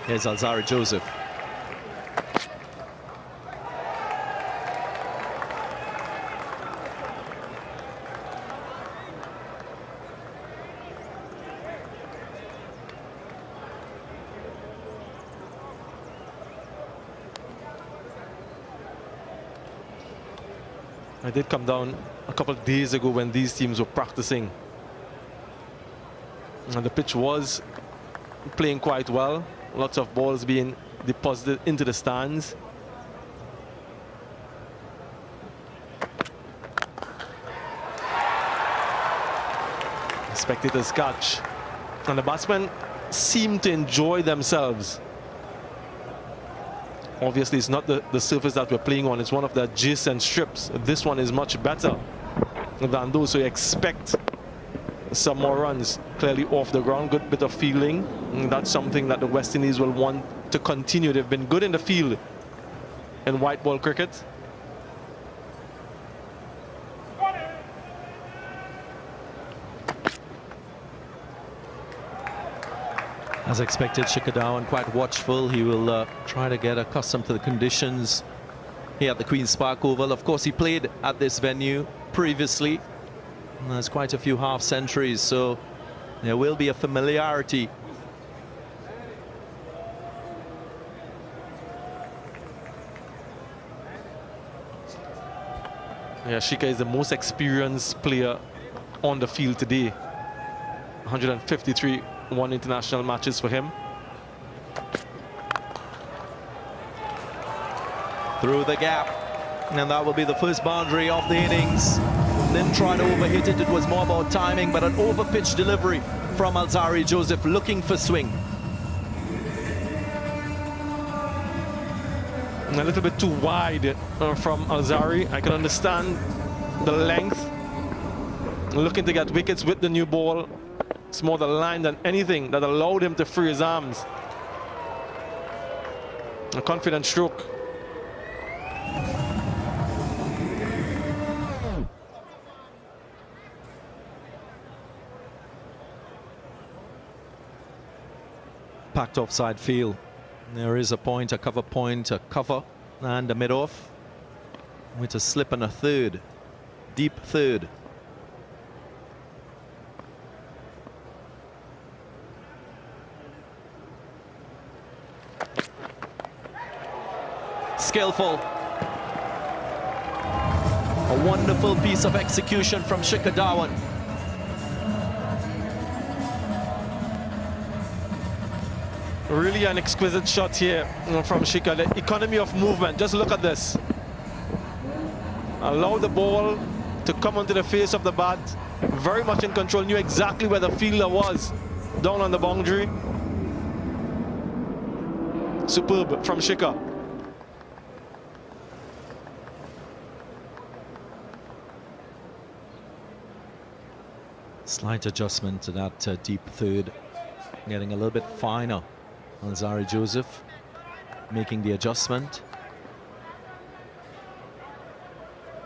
Here's Alzarri Joseph. I did come down a couple of days ago when these teams were practicing. And the pitch was playing quite well. Lots of balls being deposited into the stands. Spectators catch. And the batsmen seem to enjoy themselves. Obviously, it's not the surface that we're playing on. It's one of the adjacent strips. This one is much better than those, so you expect some more runs clearly off the ground. Good bit of fielding. And that's something that the West Indies will want to continue. They've been good in the field in white ball cricket. As expected, Shikhar Dhawan quite watchful. He will try to get accustomed to the conditions here at the Queen's Park Oval. Of course, he played at this venue previously. And there's quite a few half centuries, so there will be a familiarity. Yeah, Shikhar is the most experienced player on the field today. 153 one international matches for him. Through the gap, and that will be the first boundary of the innings. Didn't try to overhit it. It was more about timing, but an overpitch delivery from Alzarri Joseph looking for swing. A little bit too wide from Alzarri. I can understand the length. Looking to get wickets with the new ball. It's more the line than anything that allowed him to free his arms. A confident stroke. Packed offside field. There is a point, a cover, and a mid-off with a slip and a third, deep third. Skillful. A wonderful piece of execution from Shikhar Dhawan. Really an exquisite shot here from Shikhar. The economy of movement, just look at this. Allow the ball to come onto the face of the bat. Very much in control, knew exactly where the fielder was down on the boundary. Superb from Shikhar. Slight adjustment to that deep third, getting a little bit finer. Alzarri Joseph making the adjustment.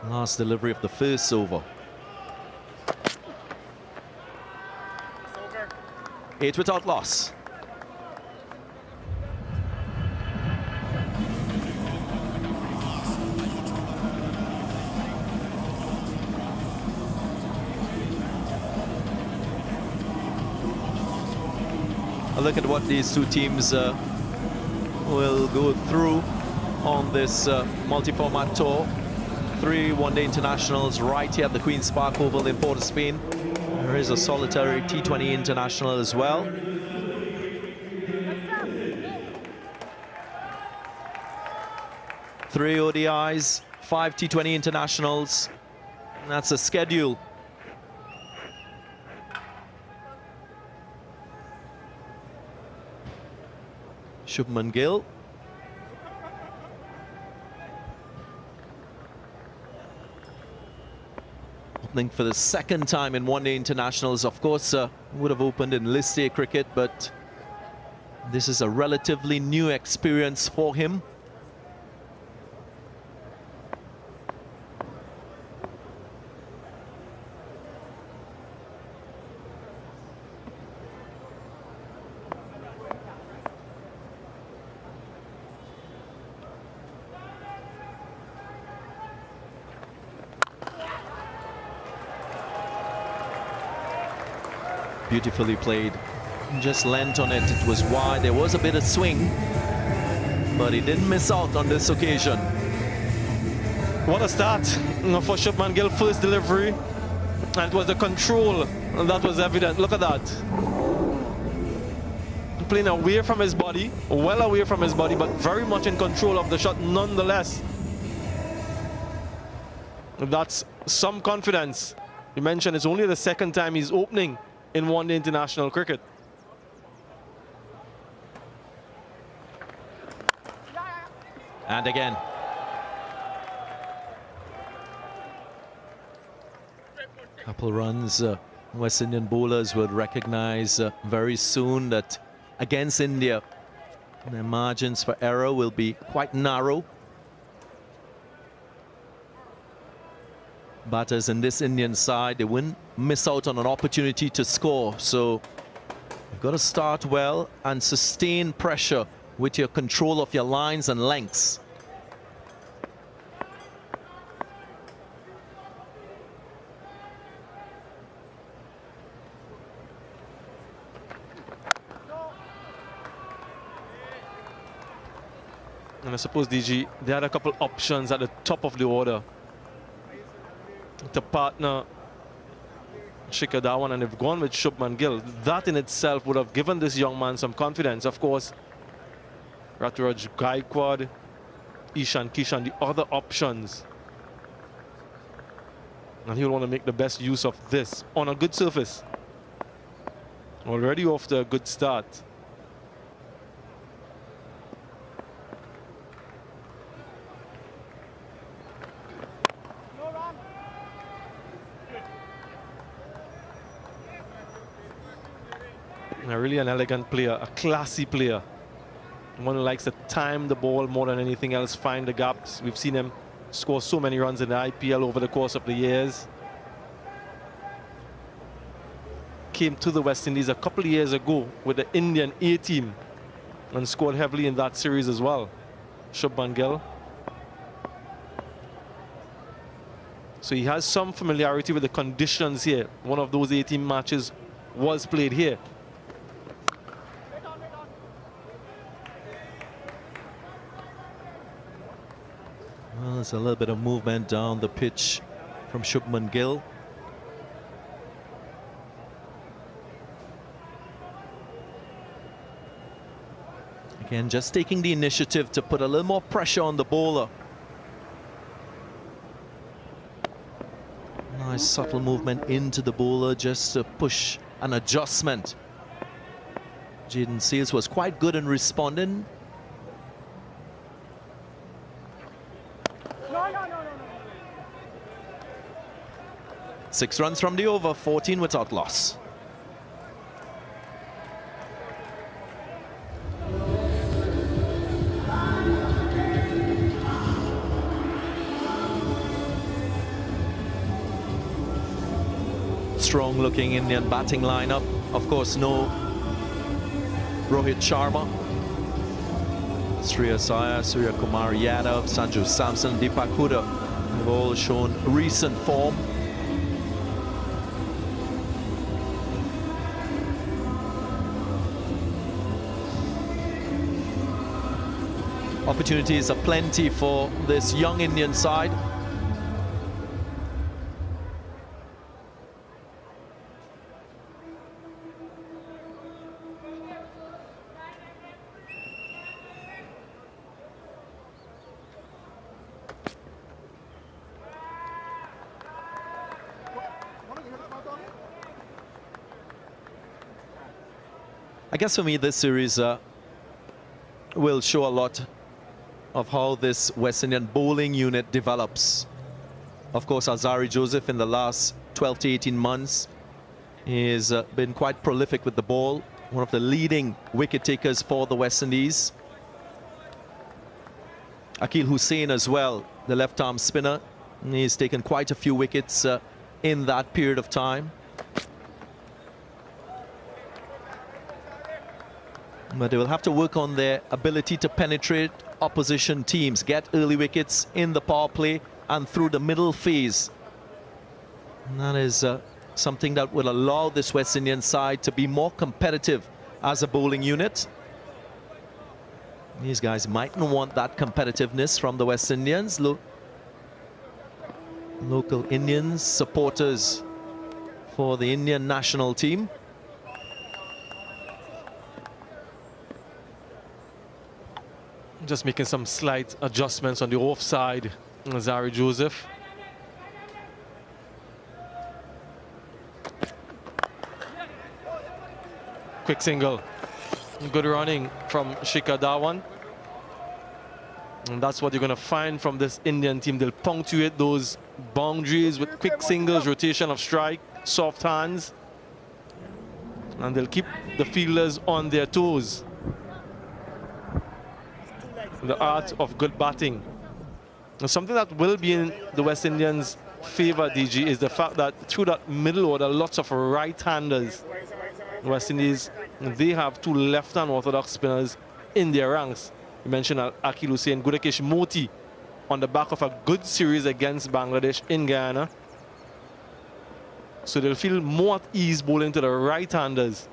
Last delivery of the first over. 8 without loss. A look at what these two teams will go through on this multi-format tour. 3 one-day internationals right here at the Queen's Park Oval in Port of Spain. There is a solitary T20 international as well. Three ODIs, 5 T20 internationals. And that's a schedule. Shubman Gill. Opening for the second time in one-day internationals. Of course, would have opened in List A cricket, but this is a relatively new experience for him. Beautifully played. Just lent on it. It was wide. There was a bit of swing, but he didn't miss out on this occasion. What a start for Shubman Gill. First delivery, and it was the control that was evident. Look at that. Playing away from his body, well away from his body, but very much in control of the shot nonetheless. That's some confidence. You mentioned it's only the second time he's opening in one-day international cricket. And again. Couple runs. West Indian bowlers would recognize very soon that against India, their margins for error will be quite narrow. Batters in this Indian side, they wouldn't miss out on an opportunity to score. So you've got to start well and sustain pressure with your control of your lines and lengths. And I suppose, DG, they had a couple options at the top of the order to partner Shikhar Dhawan, and they've gone with Shubman Gill. That in itself would have given this young man some confidence. Of course, Ruturaj Gaikwad, Ishan Kishan, the other options. And he'll want to make the best use of this on a good surface. Already off to a good start. Really an elegant player, a classy player. One who likes to time the ball more than anything else, find the gaps. We've seen him score so many runs in the IPL over the course of the years. Came to the West Indies a couple of years ago with the Indian A team and scored heavily in that series as well. Shubman Gill. So he has some familiarity with the conditions here. One of those A team matches was played here. Well, there's a little bit of movement down the pitch from Shubman Gill. Again, just taking the initiative to put a little more pressure on the bowler. Nice subtle movement into the bowler just to push an adjustment. Jaden Seals was quite good in responding. Six runs from the over, 14 without loss. Strong looking Indian batting lineup. Of course, no Rohit Sharma. Shreyas Iyer, Surya Kumar Yadav, Sanju Samson, Deepak Hooda have all shown recent form. Opportunities are plenty for this young Indian side. I guess for me, this series will show a lot of how this West Indian bowling unit develops. Of course, Azari Joseph in the last 12 to 18 months has been quite prolific with the ball. One of the leading wicket takers for the West Indies. Akil Hussain as well, the left-arm spinner. He's taken quite a few wickets in that period of time. But they will have to work on their ability to penetrate opposition teams, get early wickets in the power play and through the middle phase. And that is something that will allow this West Indian side to be more competitive as a bowling unit. These guys mightn't want that competitiveness from the West Indians. Local Indians, supporters for the Indian national team. Just making some slight adjustments on the offside. Zari Joseph. Quick single. Good running from Shikhar Dhawan. And that's what you're going to find from this Indian team. They'll punctuate those boundaries with quick singles, rotation of strike, soft hands. And they'll keep the fielders on their toes. The art of good batting. And something that will be in the West Indians' favor, DG, is the fact that through that middle order, lots of right-handers. West Indies, they have two left-hand orthodox spinners in their ranks. You mentioned Akil Hussain, Gudakesh Moti on the back of a good series against Bangladesh in Guyana. So they'll feel more at ease bowling to the right-handers.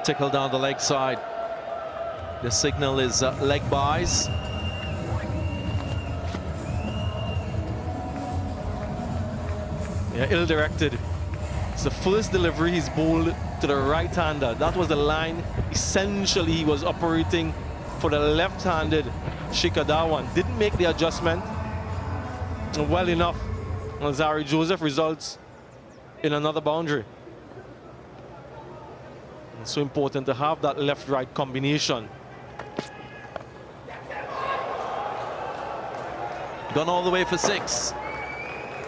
Tickle down the leg side. The signal is leg byes. Yeah, ill-directed. It's the first delivery he's bowled to the right-hander. That was the line essentially he was operating for the left-handed Shikhar Dhawan. Didn't make the adjustment well enough. Zari Joseph results in another boundary. It's so important to have that left-right combination. Gone all the way for 6.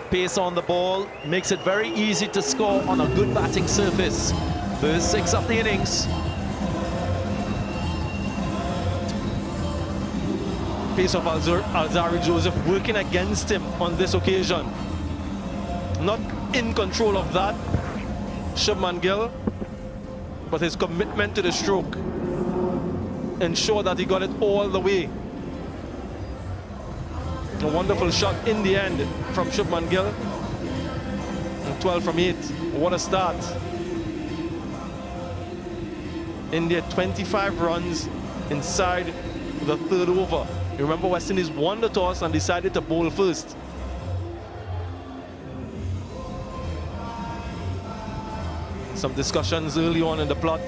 Pace on the ball makes it very easy to score on a good batting surface. First 6 of the innings. Pace of Alzari Joseph working against him on this occasion. Not in control of that, Shubman Gill, but his commitment to the stroke ensured that he got it all the way. A wonderful shot in the end from Shubman Gill. And 12 from 8. What a start. India 25 runs inside the third over. You remember West Indies won the toss and decided to bowl first. Some discussions early on in the plot.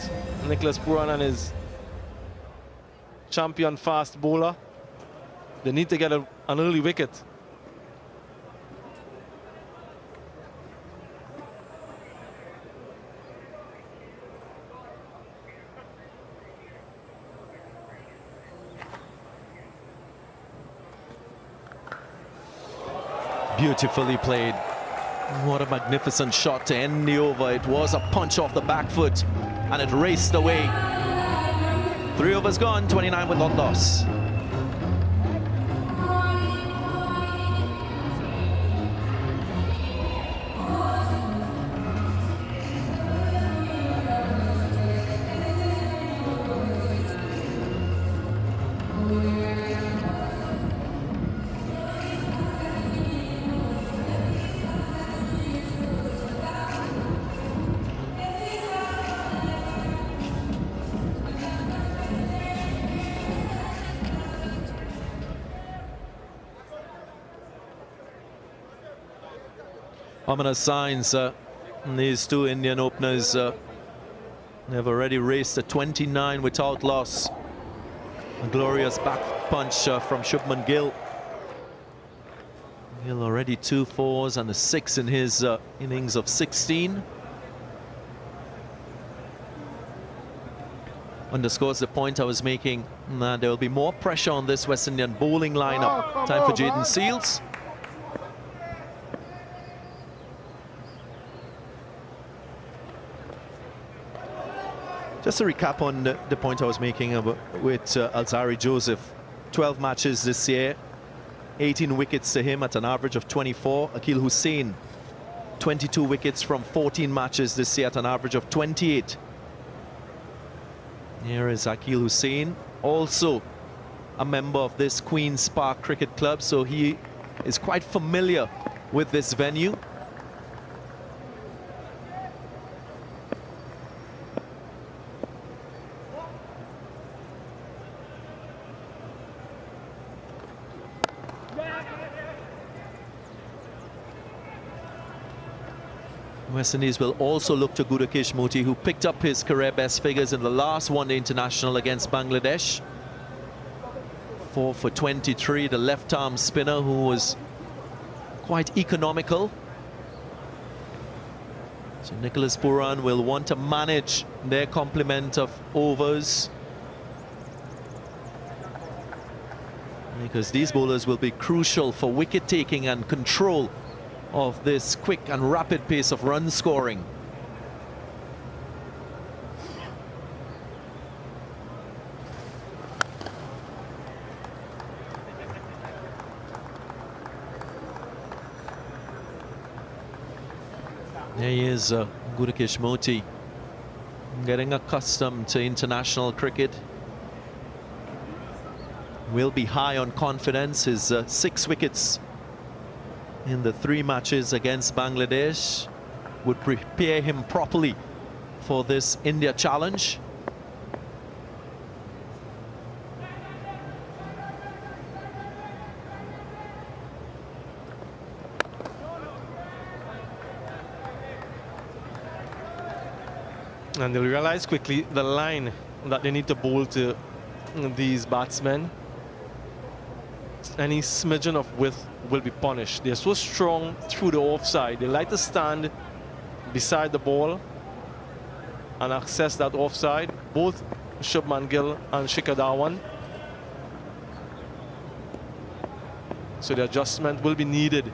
Nicholas Puran and his champion fast bowler. They need to get an early wicket. Beautifully played. What a magnificent shot to end the over. It was a punch off the back foot and it raced away. 3 overs gone, 29 without loss. Ominous signs. These two Indian openers they've already raced to 29 without loss. A glorious back punch from Shubman Gill. Gill already 2 4s and a 6 in his innings of 16. Underscores the point I was making that there will be more pressure on this West Indian bowling lineup. Time for Jaden Seals. Just to recap on the point I was making with Alzari Joseph. 12 matches this year, 18 wickets to him at an average of 24. Akil Hussain, 22 wickets from 14 matches this year at an average of 28. Here is Akil Hussain, also a member of this Queen's Park Cricket Club, so he is quite familiar with this venue. West Indies will also look to Gudakesh Moti, who picked up his career best figures in the last one-day international against Bangladesh. 4 for 23, the left-arm spinner who was quite economical. So Nicholas Puran will want to manage their complement of overs, because these bowlers will be crucial for wicket-taking and control of this quick and rapid pace of run scoring. There he is, Gudakesh Moti, getting accustomed to international cricket. Will be high on confidence. His 6 wickets in the 3 matches against Bangladesh would prepare him properly for this India challenge. And they'll realize quickly the line that they need to bowl to these batsmen. Any smidgen of width will be punished. They're so strong through the offside. They like to stand beside the ball and access that offside. Both Shubman Gill and Shikhar Dhawan. So the adjustment will be needed.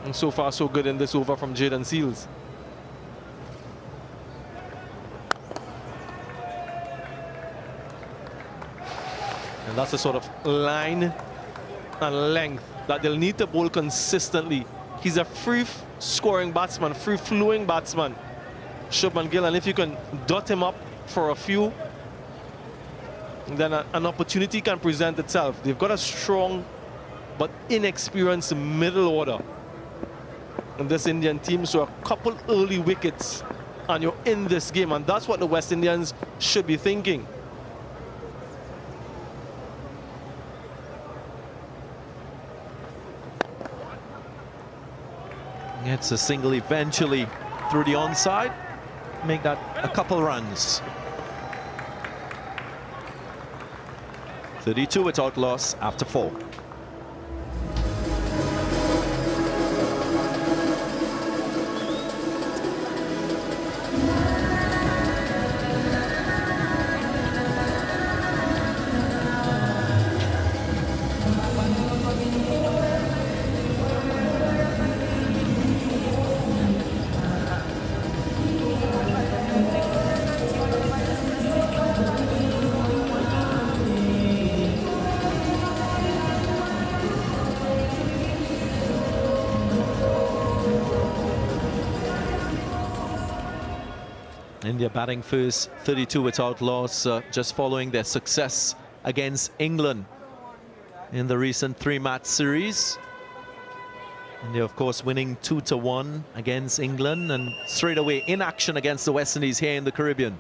And so far so good in this over from Jayden Seales. And that's the sort of line and length that they'll need to bowl consistently. He's a free-scoring batsman, free-flowing batsman, Shubman Gill, and if you can dot him up for a few, then an opportunity can present itself. They've got a strong but inexperienced middle order in this Indian team, so a couple early wickets and you're in this game, and that's what the West Indians should be thinking. Gets a single eventually through the onside, make that a couple runs. 32 without loss after 4. India batting first, 32 without loss, just following their success against England in the recent 3-match series. India, of course, winning 2-1 against England, and straight away in action against the West Indies here in the Caribbean.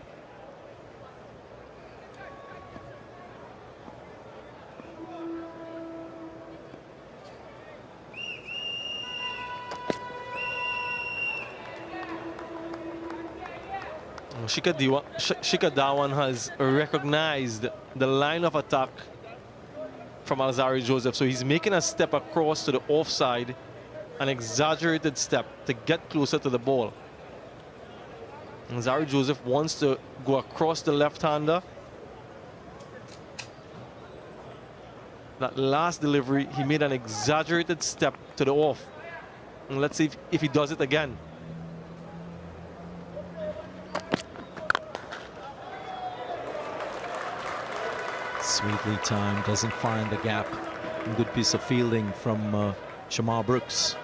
Shikhar Dhawan has recognized the line of attack from Alzarri Joseph, so he's making a step across to the offside, an exaggerated step to get closer to the ball. Alzarri Joseph wants to go across the left-hander. That last delivery, he made an exaggerated step to the off. And let's see if he does it again. Sweetly timed, doesn't find the gap. Good piece of fielding from Shamar Brooks.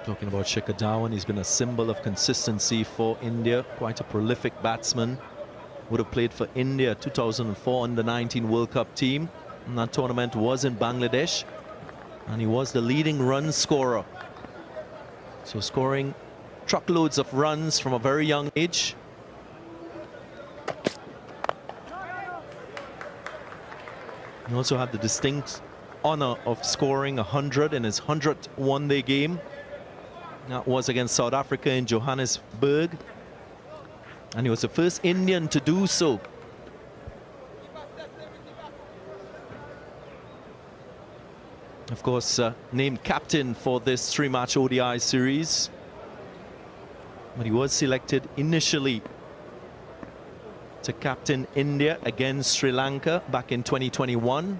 Talking about Shikhar Dhawan, he's been a symbol of consistency for India. Quite a prolific batsman. Would have played for India 2004 under-19 World Cup team. And that tournament was in Bangladesh. And he was the leading run scorer. So scoring truckloads of runs from a very young age. He also had the distinct honor of scoring 100 in his 100th one-day game. That was against South Africa in Johannesburg. And he was the first Indian to do so. Of course, named captain for this three-match ODI series. But he was selected initially to captain India against Sri Lanka back in 2021.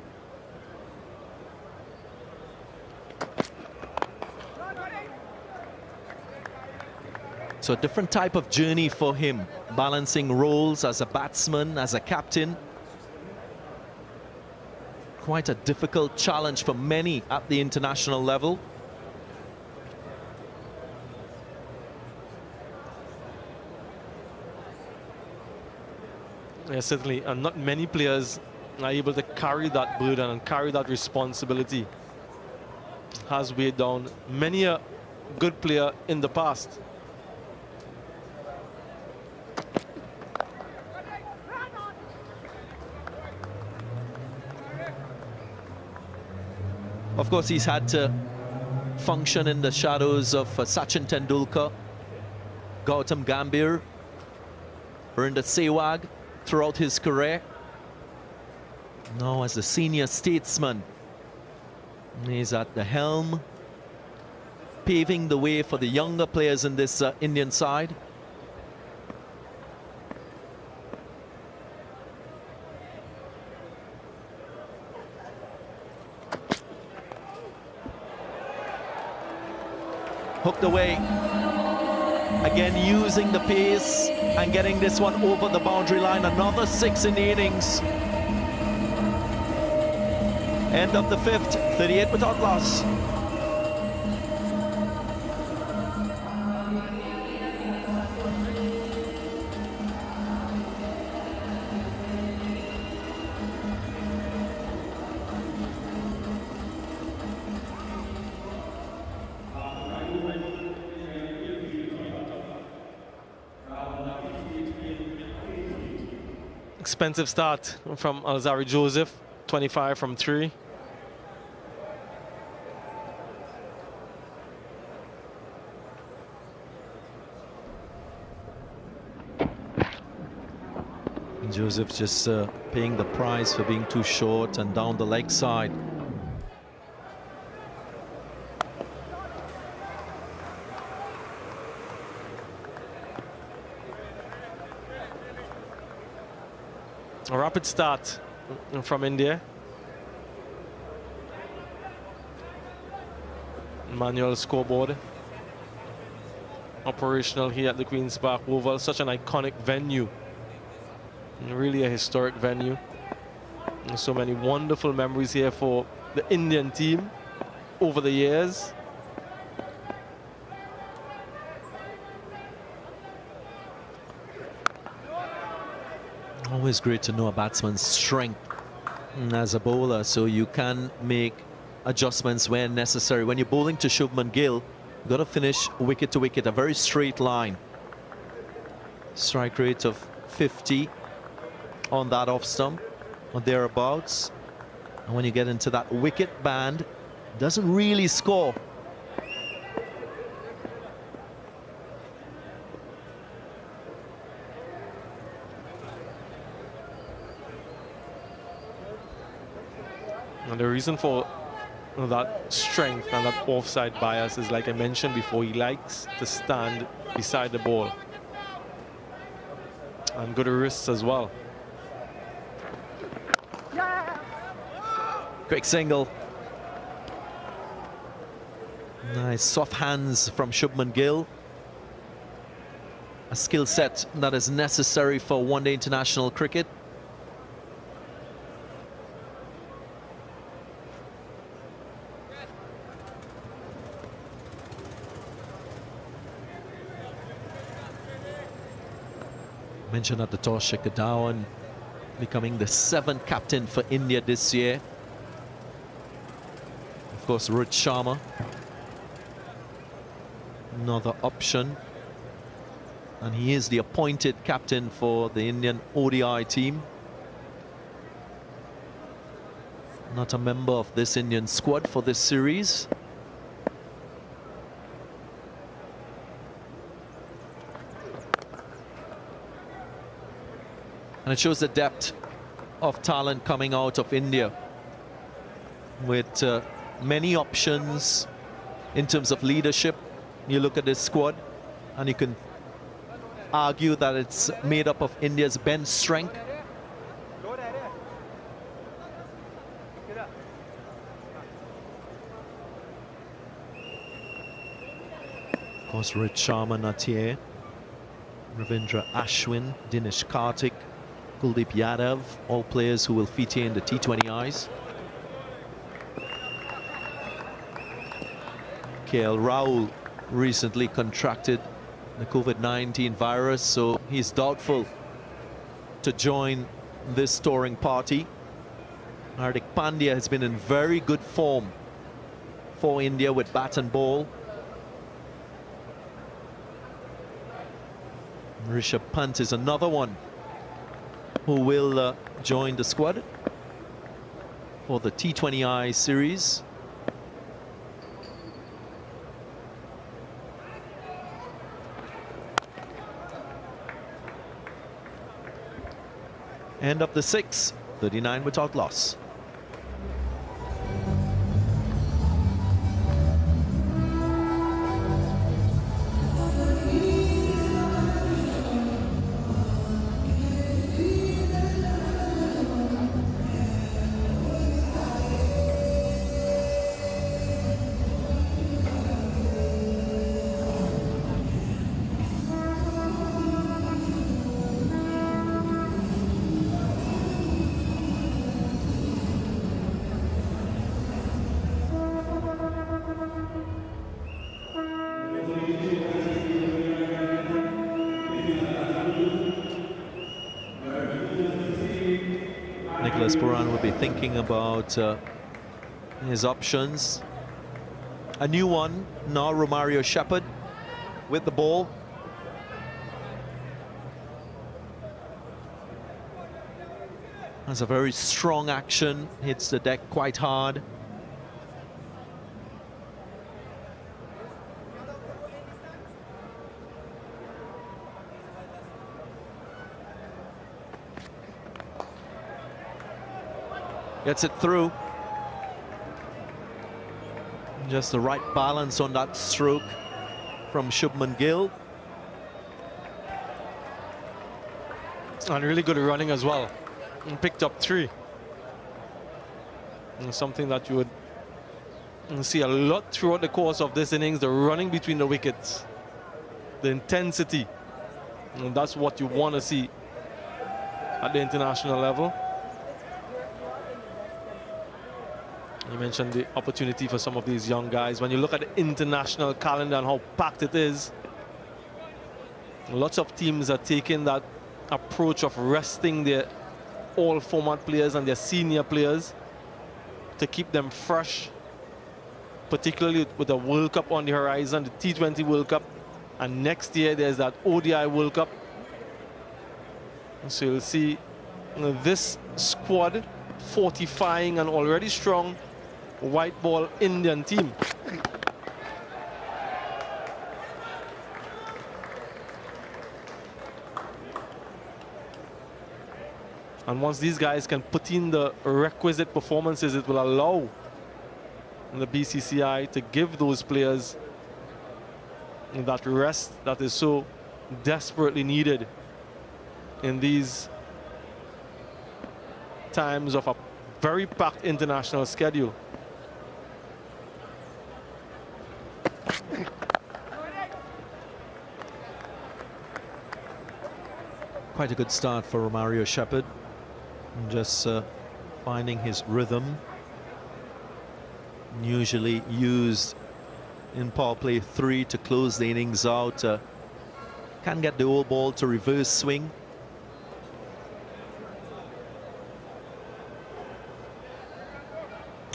So a different type of journey for him, balancing roles as a batsman, as a captain. Quite a difficult challenge for many at the international level. Yeah, certainly, and not many players are able to carry that burden and carry that responsibility. Has weighed down many a good player in the past. Of course, he's had to function in the shadows of Sachin Tendulkar, Gautam Gambhir, Virender Sehwag throughout his career. Now as the senior statesman, he's at the helm, paving the way for the younger players in this Indian side. Hooked away. Again, using the pace and getting this one over the boundary line. Another 6 in the innings. End of the 5th, 38 without loss. Expensive start from Alzari Joseph, 25 from 3. Joseph just paying the price for being too short and down the leg side. A rapid start from India. Manual scoreboard. Operational here at the Queen's Park Oval. Such an iconic venue. Really a historic venue. And so many wonderful memories here for the Indian team over the years. Always great to know a batsman's strength as a bowler, so you can make adjustments when necessary. When you're bowling to Shubman Gill, you've got to finish wicket to wicket, a very straight line. Strike rate of 50 on that off stump or thereabouts. And when you get into that wicket band, it doesn't really score. And the reason for that strength and that offside bias is, like I mentioned before, he likes to stand beside the ball. And good wrists as well. Quick single. Nice soft hands from Shubman Gill. A skill set that is necessary for one-day international cricket. Mentioned at the toss, Shikhar Dhawan becoming the 7th captain for India this year. Of course, Rohit Sharma, another option. And he is the appointed captain for the Indian ODI team. Not a member of this Indian squad for this series. And it shows the depth of talent coming out of India, with many options in terms of leadership. You look at this squad and you can argue that it's made up of India's bench strength. Of course, Rohit Sharma not here. Ravindra Ashwin, Dinesh Karthik, Kuldeep Yadav, all players who will feature in the T20Is. KL Rahul recently contracted the COVID-19 virus, so he's doubtful to join this touring party. Hardik Pandya has been in very good form for India with bat and ball. Rishabh Pant is another one who will join the squad for the T20I series. End of the 6th, 39 without loss. Puran will be thinking about his options. A new one now, Romario Shepherd with the ball. Has a very strong action, hits the deck quite hard. Gets it through. Just the right balance on that stroke from Shubman Gill. And really good running as well. And picked up 3. And something that you would see a lot throughout the course of this innings, the running between the wickets, the intensity. And that's what you want to see at the international level. You mentioned the opportunity for some of these young guys. When you look at the international calendar and how packed it is, lots of teams are taking that approach of resting their all-format players and their senior players to keep them fresh, particularly with the World Cup on the horizon, the T20 World Cup, and next year there's that ODI World Cup. So you'll see this squad fortifying an already strong white ball Indian team. And once these guys can put in the requisite performances, it will allow the BCCI to give those players that rest that is so desperately needed in these times of a very packed international schedule. Quite a good start for Romario Shepherd. Just finding his rhythm. Usually used in power play 3 to close the innings out. Can get the old ball to reverse swing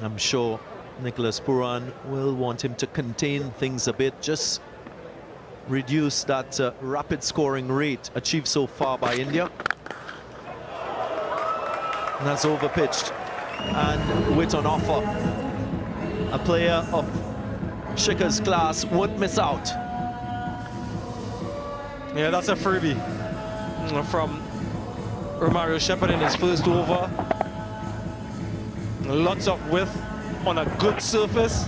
I'm sure Nicholas Puran will want him to contain things a bit, just reduce that rapid scoring rate achieved so far by India. And that's overpitched and wit on offer. A player of Shikha's class won't miss out. Yeah, that's a freebie from Romario Shepherd in his first over. Lots of width on a good surface.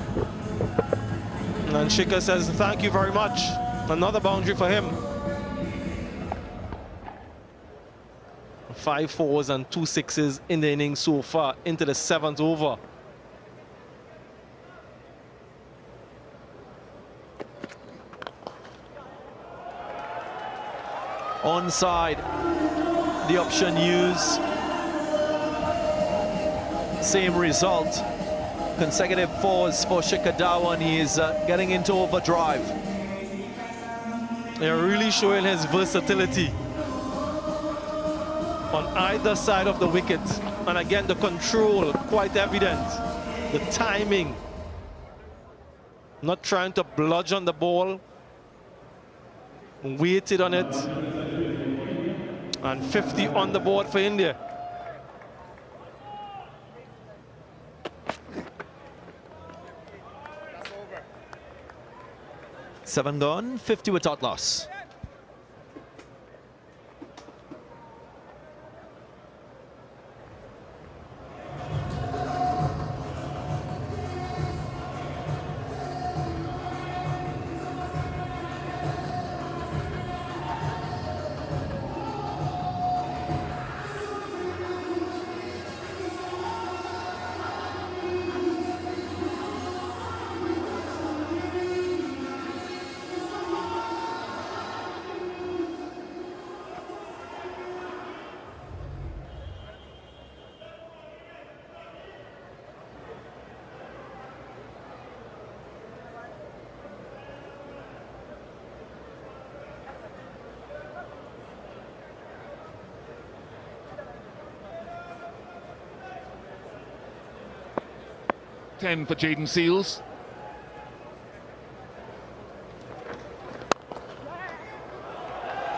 And Shikha says, thank you very much. Another boundary for him. 5 4s and 2 6s in the innings so far, into the 7th over. Onside, the option used. Same result. Consecutive 4s for Shikhar Dhawan. He is getting into overdrive. They're really showing his versatility on either side of the wicket. And again, the control quite evident. The timing. Not trying to bludgeon the ball. Waited on it. And 50 on the board for India. Seven gone, 50 without loss. Ten for Jaden Seals.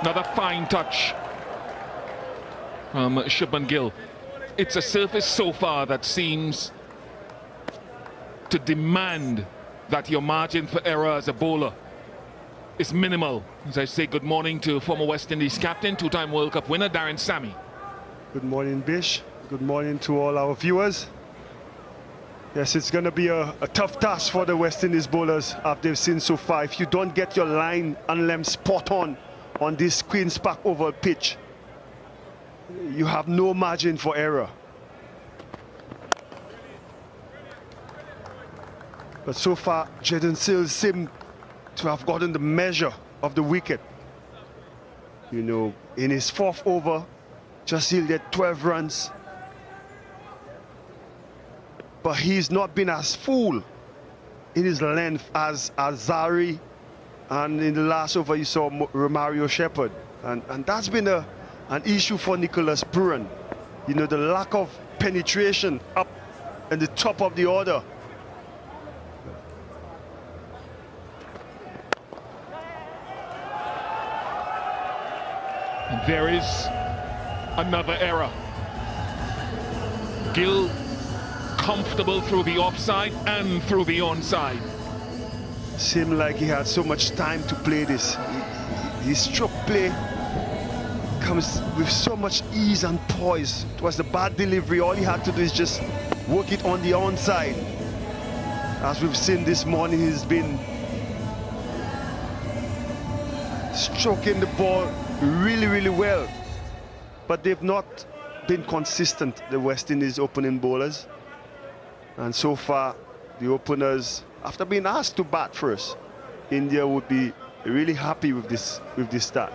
Another fine touch from Shubman Gill. It's a surface so far that seems to demand that your margin for error as a bowler is minimal. As I say good morning to former West Indies captain, two-time World Cup winner Darren Sammy. Good morning, Bish. Good morning to all our viewers. Yes, it's going to be a tough task for the West Indies bowlers after they've seen so far. If you don't get your line and limb spot on this Queen's Park oval pitch, you have no margin for error. But so far, Jaden Seals seemed to have gotten the measure of the wicket. You know, in his 4th over, just yielded 12 runs. But he's not been as full in his length as Zari, and in the last over you saw Romario Shepherd, and that's been an issue for Nicholas Puran. You know, the lack of penetration up in the top of the order. And there is another error. Gill comfortable through the offside and through the onside. Seemed like he had so much time to play this. His stroke play comes with so much ease and poise. It was the bad delivery. All he had to do is just work it on the onside. As we've seen this morning, he's been stroking the ball really, really well. But they've not been consistent, the West Indies opening bowlers. And so far, the openers, after being asked to bat first, India would be really happy with this start.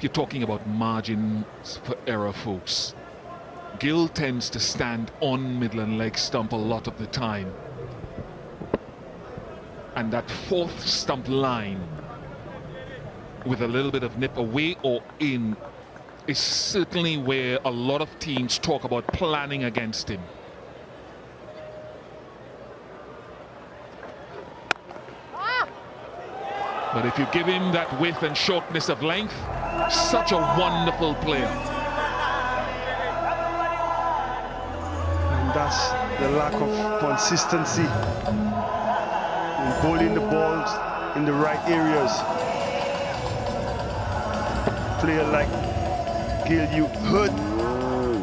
You're talking about margins for error, folks. Gill tends to stand on Midland leg stump a lot of the time. And that fourth stump line, with a little bit of nip away or in, is certainly where a lot of teams talk about planning against him. But if you give him that width and shortness of length, such a wonderful player. And that's the lack of consistency in bowling the balls in the right areas. Player like Gill, you heard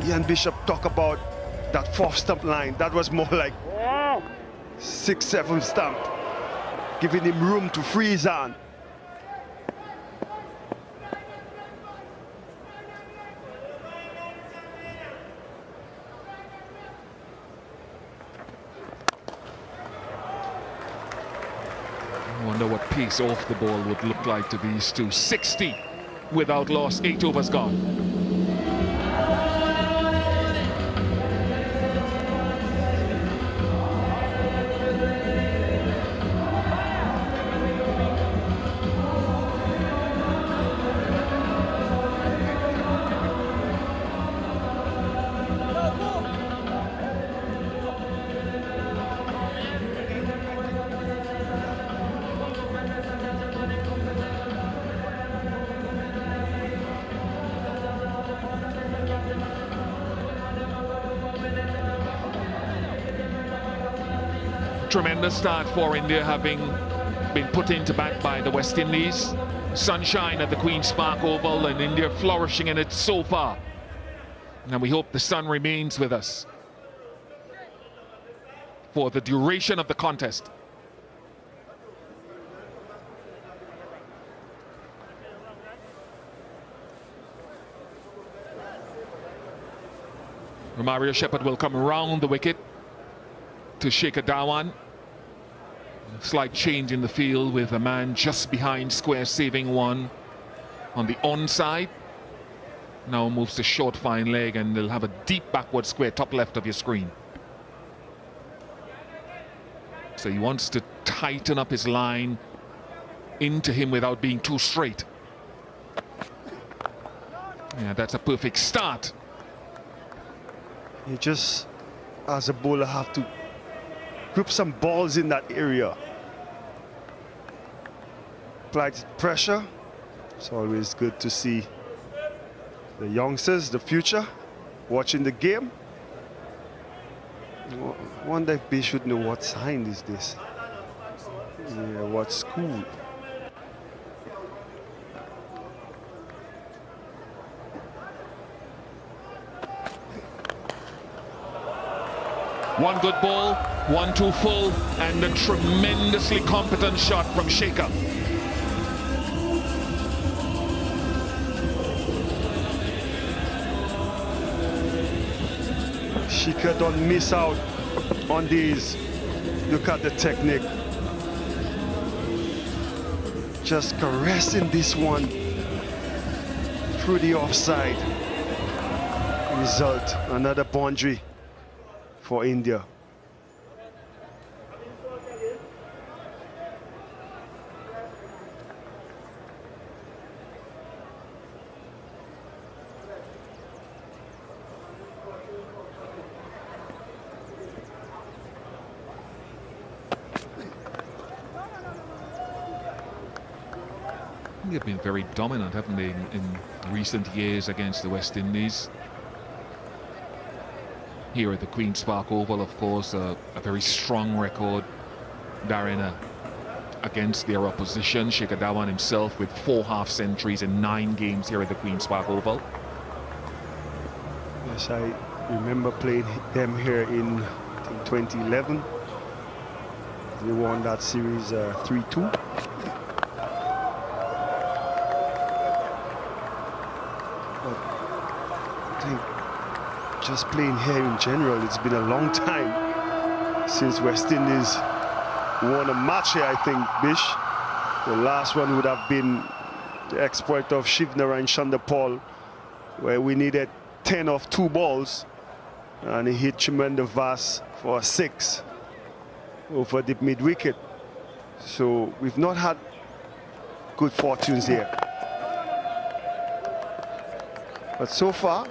Ian Bishop talk about that fourth stump line. That was more like 6-7 stump, giving him room to freeze on. I wonder what pace off the ball would look like to these two. 60 without loss, 8 overs gone. Tremendous start for India, having been put into bat by the West Indies. Sunshine at the Queen's Park Oval, and India flourishing in it so far. And we hope the sun remains with us for the duration of the contest. Mario Shepherd will come around the wicket to Shekhar Dhawan. Slight change in the field with a man just behind square saving one on the onside. Now moves to short fine leg, and they'll have a deep backward square top left of your screen. So he wants to tighten up his line into him without being too straight. Yeah, that's a perfect start. You just, as a bowler, have to group some balls in that area. Apply pressure. It's always good to see the youngsters, the future, watching the game. I wonder if they should know what sign is this. Yeah, what school? One good ball, 1-2 full, and a tremendously competent shot from Shekhar. Shekhar don't miss out on these. Look at the technique. Just caressing this one through the offside. Result, another boundary for India. They've been very dominant, haven't they, in recent years against the West Indies. Here at the Queen's Park Oval, of course, a very strong record, Darren, against their opposition. Shekhar Dhawan himself with 4 half-centuries in 9 games here at the Queen's Park Oval. Yes, I remember playing them here in 2011. They won that series 3-2. I think just playing here in general, it's been a long time since West Indies won a match here, I think, Bish. The last one would have been the exploit of Shivnarine Chanderpaul, where we needed 10 off 2 balls and he hit tremendous Vas for a 6 over the mid wicket. So we've not had good fortunes here. But so far,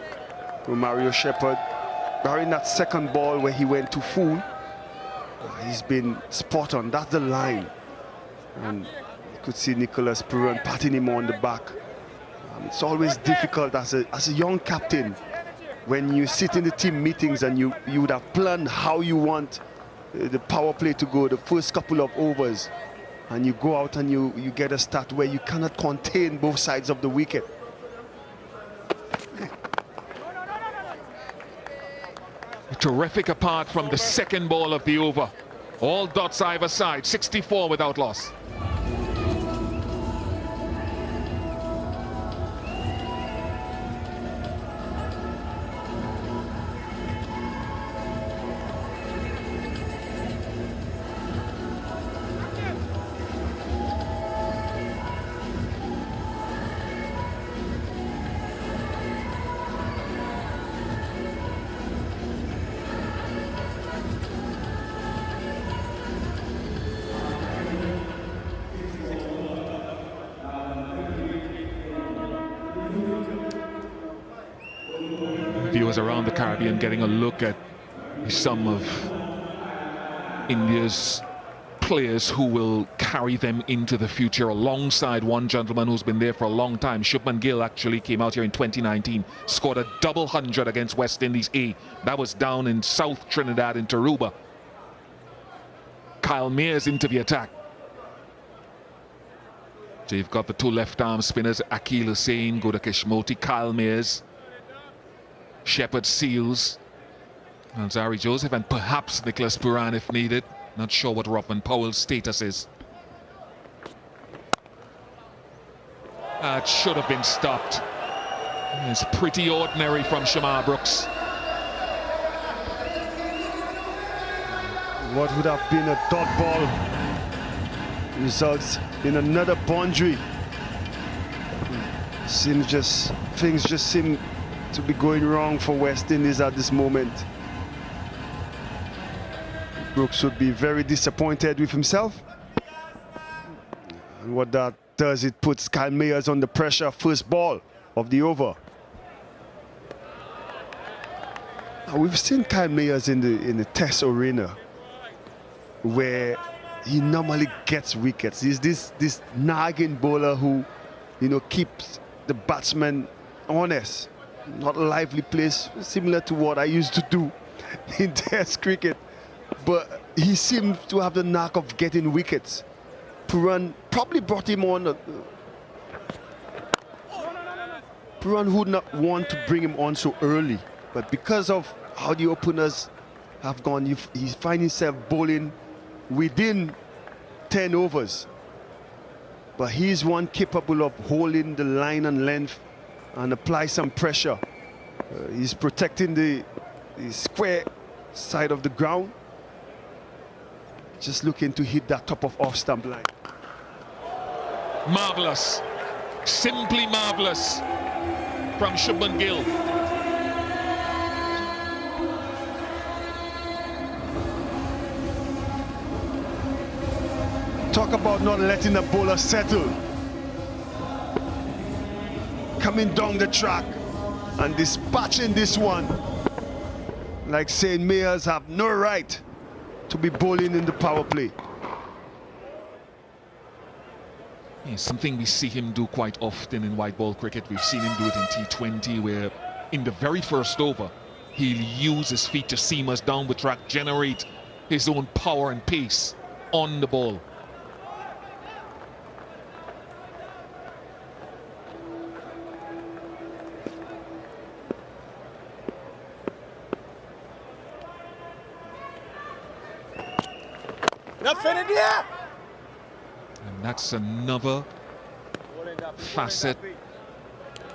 Mario Shepherd, barring that second ball where he went too full, he's been spot on. That's the line. And you could see Nicholas Puran patting him on the back. It's always difficult as a young captain when you sit in the team meetings and you would have planned how you want the power play to go the first couple of overs, and you go out and you get a start where you cannot contain both sides of the wicket. Terrific apart from the second ball of the over. All dots either side, 64 without loss. Viewers around the Caribbean getting a look at some of India's players who will carry them into the future, alongside one gentleman who's been there for a long time. Shubman Gill actually came out here in 2019, scored a double 100 against West Indies A. That was down in South Trinidad in Taruba. Kyle Mayers into the attack. So you've got the two left-arm spinners, Akil Hussain, Gudakesh Moti, Kyle Mayers, Shepherd Seals, Alzari Joseph, and perhaps Nicholas Puran if needed. Not sure what Robin Powell's status is. It should have been stopped. It's pretty ordinary from Shamar Brooks. What would have been a dot ball results in another boundary. Things just seem to be going wrong for West Indies at this moment. Brooks would be very disappointed with himself. And what that does, it puts Kyle Mayers under pressure. First ball of the over. Now, we've seen Kyle Mayers in the Test arena, where he normally gets wickets. He's this nagging bowler who, you know, keeps the batsman honest. Not a lively place, similar to what I used to do in Test cricket. But he seems to have the knack of getting wickets. Puran probably brought him on. Puran would not want to bring him on so early, but because of how the openers have gone, he finds himself bowling within 10 overs. But he's one capable of holding the line and length and apply some pressure. He's protecting the square side of the ground. Just looking to hit that top of off-stump line. Marvelous. Simply marvelous from Shubman Gill. Talk about not letting the bowler settle. Coming down the track and dispatching this one. Like saying Mayers have no right to be bowling in the power play. Yeah, something we see him do quite often in white ball cricket. We've seen him do it in T20, where in the very first over, he'll use his feet to seam us down the track, generate his own power and pace on the ball. And that's another facet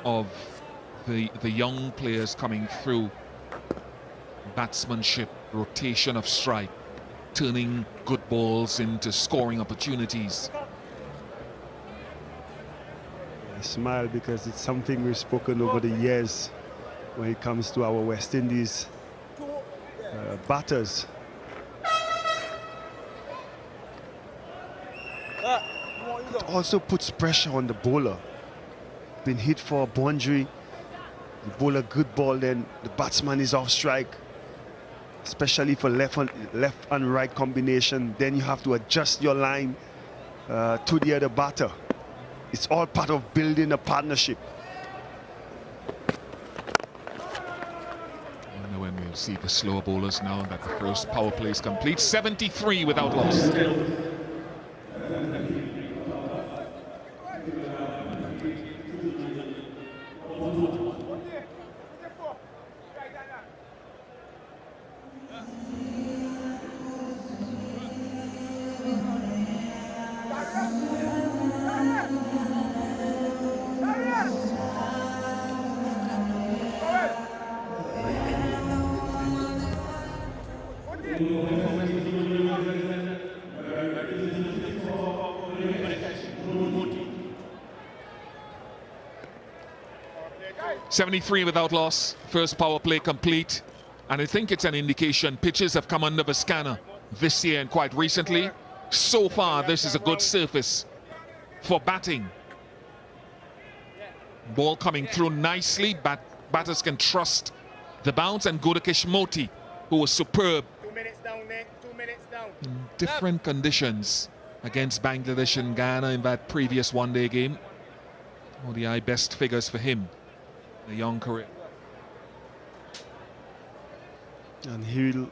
of the young players coming through. Batsmanship, rotation of strike, turning good balls into scoring opportunities. I smile because it's something we've spoken over the years when it comes to our West Indies. batters. It also puts pressure on the bowler. Been hit for a boundary, the bowler good ball, then the batsman is off strike, especially for left and right combination. Then you have to adjust your line to the other batter. It's all part of building a partnership. I wonder when we'll see the slower bowlers now that the first power play is complete. 73 without loss. .73 without loss, first power play complete, and I think it's an indication pitches have come under the scanner this year and quite recently. So far, this is a good surface for batting. Ball coming through nicely, batters can trust the bounce, and Gudakesh Moti, who was superb 2 minutes down, Nick. 2 minutes down. in different conditions against Bangladesh and Guyana in that previous one-day game. ODI best figures for him. A young career. And he'll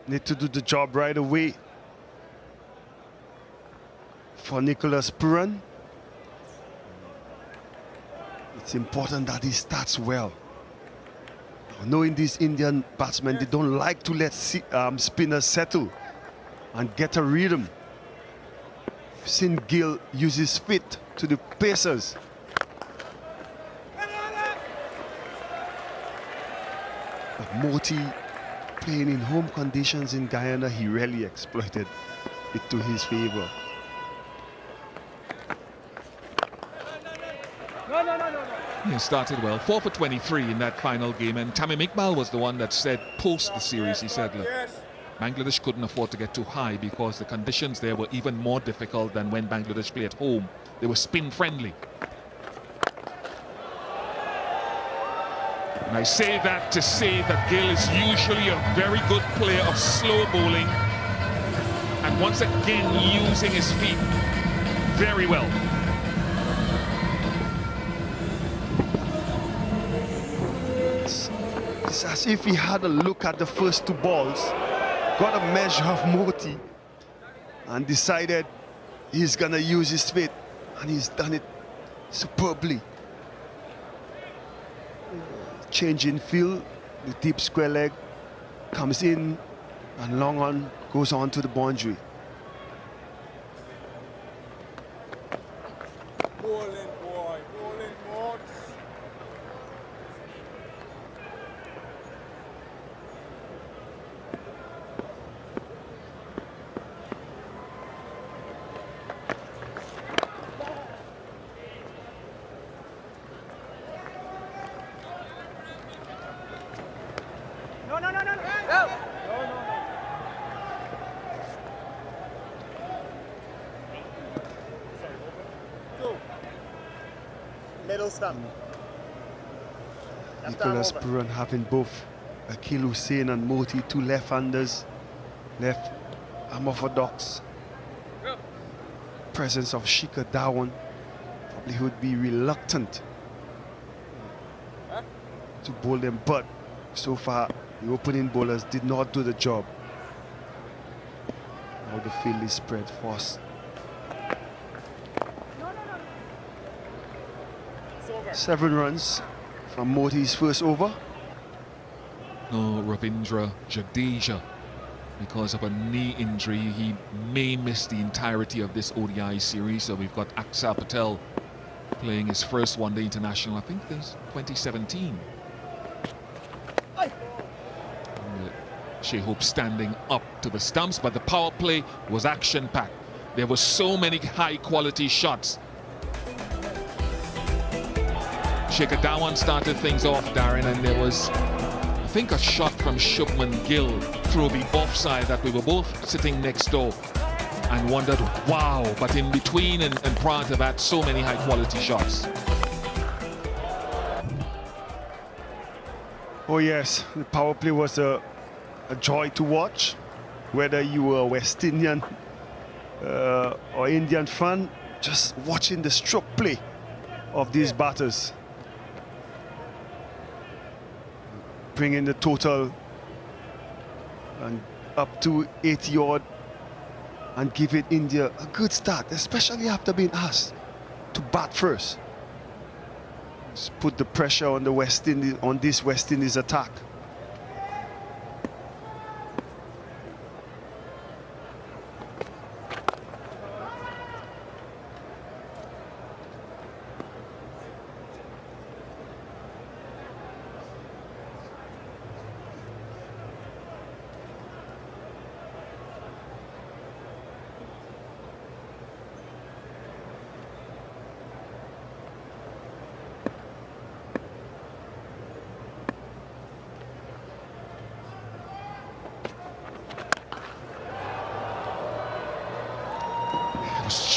need to do the job right away. For Nicholas Puran, it's important that he starts well. Knowing these Indian batsmen, they don't like to let spinners settle and get a rhythm. We've seen Gill use his feet to the pacers. But Moti, playing in home conditions in Guyana, he really exploited it to his favor. He started well, 4 for 23 in that final game, and Tamim Iqbal was the one that said post the series, he said, look, Bangladesh couldn't afford to get too high because the conditions there were even more difficult than when Bangladesh play at home. They were spin friendly. And I say that to say that Gill is usually a very good player of slow bowling, and once again using his feet very well. It's as if he had a look at the first two balls, got a measure of Moti, and decided he's gonna use his feet, and he's done it superbly. Change in field, the deep square leg comes in, and long on goes on to the boundary. Bowling, boy. Bowling, boys. Middle stump. Nicholas Puran having both Akil Hussain and Moti, two left-handers, left unorthodox. Presence of Shikhar Dhawan, probably he would be reluctant to bowl them, but so far the opening bowlers did not do the job. Now the field is spread fast. 7 runs from Moti's first over. No, Ravindra Jadeja, because of a knee injury, he may miss the entirety of this ODI series. So we've got Axar Patel playing his first one-day international, I think this 2017. Shea standing up to the stumps, but the power play was action-packed. There were so many high-quality shots. Shikhar Dhawan started things off, Darren, and there was think a shot from Shubman Gill through the offside that we were both sitting next door and wondered, wow, but in between and prior to that, so many high quality shots. Oh yes, the power play was a joy to watch. Whether you were a West Indian or Indian fan, just watching the stroke play of these batters. Bringing the total and up to 80 odd and giving India a good start, especially after being asked to bat first. Just put the pressure on the West Indies, on this West Indies attack.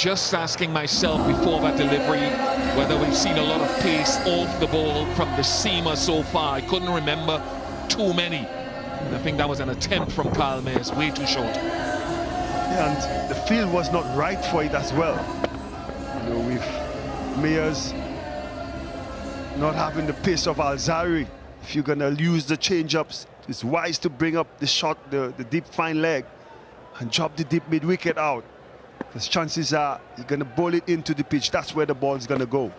Just asking myself before that delivery whether we've seen a lot of pace off the ball from the seamer so far. I couldn't remember too many. I think that was an attempt from Kyle Mayers, way too short. Yeah, and the field was not right for it as well. You know, with Mayers not having the pace of Alzari, if you're gonna use the change-ups, it's wise to bring up the shot, the deep fine leg, and drop the deep mid-wicket out. Because chances are you're going to bowl it into the pitch. That's where the ball's going to go.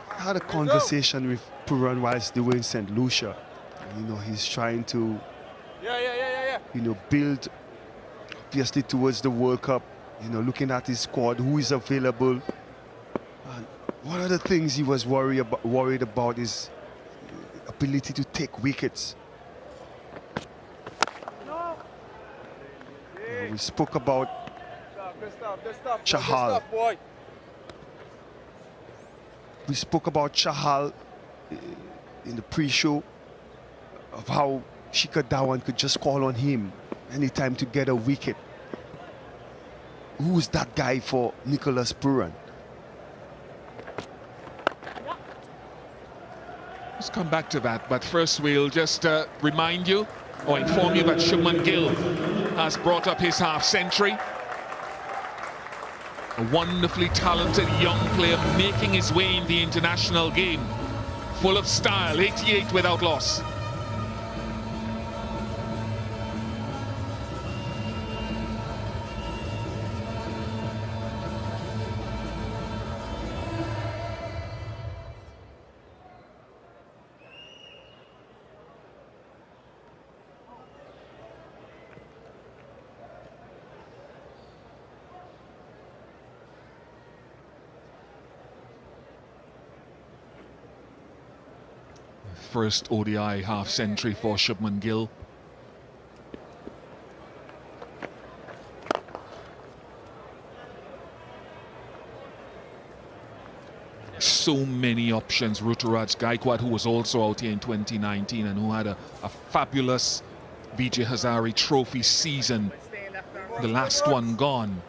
I had a conversation with Puran whilst they were in St. Lucia. You know, he's trying to, you know, build obviously towards the World Cup. You know, looking at his squad, who is available. And one of the things he was worried about is ability to take wickets. We spoke about Chahal. We spoke about Chahal in the pre-show of how Shikhar Dhawan could just call on him anytime to get a wicket. Who's that guy for Nicholas Puran? Let's come back to that, but first we'll just remind you or inform you that Shubman Gill has brought up his half-century. A wonderfully talented young player making his way in the international game. Full of style, 88 without loss. First ODI half-century for Shubman Gill. So many options. Ruturaj Gaikwad, who was also out here in 2019 and who had a fabulous Vijay Hazare Trophy season. The last one gone.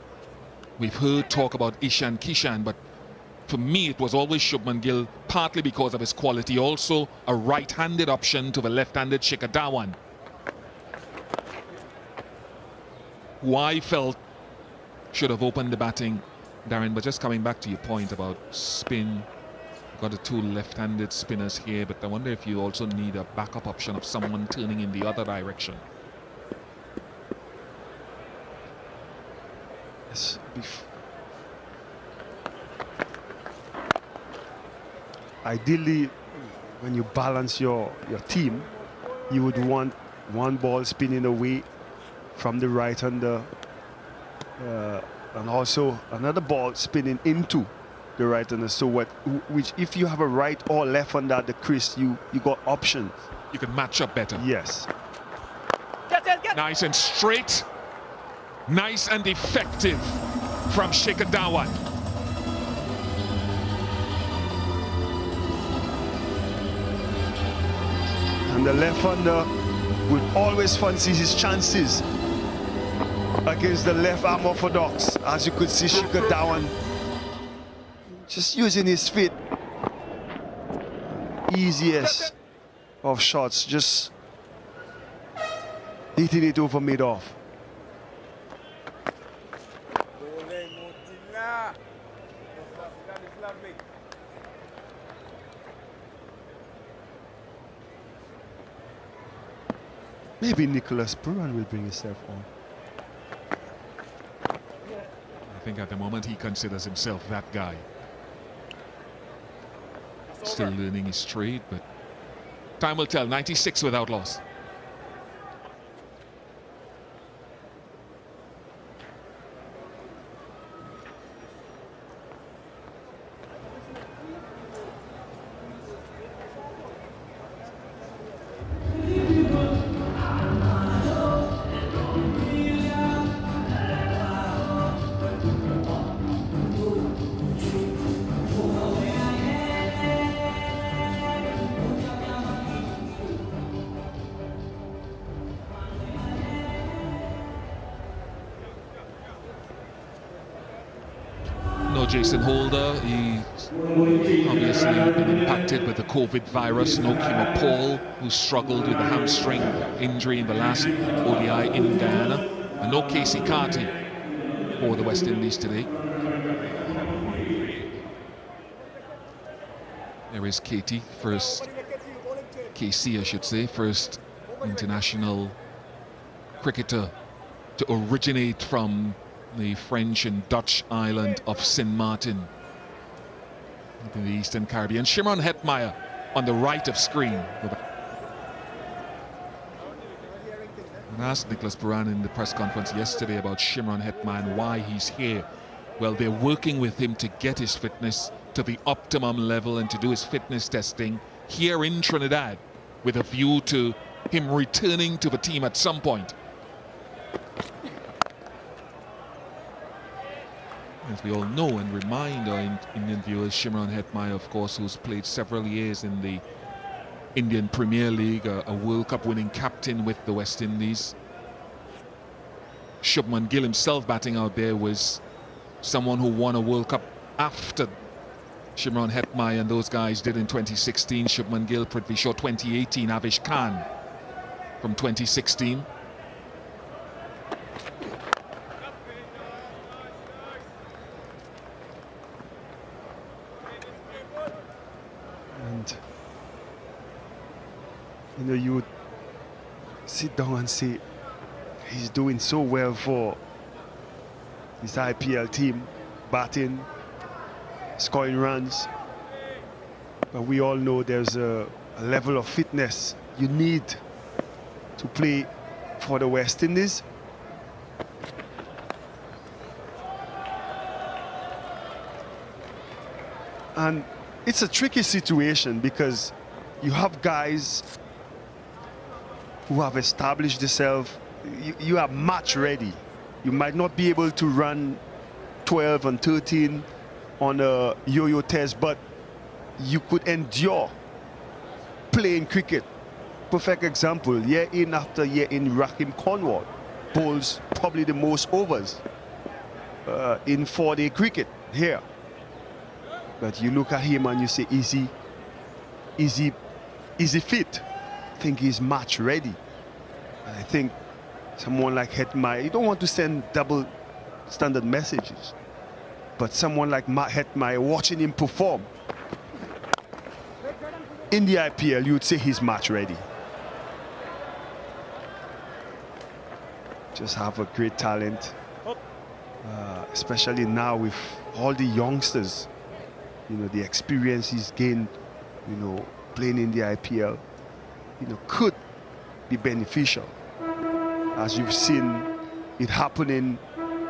We've heard talk about Ishan Kishan, but for me, it was always Shubman Gill, partly because of his quality, also a right-handed option to the left-handed Shikhar Dhawan, who I felt should have opened the batting, Darren. But just coming back to your point about spin, got the two left-handed spinners here, but I wonder if you also need a backup option of someone turning in the other direction. Yes, ideally, when you balance your team, you would want one ball spinning away from the right-hander and also another ball spinning into the right-hander. So which if you have a right or left-hander at the crease, you got options. You can match up better. Yes. Nice and straight. Nice and effective from Dhawan. And the left-hander will always fancy his chances against the left arm orthodox. As you could see, Dhawan just using his feet. Easiest of shots, just hitting it over mid-off. Maybe Nicholas Puran will bring himself on. I think at the moment he considers himself that guy. Still learning his trade, but time will tell. 96 without loss. No Jason Holder, he's obviously been impacted with the COVID virus. No Kimo Paul, who struggled with the hamstring injury in the last ODI in Guyana. And no Casey Carty for the West Indies today. There is Katie, first, KC I should say, first international cricketer to originate from the French and Dutch island of Saint Martin in the Eastern Caribbean. Shimron Hetmeyer on the right of screen. I asked Nicholas Puran in the press conference yesterday about Shimron Hetmeyer and why he's here. Well, they're working with him to get his fitness to the optimum level and to do his fitness testing here in Trinidad with a view to him returning to the team at some point. As we all know and remind our Indian viewers, Shimron Hetmeyer, of course, who's played several years in the Indian Premier League, a World Cup winning captain with the West Indies. Shubman Gill himself batting out there was someone who won a World Cup after Shimron Hetmeyer and those guys did in 2016. Shubman Gill, Prithvi Shaw 2018, Avish Khan from 2016. And you know, you would sit down and say he's doing so well for his IPL team, batting, scoring runs, but we all know there's a level of fitness you need to play for the West Indies. And it's a tricky situation because you have guys who have established themselves. You are match ready. You might not be able to run 12 and 13 on a yo-yo test, but you could endure playing cricket. Perfect example, year in after year in, Rakim Cornwall bowls probably the most overs in 4-day cricket here. But you look at him and you say, is he fit? I think he's match ready. And I think someone like Hetmeyer, you don't want to send double standard messages, but someone like Hetmeyer, watching him perform in the IPL, you would say he's match ready. Just have a great talent, especially now with all the youngsters. You know, the experience he's gained, you know, playing in the IPL, you know, could be beneficial, as you've seen it happening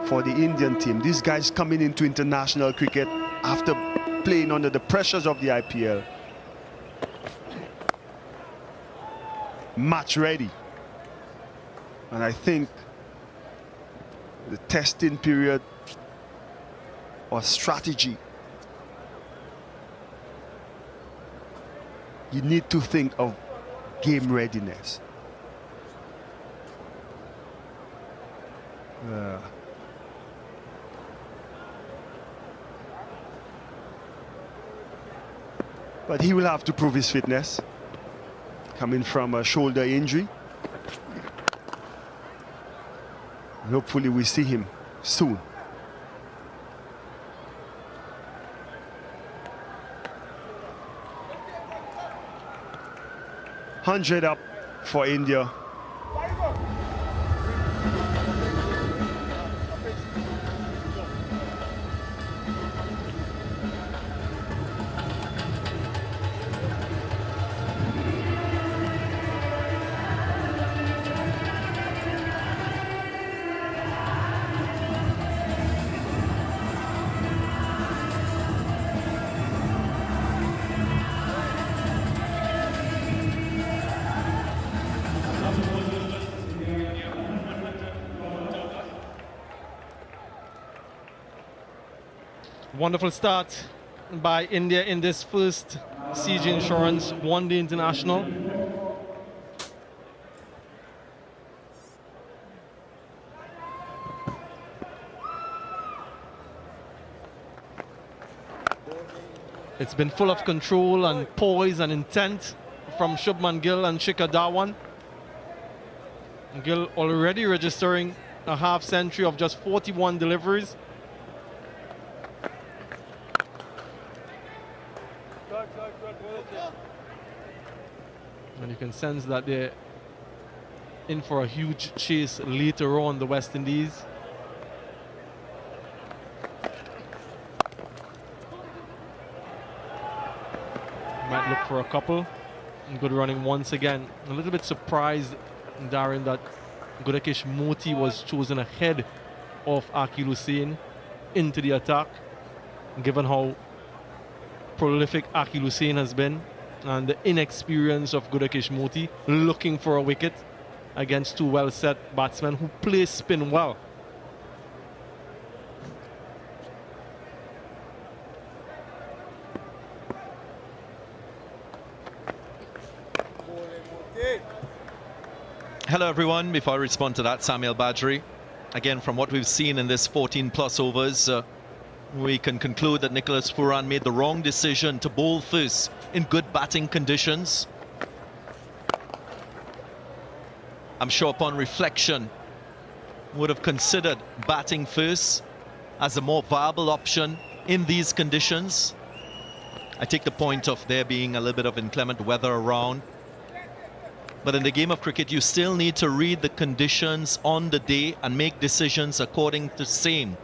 for the Indian team. These guys coming into international cricket after playing under the pressures of the IPL, match ready. And I think the testing period or strategy. You need to think of game readiness. But he will have to prove his fitness, coming from a shoulder injury. And hopefully we see him soon. $100 up for India. Wonderful start by India in this first CG Insurance One-Day International. It's been full of control and poise and intent from Shubman Gill and Shikhar Dhawan. Gill already registering a half century of just 41 deliveries. And you can sense that they're in for a huge chase later on, the West Indies. Might look for a couple. And good running once again. A little bit surprised, Darren, that Gudakesh Moti was chosen ahead of Akil Hussain into the attack, given how prolific Akil Hussain has been and the inexperience of Gudakesh Moti looking for a wicket against two well-set batsmen who play spin well. Hello everyone. Before I respond to that, Samuel Badri. Again, from what we've seen in this 14+ overs, we can conclude that Nicholas Puran made the wrong decision to bowl first in good batting conditions. I'm sure upon reflection would have considered batting first as a more viable option in these conditions. I take the point of there being a little bit of inclement weather around. But in the game of cricket, you still need to read the conditions on the day and make decisions according to the same.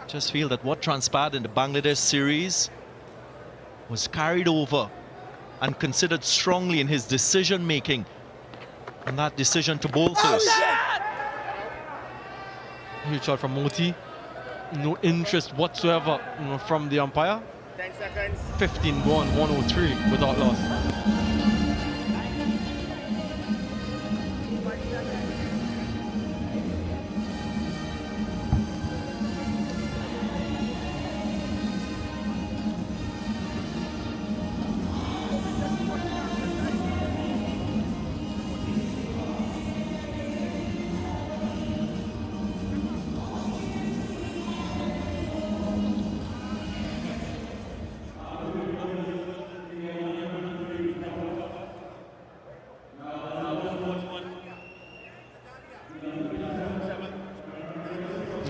Just feel that what transpired in the Bangladesh series was carried over and considered strongly in his decision-making and that decision to bowl first. Huge shot from Moti. No interest whatsoever from the umpire. 10 seconds. 15 gone, 103 without loss.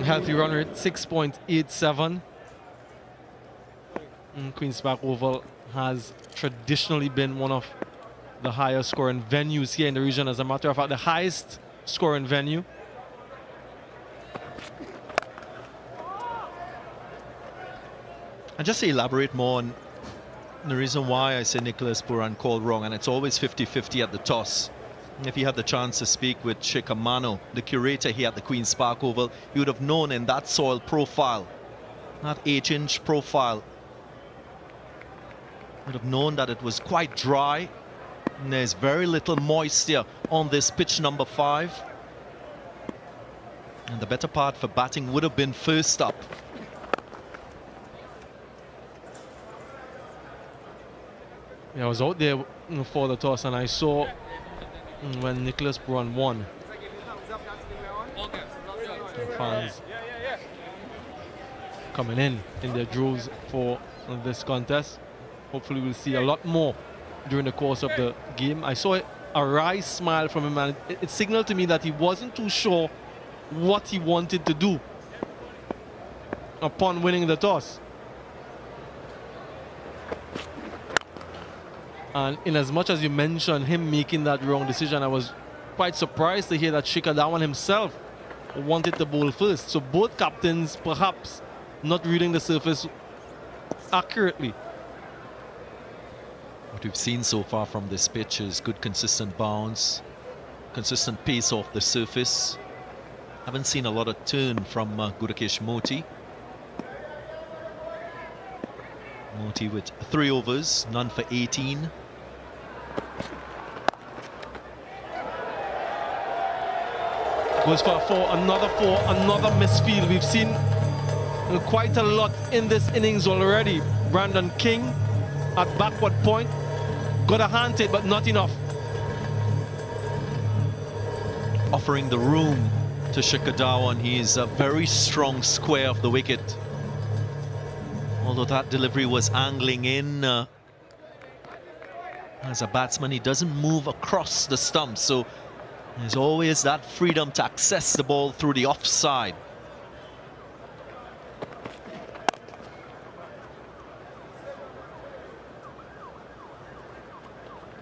Healthy run rate 6.87. Queen's Park Oval has traditionally been one of the higher scoring venues here in the region. As a matter of fact, the highest scoring venue. And just to elaborate more on the reason why I say Nicholas Puran called wrong, and it's always 50-50 at the toss. If you had the chance to speak with Shikhar Mano, the curator here at the Queen's Park Oval, you would have known in that soil profile, that 8-inch profile, you would have known that it was quite dry. And there's very little moisture on this pitch number 5. And the better part for batting would have been first up. Yeah, I was out there for the toss, and I saw when Nicholas Puran won. The fans coming in their droves for this contest. Hopefully we'll see a lot more during the course of the game. I saw a wry smile from him, and it signaled to me that he wasn't too sure what he wanted to do upon winning the toss. And in as much as you mentioned him making that wrong decision, I was quite surprised to hear that Shikhar Dhawan himself wanted to bowl first. So both captains perhaps not reading the surface accurately. What we've seen so far from this pitch is good consistent bounce, consistent pace off the surface. Haven't seen a lot of turn from Gudakesh Moti. Moti with 3 overs, none for 18. Goes for a 4, another misfield. We've seen quite a lot in this innings already. Brandon King at backward point, got a hand hit, but not enough. Offering the room to Shikhar Dhawan. He's a very strong square of the wicket. Although that delivery was angling in, as a batsman, he doesn't move across the stump, so there's always that freedom to access the ball through the offside.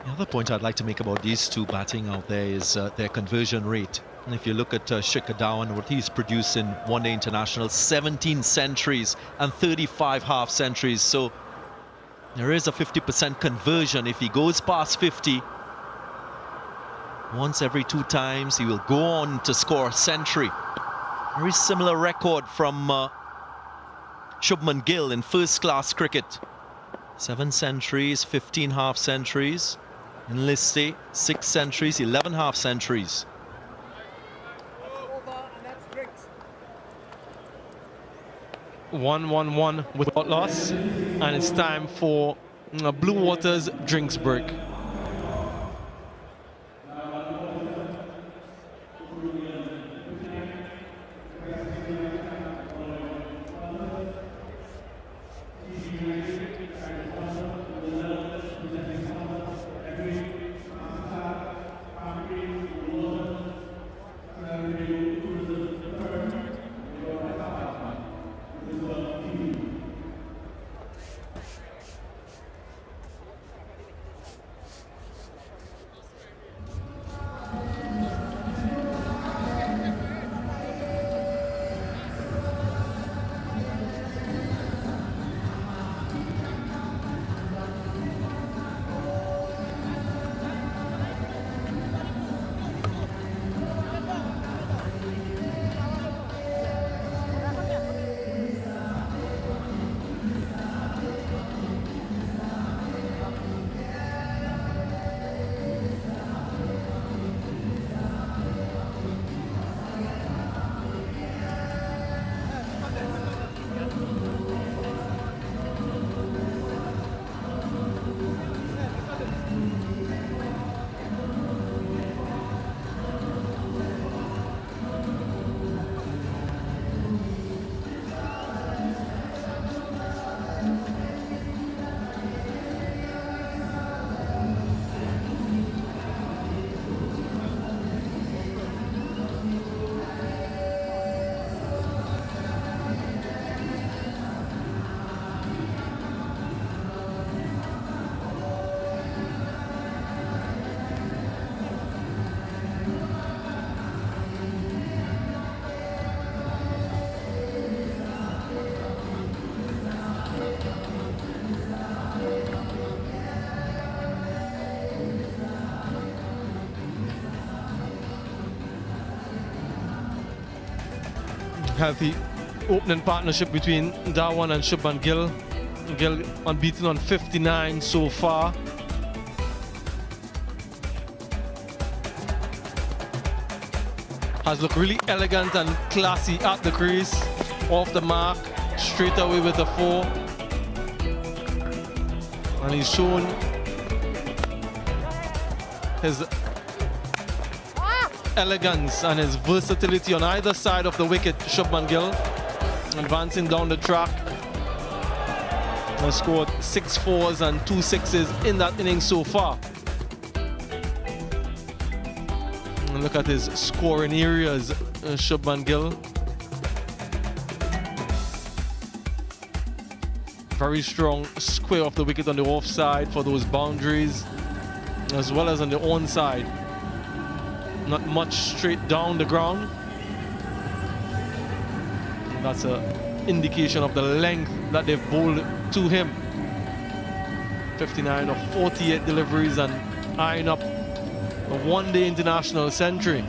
The other point I'd like to make about these two batting out there is their conversion rate. And if you look at Shikhar Dhawan, what he's produced in one-day international, 17 centuries and 35 half centuries. So there is a 50% conversion. If he goes past 50, once every 2 times, he will go on to score a century. Very similar record from Shubman Gill in first-class cricket. 7 centuries, 15 half centuries. In Liste, 6 centuries, 11 half centuries. 1-1-1 without loss, and it's time for Blue Waters drinks break. Healthy opening partnership between Dhawan and Shubman Gill. Gill unbeaten on 59 so far. Has looked really elegant and classy at the crease, off the mark, straight away with the 4. And he's shown his elegance and his versatility on either side of the wicket. Shubman Gill advancing down the track, has scored 6 fours and 2 sixes in that innings so far. And look at his scoring areas, Shubman Gill. Very strong square off the wicket on the offside for those boundaries, as well as on the onside. Not much straight down the ground. That's an indication of the length that they've bowled to him. 59 of 48 deliveries and eyeing up a one-day international century.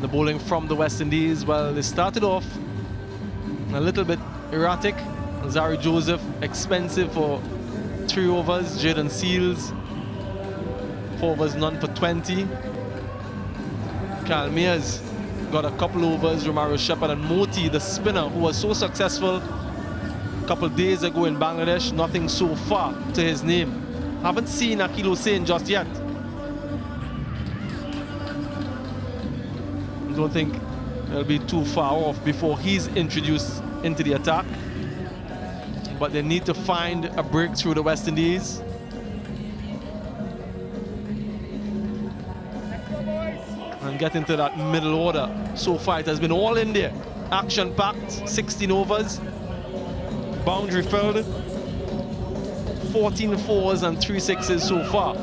The bowling from the West Indies, well, they started off a little bit erratic. Zari Joseph, expensive for 3 overs. Jaden Seals, 4 overs, none for 20. Kyle Mears got a couple overs. Romario Shepherd and Moti, the spinner, who was so successful a couple days ago in Bangladesh, nothing so far to his name. Haven't seen Akhil Hussain just yet. Don't think it'll be too far off before he's introduced into the attack. But they need to find a break through the West Indies. And get into that middle order. So far it has been all India. Action-packed, 16 overs. Boundary filled. 14 fours and 3 sixes so far.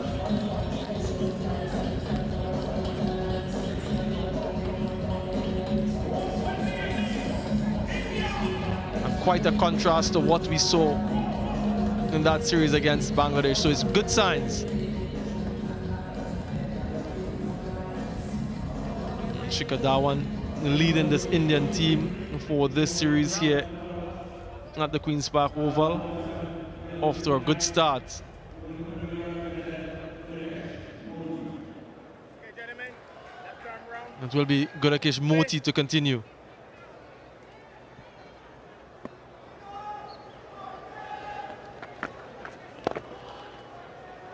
And quite a contrast to what we saw in that series against Bangladesh. So it's good signs. Shikhar Dhawan leading this Indian team for this series here at the Queen's Park Oval. Off to a good start. Okay, gentlemen, left arm round. It will be Gudakesh Moti to continue.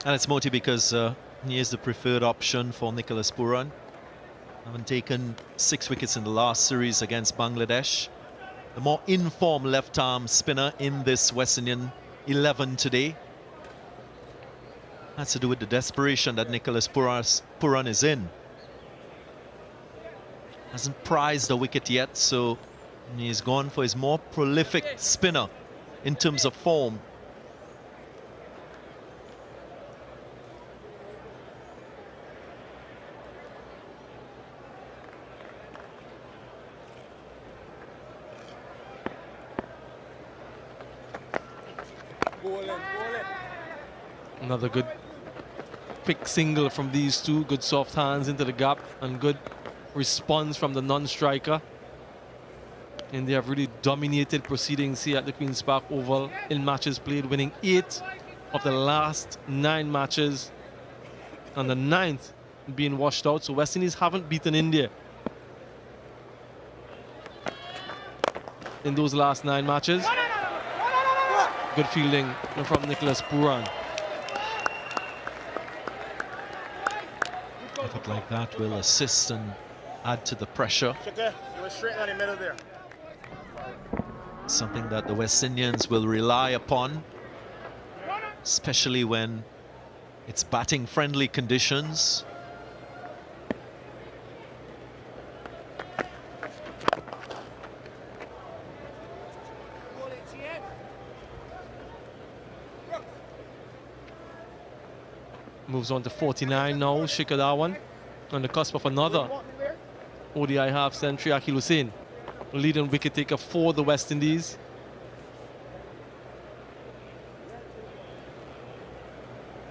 And it's Moti because he is the preferred option for Nicholas Puran. Having taken 6 wickets in the last series against Bangladesh. The more informed left-arm spinner in this West Indian 11 today. Has to do with the desperation that Nicholas Puran is in. Hasn't prized a wicket yet, so he's gone for his more prolific spinner in terms of form. Another good quick single from these two. Good soft hands into the gap and good response from the non-striker. And they have really dominated proceedings here at the Queen's Park Oval in matches played, winning 8 of the last 9 matches, and the 9th being washed out. So West Indies haven't beaten India in those last 9 matches. Good fielding from Nicholas Puran. Effort like that will assist and add to the pressure. Shikhar, you were straight down the middle there. Something that the West Indians will rely upon, especially when it's batting friendly conditions. Moves on to 49 now. Shikhar Dhawan on the cusp of another ODI half century. Akhil Hussain, leading wicket taker for the West Indies.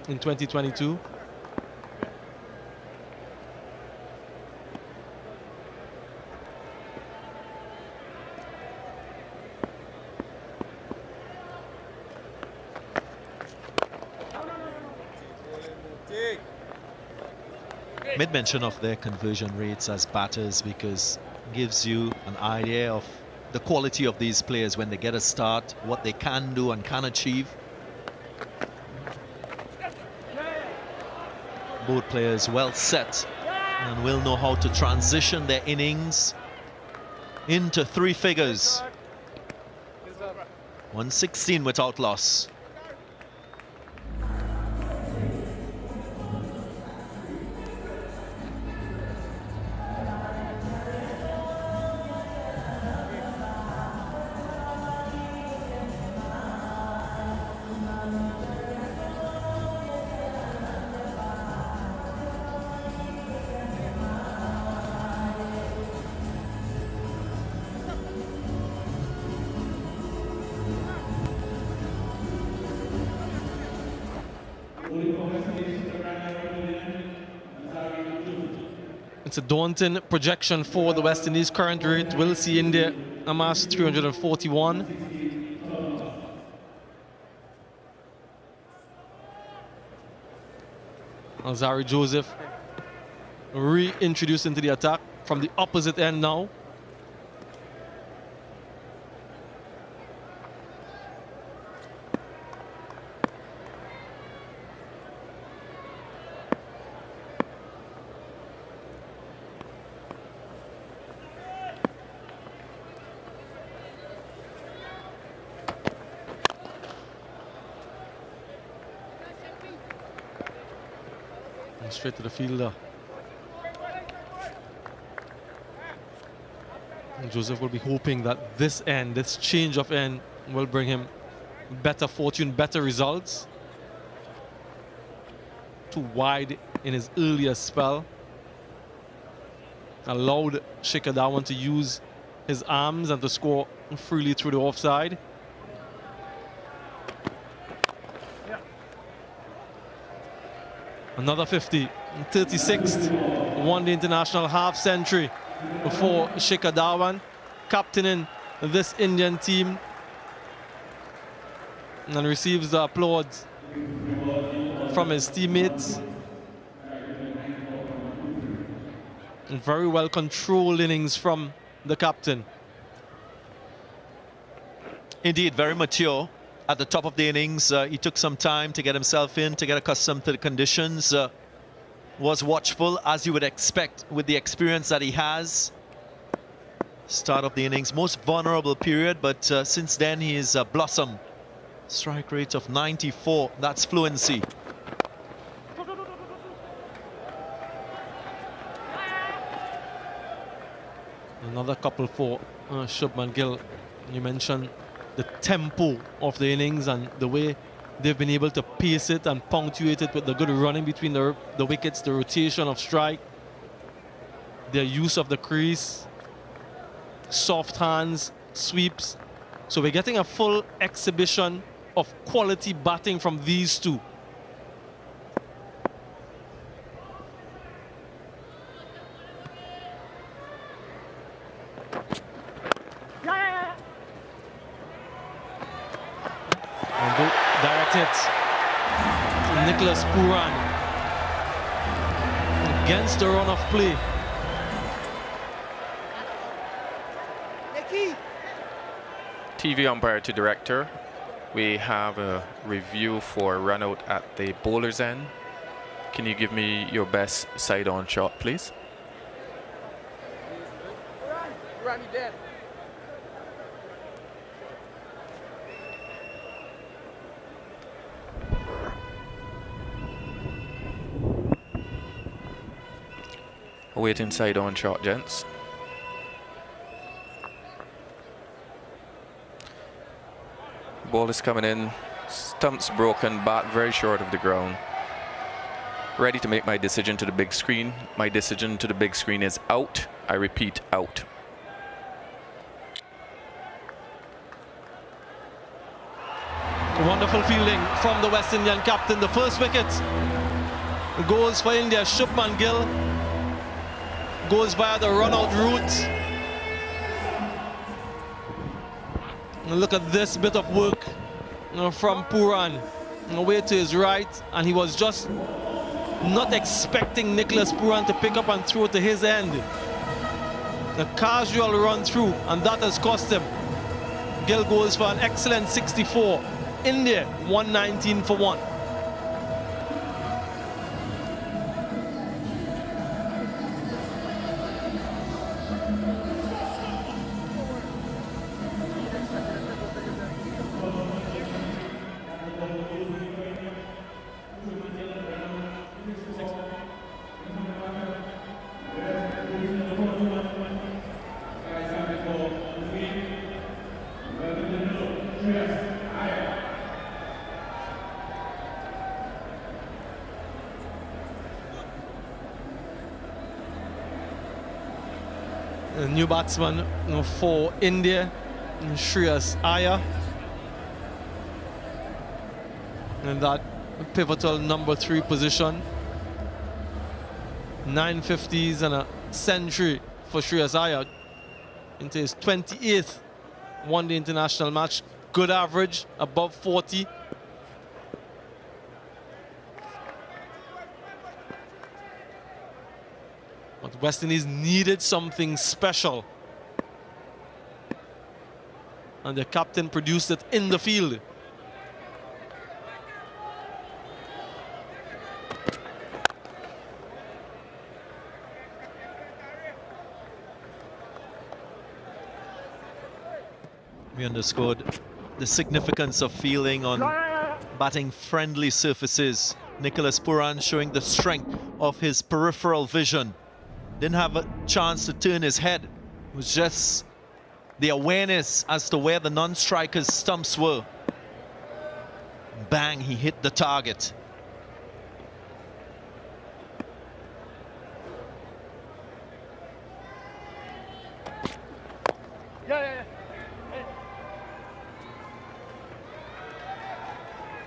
In 2022. Made mention of their conversion rates as batters because it gives you an idea of the quality of these players when they get a start, what they can do and can achieve. Both players well set and will know how to transition their innings into three figures. 116 without loss. It's a daunting projection for the West Indies. Current rate will see India amass 341. Alzarri Joseph reintroduced into the attack from the opposite end now. Straight to the fielder. And Joseph will be hoping that this end, this change of end, will bring him better fortune, better results. Too wide in his earlier spell. Allowed Shikhar Dhawan to use his arms and to score freely through the offside. Another 50, 36th one-day international half-century for Shikhar Dhawan, captaining this Indian team, and receives the applause from his teammates. Very well controlled innings from the captain. Indeed, very mature. At the top of the innings, he took some time to get himself in, to get accustomed to the conditions. Was watchful, as you would expect, with the experience that he has. Start of the innings, most vulnerable period, but since then he has blossomed. Strike rate of 94, that's fluency. Another couple for Shubman Gill. You mentioned the tempo of the innings and the way they've been able to pace it and punctuate it with the good running between the wickets, the rotation of strike, their use of the crease, soft hands, sweeps. So we're getting a full exhibition of quality batting from these two. Direct hit. Nicholas Puran against the run of play. TV umpire to director. We have a review for run out at the bowler's end. Can you give me your best side-on shot, please? Puran, you dead. Awaiting side-on shot, gents. Ball is coming in, stumps broken, bat very short of the ground. Ready to make my decision to the big screen. My decision to the big screen is out. I repeat, out. Wonderful fielding from the West Indian captain. The first wicket goes for India. Shubman Gill goes via the run-out route. And look at this bit of work from Puran. Away to his right, and he was just not expecting Nicholas Puran to pick up and throw to his end. A casual run through, and that has cost him. Gill goes for an excellent 64. India 119 for 1. A new batsman for India, Shreyas Iyer. In that pivotal number 3 position. 950s and a century for Shreyas Iyer into his 28th one-day international match. Good average, above 40. But West Indies needed something special. And the captain produced it in the field. We underscored the significance of fielding on batting friendly surfaces. Nicholas Puran showing the strength of his peripheral vision. Didn't have a chance to turn his head. It was just the awareness as to where the non-striker's stumps were. Bang, he hit the target.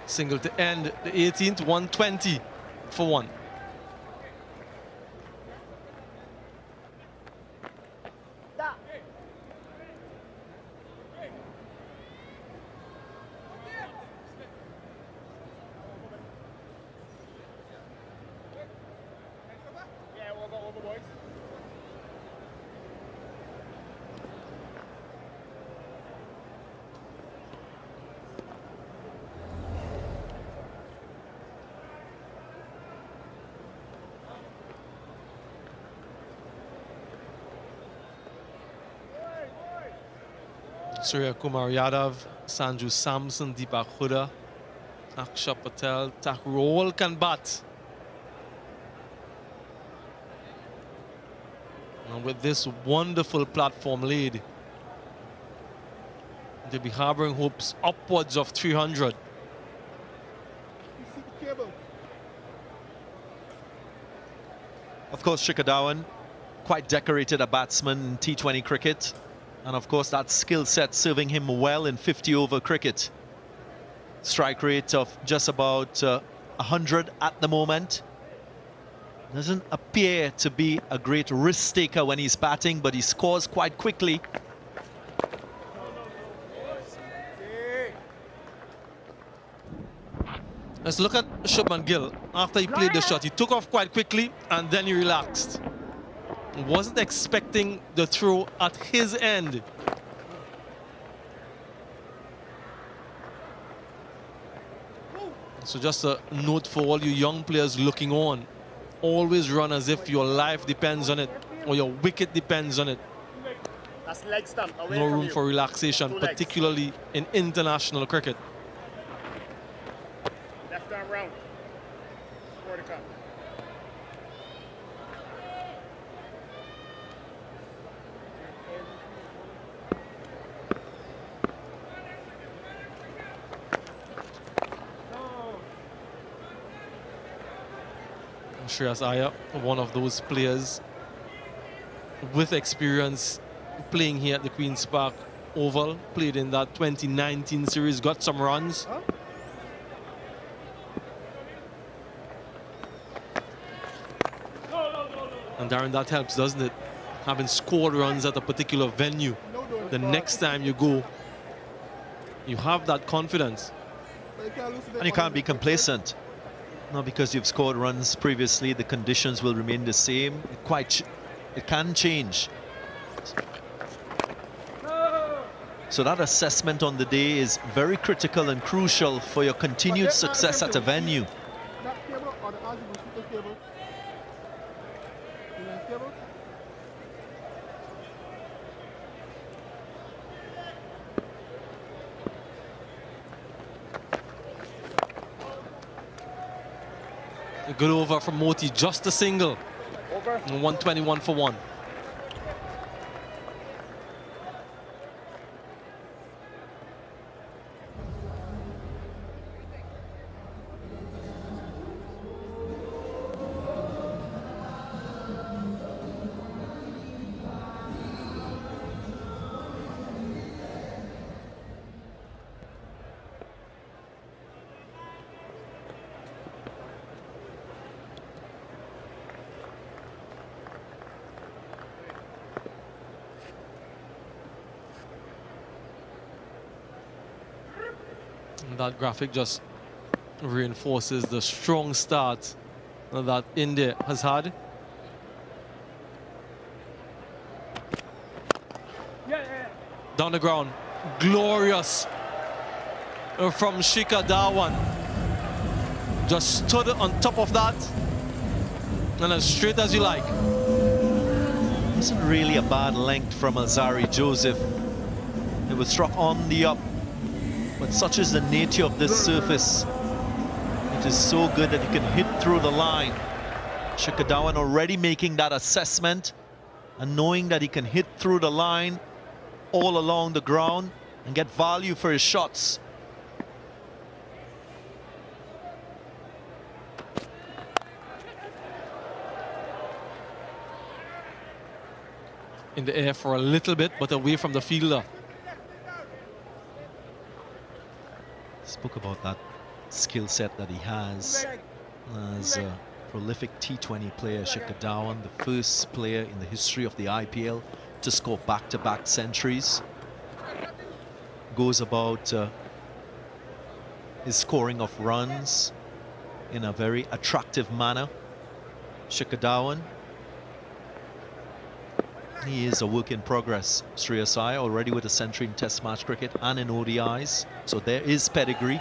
Single to end the 18th, 120 for 1. Surya Kumar Yadav, Sanju Samson, Deepak Huda, Aksha Patel, Thakur all can bat. And with this wonderful platform laid, they'll be harboring hopes upwards of 300. Of course, Shikhar Dhawan, quite decorated a batsman in T20 cricket. And of course, that skill set serving him well in 50-over cricket. Strike rate of just about 100 at the moment. Doesn't appear to be a great risk taker when he's batting, but he scores quite quickly. Let's look at Shubman Gill. After he played the shot, he took off quite quickly and then he relaxed. Wasn't expecting the throw at his end. So just a note for all you young players looking on. Always run as if your life depends on it or your wicket depends on it. That's leg stump. Away No from room you. for relaxation, 2 legs. particularly in international cricket. Left arm round. Score the cup. Shreyas Iyer, one of those players with experience playing here at the Queen's Park Oval, played in that 2019 series, got some runs. And Darren, that helps, doesn't it? Having scored runs at a particular venue. The next time you go, you have that confidence. And you can't be complacent. Not because you've scored runs previously, the conditions will remain the same. It can change. So that assessment on the day is very critical and crucial for your continued success at a venue. A good over from Moti, just a single. Over. And 121 for 1. And that graphic just reinforces the strong start that India has had. Down the ground, glorious from Shikhar Dhawan. Just stood on top of that, and as straight as you like. Wasn't really a bad length from Alzarri Joseph. It was struck on the up, but such is the nature of this surface. It is so good that you can hit through the line. Shikhar Dhawan already making that assessment and knowing that he can hit through the line all along the ground and get value for his shots. In the air for a little bit, but away from the fielder. Spoke about that skill set that he has as a prolific T20 player. Shikhar Dhawan, the first player in the history of the IPL to score back-to-back centuries. Goes about his scoring of runs in a very attractive manner. Shikhar Dhawan, he is a work in progress. Shreyas Iyer already with a century in Test match cricket and in ODIs, so there is pedigree.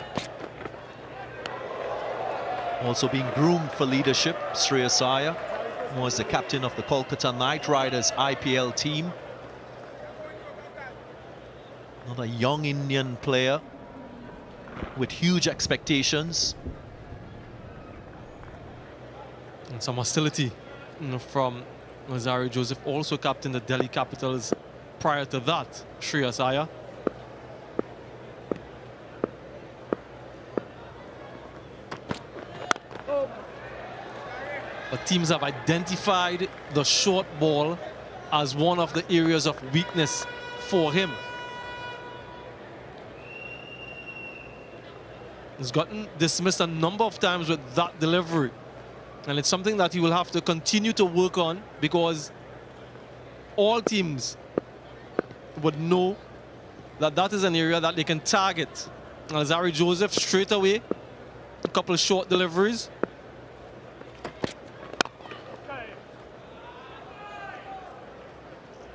Also being groomed for leadership, Shreyas Iyer was the captain of the Kolkata Knight Riders IPL team. Another young Indian player with huge expectations. And some hostility from Alzarri Joseph, also captained the Delhi Capitals prior to that, Shreyas Iyer. But teams have identified the short ball as one of the areas of weakness for him. He's gotten dismissed a number of times with that delivery. And it's something that he will have to continue to work on, because all teams would know that that is an area that they can target. Alzarri Joseph straight away, a couple of short deliveries.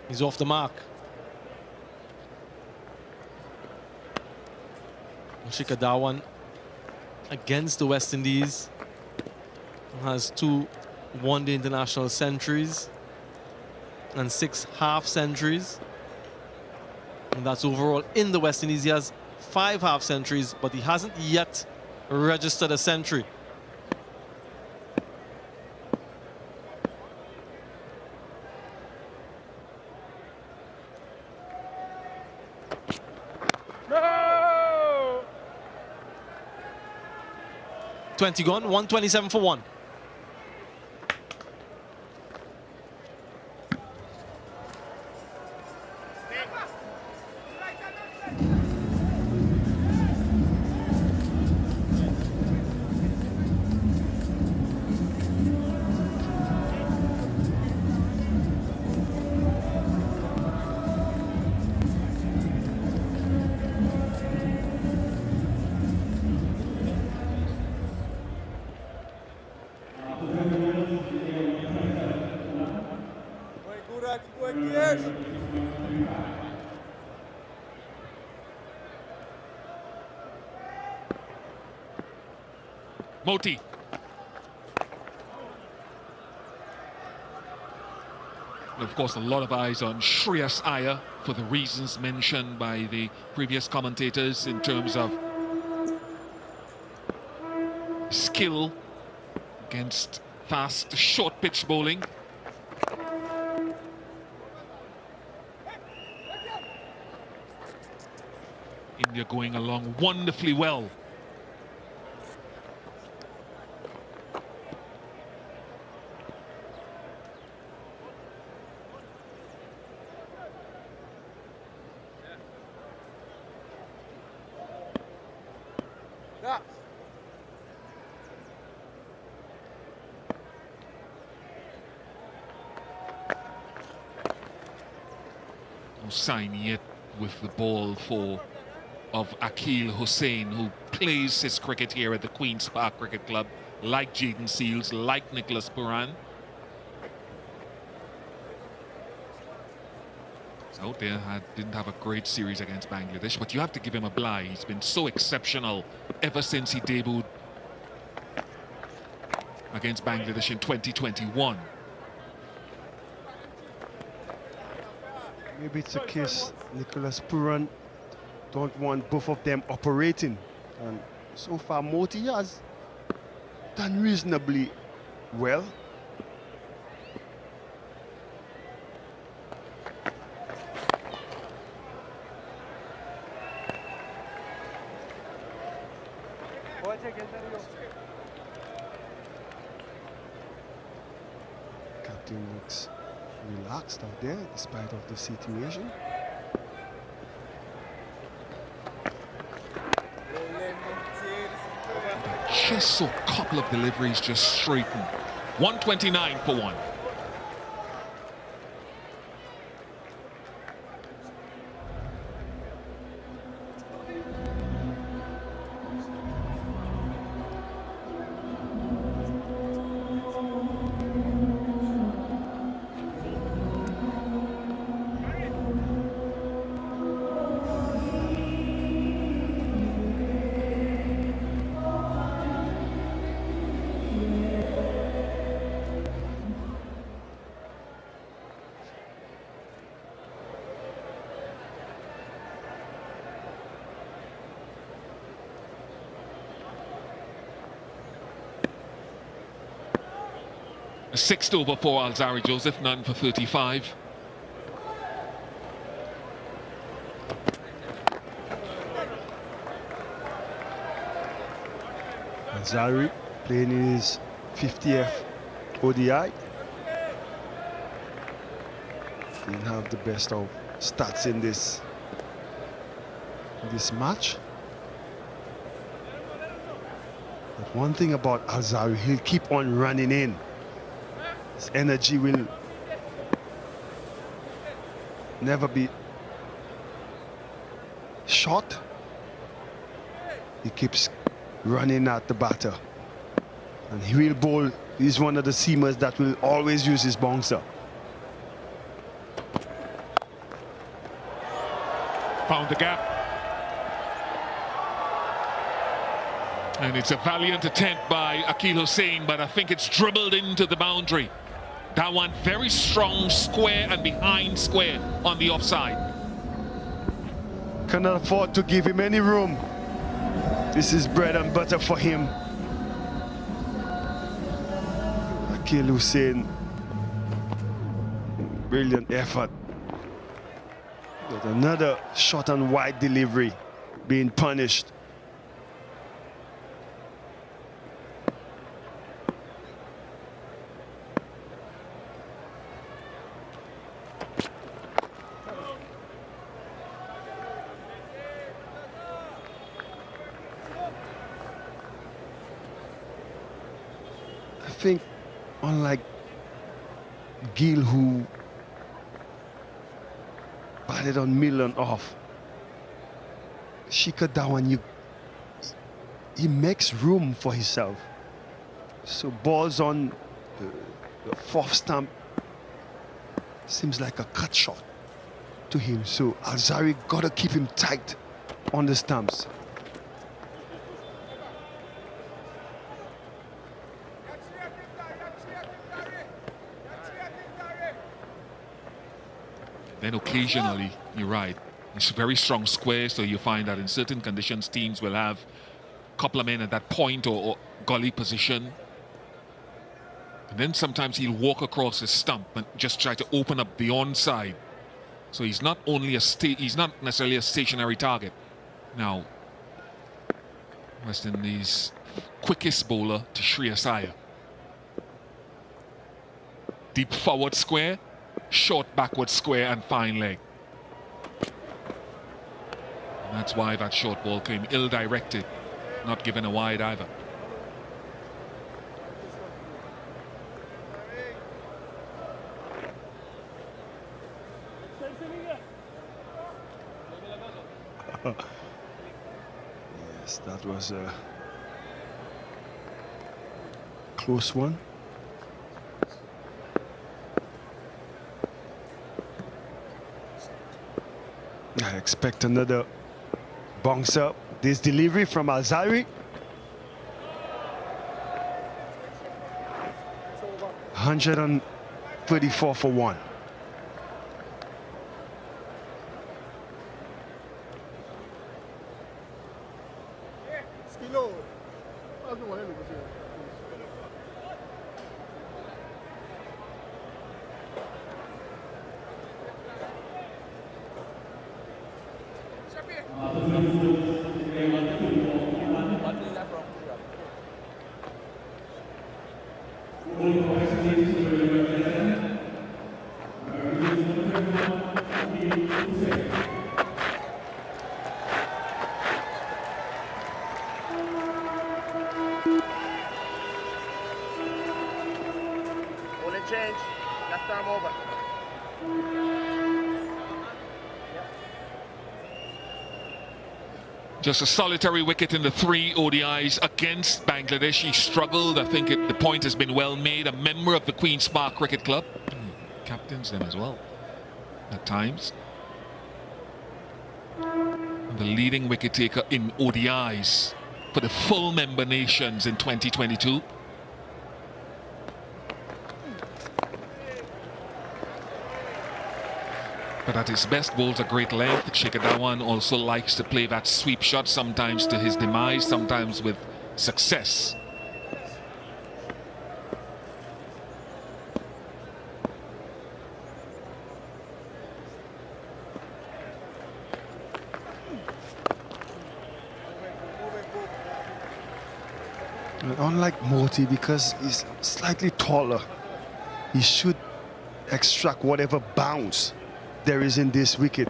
He's off the mark. Shikhar Dhawan against the West Indies has 2 one-day international centuries and 6 half-centuries. And that's overall in the West Indies. He has 5 half-centuries, but he hasn't yet registered a century. No! 20 gone, 127 for 1. Moti. Of course, a lot of eyes on Shreyas Iyer for the reasons mentioned by the previous commentators in terms of skill against fast, short pitch bowling. India going along wonderfully well. No sign yet with the ball for of Akil Hussain, who plays his cricket here at the Queen's Park Cricket Club, like Jaden Seals, like Nicholas Puran. He's out there, didn't have a great series against Bangladesh, but you have to give him a bye. He's been so exceptional ever since he debuted against Bangladesh in 2021. Maybe it's a case Nicholas Puran don't want both of them operating. And so far, Moti has done reasonably well. Captain looks relaxed out there despite of the situation. Just saw a couple of deliveries just straighten. 129 for one. A sixth over for Alzari Joseph, none for 35. Alzari playing in his 50th ODI. Didn't have the best of stats in this match. But one thing about Alzari, he'll keep on running in. His energy will never be short. He keeps running at the batter. And he will bowl. He's one of the seamers that will always use his bouncer. Found the gap. And it's a valiant attempt by Akil Hussain, but I think it's dribbled into the boundary. Dhawan very strong square and behind square on the offside. Cannot afford to give him any room. This is bread and butter for him. Akil Hussain, brilliant effort. But another short and wide delivery being punished. I think, unlike Gill, who batted on middle and off, Shikhar Dhawan, he makes room for himself. So balls on the fourth stump seems like a cut shot to him. So Alzari got to keep him tight on the stumps. Then occasionally, you're right, it's a very strong square, so you find that in certain conditions teams will have a couple of men at that point or gully position. And then sometimes he'll walk across his stump and just try to open up the onside. So he's not only he's not necessarily a stationary target. Now, West Indies' quickest bowler to Shreyas Iyer. Deep forward square, short backward square and fine leg. And that's why that short ball came ill-directed, not given a wide either. Yes, that was a close one. I expect another bounce up. This delivery from Alzari. 134 for one. Change. Last time over. Just a solitary wicket in the 3 ODIs against Bangladesh. He struggled. I think the point has been well made. A member of the Queen's Park Cricket Club. Captains them as well at times. And the leading wicket taker in ODIs for the full member nations in 2022. But at his best, bowls a great length. Shikhar Dhawan also likes to play that sweep shot, sometimes to his demise, sometimes with success. Unlike Moti, because he's slightly taller, he should extract whatever bounce there is in this wicket.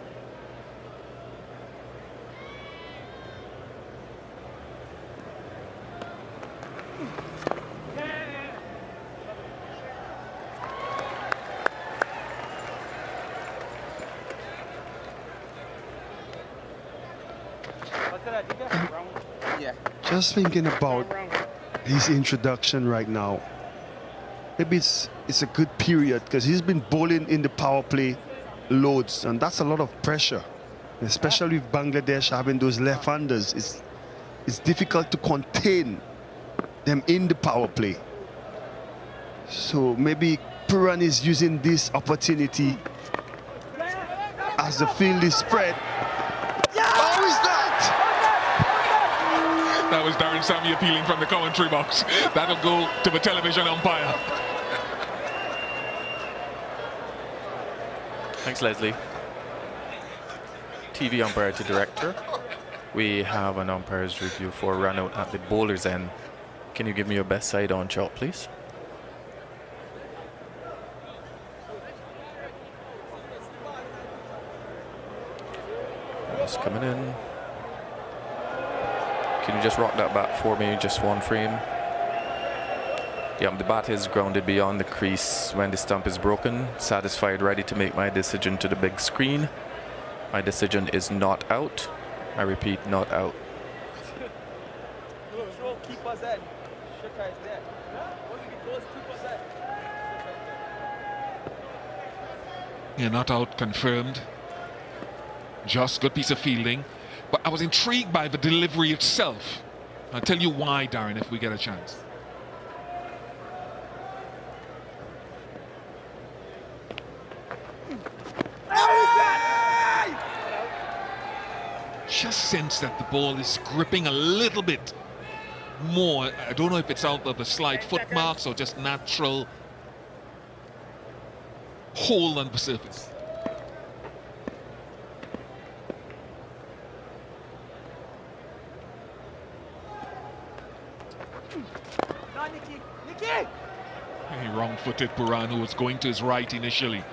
Just thinking about his introduction right now, maybe it's a good period because he's been bowling in the power play loads, and that's a lot of pressure, especially with Bangladesh having those left-handers. It's difficult to contain them in the power play. So maybe Puran is using this opportunity as the field is spread. How is that? That was Darren Sammy appealing from the commentary box. That'll go to the television umpire. Thanks, Leslie. TV umpire to director. We have an umpire's review for run out at the bowler's end. Can you give me your best side on shot, please? Just coming in. Can you just rock that bat for me, just one frame? Yeah, the bat is grounded beyond the crease when the stump is broken. Satisfied, ready to make my decision to the big screen. My decision is not out. I repeat, not out. Yeah, not out, confirmed. Just good piece of fielding. But I was intrigued by the delivery itself. I'll tell you why, Darren, if we get a chance. Just sense that the ball is gripping a little bit more. I don't know if it's out of the slight foot marks or just natural hold on the surface. A wrong-footed Puran, who was going to his right initially,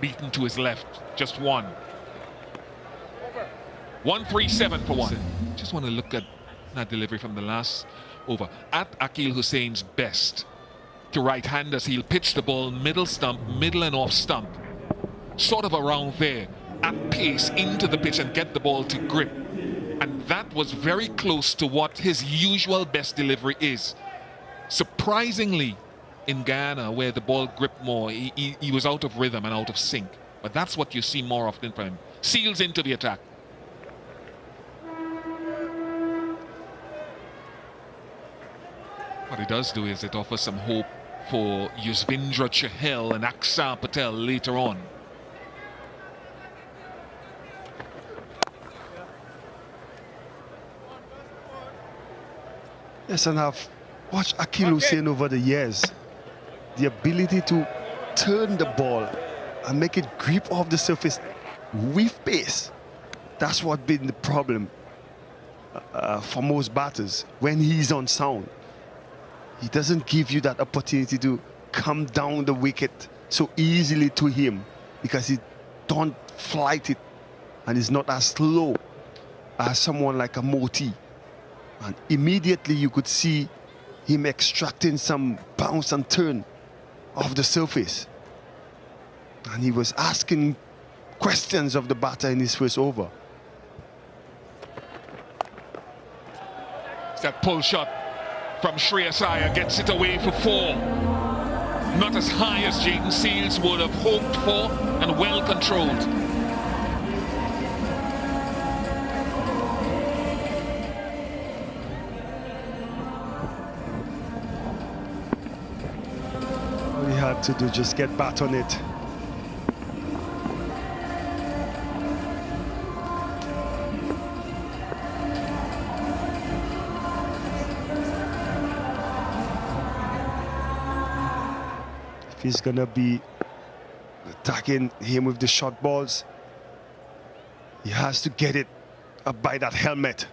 beaten to his left, just one. 137 for one. Just want to look at that delivery from the last over. At Akil Hussein's best, to right-handers, he'll pitch the ball middle stump, middle and off stump, sort of around there, at pace into the pitch and get the ball to grip. And that was very close to what his usual best delivery is. Surprisingly, in Guyana, where the ball gripped more, he was out of rhythm and out of sync. But that's what you see more often from him. Seals into the attack. What it does do is it offers some hope for Yuzvendra Chahal and Akshar Patel later on. Yes, and I've watched Akhil Hussain over the years. The ability to turn the ball and make it grip off the surface with pace. That's what been the problem for most batters. When he's on sound, he doesn't give you that opportunity to come down the wicket so easily to him, because he don't flight it and is not as slow as someone like a Moti. And immediately you could see him extracting some bounce and turn off the surface. And he was asking questions of the batter in his first over. It's that pull shot from Shreyas Iyer, gets it away for 4. Not as high as Jaden Seals would have hoped for, and well controlled. All he had to do, just get bat on it. He's gonna be attacking him with the short balls. He has to get it up by that helmet.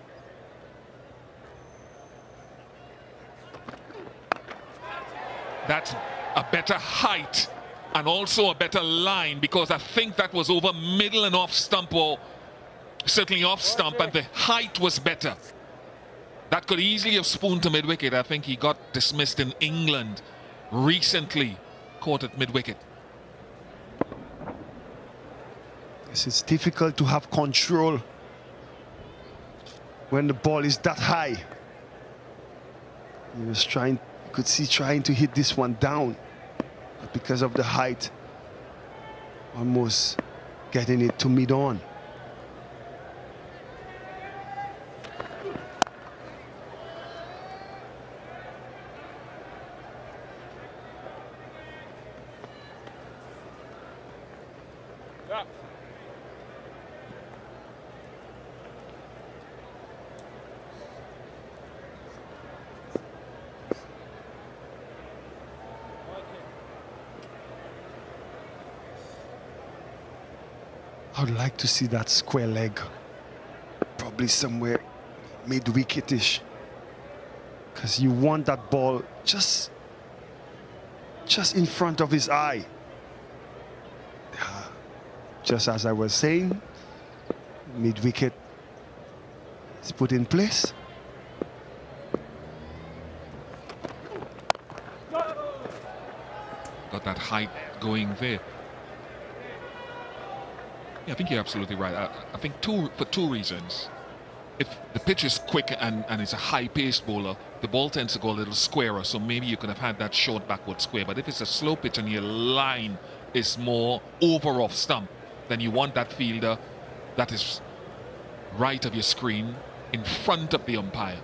That's a better height and also a better line, because I think that was over middle and off stump, or certainly off stump, and the height was better. That could easily have spooned to mid-wicket. I think he got dismissed in England recently. Caught at mid-wicket. Yes, it's difficult to have control when the ball is that high. He was trying, you could see, trying to hit this one down, but because of the height, almost getting it to mid-on. I would like to see that square leg, probably somewhere mid-wicketish, because you want that ball just in front of his eye. Just as I was saying, mid-wicket is put in place. Got that height going there. Yeah, I think you're absolutely right. I think for two reasons. If the pitch is quick and it's a high-paced bowler, the ball tends to go a little squarer, so maybe you could have had that short backward square. But if it's a slow pitch and your line is more over off stump, then you want that fielder that is right of your screen in front of the umpire.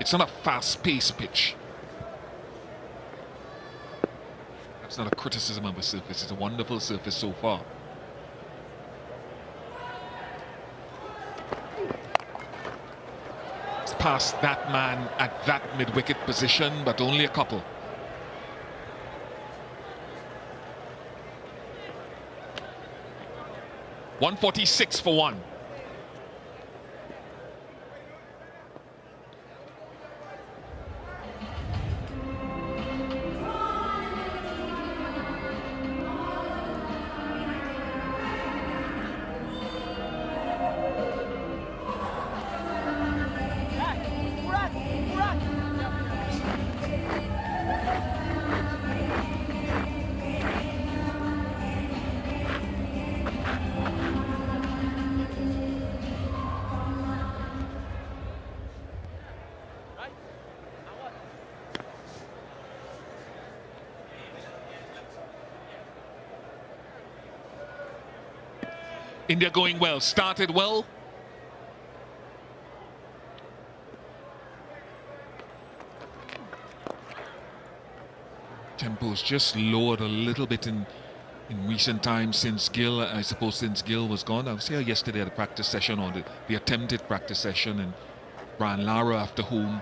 It's not a fast-paced pitch. That's not a criticism of the surface. It's a wonderful surface so far. Past that man at that mid-wicket position, but only a couple. .146 for 1. India going well, started well. Tempo's just lowered a little bit in recent times since Gill, I suppose since Gill was gone. I was here yesterday at the practice session, or the attempted practice session, and Brian Lara, after whom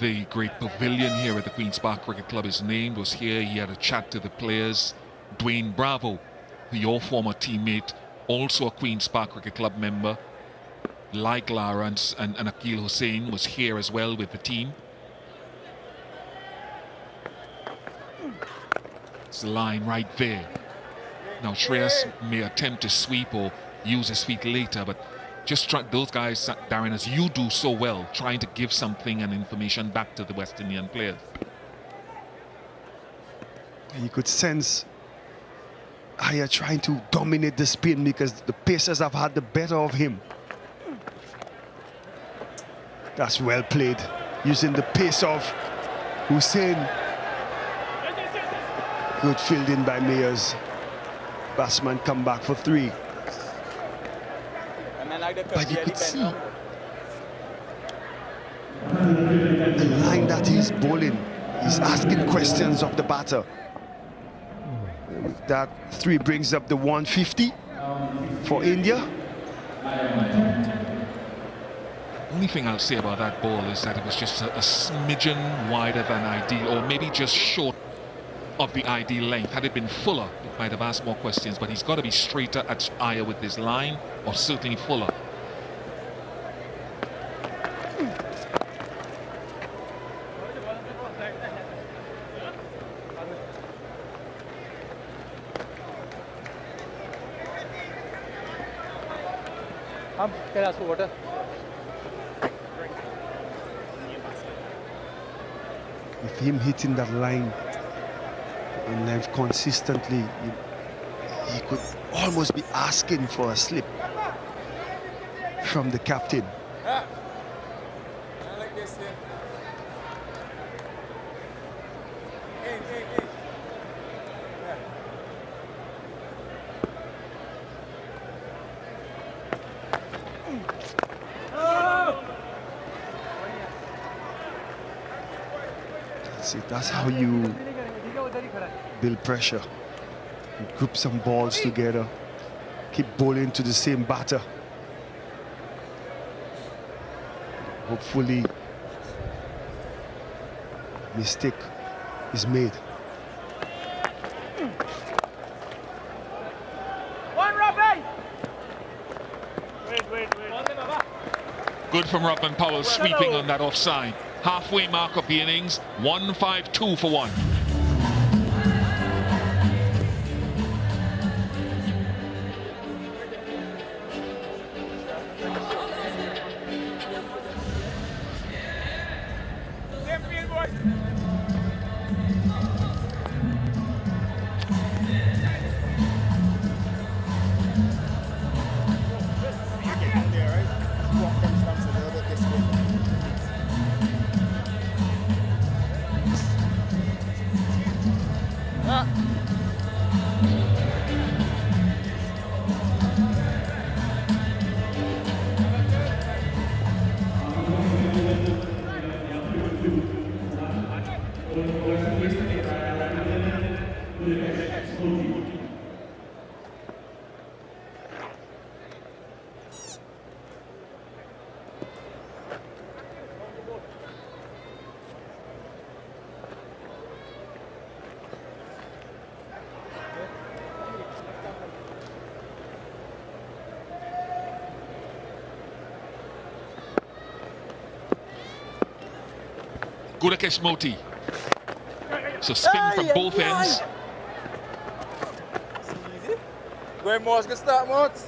the great pavilion here at the Queen's Park Cricket Club is named, was here. He had a chat to the players. Dwayne Bravo, your former teammate, also a Queen's Park Cricket Club member, like Lara and Akil Hussain, was here as well with the team. It's the line right there. Now Shreyas may attempt to sweep or use his feet later, but just try, those guys, Darren, as you do so well, trying to give something and information back to the West Indian players. You could sense Aya trying to dominate the spin because the pacers have had the better of him. That's well played, using the pace of Hussain. Good fielding by Mayers. Batsman come back for 3. But you could see the line that he's bowling. He's asking questions of the batter. That 3 brings up the 150 for India. Only thing I'll say about that ball is that it was just a smidgen wider than ideal, or maybe just short of the ideal length. Had it been fuller, it might have asked more questions, but he's got to be straighter at Aya with his line, or certainly fuller. With him hitting that line in length consistently, he could almost be asking for a slip from the captain. That's it. That's how you build pressure. You group some balls together, keep bowling to the same batter. Hopefully, mistake is made. Good from Robin Powell, sweeping on that offside. Halfway mark of the innings, 1-5-2 for 1. Gudakesh Moti. So spin from both ends. Where Moss can start, Moss?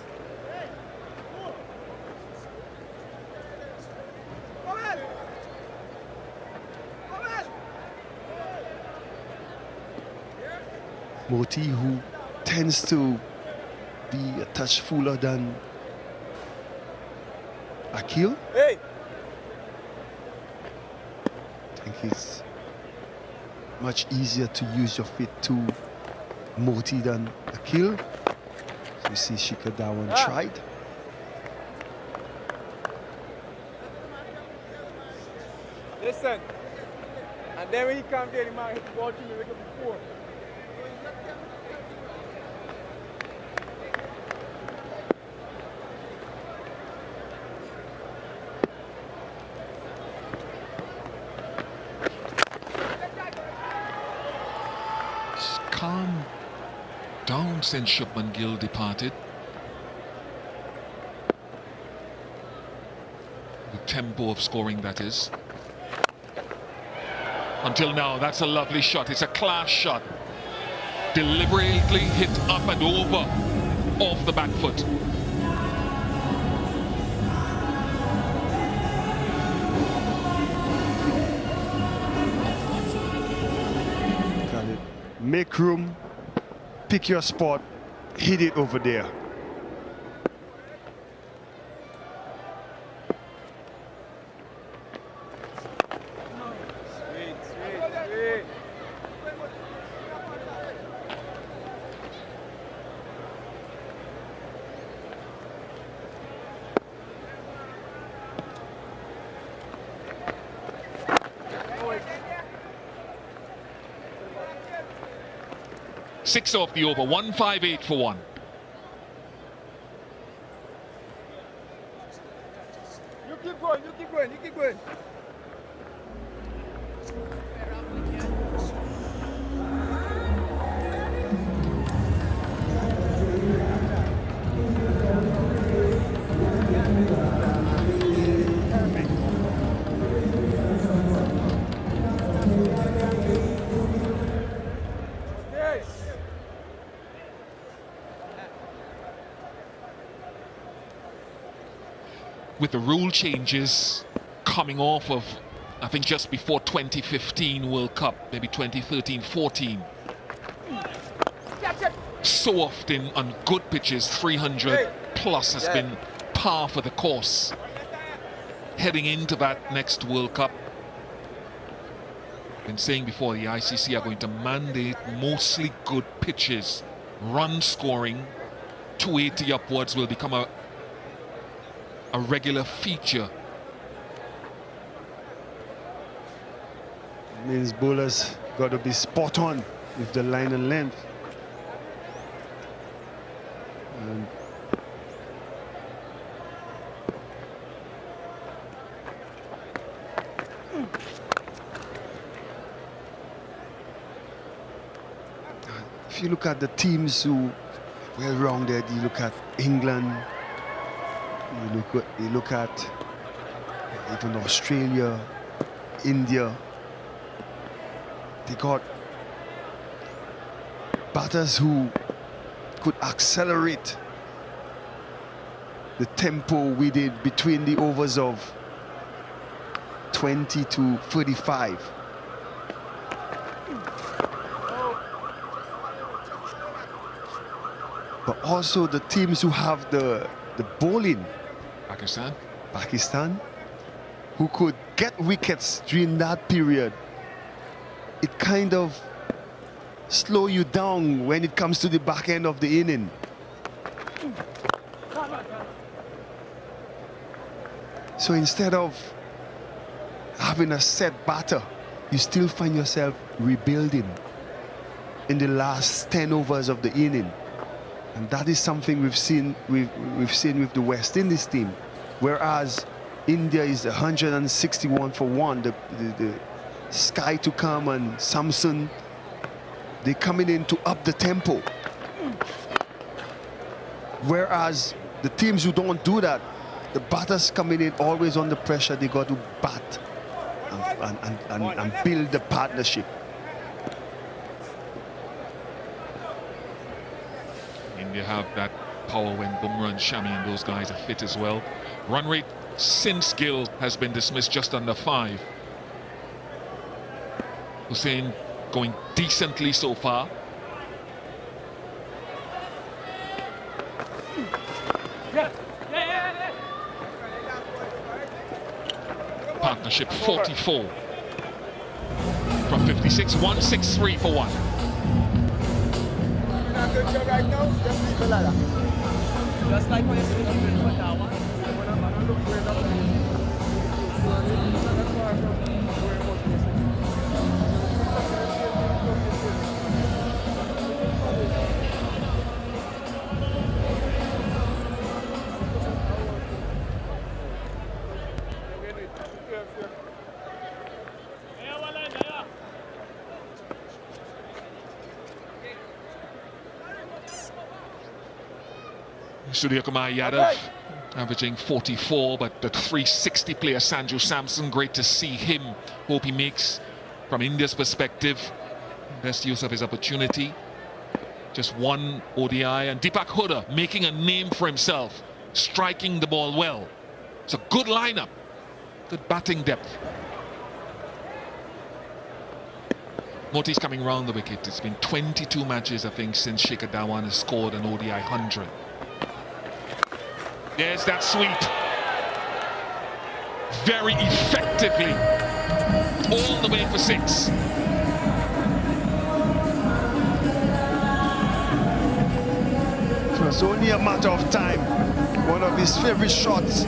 Moti, who tends to be a touch fuller than Akil. Hey! I think it's much easier to use your feet to Moti than Akil. We see Dhawan tried. Listen. And then when he comes there, the man hit the ball to me like before. It's calm down since Shubman Gill departed. The tempo of scoring, that is. Until now, that's a lovely shot. It's a class shot. Deliberately hit up and over off the back foot. Got it. Make room, pick your spot, hit it over there. Six off the over, 158 for one. You keep going, you keep going, you keep going. With the rule changes coming off of, I think, just before 2015 World Cup, maybe 2013-14. So often on good pitches, 300 plus has been par for the course. Heading into that next World Cup, been saying before, the ICC are going to mandate mostly good pitches. Run scoring, 280 upwards will become a regular feature. Means bowlers got to be spot on with the line and length. And if you look at the teams who well rounded, you look at England, you look at even Australia, India. They got batters who could accelerate the tempo we did between the overs of 20 to 35. But also the teams who have the bowling, Pakistan, who could get wickets during that period. It kind of slow you down when it comes to the back end of the inning. So instead of having a set batter, you still find yourself rebuilding in the last 10 overs of the inning. And that is something we've seen with the West Indies team. Whereas India is 161 for one, the Sky to come and Samson, they're coming in to up the tempo. Whereas the teams who don't do that, the batters coming in always under pressure, they got to bat and build the partnership. India have that power when Bumrah and Shami and those guys are fit as well. Run rate since Gill has been dismissed just under 5. Hussain going decently so far. Partnership 44 from 56, 163 for one. Right now, just leave the ladder. Just like when you see the for Dhawan. When I'm going to look for it, Surya Kumar Yadav averaging 44, but the 360 player Sanju Samson, great to see him. Hope he makes, from India's perspective, best use of his opportunity. Just one ODI, and Deepak Hooda making a name for himself, striking the ball well. It's a good lineup, good batting depth. Moti's coming round the wicket. It's been 22 matches, I think, since Shikhar Dhawan has scored an ODI 100. There's that sweep. Very effectively. All the way for 6. It was only a matter of time. One of his favorite shots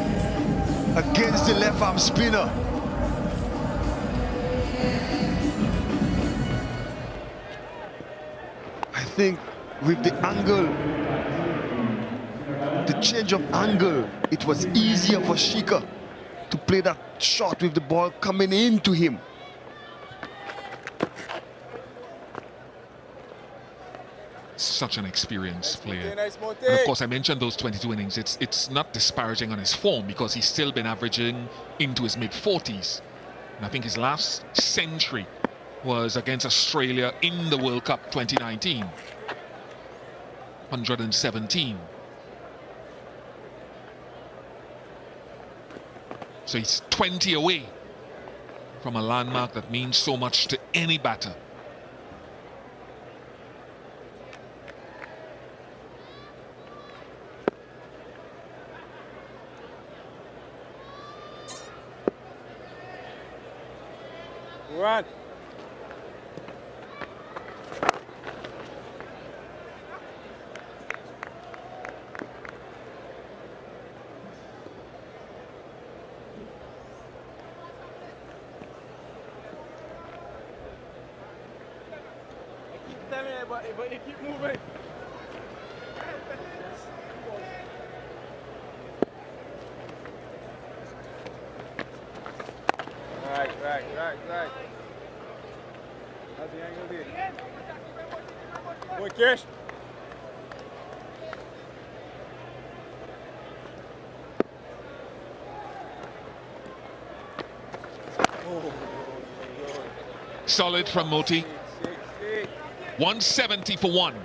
against the left arm spinner. I think with the angle, the change of angle, it was easier for Shikhar to play that shot with the ball coming into him. Such an experienced player. Nice, Monty. And of course, I mentioned those 22 innings. It's not disparaging on his form, because he's still been averaging into his mid-40s. And I think his last century was against Australia in the World Cup 2019. 117. So he's 20 away from a landmark that means so much to any batter. Puran. But they keep moving. Right. How's the angle be? Boy, Kish. Solid from Moti. 170 for 1.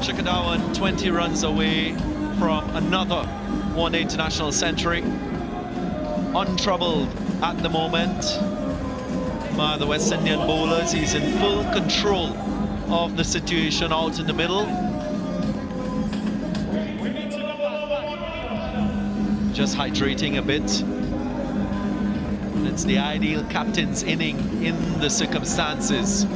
Shikhar Dhawan 20 runs away from another one international century. Untroubled at the moment by the West Indian bowlers. He's in full control of the situation out in the middle. Just hydrating a bit. And it's the ideal captain's inning in the circumstances.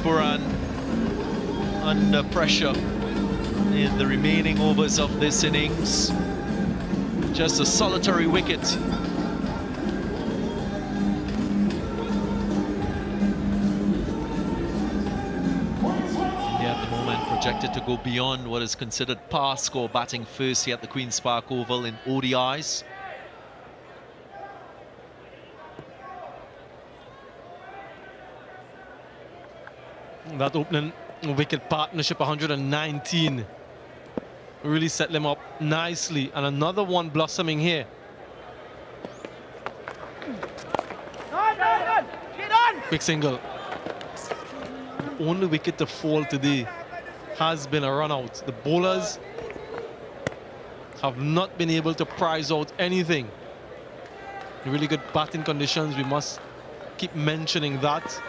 Puran under pressure in the remaining overs of this innings. Just a solitary wicket. India at the moment projected to go beyond what is considered par score, batting first here at the Queen's Park Oval in ODIs. That opening wicket partnership, 119 really set them up nicely. And another one blossoming here. Quick single. The only wicket to fall today has been a run out. The bowlers have not been able to prize out anything. Really good batting conditions, we must keep mentioning that.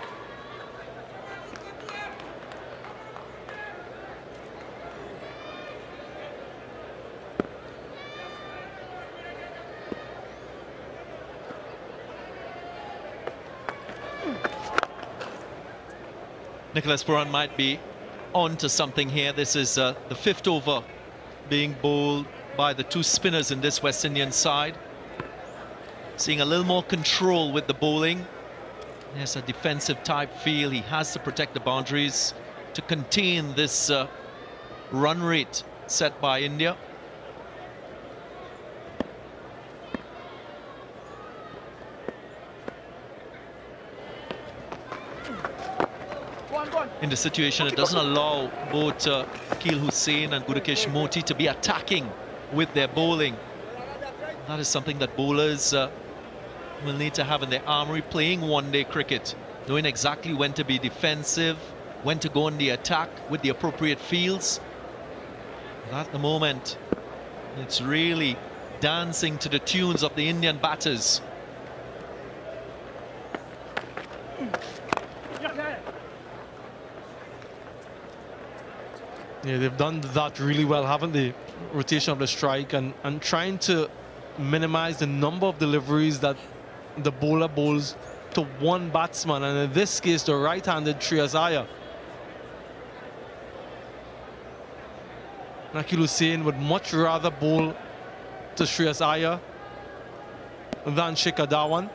Nicholas Puran might be on to something here. This is the 5th over being bowled by the 2 spinners in this West Indian side. Seeing a little more control with the bowling. There's a defensive type feel. He has to protect the boundaries to contain this run rate set by India. In the situation, it doesn't allow both Akil Hussain and Gurukesh Moti to be attacking with their bowling. That is something that bowlers will need to have in their armory playing one-day cricket, knowing exactly when to be defensive, when to go on the attack with the appropriate fields. At the moment, it's really dancing to the tunes of the Indian batters. Yeah, they've done that really well, haven't they? Rotation of the strike and trying to minimize the number of deliveries that the bowler bowls to one batsman, and in this case the right-handed Shreyas Iyer. Akil Hussain would much rather bowl to Shreyas Iyer than Shikhar Dhawan.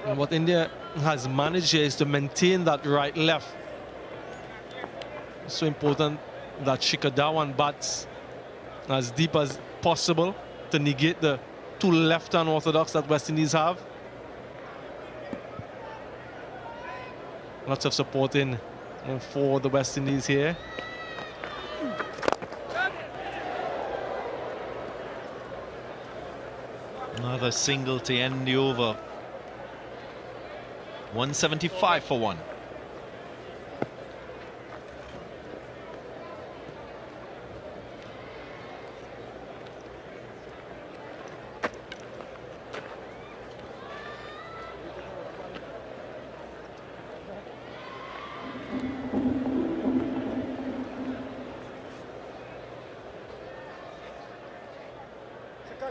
And what India has managed here is to maintain that right-left. It's so important that Shikhar Dhawan bats as deep as possible to negate the 2 left-hand orthodox that West Indies have. Lots of support in for the West Indies here. Another single to end the over. 175 for 1.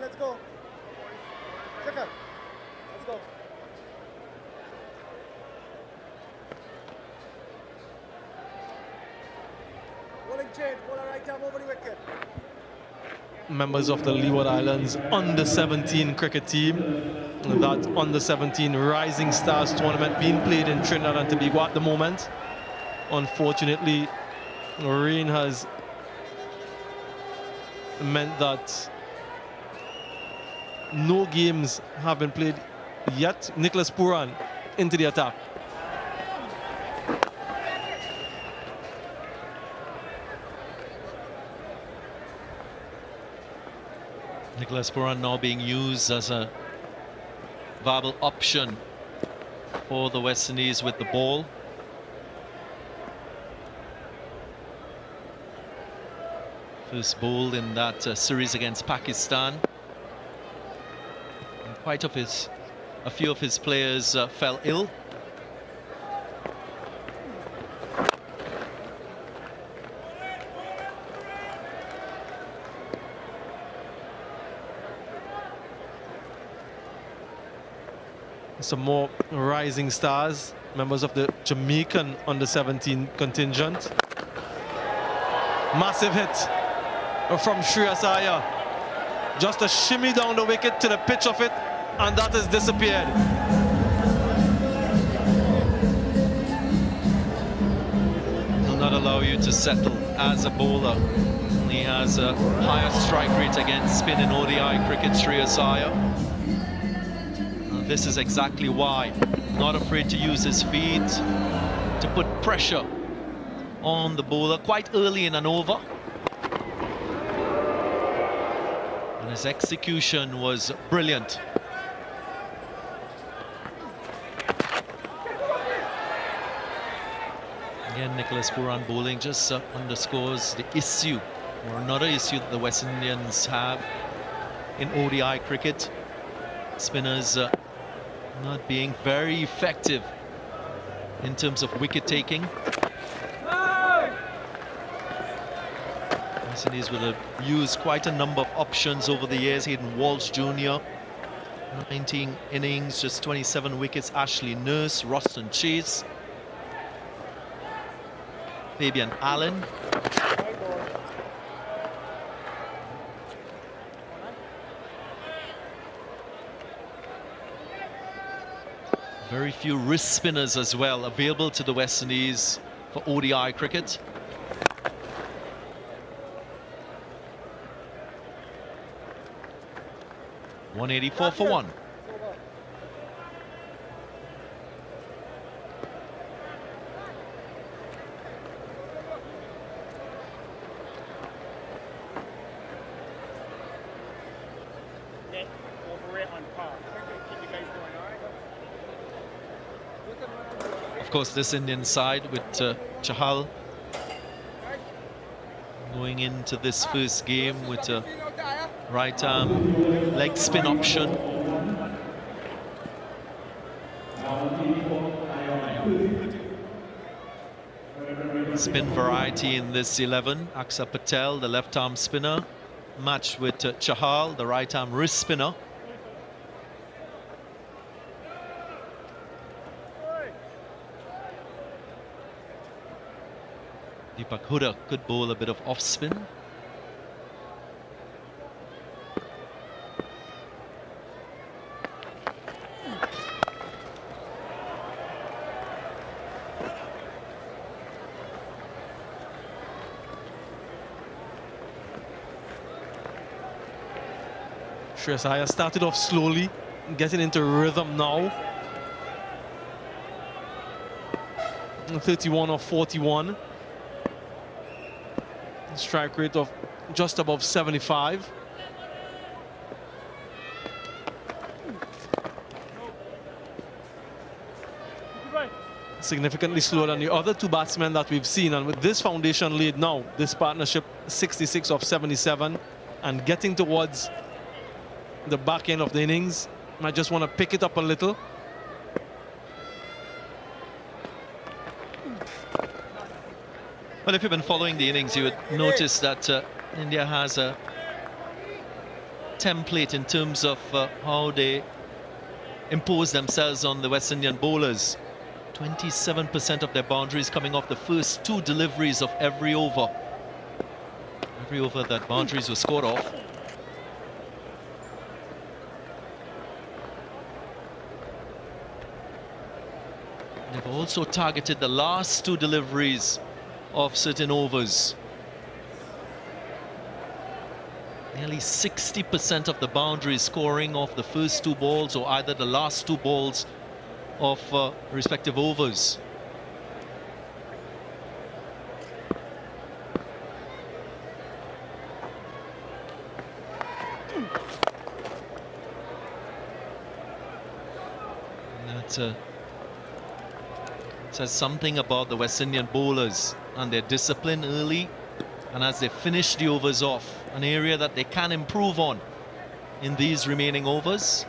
Let's go. Let's go. Members of the Leeward Islands under-17 cricket team. That under-17 Rising Stars tournament being played in Trinidad and Tobago at the moment. Unfortunately, rain has meant that no games have been played yet. Nicholas Puran into the attack. Nicholas Puran now being used as a viable option for the West Indies with the ball. First bowled in that series against Pakistan. And a few of his players fell ill. Some more rising stars, members of the Jamaican under-17 contingent. Massive hit from Shreyas Iyer. Just a shimmy down the wicket to the pitch of it, and that has disappeared. Will not allow you to settle as a bowler. He has a higher strike rate against spin in ODI cricket, Shreyas Iyer. This is exactly why. Not afraid to use his feet to put pressure on the bowler quite early in an over. And his execution was brilliant. Again, Nicholas Puran bowling just underscores the issue, or another issue that the West Indians have in ODI cricket. Spinners not being very effective in terms of wicket taking. West Indies would have used quite a number of options over the years. Hayden Walsh Jr., 19 innings, just 27 wickets. Ashley Nurse, Roston Chase, Fabian Allen. Very few wrist spinners as well available to the West Indies for ODI cricket. .184 for one. Of course, this Indian side with Chahal going into this first game with a right arm leg spin option. Spin variety in this 11. Aksa Patel, the left arm spinner, matched with Chahal, the right arm wrist spinner. Deepak Hooda could bowl a bit of off spin. Shreyas Iyer started off slowly, getting into rhythm now. 31 of 41. Strike rate of just above 75. Significantly slower than the other two batsmen that we've seen, and with this foundation laid now, this partnership 66 of 77, and getting towards the back end of the innings, might just want to pick it up a little. Well, if you've been following the innings, you would notice that India has a template in terms of how they impose themselves on the West Indian bowlers. 27% of their boundaries coming off the first two deliveries of every over. Every over that boundaries were scored off. They've also targeted the last two deliveries of certain overs. Nearly 60% of the boundaries scoring off the first two balls or either the last two balls of respective overs. That says something about the West Indian bowlers and their discipline early, and as they finish the overs off, an area that they can improve on in these remaining overs.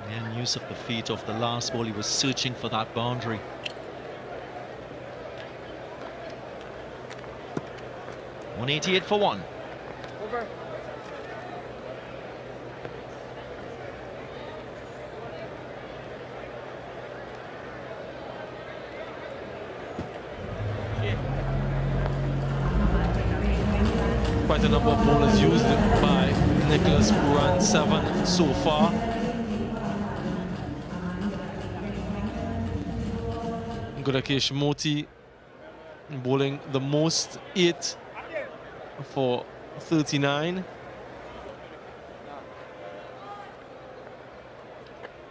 And use of the feet of the last ball, he was searching for that boundary. .188 for one. Over. Quite a number of bowlers used by Nicholas Puran, 7 so far. Gudakesh Moti bowling the most, 8 for 39.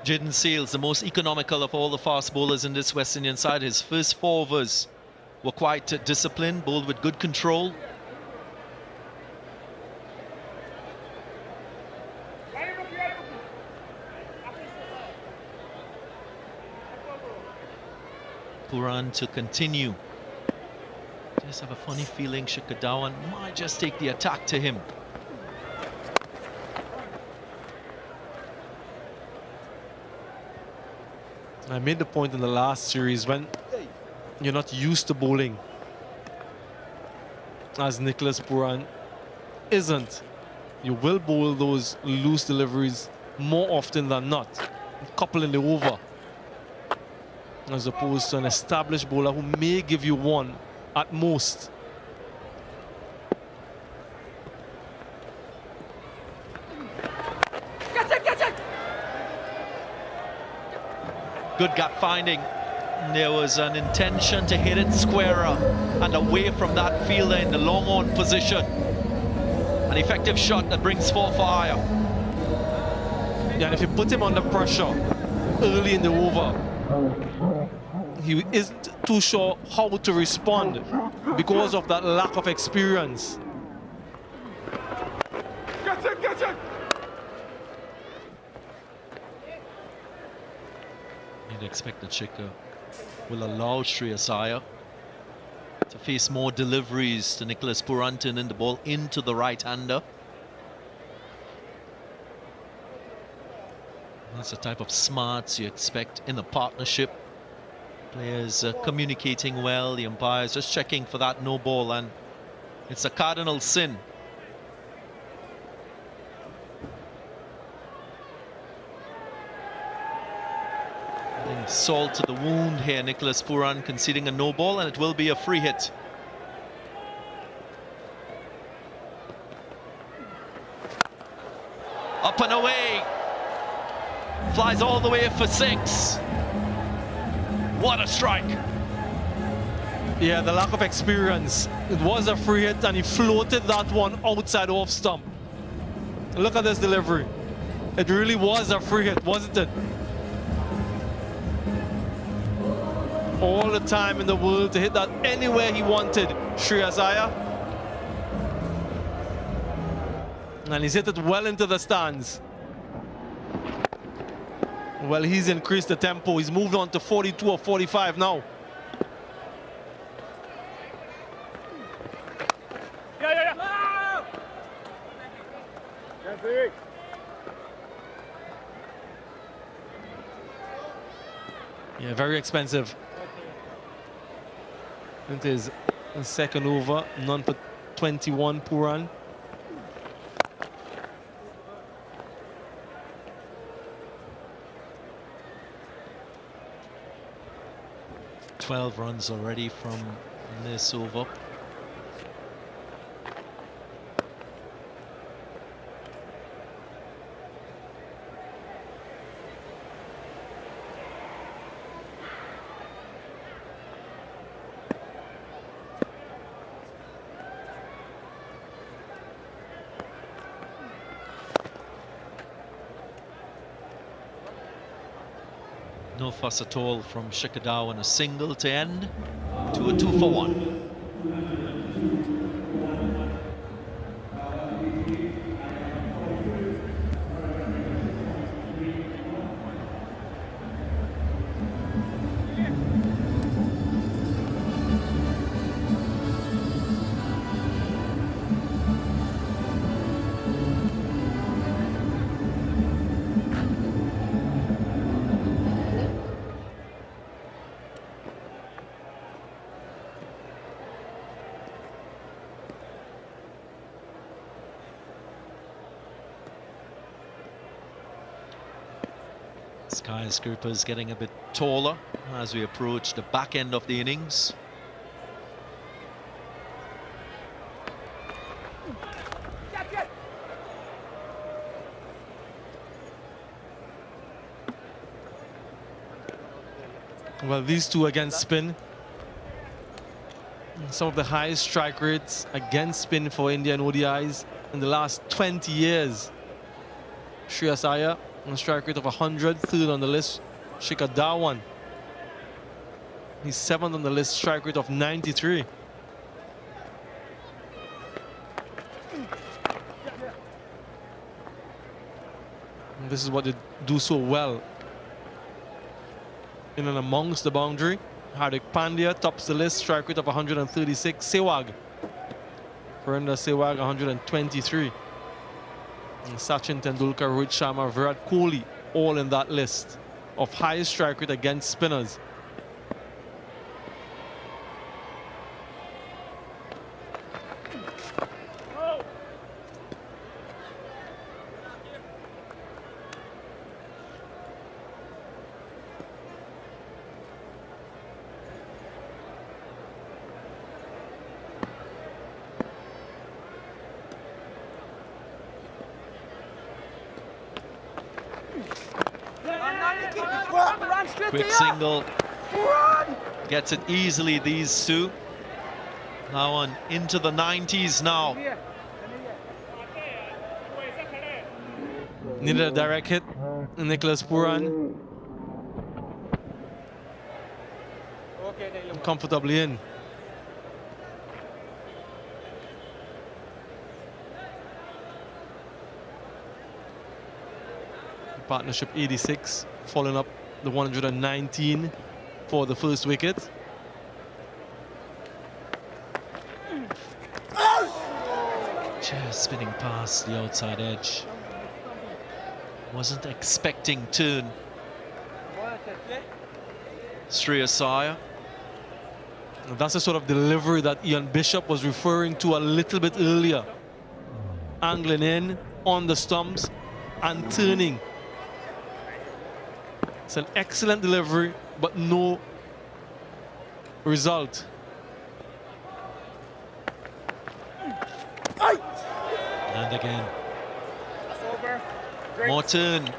Jaden Seals, the most economical of all the fast bowlers in this West Indian side. His first 4 overs were quite disciplined, bowled with good control. Puran to continue. Just have a funny feeling Shikhar Dhawan might just take the attack to him. I made the point in the last series, when you're not used to bowling, as Nicholas Puran isn't, you will bowl those loose deliveries more often than not, couple in the over, as opposed to an established bowler who may give you 1 at most. Good gut finding. There was an intention to hit it squarer and away from that fielder in the long on position. An effective shot that brings 4 for Aya. Yeah, and if you put him under pressure early in the over, he isn't too sure how to respond because of that lack of experience. You'd expect that Shikhar will allow Shreyas Iyer to face more deliveries to Nicholas Puran, turning the ball into the right-hander. That's the type of smarts you expect in a partnership. Players communicating well, the umpires just checking for that no ball, and it's a cardinal sin. Adding salt to the wound here, Nicholas Puran conceding a no ball, and it will be a free hit. Up and away. Flies all the way for 6. What a strike. Yeah, the lack of experience. It was a free hit and he floated that one outside off stump. Look at this delivery. It really was a free hit, wasn't it? All the time in the world to hit that anywhere he wanted, Shreyas Iyer. And he's hit it well into the stands. Well, he's increased the tempo. He's moved on to 42 or 45 now. Yeah, very expensive. It is the second over, none for 21, Puran. Runs already from this over. No fuss at all from Shikhar Dhawan, a single to end to a 2 for 1. Skyscrapers getting a bit taller as we approach the back end of the innings. Well, these two against spin. Some of the highest strike rates against spin for Indian ODIs in the last 20 years. Shreyas Iyer on a strike rate of 100, third on the list. Shikhar Dhawan, he's 7th on the list, strike rate of 93. And this is what they do so well. In and amongst the boundary, Hardik Pandya tops the list, strike rate of 136. Sehwag, Virender Sehwag, 123. And Sachin Tendulkar, Rohit Sharma, Virat Kohli, all in that list of highest strike rate against spinners. Quick single. Gets it easily, these two. Now on into the 90s now. Needed a direct hit. Nicholas Puran comfortably in. Partnership 86, following up the 119 for the first wicket. Just spinning past the outside edge. Wasn't expecting turn. Shreyas Iyer. That's the sort of delivery that Ian Bishop was referring to a little bit earlier. Angling in on the stumps and turning. It's an excellent delivery, but no result. And again. More turn.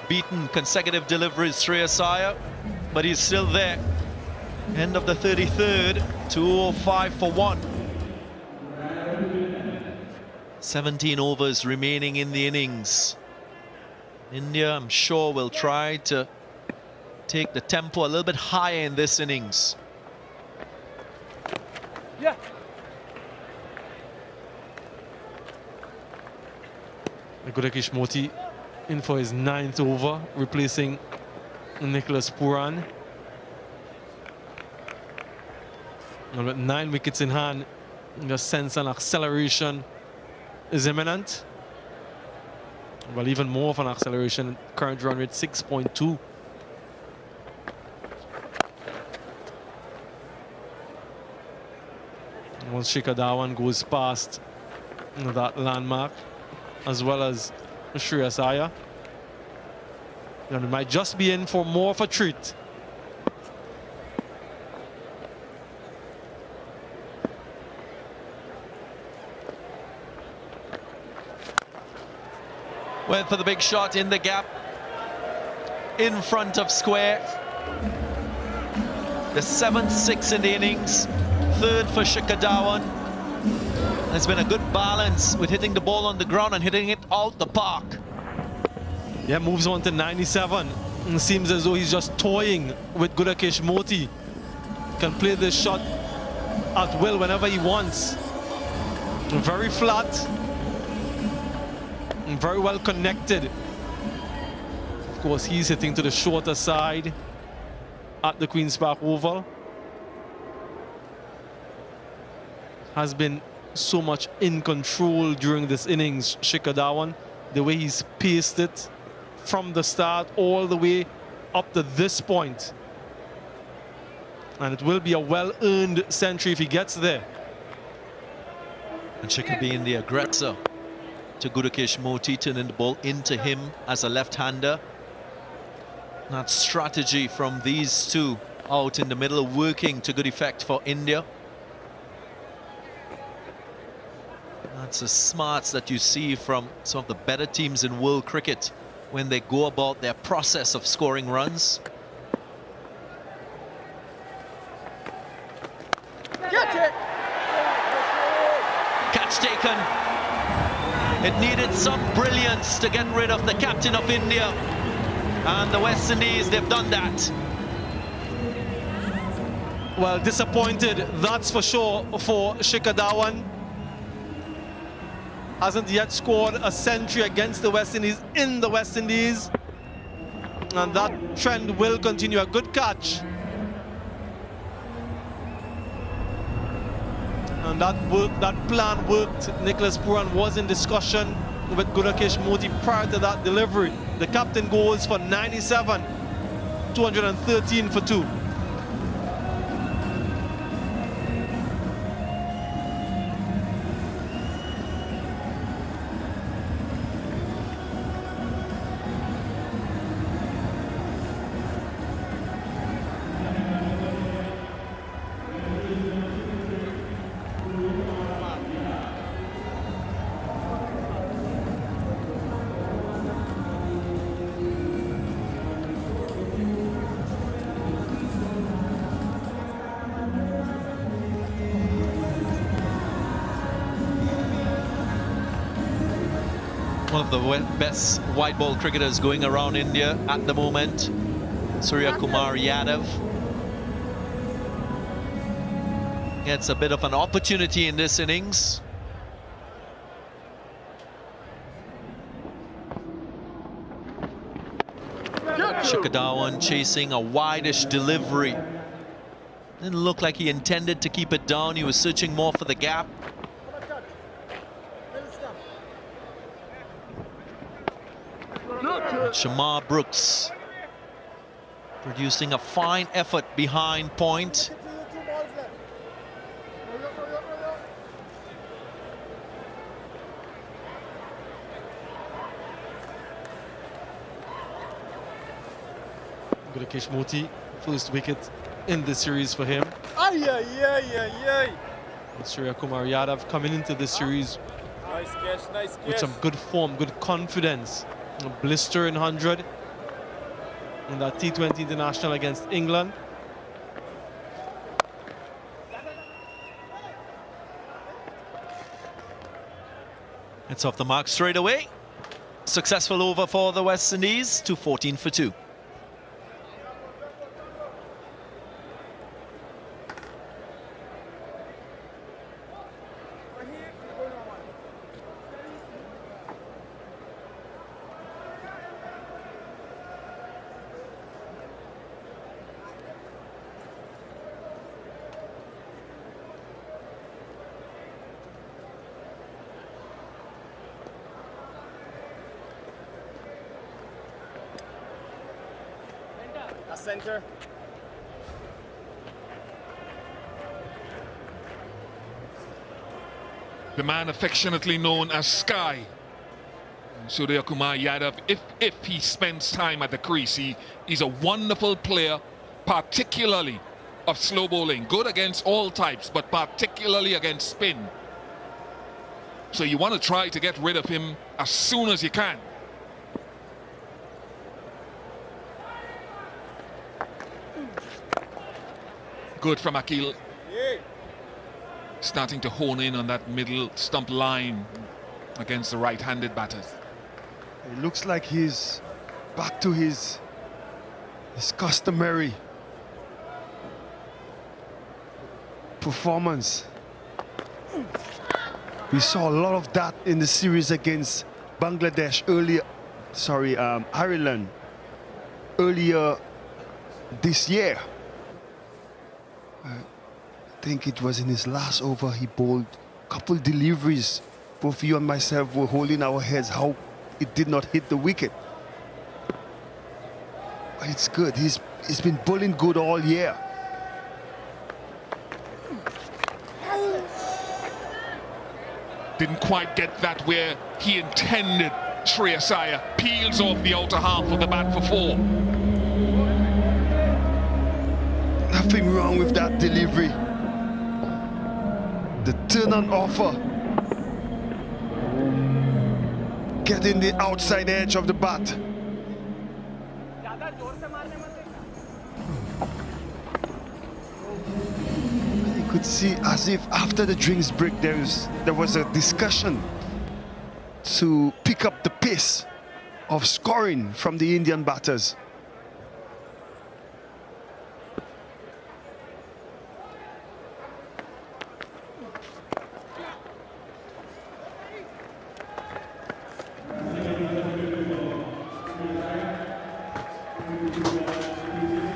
Beaten consecutive deliveries, Shreyas Iyer, but he's still there. End of the 33rd, 205 for 1. 17 overs remaining in the innings. India, I'm sure, will try to take the tempo a little bit higher in this innings. Yeah. Gudakesh Moti in for his 9th over, replacing Nicholas Puran. And with 9 wickets in hand, the sense an acceleration is imminent. Well, even more of an acceleration. Current run rate 6.2. Once Shikhar Dhawan goes past that landmark, as well as Shreyas Iyer, then it might just be in for more of a treat. Went for the big shot in the gap, in front of square. The 7th 6 in the innings, 3rd for Shikhar Dhawan. There's been a good balance with hitting the ball on the ground and hitting it out the park. Yeah, moves on to 97. It seems as though he's just toying with Gudakesh Moti. Can play this shot at will whenever he wants. Very flat. Very well connected. Of course, he's hitting to the shorter side at the Queen's Park Oval. Has been so much in control during this innings, Shikhar Dhawan. The way he's paced it from the start all the way up to this point. And it will be a well-earned century if he gets there. And Shikhar being the aggressor to Gudakesh Moti, turning the ball into him as a left-hander. That strategy from these two out in the middle working to good effect for India. That's the smarts that you see from some of the better teams in world cricket. when they go about their process of scoring runs. Catch taken. It needed some brilliance to get rid of the captain of India. And the West Indies, they've done that. Well, disappointed, that's for sure, for Shikhar Dhawan. Hasn't yet scored a century against the West Indies in the West Indies. And that trend will continue. A good catch. And that plan worked. Nicholas Puran was in discussion with Gunakesh Modi prior to that delivery. The captain goes for 97, 213 for 2. One of the best white ball cricketers going around India at the moment, Surya Kumar Yadav. Gets a bit of an opportunity in this innings. Shikhar Dhawan chasing a wide-ish delivery. Didn't look like he intended to keep it down. He was searching more for the gap. Shamar Brooks producing a fine effort behind point. Gunakesh Modi, first wicket in the series for him. Surya Kumar Yadav coming into the series with some good form, good confidence. A blistering 100 in that T20 international against England. It's off the mark straight away. Successful over for the West Indies, 214 for 2. Center. The man affectionately known as Sky, Surya Kumar Yadav, if he spends time at the crease, he's a wonderful player, particularly of slow bowling. Good against all types, but particularly against spin. So you want to try to get rid of him as soon as you can. Good from Akil. Starting to hone in on that middle stump line against the right-handed batters. It looks like he's back to his customary performance. We saw a lot of that in the series against Bangladesh earlier, Ireland earlier this year. I think it was in his last over he bowled a couple deliveries. Both you and myself were holding our heads how it did not hit the wicket. But it's good. He's been bowling good all year. Didn't quite get that where he intended. Shreyas Iyer peels off the outer half of the bat for 4. Nothing wrong with that delivery. The turn on offer. Getting the outside edge of the bat. Could see as if after the drinks break there was a discussion to pick up the pace of scoring from the Indian batters.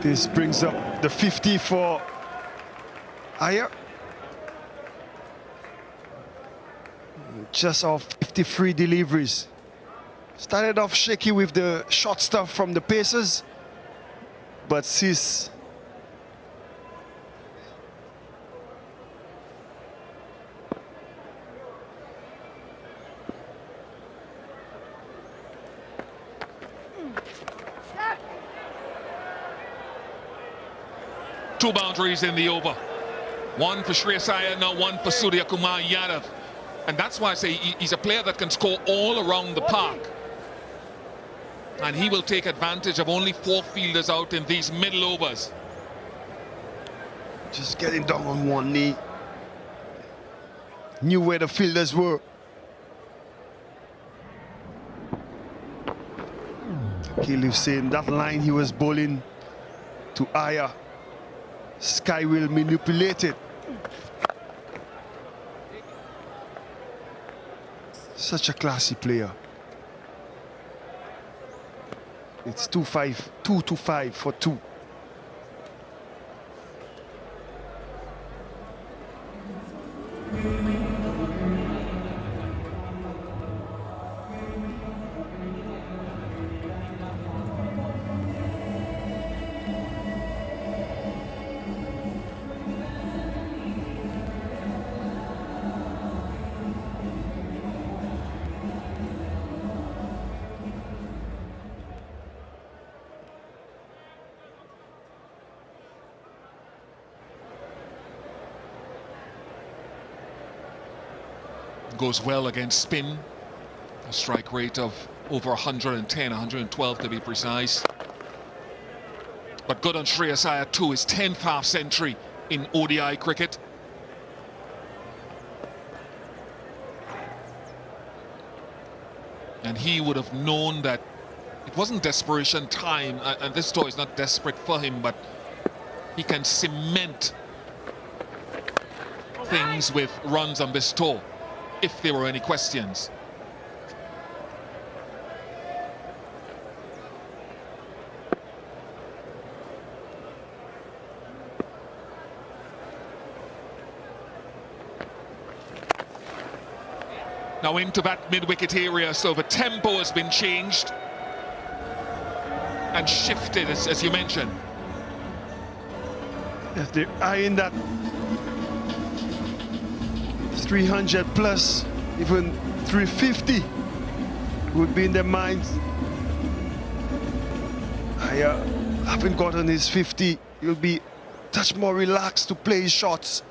This brings up the 50 for Iyer. Just off 53 deliveries. Started off shaky with the short stuff from the Pacers, but sees two boundaries in the over. One for Shreyas Iyer, now one for Surya Kumar Yadav. And that's why I say he's a player that can score all around the park. And he will take advantage of only 4 fielders out in these middle overs. just getting down on one knee. Knew where the fielders were. Caleb saying that line he was bowling to Iyer, Sky will manipulate it. Such a classy player. It's 2-5 for 2. Goes well against spin. A strike rate of over 110, 112 to be precise. But good on Shreyas Iyer too, his 10th half century in ODI cricket. And he would have known that it wasn't desperation time, and this tour is not desperate for him, but he can cement things with runs on this tour, if there were any questions. Now into that mid-wicket area, so the tempo has been changed and shifted, as you mentioned. If they're eyeing that 300 plus, even 350 would be in their minds. I haven't gotten his 50. He'll be a touch more relaxed to play his shots.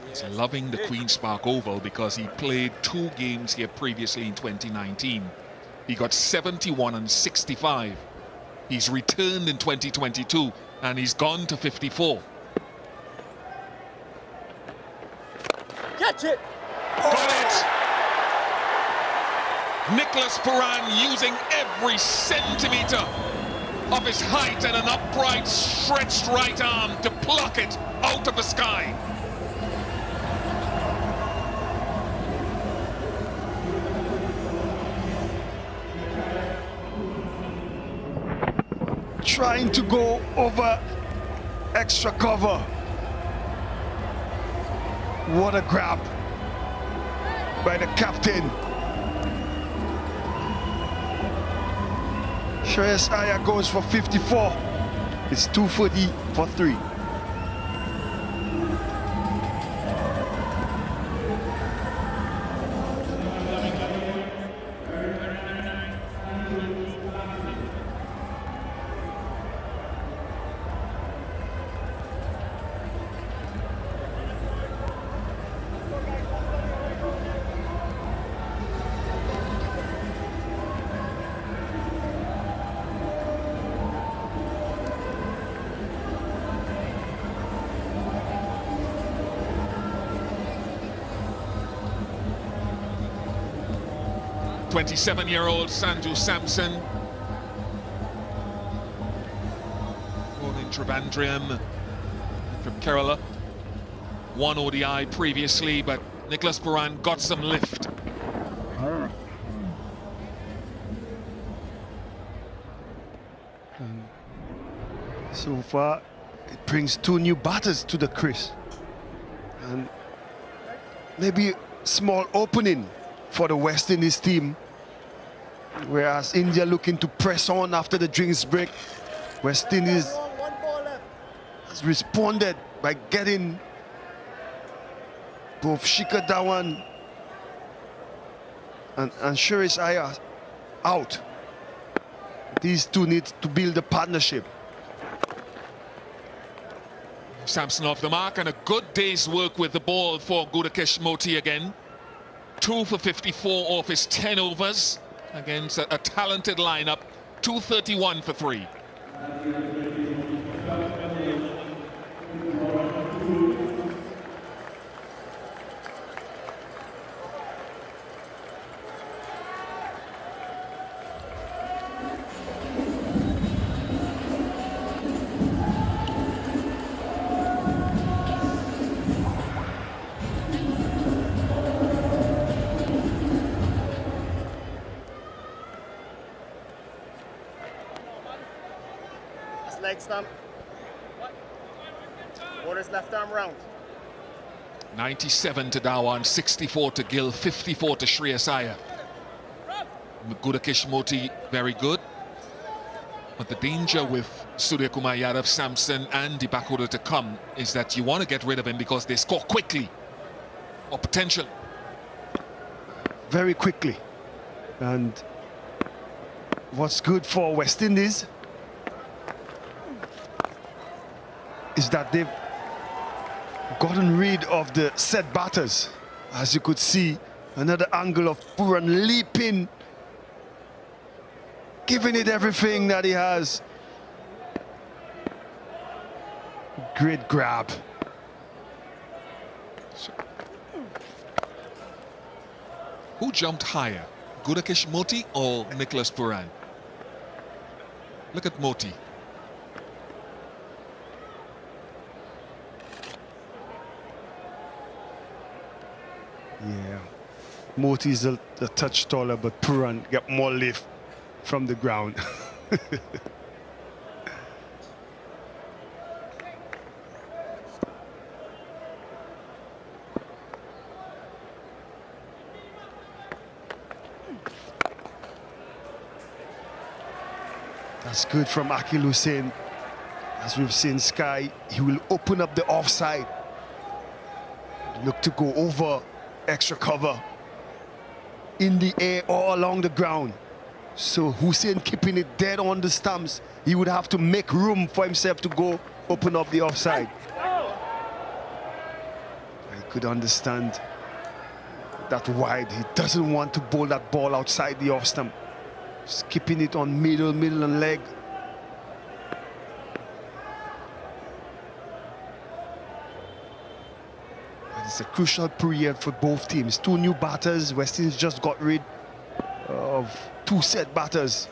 He's loving the Queen's Park Oval because he played 2 games here previously in 2019. He got 71 and 65. He's returned in 2022 and he's gone to 54. Catch it! Got it! Nicholas Puran using every centimetre of his height and an upright, stretched right arm to pluck it out of the sky. Trying to go over extra cover. What a grab by the captain. Shreyas Iyer goes for 54. It's 240 for 3. 27-year-old Sanju Samson, born in Trivandrum, from Kerala. One ODI previously, but Nicholas Puran got some lift. So far, it brings 2 new batters to the crease. And maybe small opening for the West Indies team. Whereas India looking to press on after the drinks break. West Indies has responded by getting both Shikhar Dhawan and Suresh Iyer out. These two need to build a partnership. Samson off the mark, and a good day's work with the ball for Gudakesh Moti again. 2 for 54 off his 10 overs against a talented lineup. 231 for 3. Leg stump. Borders left arm round. 97 to Dhawan, 64 to Gill, 54 to Shreyas Iyer. Gudakesh Moti very good. But the danger with Surya Kumar Yadav, Samson and Dipakoda to come is that you want to get rid of him because they score quickly. Or potentially. Very quickly. And what's good for West Indies is that they've gotten rid of the set batters. As you could see, another angle of Puran leaping, giving it everything that he has. Great grab. Who jumped higher, Gudakesh Moti or Nicholas Puran? Look at Moti. Yeah, Moti's a touch taller, but Puran get more lift from the ground. That's good from Akil Hussain. As we've seen Sky, he will open up the offside. Look to go over extra cover in the air or along the ground. So Hussain keeping it dead on the stumps. He would have to make room for himself to go open up the offside. I could understand that wide. He doesn't want to bowl that ball outside the off stump. Just keeping it on middle and leg. It's a crucial period for both teams. 2 new batters. West Indies just got rid of 2 set batters.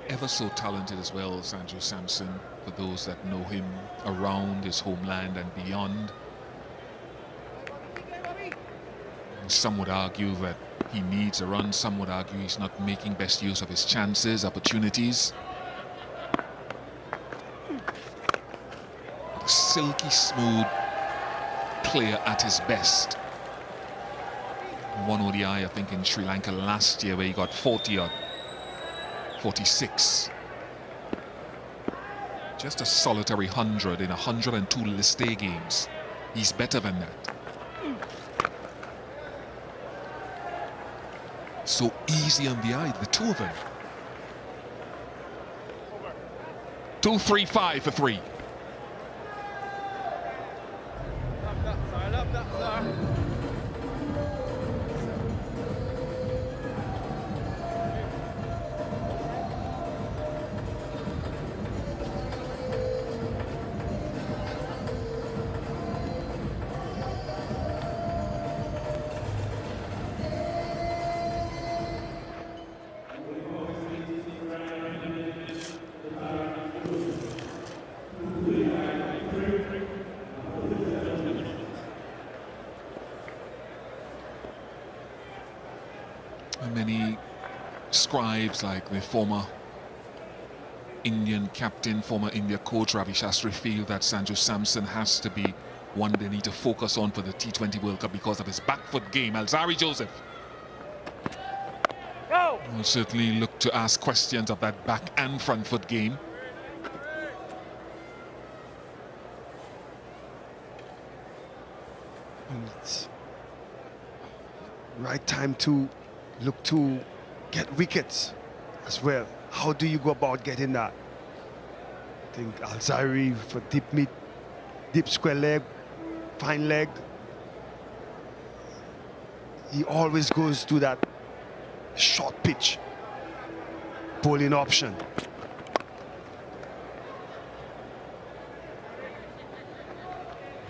Ever so talented as well, Sanju Samson, for those that know him around his homeland and beyond. Some would argue that he needs a run. Some would argue he's not making best use of his chances, opportunities. A silky smooth player at his best. One ODI, I think, in Sri Lanka last year, where he got 40 or 46. Just a solitary 100 in 102 list A games. He's better than that. So easy on the eye, the 2 of them. 2-3-5 for 3. I love that, sir. Many scribes, like the former Indian captain, former India coach Ravi Shastri, feel that Sanju Samson has to be one they need to focus on for the T20 World Cup because of his back foot game. Alzari Joseph will certainly look to ask questions of that back and front foot game. And it's right time to look to get wickets as well. How do you go about getting that? I think Alzari for deep square leg, fine leg. He always goes to that short pitch bowling option.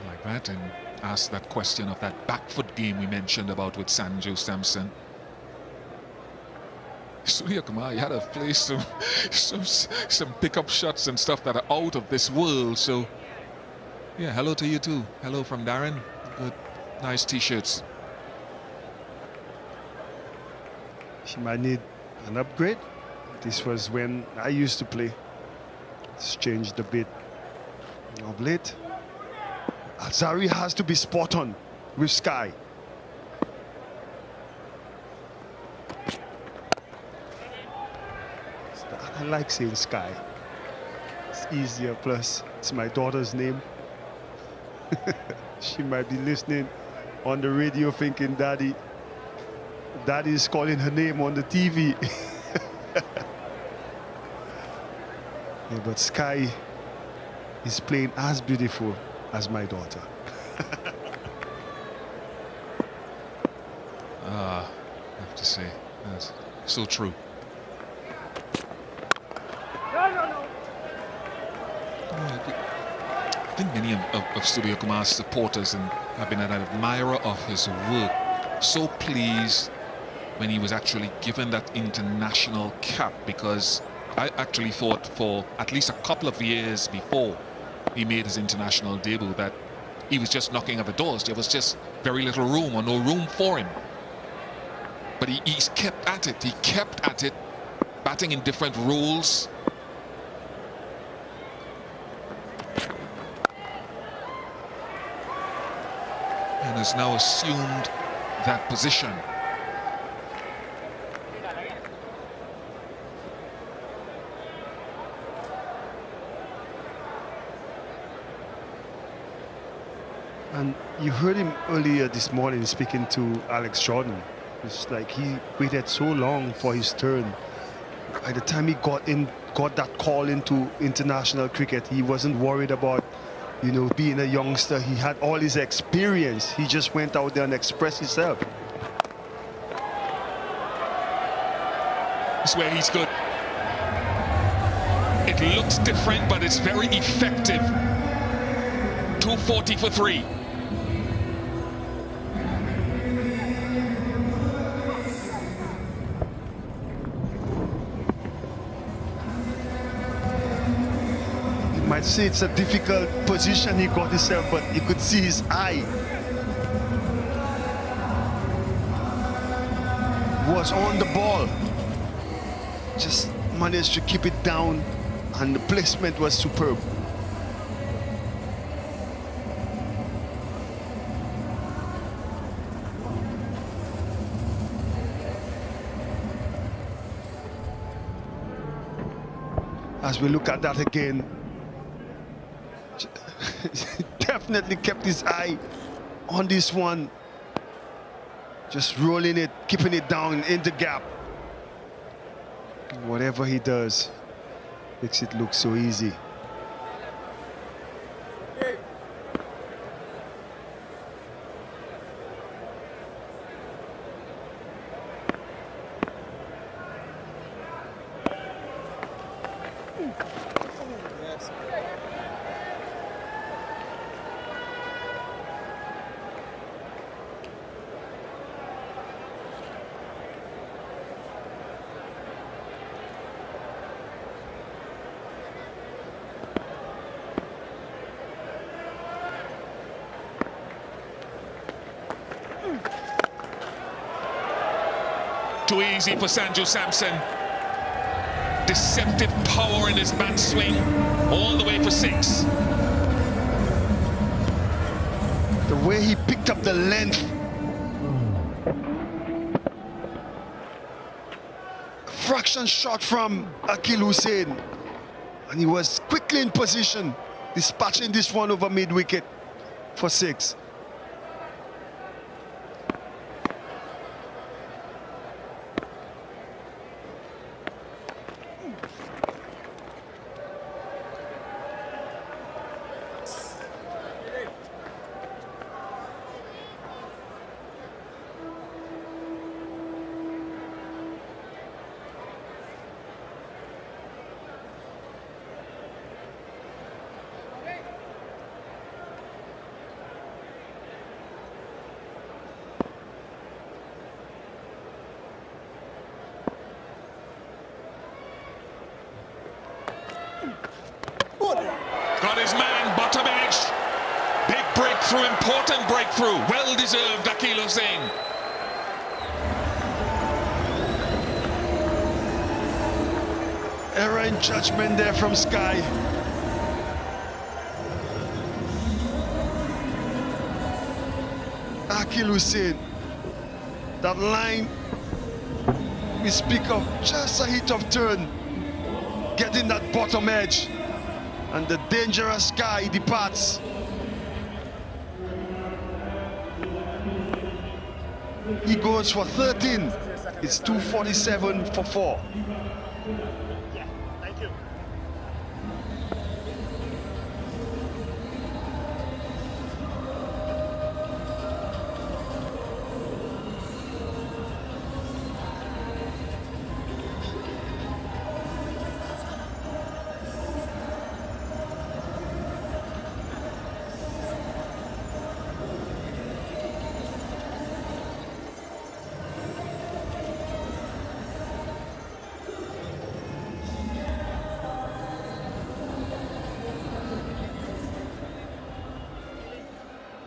Like that, and ask that question of that back foot game we mentioned about with Sanju Samson. Surya Kumar, you had to play some pickup shots and stuff that are out of this world. So, yeah, hello to you too. Hello from Darren. Good, nice t-shirts. She might need an upgrade. This was when I used to play. It's changed a bit of late. Alzari has to be spot on with Sky. I like saying Sky. It's easier, plus it's my daughter's name. She might be listening on the radio thinking Daddy is calling her name on the TV. Yeah, but Sky is playing as beautiful as my daughter. I have to say, that's so true. I think many of Surya Kumar's supporters and have been an admirer of his work. So pleased when he was actually given that international cap, because I actually thought for at least a couple of years before he made his international debut that he was just knocking at the doors. There was just very little room or no room for him. But he's kept at it. He kept at it, batting in different roles. And has now assumed that position. And you heard him earlier this morning speaking to Alex Jordan. It's like he waited so long for his turn. By the time he got that call into international cricket, he wasn't worried about, you know, being a youngster. He had all his experience. He just went out there and expressed himself. That's where he's good. It looks different, but it's very effective. 240 for 3. Might say it's a difficult position he got himself, but you could see his eye was on the ball. Just managed to keep it down, and the placement was superb. As we look at that again, definitely kept his eye on this one, just rolling it, keeping it down in the gap. Whatever he does makes it look so easy. Too easy for Sanju Samson. Deceptive power in his back swing, all the way for 6. The way he picked up the length. Fraction shot from Akil Hussain. And he was quickly in position, dispatching this one over mid-wicket for 6. Got his man, bottom edge. Big breakthrough, important breakthrough. Well deserved, Akil Hussain. Error in judgment there from Sky. Akil Hussain. That line we speak of, just a hit of turn, getting that bottom edge. And the dangerous Sky departs. He goes for 13. It's 247 for 4.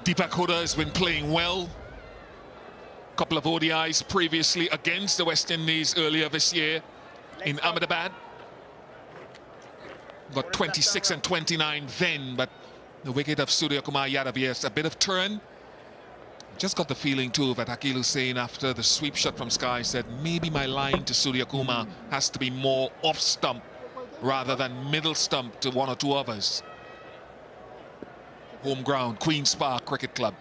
Deepak Hooda has been playing well. Couple of ODIs previously against the West Indies earlier this year in Ahmedabad. Got 26 and 29 then, but the wicket of Surya Kumar Yadav, yes, a bit of turn. Just got the feeling too that Akil Hussain, after the sweep shot from Sky, said maybe my line to Surya Kumar has to be more off stump rather than middle stump to one or two others. Home ground, Queen's Park Cricket Club.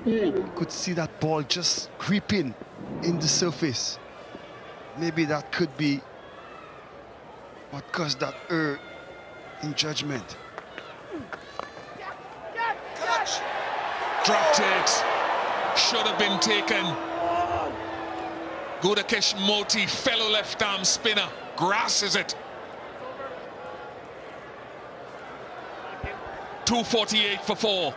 Could see that ball just creeping in the surface. Maybe that could be what caused that error in judgment. Dropped it. Should have been taken. Gudakesh Moti, fellow left arm spinner, grasses it. 248 for 4.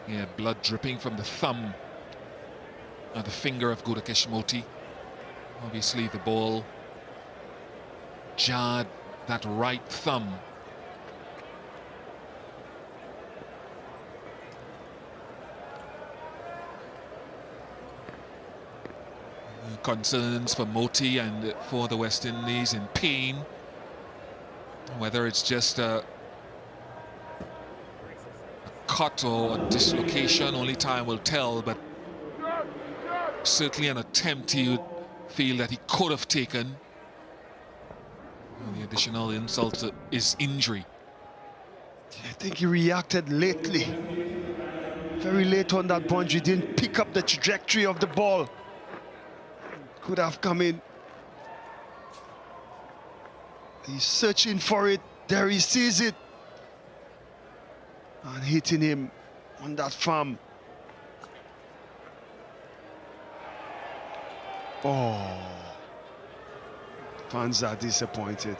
Yeah, blood dripping from the thumb and the finger of Gudakesh Moti. Obviously the ball jarred that right thumb. Concerns for Moti and for the West Indies in pain. Whether it's just a cut or a dislocation, only time will tell, but certainly an attempt he would feel that he could have taken. And the additional insult is injury. I think he reacted lately. Very late on that boundary, didn't pick up the trajectory of the ball. Could have come in. He's searching for it. There he sees it. And hitting him on that farm. Oh, fans are disappointed.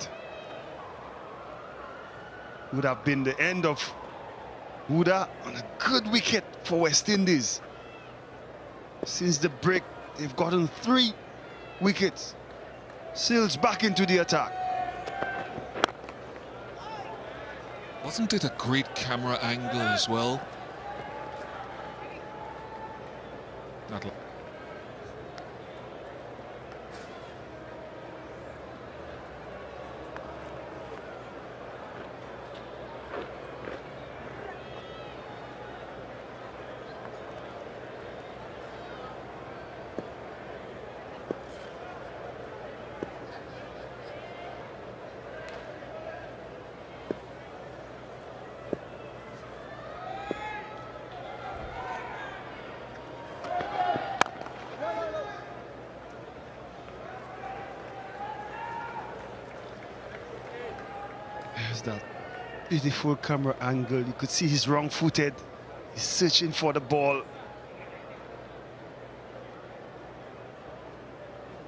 would have been the end of Huda on a good wicket for West Indies. Since the break, they've gotten 3 wickets. Seals back into the attack. Wasn't it a great camera angle as well? That'll There's that beautiful camera angle. You could see he's wrong-footed. He's searching for the ball.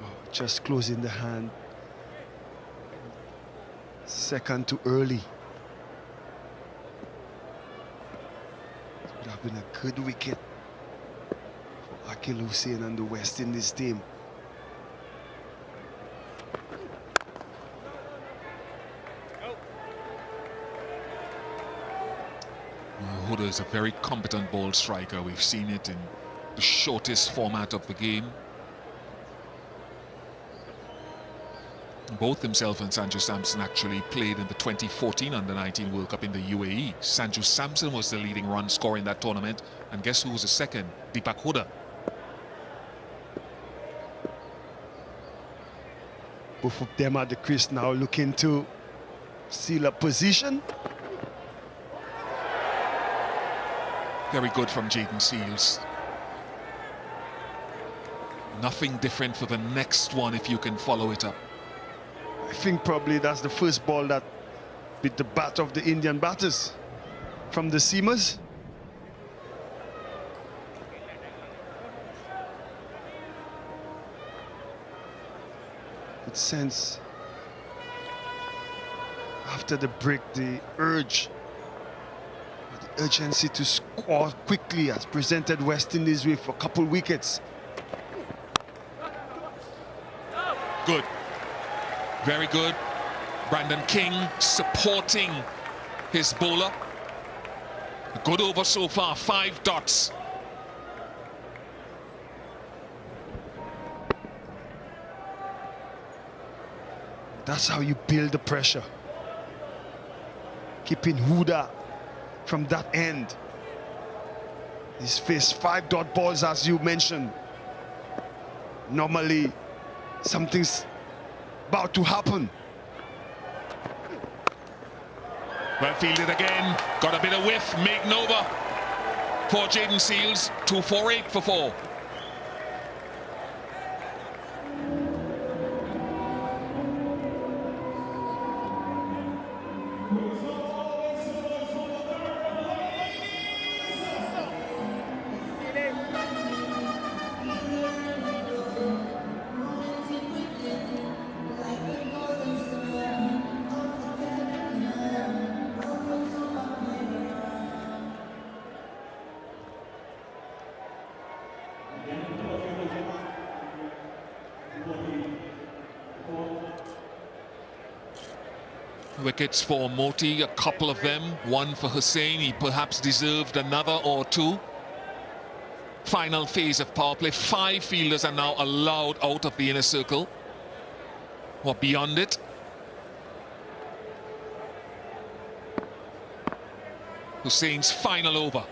Oh, just closing the hand. Second too early. It would have been a good wicket for Akil Hussain and the West Indies team. Huda is a very competent ball striker. We've seen it in the shortest format of the game. Both himself and Sanju Samson actually played in the 2014 Under-19 World Cup in the UAE. Sanju Samson was the leading run scorer in that tournament, and guess who was the second? Deepak Huda. Both of them at the crease now, looking to seal a position. Very good from Jaden Seals. Nothing different for the next one if you can follow it up. I think probably that's the first ball that bit the bat of the Indian batters from the seamers. It sense after the break, the urgency to score quickly has presented West Indies with a couple wickets. Good. Very good. Brandon King supporting his bowler. A good over so far, 5 dots. That's how you build the pressure. Keeping Huda from that end. He's faced 5 dot balls, as you mentioned. Normally, something's about to happen. Well fielded again. Got a bit of whiff. Maiden over for Jaden Seals. 2-4-8 for 4. Wickets for Moti, a couple of them. One for Hussain. He perhaps deserved another or 2. Final phase of power play. 5 fielders are now allowed out of the inner circle or beyond it. Hussain's final over.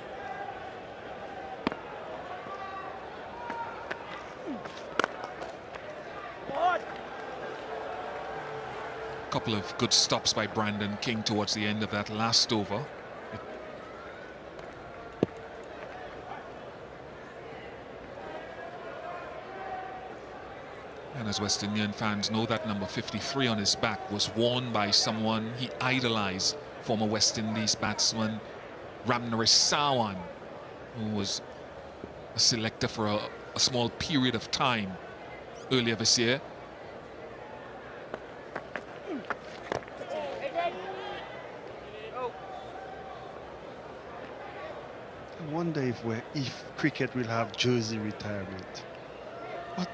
Couple of good stops by Brandon King towards the end of that last over. And as West Indian fans know, that number 53 on his back was worn by someone he idolized, former West Indies batsman Ramnaresh Sawan, who was a selector for a small period of time earlier this year. I wonder if cricket will have jersey retirement.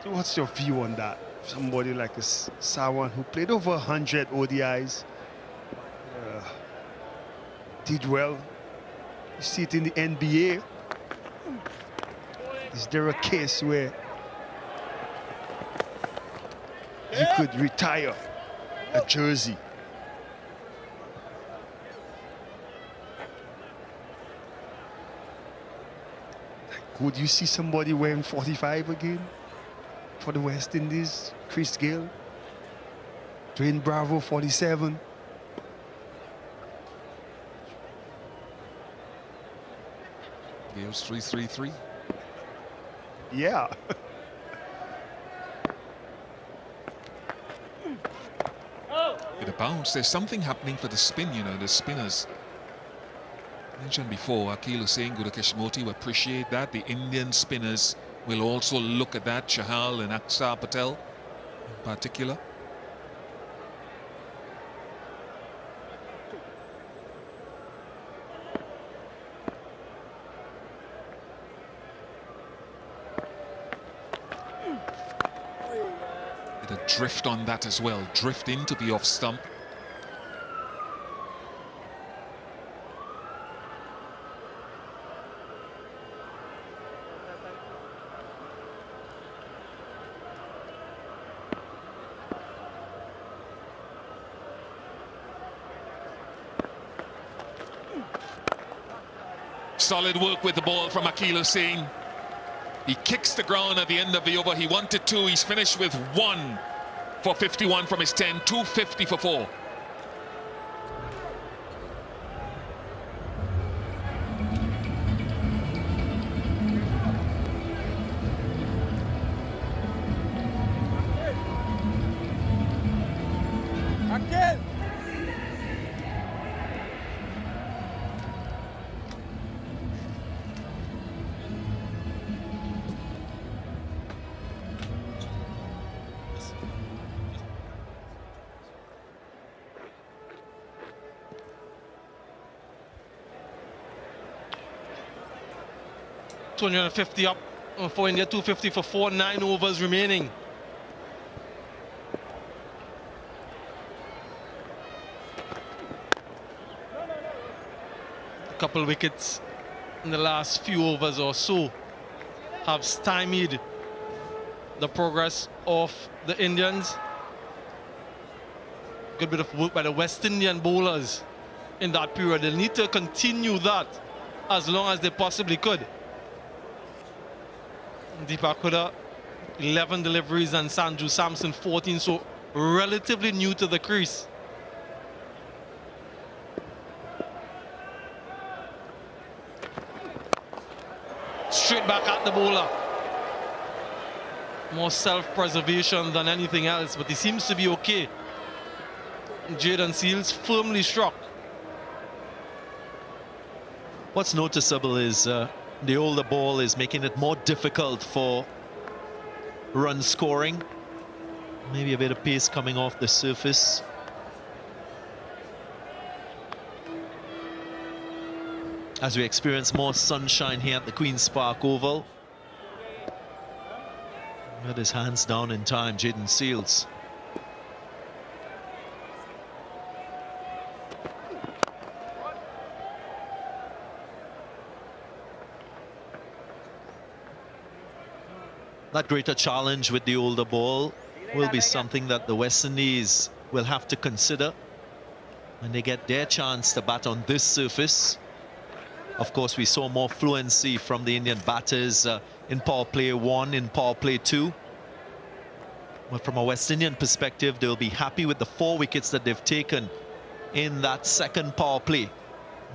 What's your view on that? Somebody like a Dhawan who played over 100 ODIs, did well. You see it in the NBA. Is there a case where you could retire a jersey? Would you see somebody wearing 45 again for the West Indies? Chris Gayle, Dwayne Bravo, 47. Gayle's 3-3-3. Yeah. With a bounce, there's something happening for the spin, you know, the spinners. Mentioned before, Akhil Hussain, Gurukeshmurti will appreciate that. The Indian spinners will also look at that, Chahal and Akshar Patel in particular. With a drift on that as well, drift into the off stump. Solid work with the ball from Akhil Hussain. He kicks the ground at the end of the over. He wanted 2. He's finished with 1 for 51 from his 10. 250 for 4. Akhil! 250 up for India, 250 for 4, 9 overs remaining. A couple wickets in the last few overs or so have stymied the progress of the Indians. Good bit of work by the West Indian bowlers in that period. They'll need to continue that as long as they possibly could. Deepak Hooda, 11 deliveries, and Sanju Samson 14, so relatively new to the crease. Straight back at the bowler. More self-preservation than anything else, but he seems to be okay. Jayden Seales firmly struck. What's noticeable is the older ball is making it more difficult for run scoring. Maybe a bit of pace coming off the surface. As we experience more sunshine here at the Queen's Park Oval. With his hands down in time, Jayden Seales. That greater challenge with the older ball will be something that the West Indies will have to consider when they get their chance to bat on this surface. Of course, we saw more fluency from the Indian batters in power play 1, in power play 2. But from a West Indian perspective, they'll be happy with the 4 wickets that they've taken in that second power play.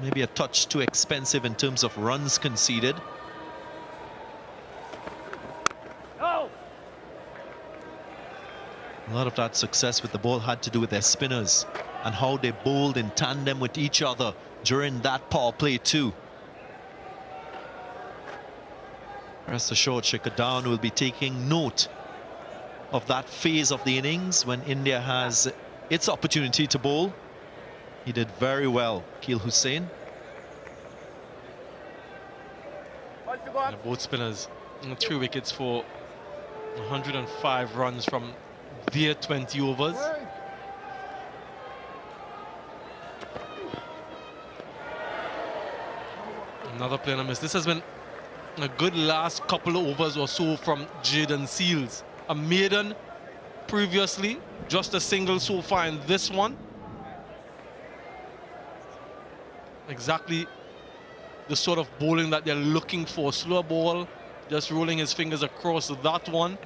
Maybe a touch too expensive in terms of runs conceded. A lot of that success with the ball had to do with their spinners and how they bowled in tandem with each other during that power play too. Rest assured, Shikhar Dhawan will be taking note of that phase of the innings when India has its opportunity to bowl. He did very well, Keel Hussain. And both spinners, 3 wickets for 105 runs from their 20 overs. Another player miss. This has been a good last couple of overs or so from Jaden Seals. A maiden previously, just a single so far in this one. Exactly the sort of bowling that they're looking for. Slow ball, just rolling his fingers across that one.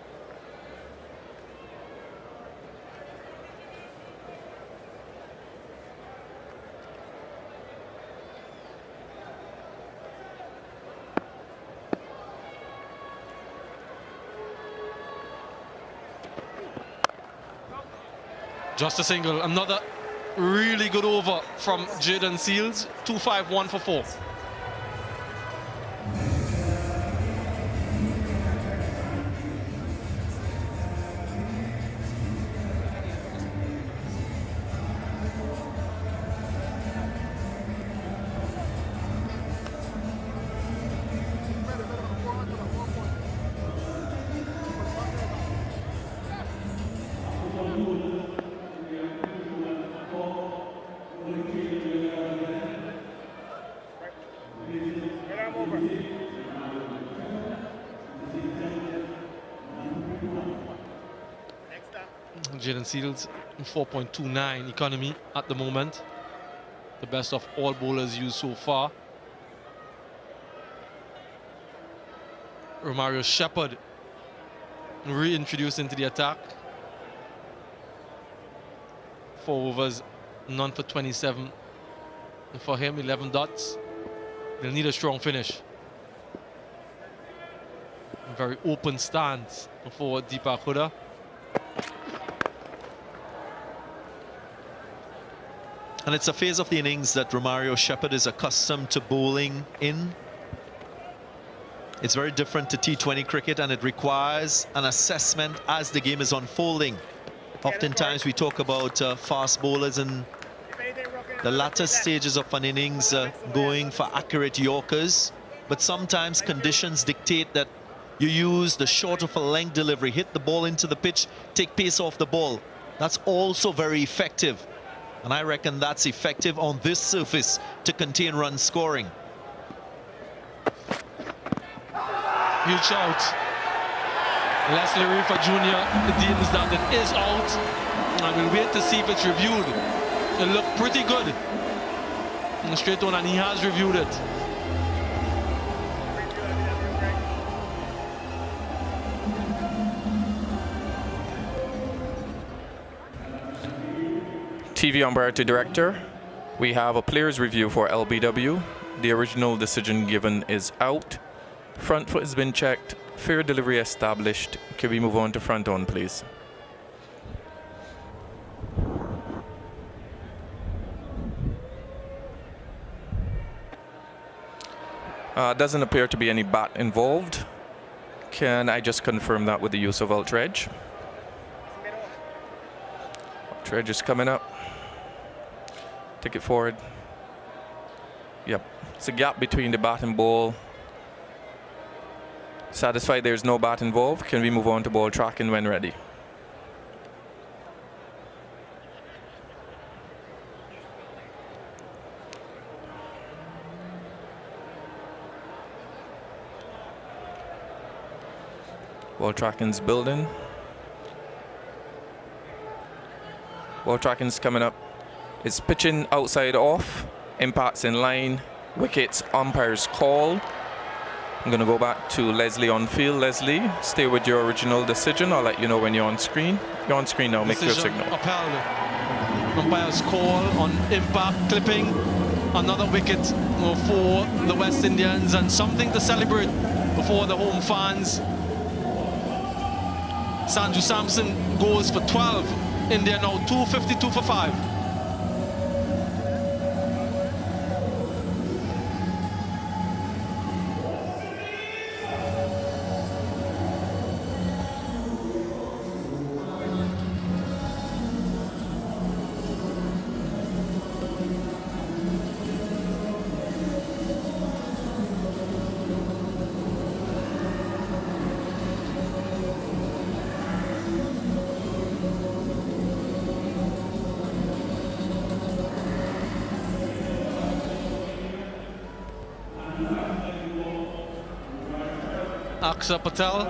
Just a single. Another really good over from Jaden Seals. 2-5-1 for 4. Jaden Seals 4.29 economy at the moment. The best of all bowlers used so far. Romario Shepherd reintroduced into the attack. 4 overs, none for 27. And for him, 11 dots. They'll need a strong finish. A very open stance for Deepak Hooda. And it's a phase of the innings that Romario Shepherd is accustomed to bowling in. It's very different to T20 cricket, and it requires an assessment as the game is unfolding. Oftentimes we talk about fast bowlers in the latter stages of an innings going for accurate Yorkers, but sometimes conditions dictate that you use the short of a length delivery, hit the ball into the pitch, take pace off the ball. That's also very effective. And I reckon that's effective on this surface to contain run scoring. Huge out. Leslie Reefer Jr. deems that it is out. And we'll wait to see if it's reviewed. It looked pretty good. And straight on, and he has reviewed it. TV umpire to director. We have a player's review for LBW. The original decision given is out. Front foot has been checked. Fair delivery established. Can we move on to front on, please? Doesn't appear to be any bat involved. Can I just confirm that with the use of Ultra-Edge? Ultra-Edge is coming up. Take it forward. Yep. It's a gap between the bat and ball. Satisfied there's no bat involved. Can we move on to ball tracking when ready? Ball tracking's building. Ball tracking's coming up. It's pitching outside off. Impacts in line. Wickets, umpire's call. I'm going to go back to Leslie on field. Leslie, stay with your original decision. I'll let you know when you're on screen. You're on screen now. Make your signal. Upheld. Umpire's call on impact, clipping. Another wicket for the West Indians, and something to celebrate before the home fans. Sanju Samson goes for 12. India now 252 for 5. Akshar Patel,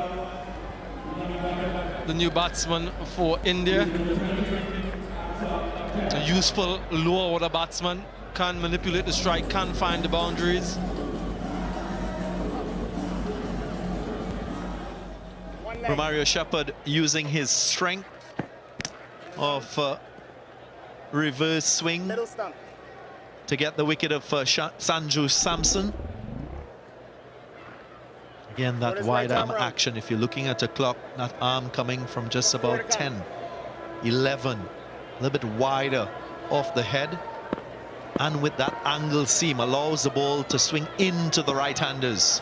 the new batsman for India. A useful lower order batsman, can manipulate the strike, can find the boundaries. Romario Shepherd using his strength of reverse swing to get the wicket of Sanju Samson. Again, that wide arm action, if you're looking at a clock, that arm coming from just about 10, 11, a little bit wider off the head. And with that angle seam, allows the ball to swing into the right-handers.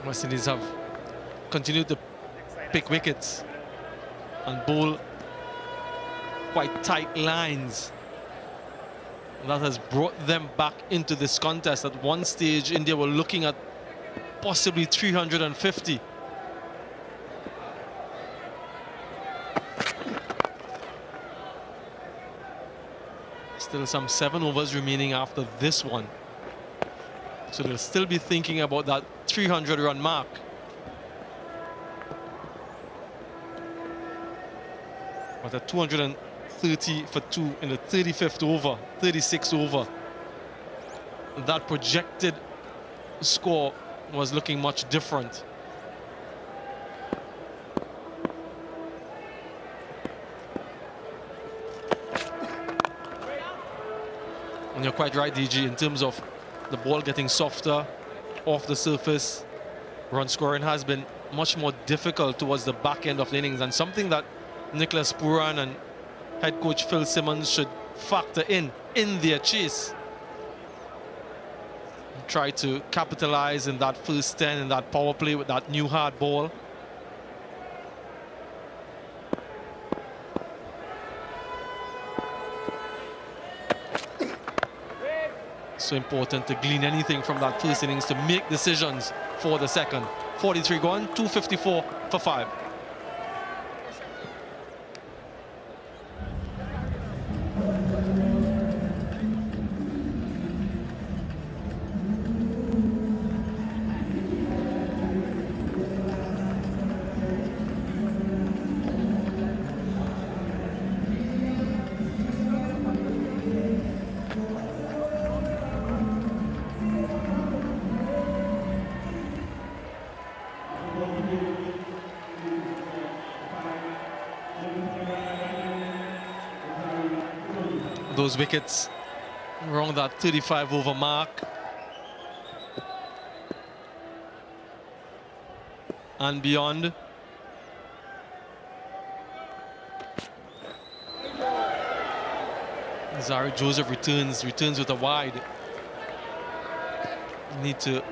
West Indies have continued to pick wickets and bowl quite tight lines. That has brought them back into this contest. At one stage, India were looking at possibly 350. Still some 7 overs remaining after this one. So they'll still be thinking about that 300-run mark. But at 230 for 2 in the 35th over, 36th over, that projected score was looking much different. And you're quite right, DG, in terms of the ball getting softer off the surface. Run scoring has been much more difficult towards the back end of the innings, and something that Nicholas Puran and head coach Phil Simmons should factor in their chase. Try to capitalize in that first 10 in that power play with that new hard ball. So important to glean anything from that first innings to make decisions for the second. 43 gone, 254 for 5. Those wickets around that 35 over mark and beyond. Zari Joseph returns with a wide. Need to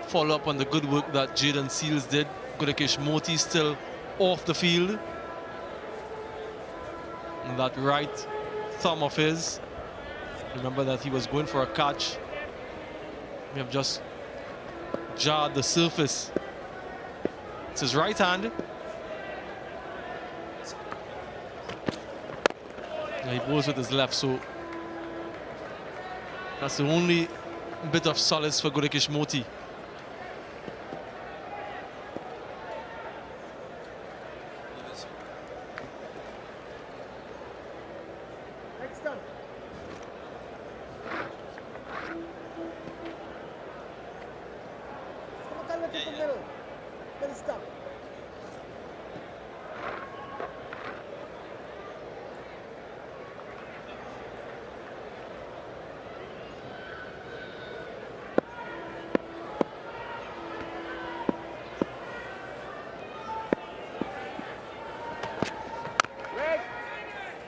follow up on the good work that Jaden Seals did. Gudakesh Moti still off the field. And that right thumb of his, remember that he was going for a catch. We have just jarred the surface. It's his right hand. And he bowls with his left, so that's the only bit of solace for Gudakesh Moti.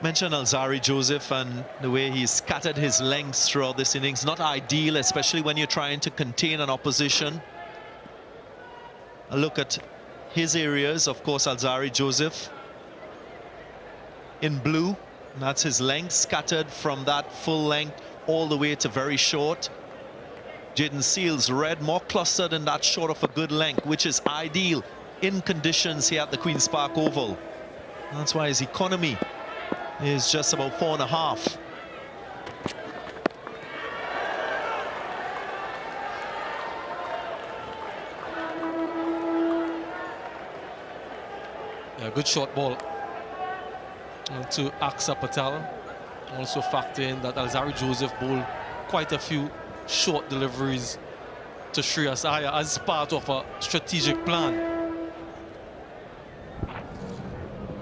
Mention Alzari Joseph and the way he's scattered his lengths throughout this innings. Not ideal, especially when you're trying to contain an opposition. A look at his areas, of course, Alzari Joseph in blue. That's his length, scattered from that full length all the way to very short. Jaden Seals red more clustered in that short of a good length, which is ideal in conditions here at the Queen's Park Oval. That's why his economy is just about 4.5. Yeah, good short ball to Aksa Patel. Also factor in that Alzari Joseph bowled quite a few short deliveries to Shreyas Iyer as part of a strategic plan.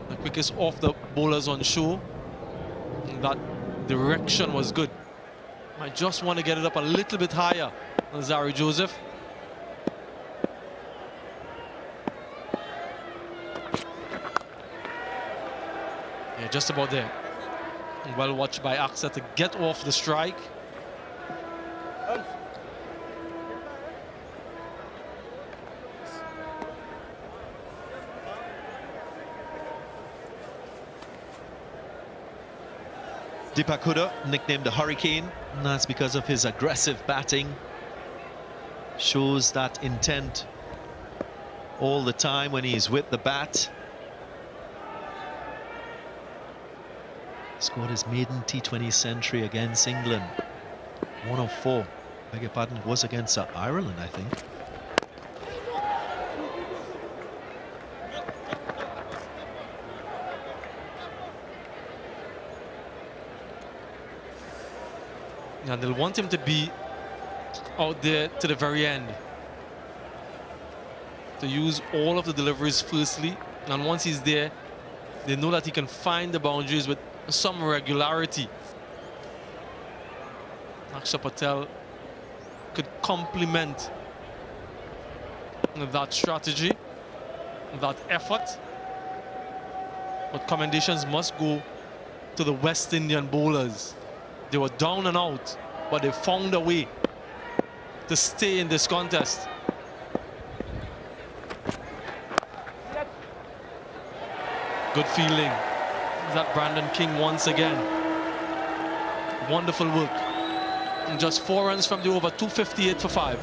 The quickest off the bowlers on show. That direction was good. I just want to get it up a little bit higher. Alzari Joseph. Yeah, just about there. Well watched by Aksa to get off the strike. Deepak Hooda, nicknamed the Hurricane, and that's because of his aggressive batting. Shows that intent all the time when he's with the bat. Scored his maiden T20 century against England. 104. Beg your pardon, it was against Ireland, I think. And they'll want him to be out there to the very end. To use all of the deliveries firstly. And once he's there, they know that he can find the boundaries with some regularity. Aksa Patel could complement that strategy, that effort. But commendations must go to the West Indian bowlers. They were down and out, but they found a way to stay in this contest. Good fielding. That Brandon King once again. Wonderful work. And just 4 runs from the over, 258 for 5.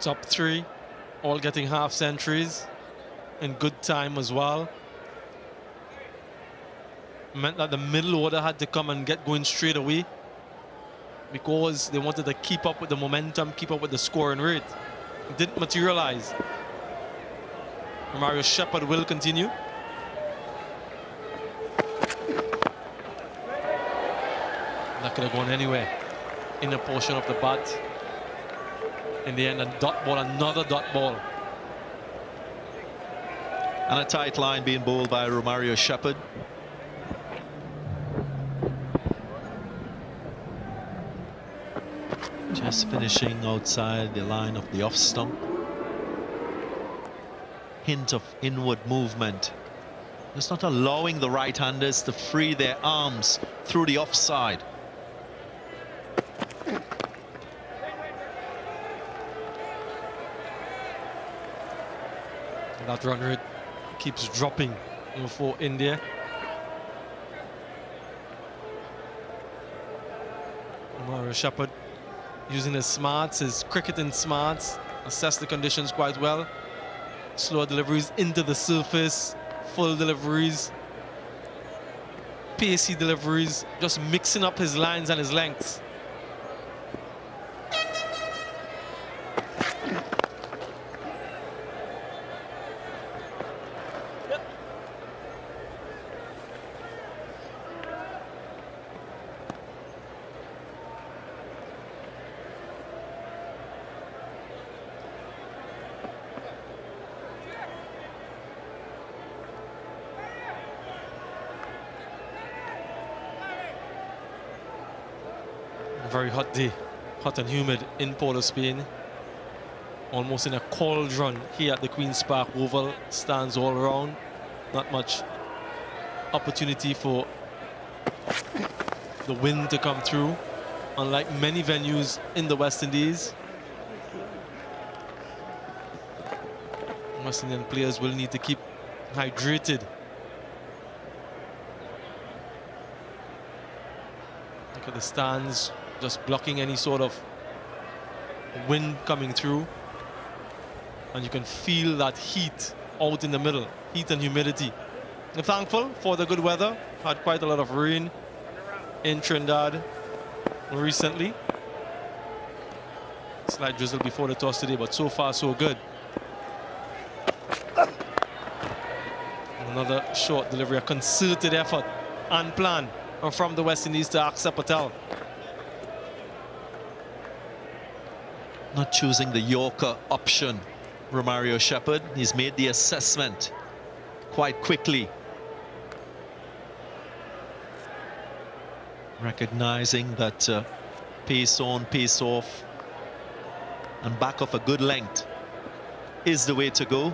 Top 3, all getting half centuries in good time as well. Meant that the middle order had to come and get going straight away because they wanted to keep up with the momentum, keep up with the scoring rate. It didn't materialize. Mario Shepherd will continue. That could have gone anywhere in a portion of the bat. In the end, a dot ball, another dot ball. And a tight line being bowled by Romario Shepherd. Just finishing outside the line of the off stump. Hint of inward movement. Just not allowing the right-handers to free their arms through the offside. That run rate keeps dropping for India. Mario Shepherd using his smarts, his cricketing smarts, assess the conditions quite well. Slower deliveries into the surface, full deliveries, pacey deliveries, just mixing up his lines and his lengths. very hot day, hot and humid in Port of Spain. Almost in a cauldron here at the Queen's Park Oval. Stands all around. Not much opportunity for the wind to come through, unlike many venues in the West Indies. West Indian players will need to keep hydrated. Look at the stands just blocking any sort of wind coming through. And you can feel that heat out in the middle, heat and humidity. I'm thankful for the good weather. Had quite a lot of rain in Trinidad recently. Slight drizzle before the toss today, but so far so good. Another short delivery, a concerted effort and plan from the West Indies to Aksa Patel. Not choosing the Yorker option, Romario Shepherd. He's made the assessment quite quickly, recognizing that pace on, pace off, and back off a good length is the way to go.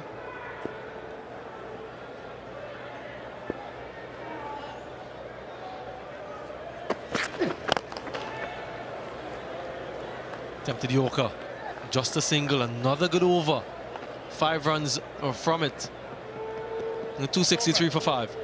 Attempted Yorker, just a single, another good over. 5 runs from it. And 263 for 5.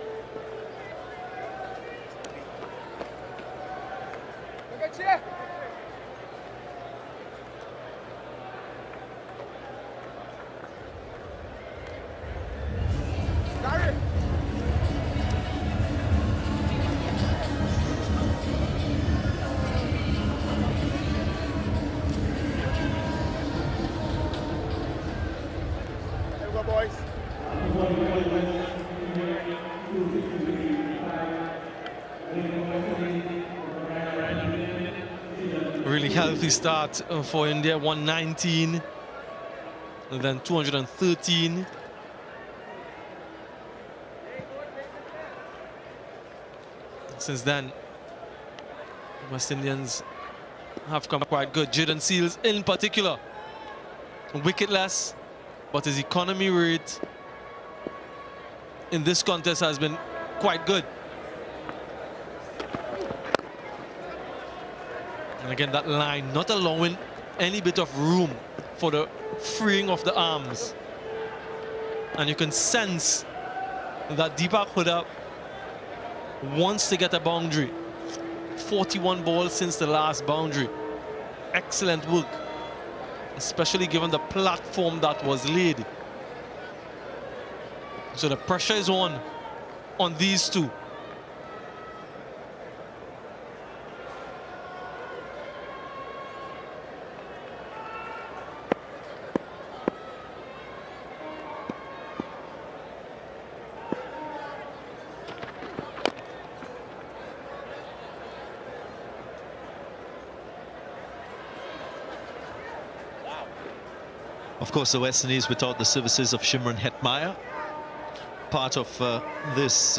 Really healthy start for India. 119 and then 213. Since then, West Indians have come quite good. Jaden Seals in particular, wicketless, but his economy rate in this contest has been quite good. And again, that line not allowing any bit of room for the freeing of the arms. And you can sense that Deepak Hooda wants to get a boundary. 41 balls since the last boundary. Excellent work, especially given the platform that was laid. So the pressure is on these two. Of course, the West Indies without the services of Shimron Hetmyer, part of this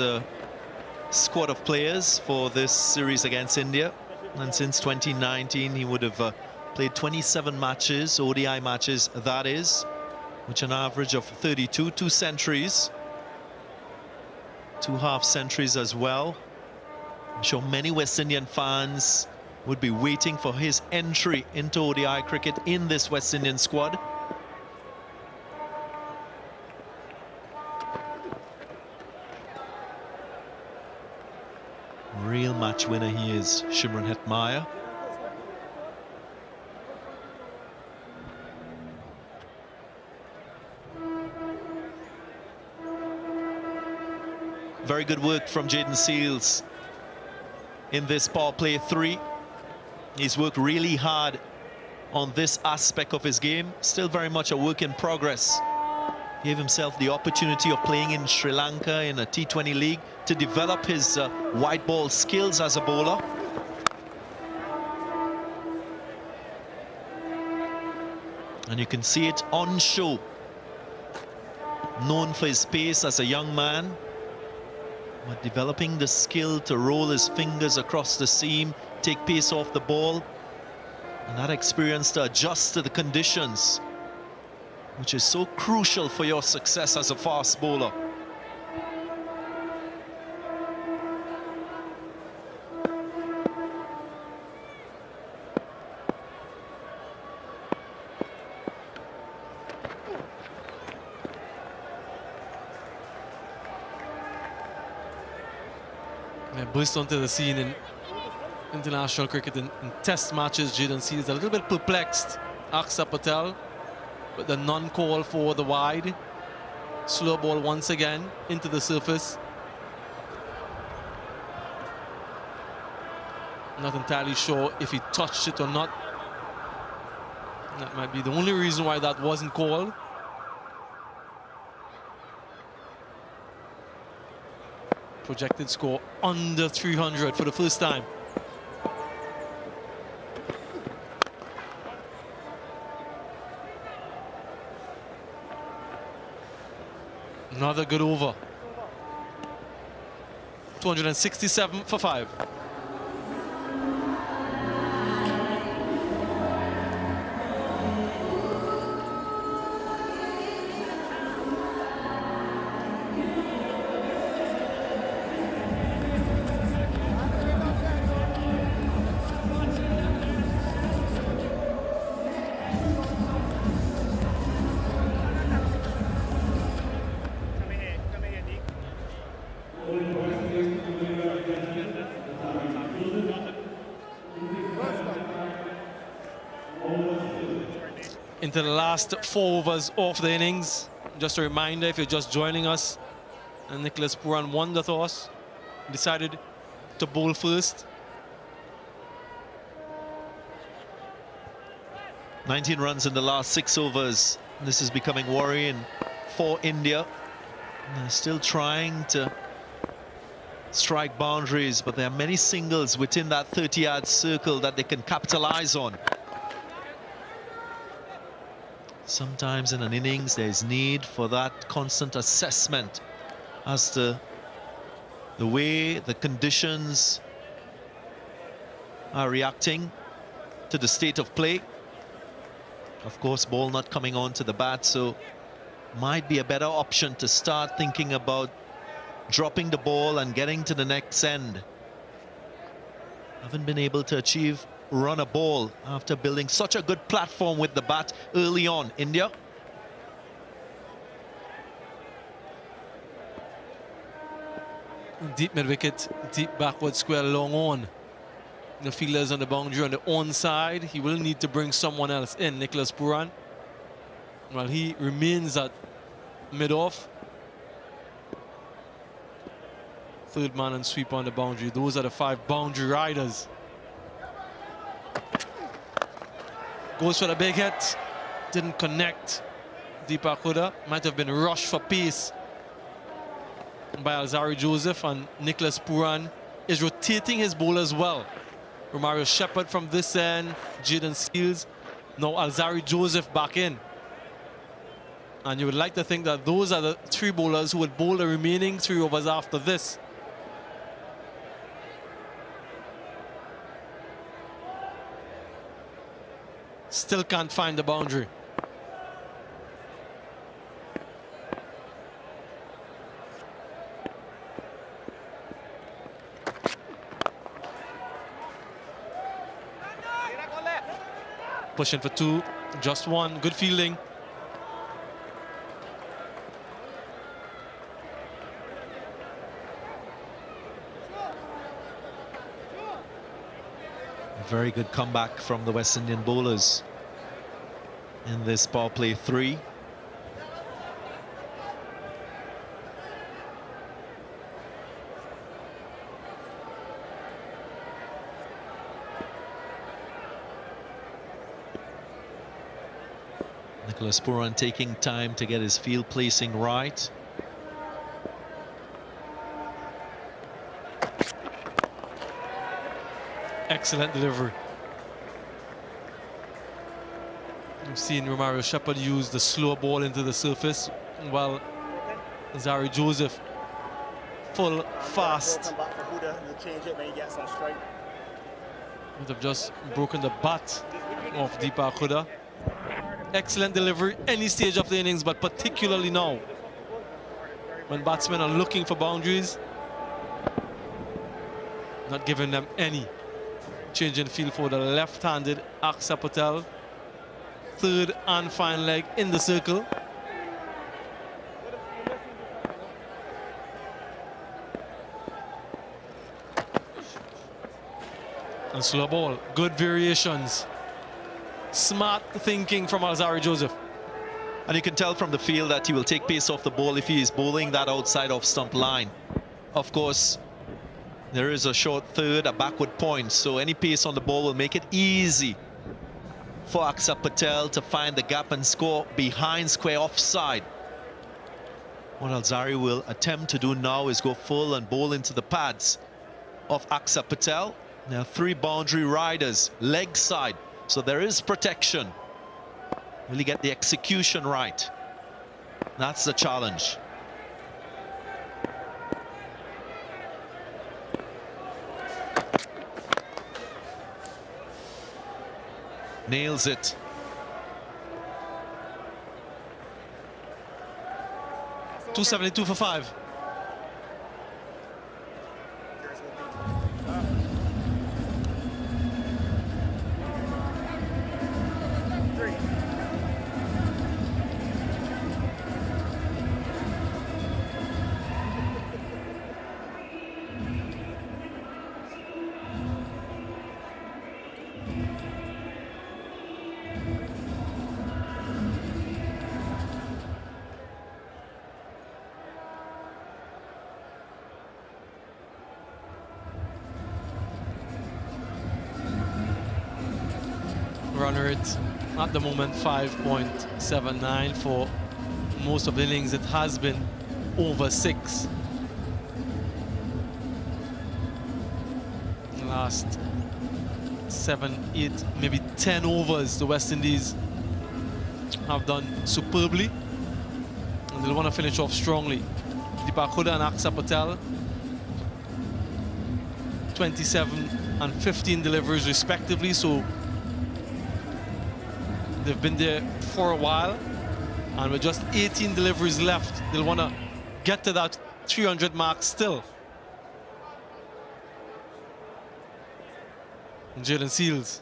squad of players for this series against India. And since 2019, he would have played 27 matches, ODI matches, that is, which an average of 32, 2 centuries, 2 half centuries as well. I'm sure many West Indian fans would be waiting for his entry into ODI cricket in this West Indian squad. Real match winner he is, Shimron Hetmyer. Very good work from Jaden Seals in this power play 3. He's worked really hard on this aspect of his game. Still very much a work in progress. Gave himself the opportunity of playing in Sri Lanka in a T20 league to develop his white ball skills as a bowler. And you can see it on show. Known for his pace as a young man, but developing the skill to roll his fingers across the seam, take pace off the ball, And that experience to adjust to the conditions, which is so crucial for your success as a fast bowler. They burst onto the scene in international cricket in test matches. Jaden Seals is a little bit perplexed. Aksa Patel with the non-call for the wide. Slow ball once again into the surface. Not entirely sure if he touched it or not. That might be the only reason why that wasn't called. Projected score under 300 for the first time. Another good over. 267 for 5. Into the last 4 overs of the innings. Just a reminder, if you're just joining us, and Nicholas Puran won the toss, decided to bowl first. 19 runs in the last 6 overs. This is becoming worrying for India. They're still trying to strike boundaries, but there are many singles within that 30-yard circle that they can capitalize on. Sometimes in an innings, there's need for that constant assessment as to the way the conditions are reacting to the state of play. Of course, ball not coming on to the bat, so might be a better option to start thinking about dropping the ball and getting to the next end. Haven't been able to achieve run a ball after building such a good platform with the bat early on, India. Deep mid-wicket, deep backward square, long on. The fielders on the boundary on the on side. He will need to bring someone else in, Nicholas Puran. While he remains at mid-off. Third man and sweep on the boundary. Those are the 5 boundary riders. Goes for the big hit. Didn't connect. Deepak Hooda might have been rushed for pace by Alzarri Joseph, and Nicholas Puran is rotating his bowlers well. Romario Shepherd from this end, Jaden Seals, now Alzarri Joseph back in. And you would like to think that those are the 3 bowlers who would bowl the remaining 3 overs after this. Still can't find the boundary. Pushing for 2, just 1, good fielding. Very good comeback from the West Indian bowlers in this power play 3. Nicholas Puran taking time to get his field placing right. Excellent delivery. We've seen Romario Shepherd use the slow ball into the surface, while Alzarri Joseph full fast. Would have just broken the bat of Deepak Huda. Excellent delivery any stage of the innings, but particularly now when batsmen are looking for boundaries, not giving them any. Change in field for the left-handed Aksa Patel. Third and fine leg in the circle. And slow ball, good variations. Smart thinking from Alzari Joseph. And you can tell from the field that he will take pace off the ball if he is bowling that outside off stump line. Of course, there is a short third, a backward point, so any pace on the ball will make it easy for Aksa Patel to find the gap and score behind square offside. What Alzari will attempt to do now is go full and bowl into the pads of Aksa Patel. There are 3 boundary riders, leg side, so there is protection. Will he get the execution right? That's the challenge. Nails it. .272 for 5. Runner rate at the moment 5.79. For most of the innings it has been over 6. The last 7, 8, maybe 10 overs the West Indies have done superbly, and they'll want to finish off strongly. Deepak Huda and Aksa Patel, 27 and 15 deliveries respectively, so they've been there for a while, and with just 18 deliveries left, they'll want to get to that 300 mark still. And Jaden Seals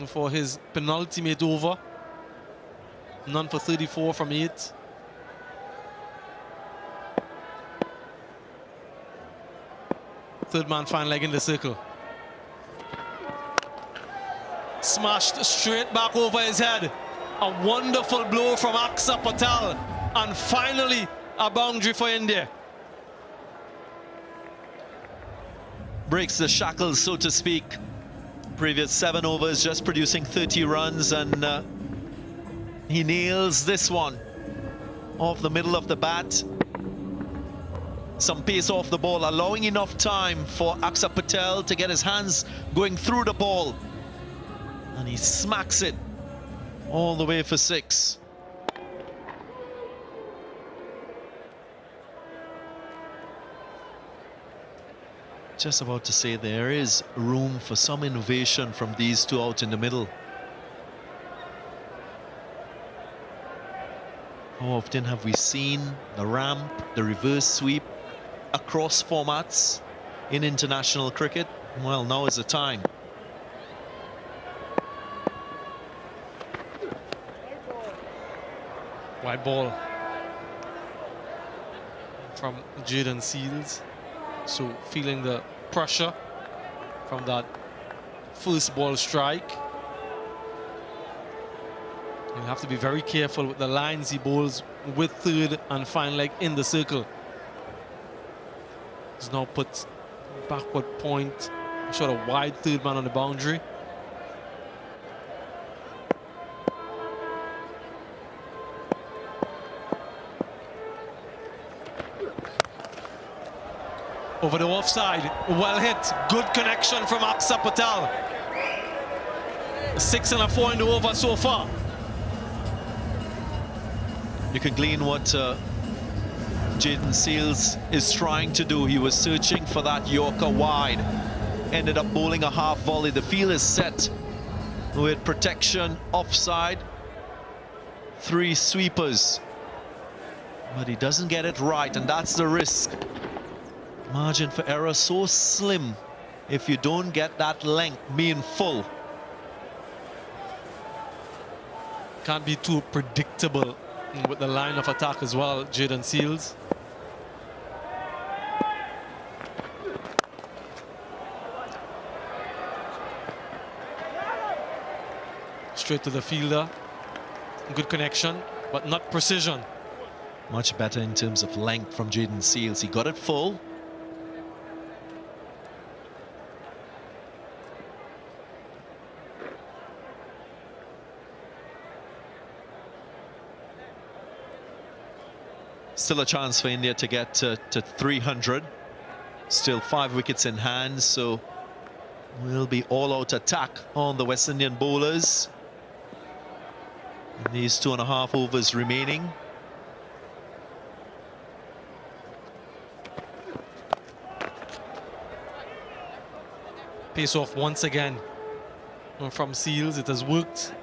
for his penultimate over, none for 34 from 8. Third man fine leg in the circle. Smashed straight back over his head. A wonderful blow from Aksa Patel, and finally a boundary for India. Breaks the shackles, so to speak. Previous 7 overs just producing 30 runs, and he nails this one off the middle of the bat. Some pace off the ball, allowing enough time for Aksa Patel to get his hands going through the ball. And he smacks it all the way for 6. Just about to say there is room for some innovation from these two out in the middle. How often have we seen the ramp, the reverse sweep across formats in international cricket? Well, now is the time. White ball from Jaden Seals. So feeling the pressure from that first ball strike. You have to be very careful with the lines he bowls with third and fine leg in the circle. He's now put backward point, shot a wide third man on the boundary. Over the offside, well hit, good connection from Aksa Patel. 6 and a 4 in the over so far. You can glean what Jaden Seals is trying to do. He was searching for that Yorker wide. ended up bowling a half volley. The field is set with protection offside, 3 sweepers, but he doesn't get it right, and that's the risk. Margin for error so slim if you don't get that length being full. Can't be too predictable with the line of attack as well, Jayden Seales. Straight to the fielder. Good connection, but not precision. Much better in terms of length from Jayden Seales. He got it full. Still a chance for India to get to 300. Still 5 wickets in hand, so will be all-out attack on the West Indian bowlers. And these 2.5 overs remaining. Pace off once again from Seales. It has worked.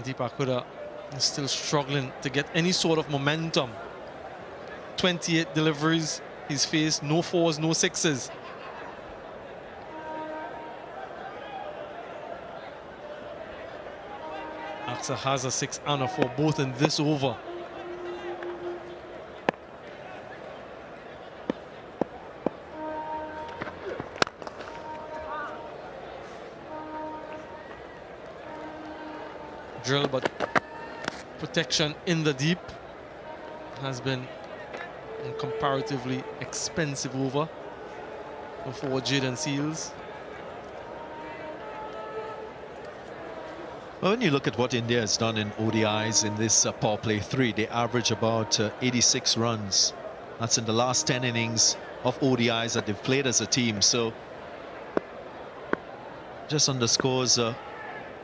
Deepak Hooda is still struggling to get any sort of momentum. 28 deliveries he's faced, no 4s, no 6s. Axar has a 6 and a 4, both in this over. Drill, but protection in the deep has been a comparatively expensive over for Jayden Seales. Well, when you look at what India has done in ODIs in this power play 3, they average about 86 runs. That's in the last 10 innings of ODIs that they've played as a team. So just underscores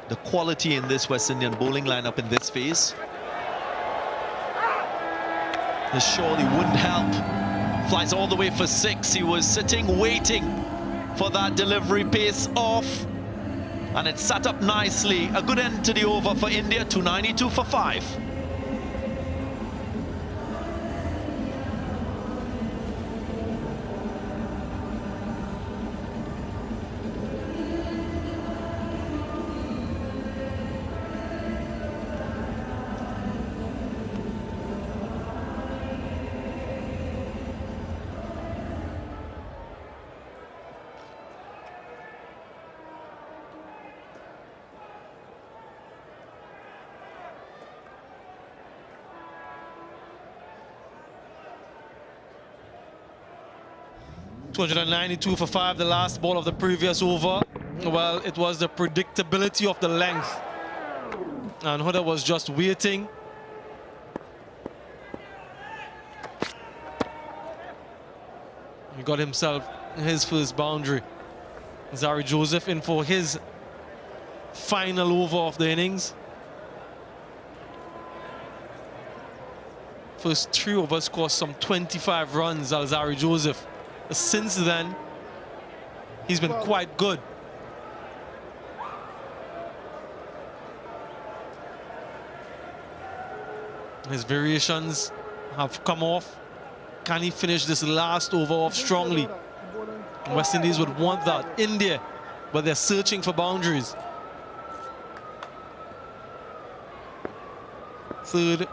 the quality in this West Indian bowling lineup in this phase. This surely wouldn't help. Flies all the way for 6. He was sitting, waiting for that delivery pace off. And it sat up nicely. A good end to the over for India, 292 for 5. .292 for 5, the last ball of the previous over. Well, it was the predictability of the length. And Hooda was just waiting. He got himself his first boundary. Zari Joseph in for his final over of the innings. First 3 overs cost some 25 runs, Alzari Joseph. Since then, he's been quite good. His variations have come off. Can he finish this last over off strongly? West Indies would want that. India, but they're searching for boundaries. Third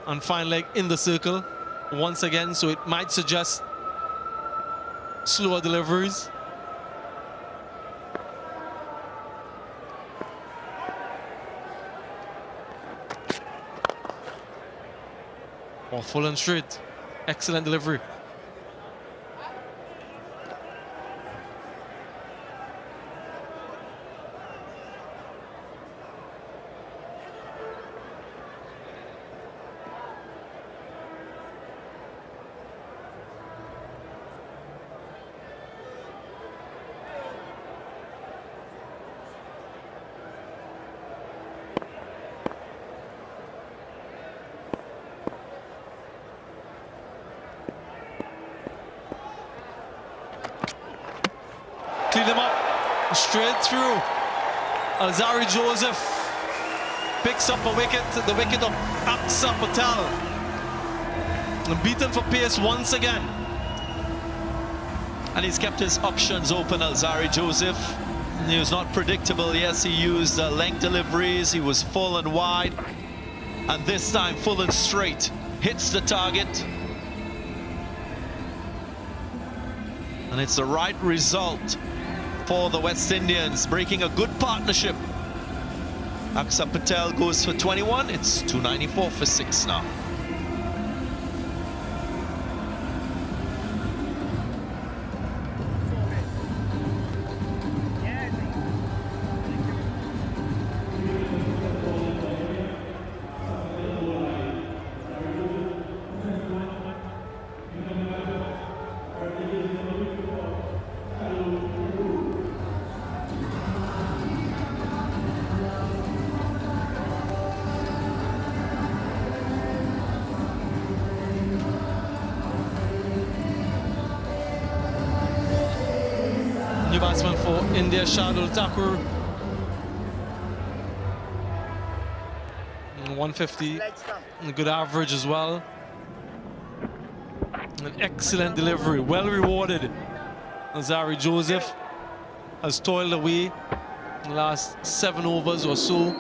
and final leg in the circle once again, so it might suggest slower deliveries. Oh, full and straight. Excellent delivery. clean him up, straight through. Alzari Joseph picks up a wicket, the wicket of Aksa Patel. And beaten for pace once again. And he's kept his options open, Alzari Joseph. He was not predictable. Yes, he used length deliveries. He was full and wide. And this time, full and straight. Hits the target. And it's the right result for the West Indians, breaking a good partnership. Aksa Patel goes for 21. It's 294 for 6 now. New batsman for India, Shardul Thakur. 150, a good average as well. An excellent delivery, well rewarded. Alzari Joseph has toiled away in the last 7 overs or so.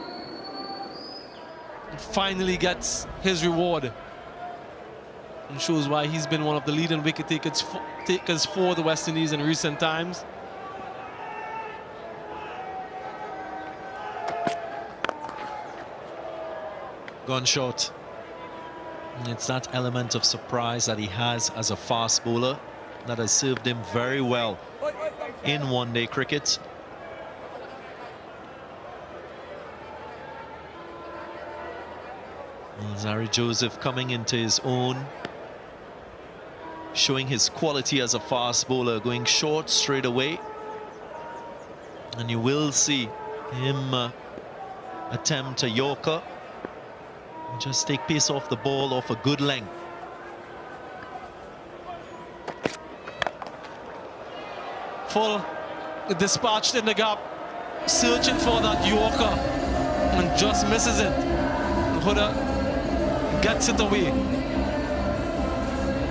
And finally gets his reward. And shows why he's been one of the leading wicket takers for the West Indies in recent times. Gone short. And it's that element of surprise that he has as a fast bowler that has served him very well in one-day cricket. Alzari Joseph coming into his own, showing his quality as a fast bowler, going short straight away. And you will see him attempt a Yorker. Just take pace off the ball off a good length. Full dispatched in the gap, searching for that Yorker, and just misses it. Huda gets it away.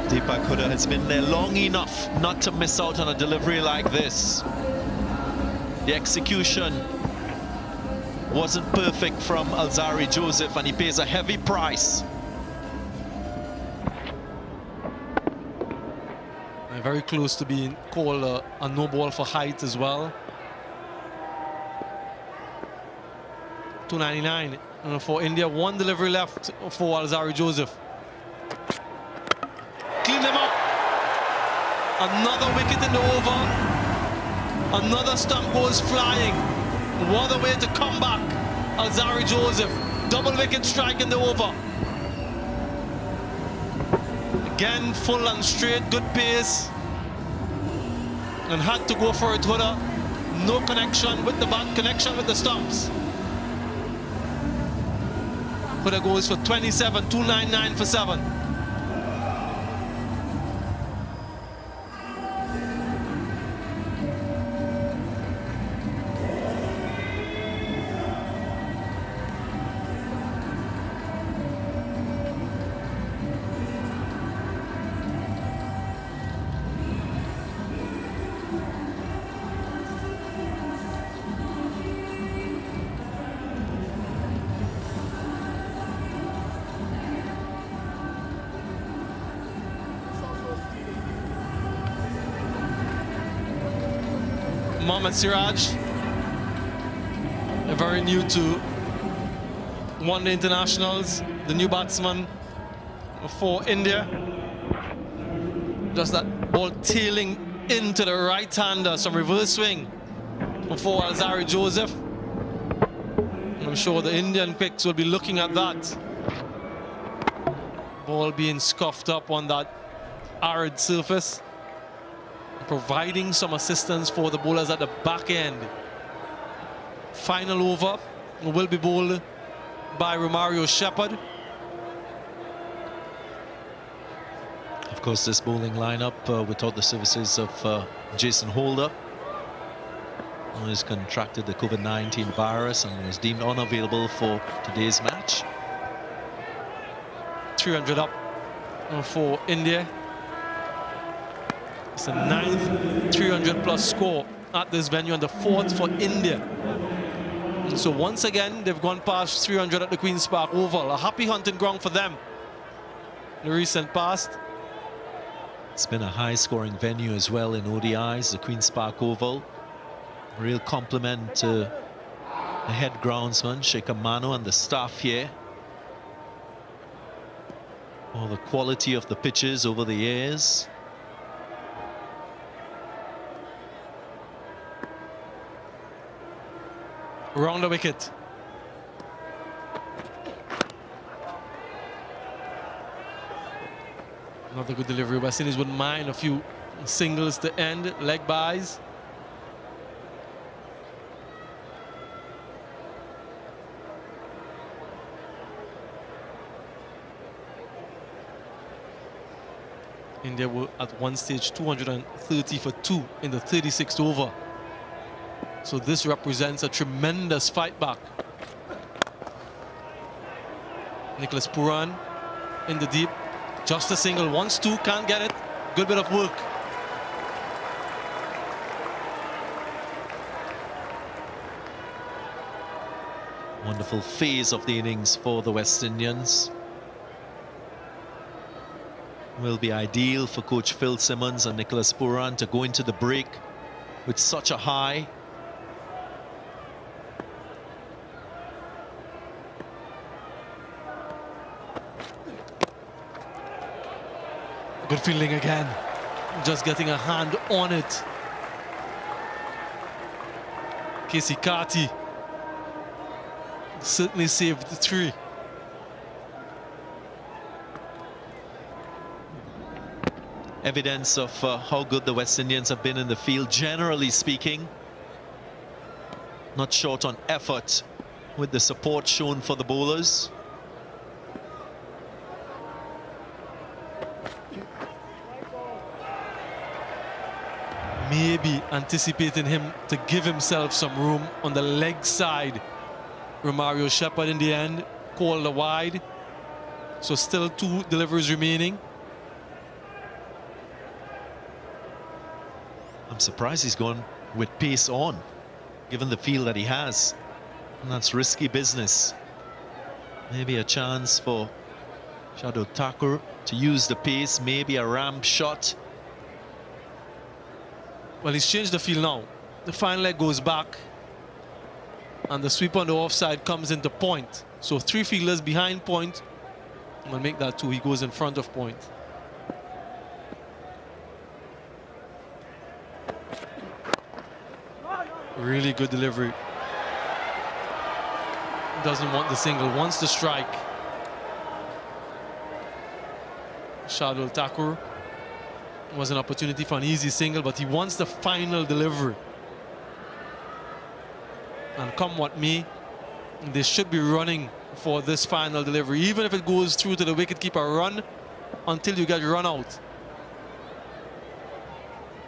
Deepak Huda has been there long enough not to miss out on a delivery like this. The execution wasn't perfect from Alzari Joseph, and he pays a heavy price. Very close to being called a no ball for height as well. 299 for India. 1 delivery left for Alzari Joseph. Clean them up. Another wicket in the over. Another stump goes flying. What a way to come back. Alzari Joseph, double wicket strike in the over. Again, full and straight, good pace. And had to go for it, Huda. No connection with the bat, connection with the stumps. Huda goes for 27, 299 for 7. Mohammad Siraj, very new to one-day internationals, the new batsman for India. Just that ball tailing into the right-hander, some reverse swing for Alzari Joseph. I'm sure the Indian quicks will be looking at that. Ball being scuffed up on that arid surface, providing some assistance for the bowlers at the back end. Final over will be bowled by Romario Shepherd. Of course, this bowling lineup without the services of Jason Holder. who has contracted the COVID-19 virus and was deemed unavailable for today's match. 300 up for India. It's the 9th 300-plus score at this venue and the 4th for India. So once again, they've gone past 300 at the Queen's Park Oval. A happy hunting ground for them in the recent past. It's been a high-scoring venue as well in ODIs, the Queen's Park Oval. Real compliment to the head groundsman, Shekhar Mano, and the staff here. Oh, the quality of the pitches over the years. Around the wicket. Another good delivery. West Indies wouldn't mind a few singles to end, leg byes. India were at one stage 230 for 2 in the 36th over. So this represents a tremendous fight back. Nicholas Puran in the deep. Just a single. Wants to, can't get it. Good bit of work. Wonderful phase of the innings for the West Indians. Will be ideal for coach Phil Simmons and Nicholas Puran to go into the break with such a high. Good fielding again. Just getting a hand on it. Casey Carty certainly saved the 3. Evidence of how good the West Indians have been in the field, generally speaking. Not short on effort with the support shown for the bowlers. Maybe anticipating him to give himself some room on the leg side. Romario Shepherd in the end called a wide. So still 2 deliveries remaining. I'm surprised he's gone with pace on, given the feel that he has. And that's risky business. Maybe a chance for Shardul Thakur to use the pace, maybe a ramp shot. Well, he's changed the field now. The fine leg goes back and the sweep on the offside comes into point. So 3 fielders behind point will make that 2. He goes in front of point. Really good delivery. Doesn't want the single, wants the strike. Shardul Thakur was an opportunity for an easy single, but he wants the final delivery. And come what may, they should be running for this final delivery. Even if it goes through to the wicketkeeper, run until you get run out.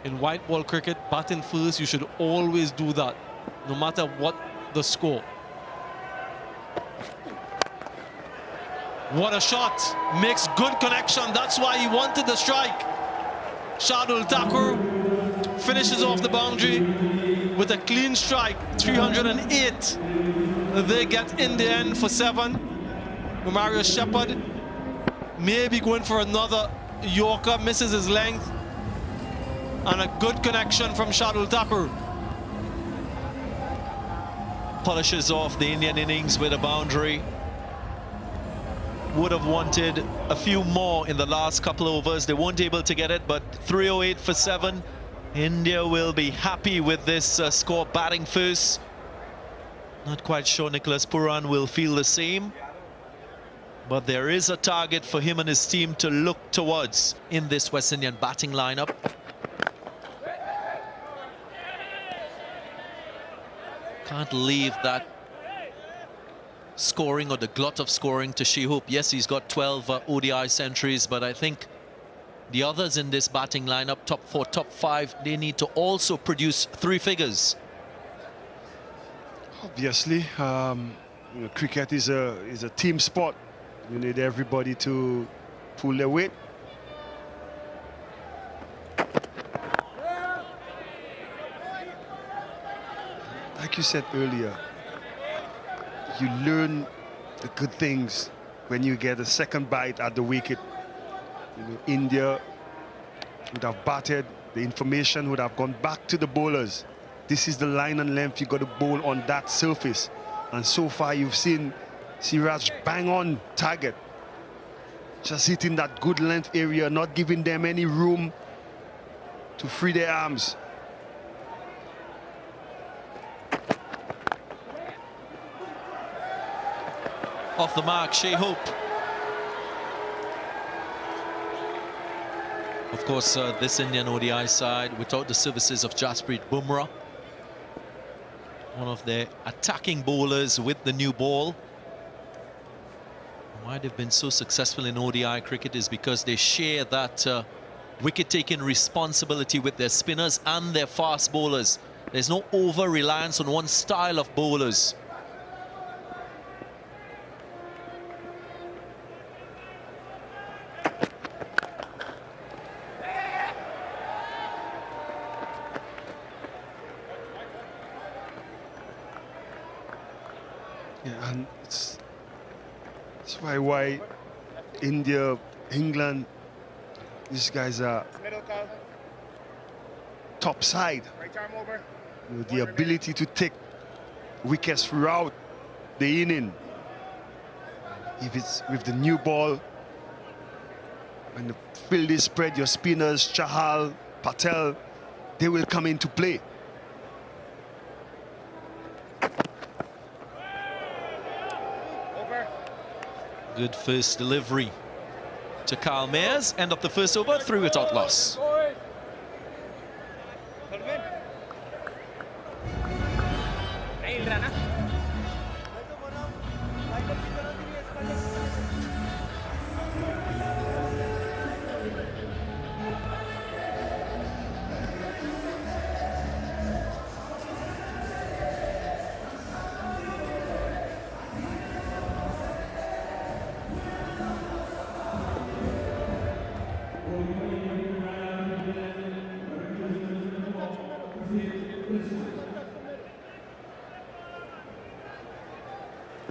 In white ball cricket, batting first, you should always do that, no matter what the score. What a shot. Makes good connection. That's why he wanted the strike. Shardul Thakur finishes off the boundary with a clean strike. 308. They get in the end for 7. Romario Shepherd maybe going for another Yorker, misses his length. And a good connection from Shardul Thakur. Polishes off the Indian innings with a boundary. Would have wanted a few more in the last couple of overs. They weren't able to get it, but 308 for 7. India will be happy with this score, batting first. Not quite sure Nicholas Puran will feel the same. But there is a target for him and his team to look towards in this West Indian batting lineup. Can't leave that scoring or the glut of scoring to Shihoop. Yes, he's got 12 ODI centuries, but I think the others in this batting lineup, top 4, top 5, they need to also produce 3 figures. Obviously, cricket is a team sport. You need everybody to pull their weight. Like you said earlier, you learn the good things when you get a second bite at the wicket. India would have batted, the information would have gone back to the bowlers. This is the line and length you got to bowl on that surface. And so far you've seen Siraj bang on target. Just hitting that good length area, not giving them any room to free their arms. Off the mark, Shea Hope. Of course, this Indian ODI side, without the services of Jasprit Bumrah, one of their attacking bowlers with the new ball. Why they've been so successful in ODI cricket is because they share that wicket-taking responsibility with their spinners and their fast bowlers. There's no over-reliance on one style of bowlers. Yeah, and it's why India, England, these guys are top side. The ability to take wickets throughout the inning. If it's with the new ball, when the field is spread, your spinners, Chahal, Patel, they will come into play. Good first delivery to Carl Mayers. End of the first over, through without loss.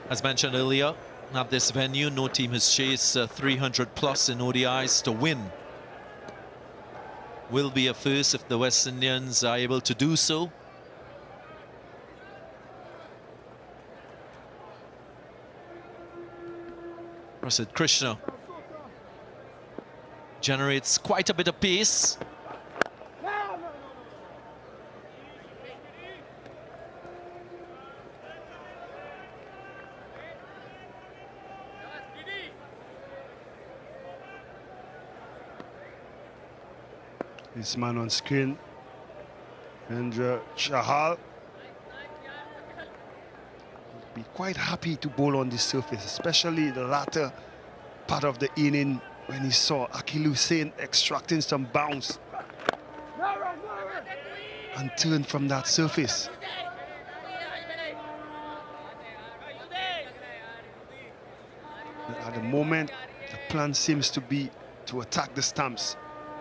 As mentioned earlier, at this venue, no team has chased 300 plus in ODIs to win. Will be a first if the West Indians are able to do so. Prasid Krishna generates quite a bit of pace. This man on screen, Andrew Chahal, be quite happy to bowl on this surface, especially the latter part of the inning when he saw Akil Hussain extracting some bounce and turn from that surface. At the moment, the plan seems to be to attack the stumps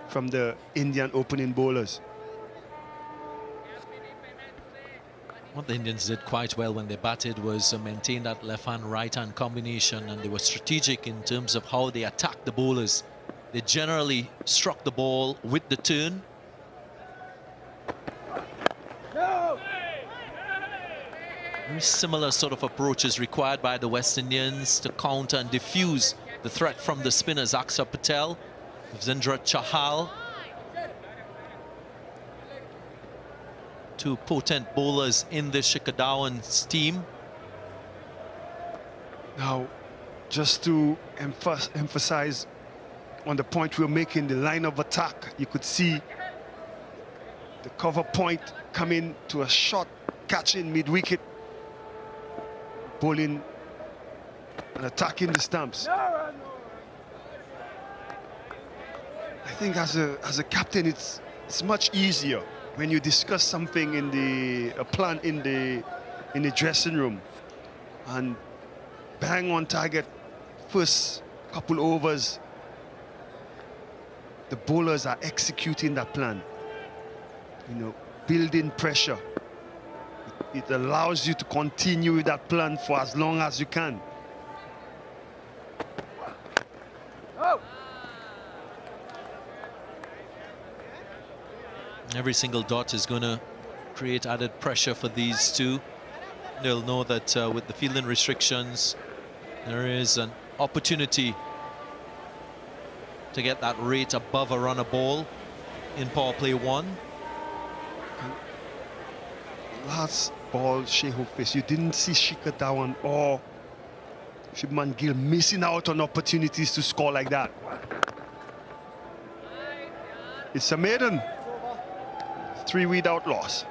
from the Indian opening bowlers. What the Indians did quite well when they batted was maintain that left-hand, right-hand combination, and they were strategic in terms of how they attacked the bowlers. They generally struck the ball with the turn. Very similar sort of approach is required by the West Indians to counter and diffuse the threat from the spinners. Akshar Patel, Vizendra Chahal, two potent bowlers in the Shikhar Dhawan's team. Now, just to emphasize on the point we're making, the line of attack, you could see the cover point coming to a shot, catching mid-wicket, bowling and attacking the stumps. I think as a captain, it's much easier when you discuss something in a plan in the in the dressing room and bang on target first couple overs. The bowlers are executing that plan, you know, building pressure. It allows you to continue with that plan for as long as you can. Every single dot is going to create added pressure for these two. They'll know that with the fielding restrictions, there is an opportunity to get that rate above a run a ball in power play 1. Last ball, Shehu faced, you didn't see Shikhar Dhawan or Shubman Gill missing out on opportunities to score like that. It's a maiden. 3 without loss.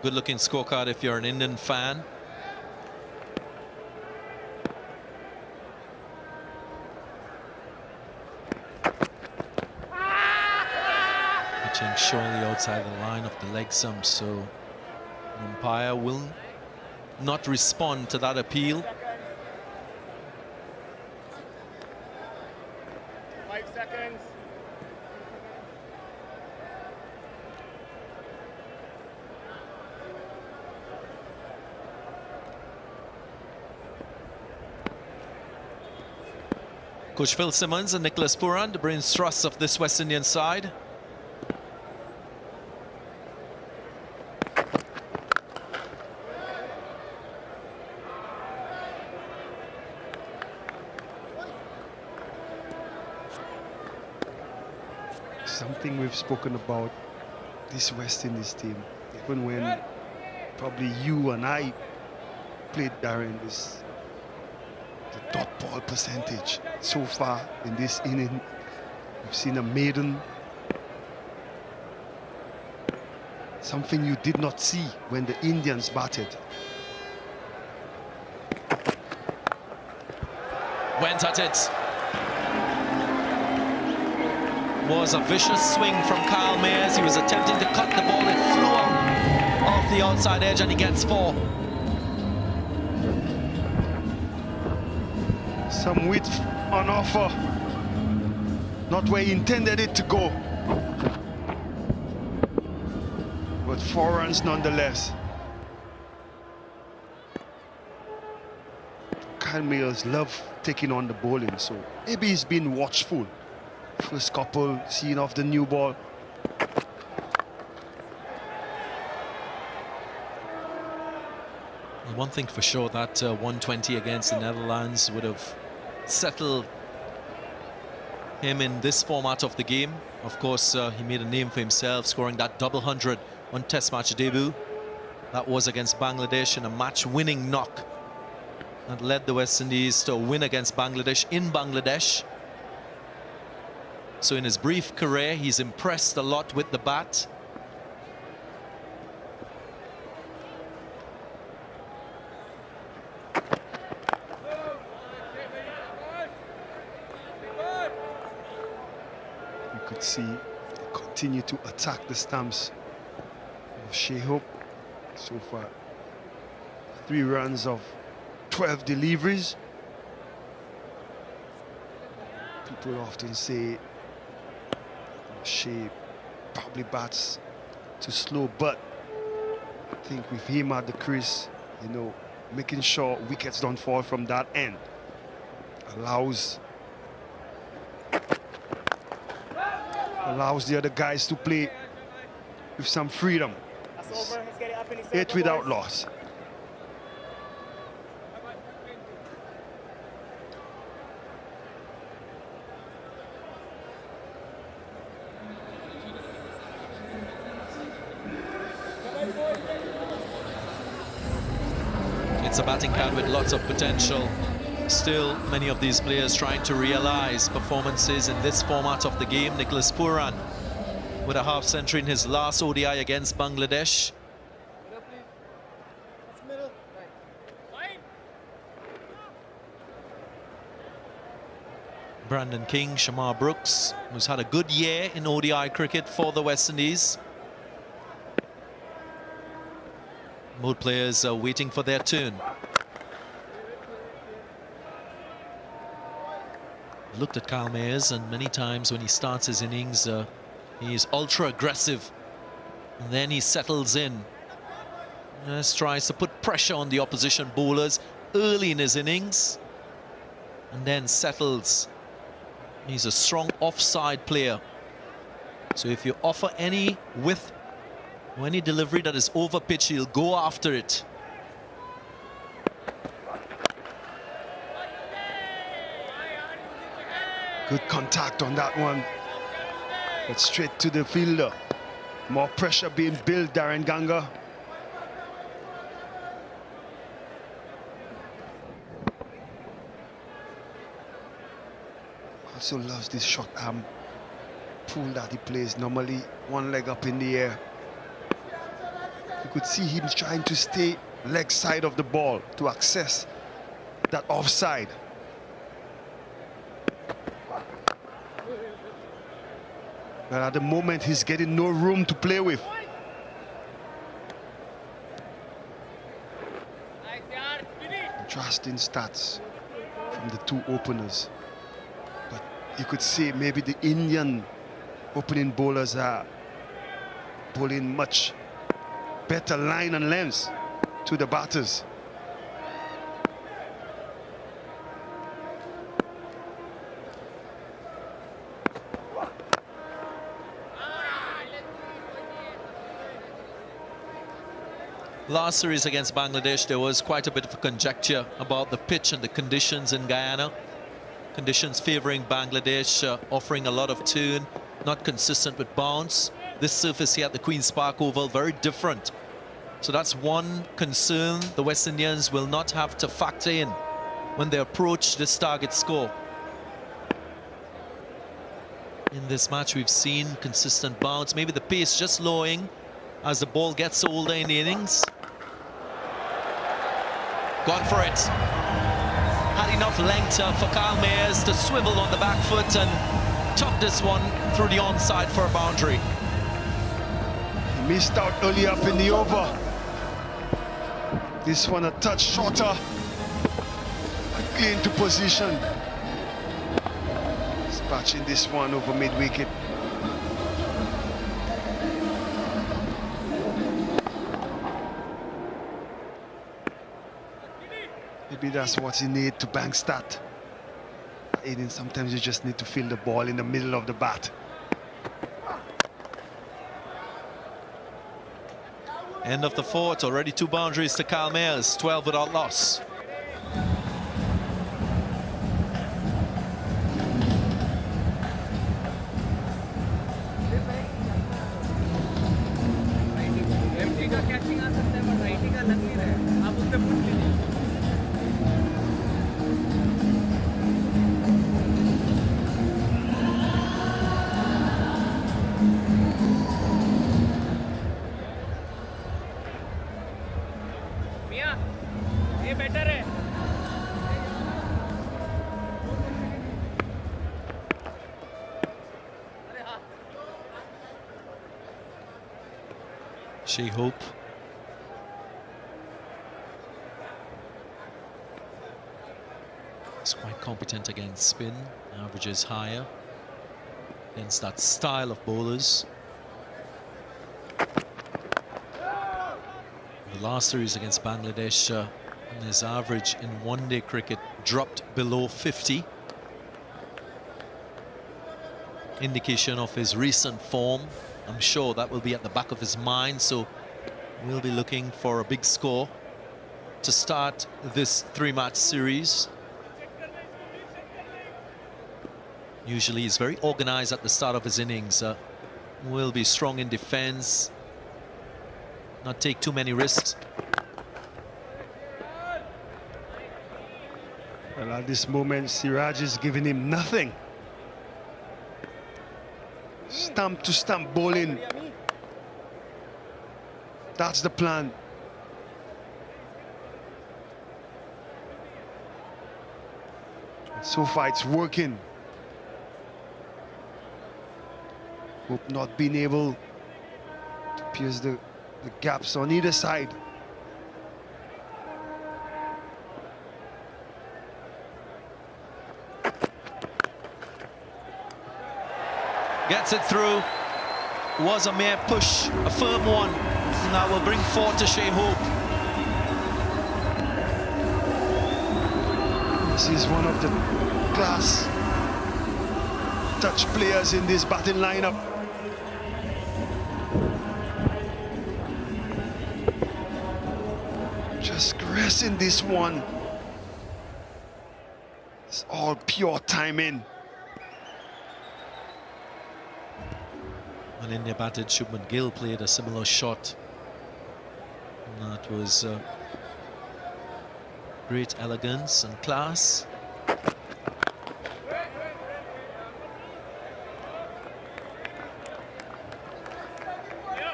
Good looking scorecard if you're an Indian fan. Pitching surely outside the line of the leg stump, so the umpire will not respond to that appeal. 5 seconds. Coach Phil Simmons and Nicholas Puran, the brains trusts of this West Indian side. Something we've spoken about this West Indies team, even when probably you and I played, Darren, is the dot ball percentage. So far in this inning, we've seen a maiden. Something you did not see when the Indians batted. Went at it. Was a vicious swing from Kyle Mayers. He was attempting to cut the ball. It flew out off the outside edge and he gets 4. Some width on offer. Not where he intended it to go. But 4 runs nonetheless. Kyle Mayers love taking on the bowling, so maybe he's been watchful. First couple, seeing off the new ball. One thing for sure, that 120 against the Netherlands would have settled him in this format of the game. Of course, he made a name for himself, scoring that double 100 on Test match debut. That was against Bangladesh in a match-winning knock that led the West Indies to a win against Bangladesh in Bangladesh. So in his brief career, he's impressed a lot with the bat. You could see they continue to attack the stumps of Shehu. So far, 3 runs of 12 deliveries. People often say Shea probably bats too slow, but I think with him at the crease, you know, making sure wickets don't fall from that end allows the other guys to play with some freedom. 8 without loss. It's a batting card with lots of potential. Still, many of these players trying to realize performances in this format of the game. Nicholas Puran with a half century in his last ODI against Bangladesh. Brandon King, Shamar Brooks, who's had a good year in ODI cricket for the West Indies. Both players are waiting for their turn. Looked at Kyle Mayers, and many times when he starts his innings, he is ultra aggressive, and then he settles in. Just tries to put pressure on the opposition bowlers early in his innings, and then settles. He's a strong offside player, so if you offer any width or any delivery that is over pitch, he'll go after it. Good contact on that one. It's straight to the fielder. More pressure being built, Darren Ganga. Also loves this short arm pull that he plays. Normally one leg up in the air. You could see him trying to stay leg side of the ball to access that offside. But at the moment, he's getting no room to play with. Contrasting stats from the two openers. But you could see maybe the Indian opening bowlers are bowling much better line and lengths to the batters. Last series against Bangladesh, there was quite a bit of a conjecture about the pitch and the conditions in Guyana. Conditions favouring Bangladesh, offering a lot of turn, not consistent with bounce. This surface here at the Queen's Park Oval, very different. So that's one concern the West Indians will not have to factor in when they approach this target score. In this match, we've seen consistent bounce, maybe the pace just lowering as the ball gets older in the innings. Gone for it. Had enough length for Kyle Mayers to swivel on the back foot and tuck this one through the onside for a boundary. He missed out early up in the over. This one a touch shorter. Quickly into position. Dispatching this one over mid-wicket. Maybe that's what you need to bank stat. Aiden, sometimes you just need to feel the ball in the middle of the bat. End of the fourth, already 2 boundaries to Kyle Mayers, 12 without loss. Shea Hope. He's quite competent against spin, averages higher against that style of bowlers. The last series against Bangladesh, his average in one-day cricket dropped below 50. Indication of his recent form. I'm sure that will be at the back of his mind, so we'll be looking for a big score to start this 3-match series. Usually he's very organized at the start of his innings. Will be strong in defense, not take too many risks. Well, at this moment, Siraj is giving him nothing. Stump to stump bowling. That's the plan. So far, it's working. Hope not being able to pierce the gaps on either side. Gets it through. Was a mere push, a firm one. Now will bring forward to Shea Hope. This is one of the class touch players in this batting lineup. Just caressing this one. It's all pure timing. When India batted, Shubman Gill played a similar shot. And that was great elegance and class.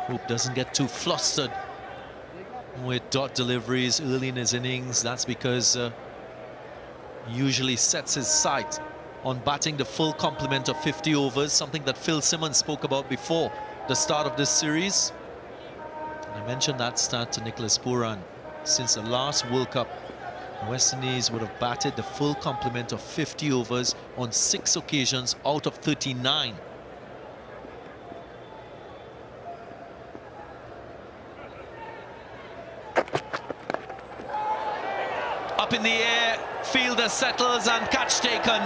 Hope doesn't get too flustered with dot deliveries early in his innings. That's because he usually sets his sight on batting the full complement of 50 overs, something that Phil Simmons spoke about before the start of this series. And I mentioned that stat to Nicholas Puran. Since the last World Cup, the West Indies would have batted the full complement of 50 overs on 6 occasions out of 39. Up in the air, fielder settles and catch taken.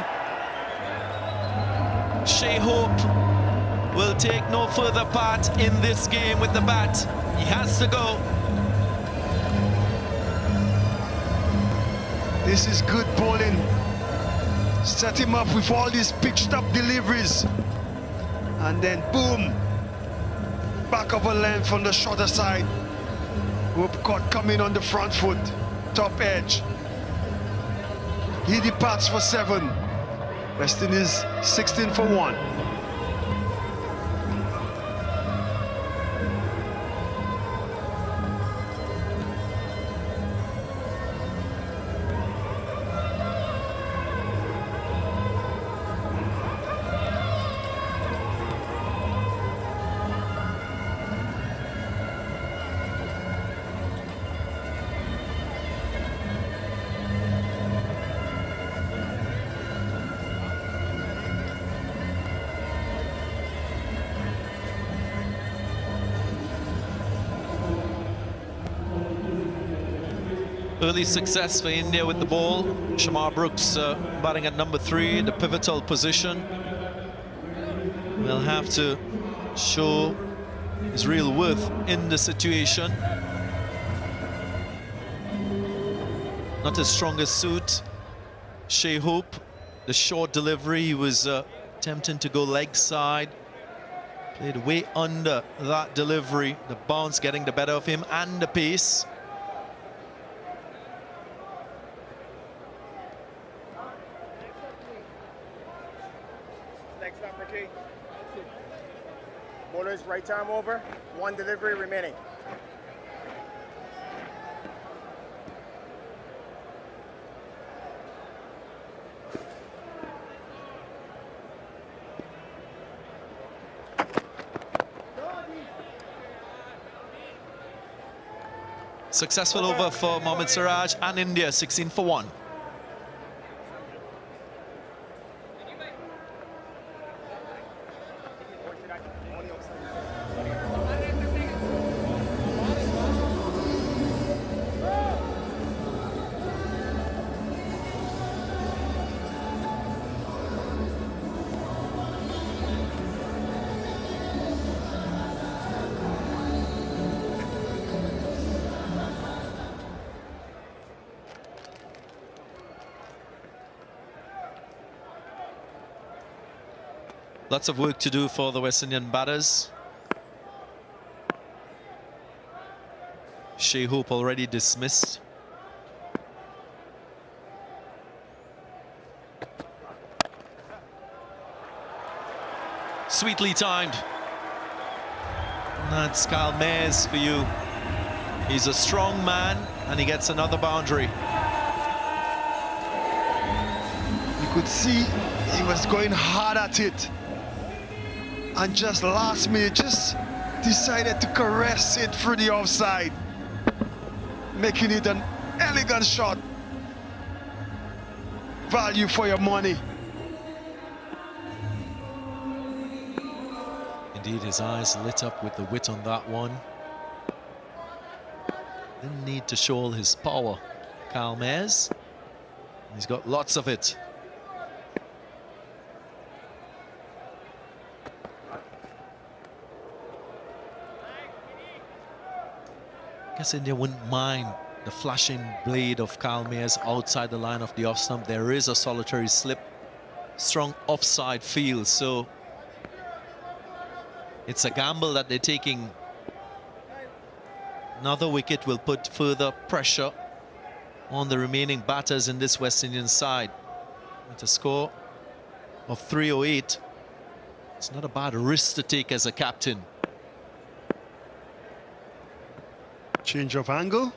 Shea Hope will take no further part in this game with the bat. He has to go. This is good bowling. Set him up with all these pitched up deliveries. And then boom. Back of a length on the shorter side. Hope caught coming on the front foot. Top edge. He departs for 7. West Indies 16 for 1. Early success for India with the ball. Shamar Brooks batting at number 3 in the pivotal position. Will have to show his real worth in the situation. Not his strongest suit. Shea Hope, the short delivery, he was attempting to go leg side. Played way under that delivery. The bounce getting the better of him and the pace. Bowlers, right arm over, 1 delivery remaining. Successful over for Mohammad Siraj and India, 16 for 1. Lots of work to do for the West Indian batters. Shea Hope already dismissed. Sweetly timed. And that's Kyle Mayers for you. He's a strong man, and he gets another boundary. You could see he was going hard at it. And just last minute, just decided to caress it through the offside, making it an elegant shot. Value for your money. Indeed, his eyes lit up with the wit on that one. Didn't need to show all his power, Kyle Mayers. He's got lots of it. I guess India wouldn't mind the flashing blade of Kyle Mayers outside the line of the off stump. There is a solitary slip, strong offside field, so it's a gamble that they're taking. Another wicket will put further pressure on the remaining batters in this West Indian side. With a score of 308, it's not a bad risk to take as a captain. Change of angle.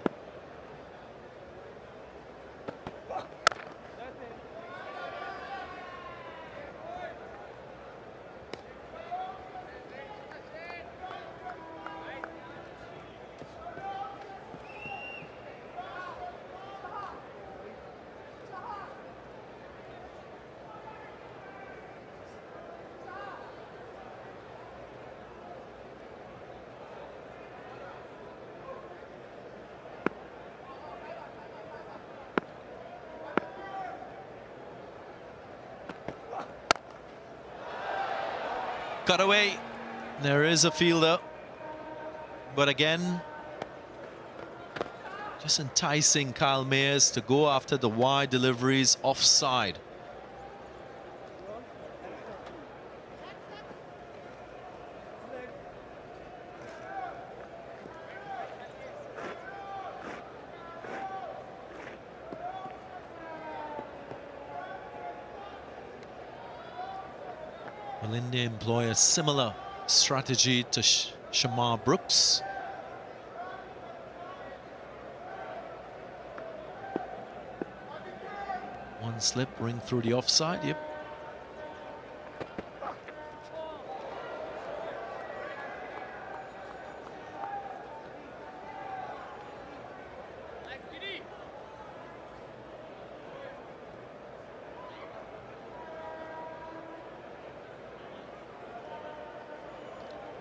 Cut away. There is a fielder, but again, just enticing Kyle Mayers to go after the wide deliveries offside. Will India employ a similar strategy to Shamar Brooks? One slip, ring through the offside, yep.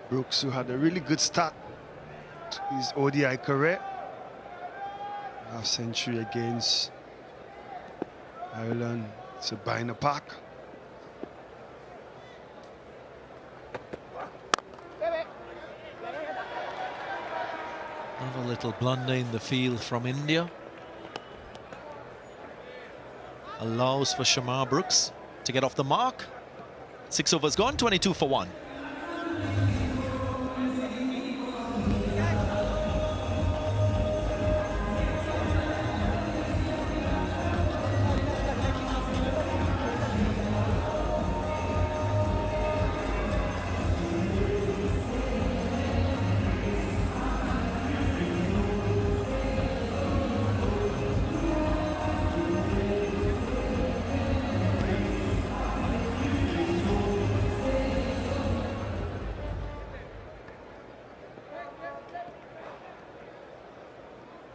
Brooks, who had a really good start to his ODI career. Half century against Ireland. It's a buy in the park. Another little blunder in the field from India. Allows for Shamar Brooks to get off the mark. 6 overs gone, 22 for 1.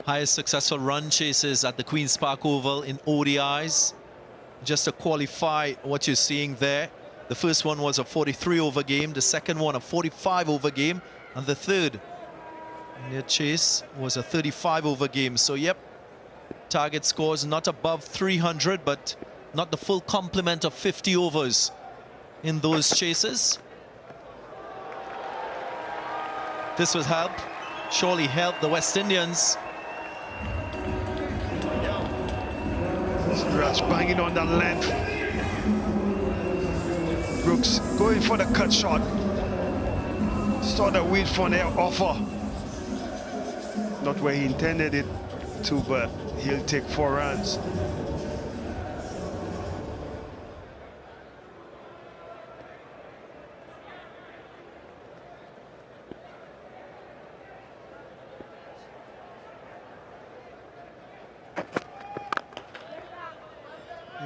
Highest successful run chases at the Queen's Park Oval in ODIs. Just to qualify what you're seeing there, the first one was a 43 over game, the second one a 45 over game, and the third India chase was a 35 over game. So yep, target scores not above 300, but not the full complement of 50 overs in those chases. This was help, surely helped the West Indians. Raj banging on that length. Brooks going for the cut shot. Saw the wait for their offer. Not where he intended it to, but he'll take 4 runs.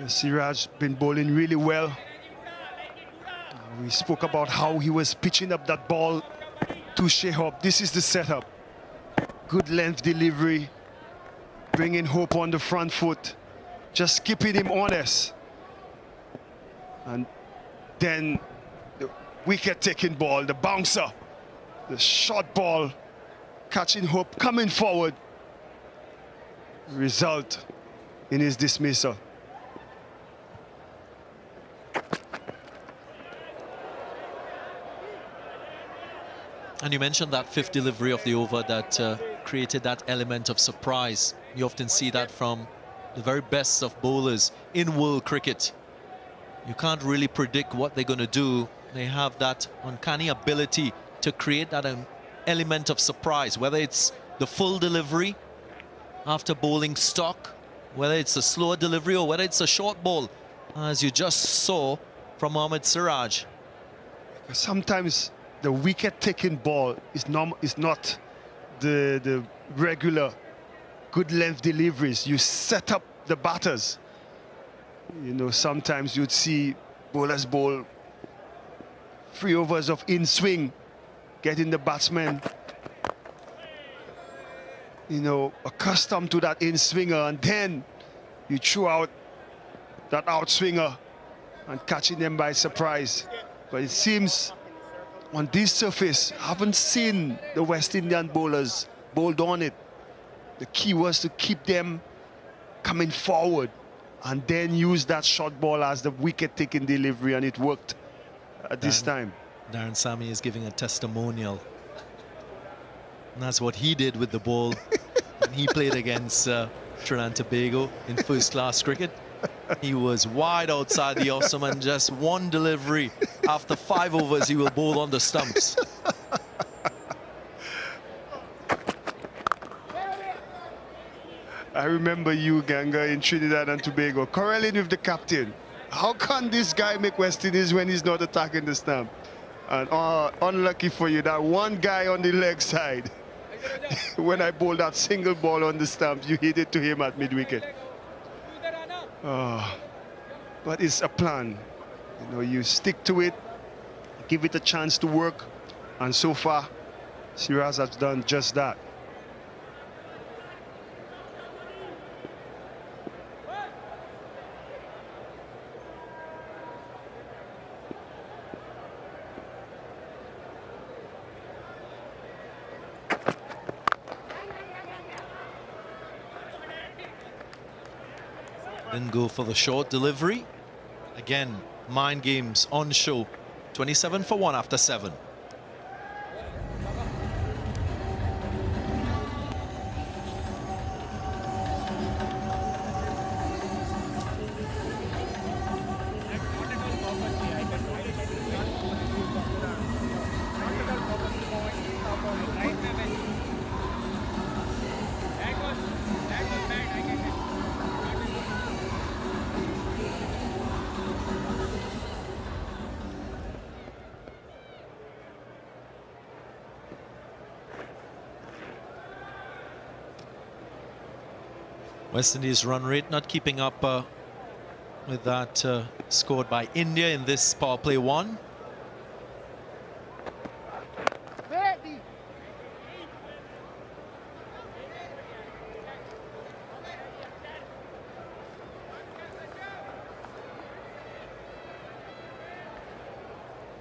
Siraj been bowling really well. We spoke about how he was pitching up that ball to Shehab. This is the setup. Good length delivery, bringing hope on the front foot, just keeping him honest. And then the wicket-taking ball, the bouncer, the short ball, catching hope, coming forward. Result in his dismissal. And you mentioned that fifth delivery of the over that created that element of surprise. You often see that from the very best of bowlers in world cricket. You can't really predict what they're going to do. They have that uncanny ability to create that element of surprise, whether it's the full delivery after bowling stock, whether it's a slower delivery or whether it's a short ball, as you just saw from Mohammad Siraj. Sometimes the wicket-taking ball is not the regular good length deliveries. You set up the batters. You know, sometimes you'd see bowlers bowl 3 overs of in-swing, getting the batsman, you know, accustomed to that in-swinger, and then you throw out that out-swinger and catching them by surprise. But it seems on this surface, I haven't seen the West Indian bowlers bowled on it. The key was to keep them coming forward and then use that short ball as the wicket-taking delivery, and it worked at this time. Darren Sammy is giving a testimonial. And that's what he did with the ball when he played against Trinidad and Tobago in first-class cricket. He was wide outside the off and just one delivery. After 5 overs, he will bowl on the stumps. I remember you, Ganga, in Trinidad and Tobago, quarreling with the captain. How can this guy make West Indies when he's not attacking the stump? And unlucky for you, that one guy on the leg side, when I bowled that single ball on the stump, you hit it to him at mid-wicket. But it's a plan. You know, you stick to it, give it a chance to work, and so far, Siraj has done just that. Then go for the short delivery. Again, mind games on show. 27 for 1 after 7. West Indies run rate not keeping up with that scored by India in this power play 1.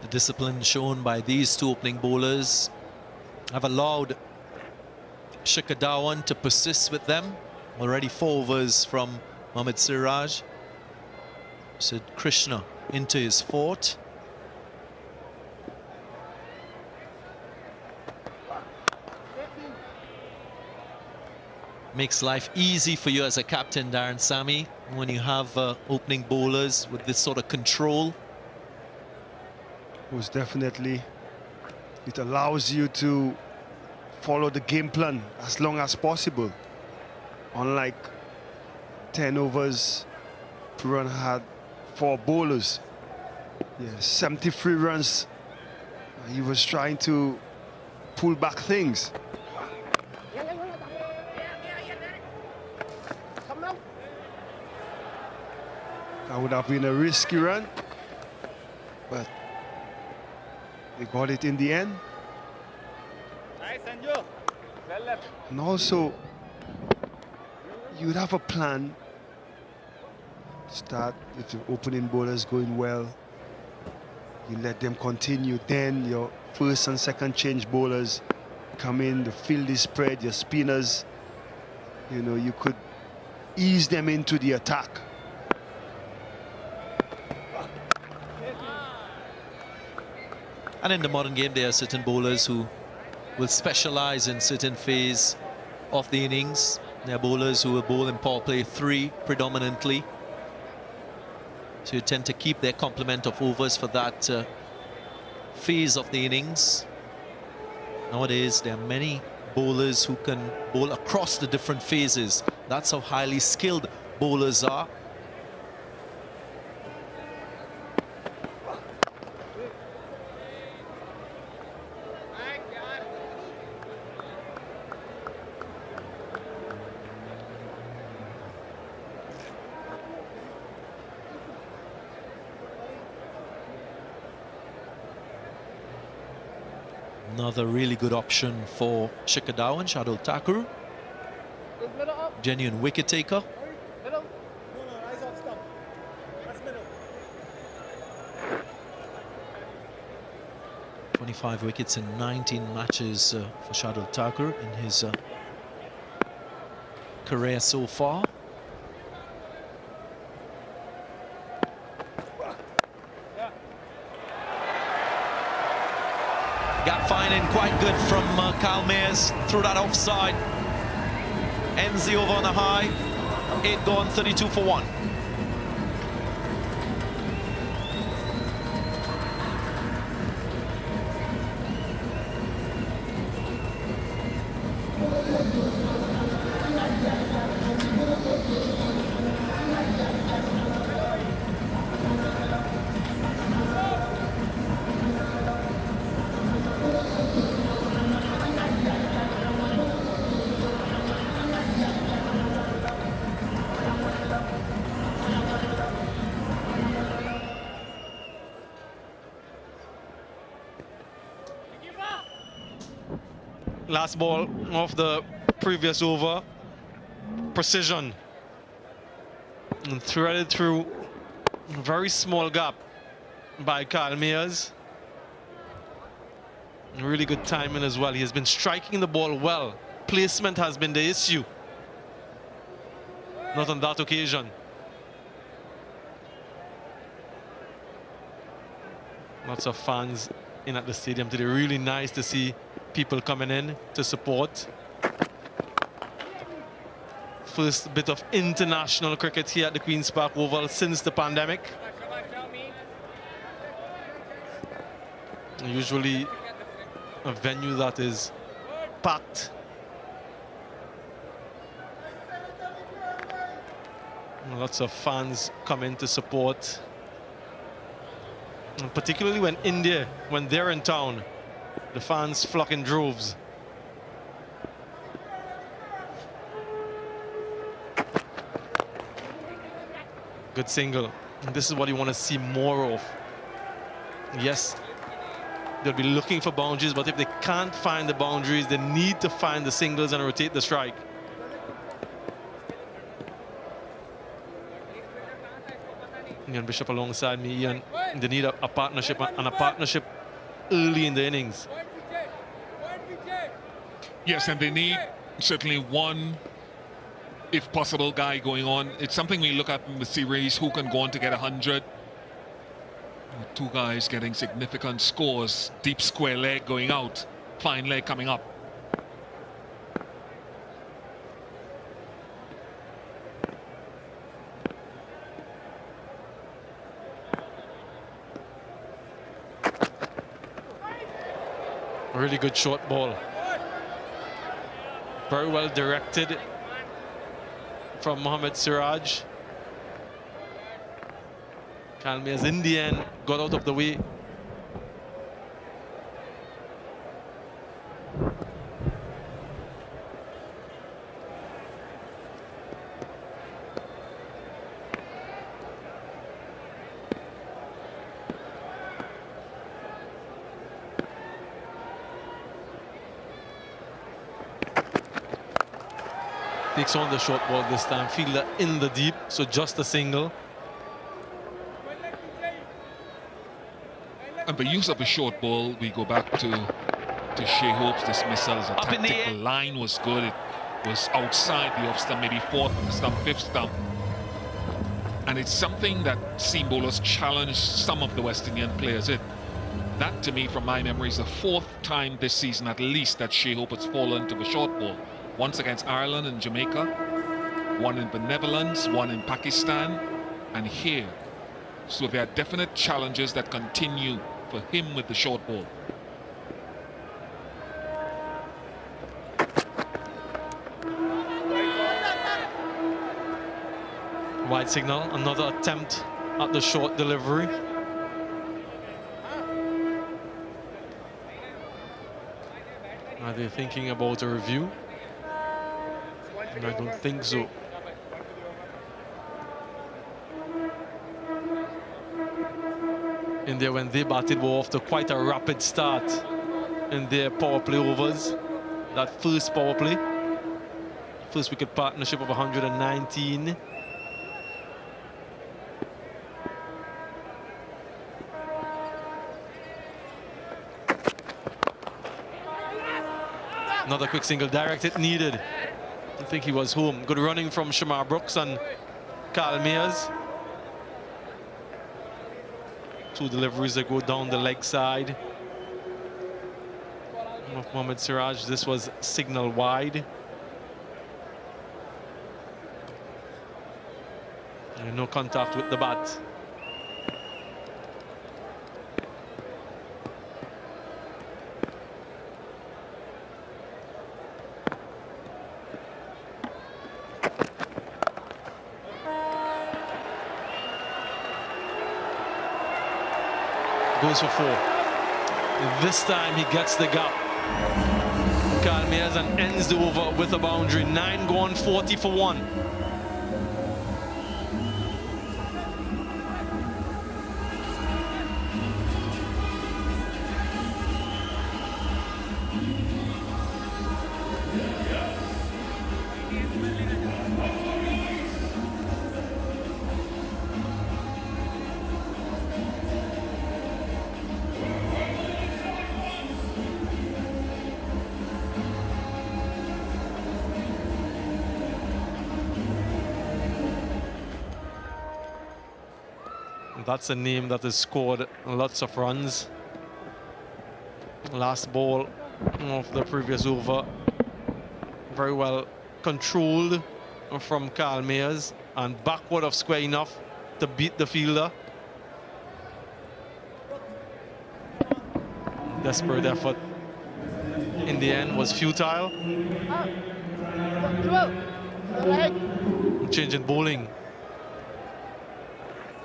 The discipline shown by these 2 opening bowlers have allowed Shikhar Dhawan to persist with them. Already 4 overs from Mohammad Siraj. Sid Krishna into his 4th. Makes life easy for you as a captain, Darren Sammy, when you have opening bowlers with this sort of control. Most definitely. It allows you to follow the game plan as long as possible. Unlike 10 overs, Puran had 4 bowlers. Yeah, 73 runs. He was trying to pull back things. That would have been a risky run, but they got it in the end. And also, you'd have a plan. Start with the opening bowlers going well. You let them continue. Then your first and second change bowlers come in. The field is spread. Your spinners, you know, you could ease them into the attack. And in the modern game, there are certain bowlers who will specialize in certain phase of the innings. There are bowlers who will bowl in power play 3 predominantly. So you tend to keep their complement of overs for that phase of the innings. Nowadays, there are many bowlers who can bowl across the different phases. That's how highly skilled bowlers are. Another really good option for Shikhar Dhawan, Shardul Thakur. Genuine wicket taker. 25 wickets in 19 matches for Shardul Thakur in his career so far. Gap finding quite good from Kyle Mayers through that offside. Ends the over on a high. 8 gone, 32 for 1. Last ball of the previous over. Precision. And threaded through a very small gap by Kyle Mayers. Really good timing as well. He has been striking the ball well. Placement has been the issue. Not on that occasion. Lots of fans in at the stadium today. Really nice to see people coming in to support. First bit of international cricket here at the Queen's Park Oval since the pandemic. Usually a venue that is packed. Lots of fans come in to support. And particularly when India, when they're in town, the fans flock in droves. Good single. And this is what you want to see more of. Yes, they'll be looking for boundaries, but if they can't find the boundaries, they need to find the singles and rotate the strike. Ian Bishop alongside me, Ian. They need a partnership, and a partnership early in the innings. Yes, and they need certainly one, if possible, guy going on. It's something we look at in the series, who can go on to get 100. Two guys getting significant scores. Deep square leg going out, fine leg coming up. Really good short ball. Very well directed from Mohammad Siraj. Kyle Mayers in the end got out of the way. Takes on the short ball this time. Fielder in the deep, so just a single. And the use of the short ball, we go back to Shea Hope's dismissals. The tactical line was good. It was outside the off stump, maybe fourth stump, fifth stump. And it's something that seam bowlers challenged some of the West Indian players in. That, to me, from my memory, is the fourth time this season, at least, that Shea Hope has fallen to the short ball. Once against Ireland and Jamaica, one in the Netherlands, one in Pakistan, and here. So there are definite challenges that continue for him with the short ball. Wide signal, another attempt at the short delivery. Are they thinking about a review? I don't think so. India, when they batted, were off to quite a rapid start in their power play overs. That first power play, first wicket partnership of 119. Another quick single, directed, needed. I think he was home. Good running from Shamar Brooks and Carl Mears. Two deliveries that go down the leg side of Mohammad Siraj. This was signal wide. And no contact with the bat. Goes for 4. This time he gets the gap. Carl Mears and ends the over with a boundary. 9 gone, 40 for 1. That's a name that has scored lots of runs. Last ball of the previous over. Very well controlled from Carl Mears and backward of square enough to beat the fielder. Desperate effort in the end was futile. Change in bowling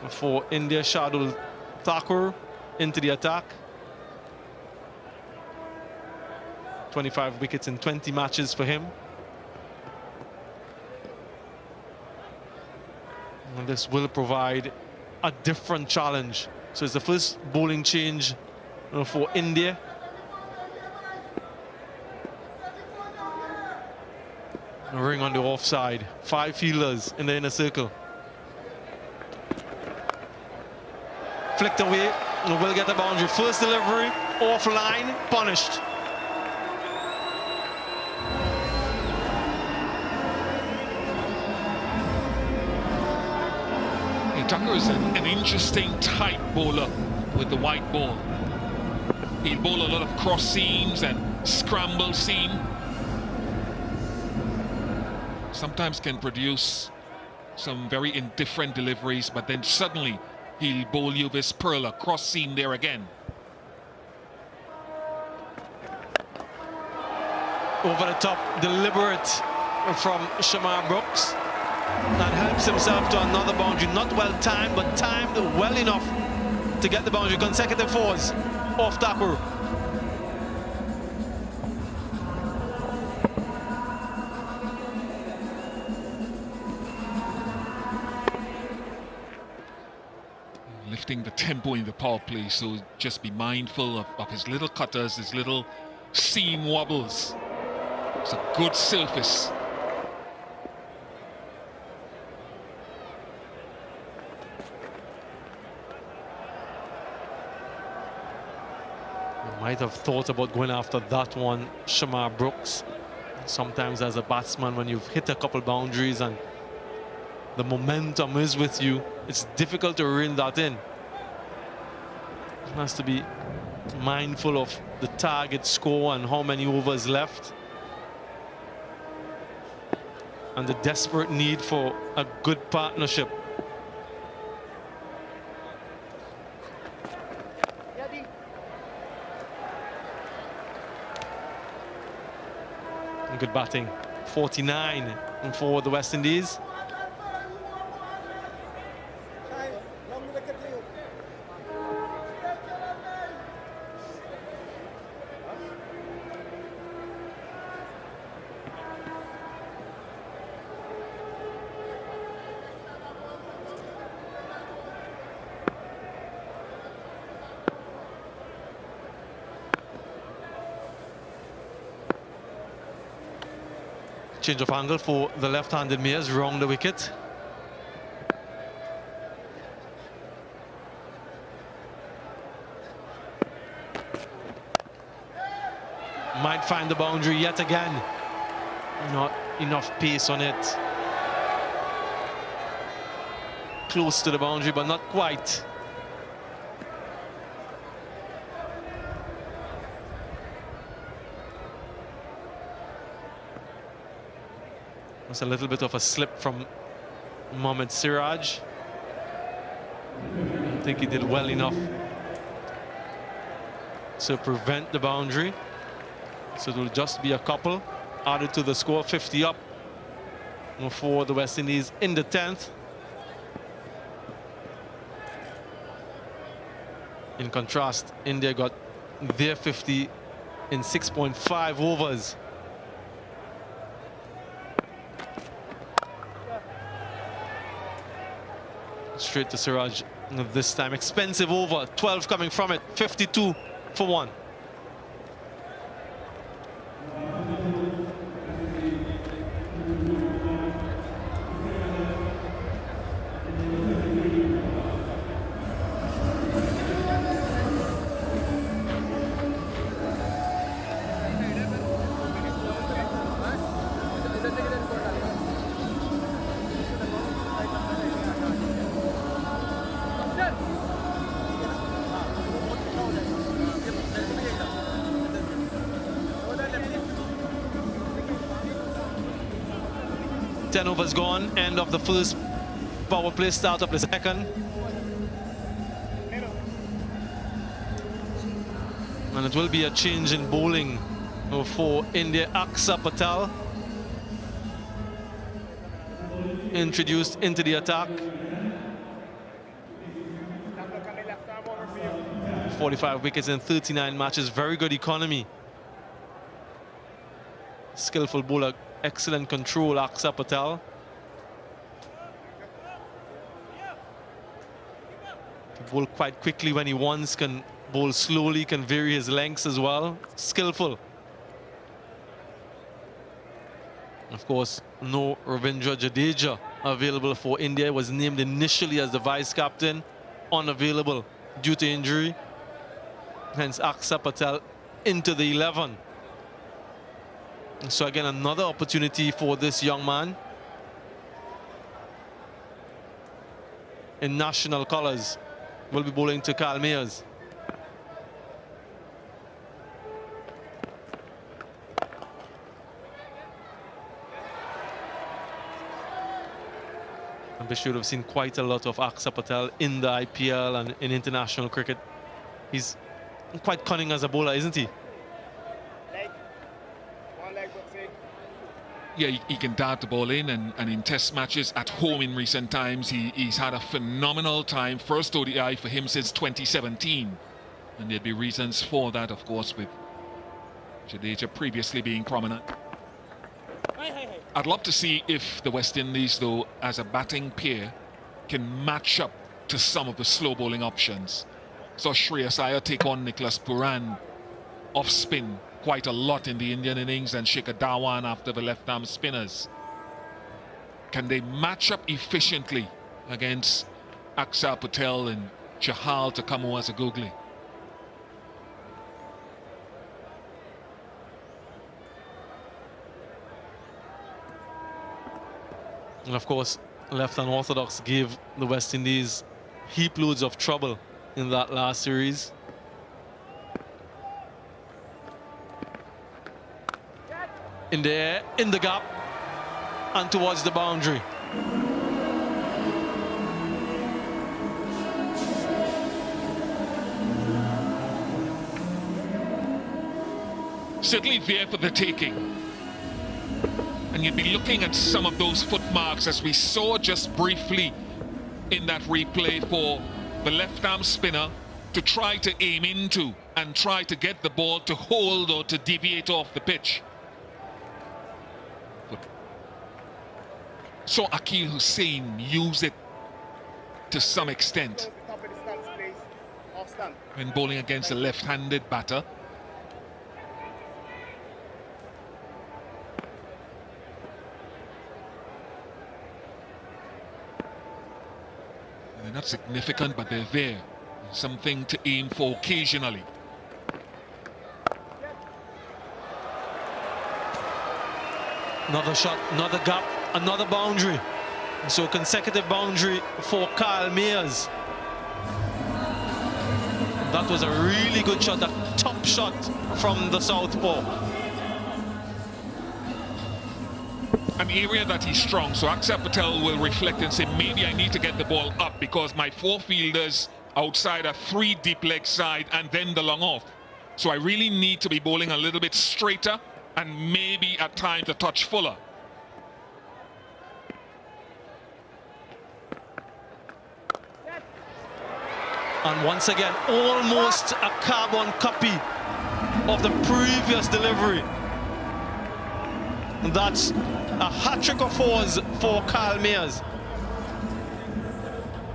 for India. Shardul Thakur into the attack. 25 wickets in 20 matches for him. And this will provide a different challenge. So it's the first bowling change for India. A ring on the offside. 5 fielders in the inner circle. Flicked away, and will get the boundary. First delivery, offline, punished. Tucker is an interesting type bowler with the white ball. He'll bowl a lot of cross seams and scramble seam. Sometimes can produce some very indifferent deliveries, but then suddenly he'll bowl you this pearler cross seam there again. Over the top, deliberate from Shamar Brooks. And helps himself to another boundary. Not well timed, but timed well enough to get the boundary. Consecutive 4s off Thakur. Lifting the tempo in the power play, so just be mindful of his little cutters, his little seam wobbles. It's a good surface. Might have thought about going after that one, Shamar Brooks. Sometimes as a batsman, when you've hit a couple boundaries and the momentum is with you, it's difficult to reel that in. Has to be mindful of the target score and how many overs left, and the desperate need for a good partnership. Good batting. 49 for the West Indies. Change of angle for the left-handed Mayers, wrong the wicket. Might find the boundary yet again. Not enough pace on it. Close to the boundary, but not quite. Was a little bit of a slip from Mohammad Siraj. I think he did well enough to prevent the boundary. So it will just be a couple added to the score. 50 up for the West Indies in the 10th. In contrast, India got their 50 in 6.5 overs. Straight to Siraj this time. Expensive over. 12 coming from it. 52 for 1. Overs gone. End of the first power play, start of the second. And it will be a change in bowling for India. Aksa Patel introduced into the attack. 45 wickets in 39 matches. Very good economy. Skillful bowler. Excellent control, Aksa Patel. Can bowl quite quickly when he wants, can bowl slowly, can vary his lengths as well. Skillful. Of course, no Ravindra Jadeja available for India. Was named initially as the vice captain, unavailable due to injury. Hence Aksa Patel into the 11. So again, another opportunity for this young man in national colours. Will be bowling to Kyle Mayers. And we should have seen quite a lot of Aksa Patel in the IPL and in international cricket. He's quite cunning as a bowler, isn't he? Yeah, he can dart the ball in, and in test matches at home in recent times, he's had a phenomenal time. First ODI for him since 2017. And there'd be reasons for that, of course, with Jadeja previously being prominent. I'd love to see if the West Indies, though, as a batting pair, can match up to some of the slow bowling options. So Shreyas Iyer take on Nicholas Puran off spin quite a lot in the Indian innings, and Shikhar Dhawan after the left-arm spinners. Can they match up efficiently against Aksa Patel and Chahal Takamu as a googly? And of course, left unorthodox gave the West Indies heap loads of trouble in that last series. In the air, in the gap, and towards the boundary. Certainly there for the taking. And you'd be looking at some of those footmarks as we saw just briefly in that replay for the left-arm spinner to try to aim into and try to get the ball to hold or to deviate off the pitch. But saw Akil Hussain use it to some extent when bowling against a left-handed batter. They're not significant, but they're there. Something to aim for occasionally. Another shot, another gap, another boundary. So consecutive boundary for Kyle Mayers. That was a really good shot, that top shot from the southpaw. An area that he's strong, so Akshar Patel will reflect and say, maybe I need to get the ball up because my four fielders outside are three deep leg side and then the long off. So I really need to be bowling a little bit straighter and maybe at times a touch fuller. And once again, almost a carbon copy of the previous delivery. That's a hat-trick of fours for Kyle Mayers.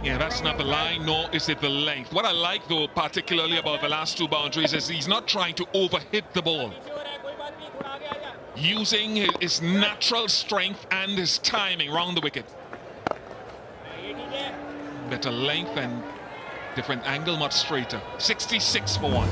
Yeah, that's not the line, nor is it the length. What I like, though, particularly about the last two boundaries, is he's not trying to overhit the ball. Using his natural strength and his timing round the wicket. Better length and different angle, much straighter. 66 for one.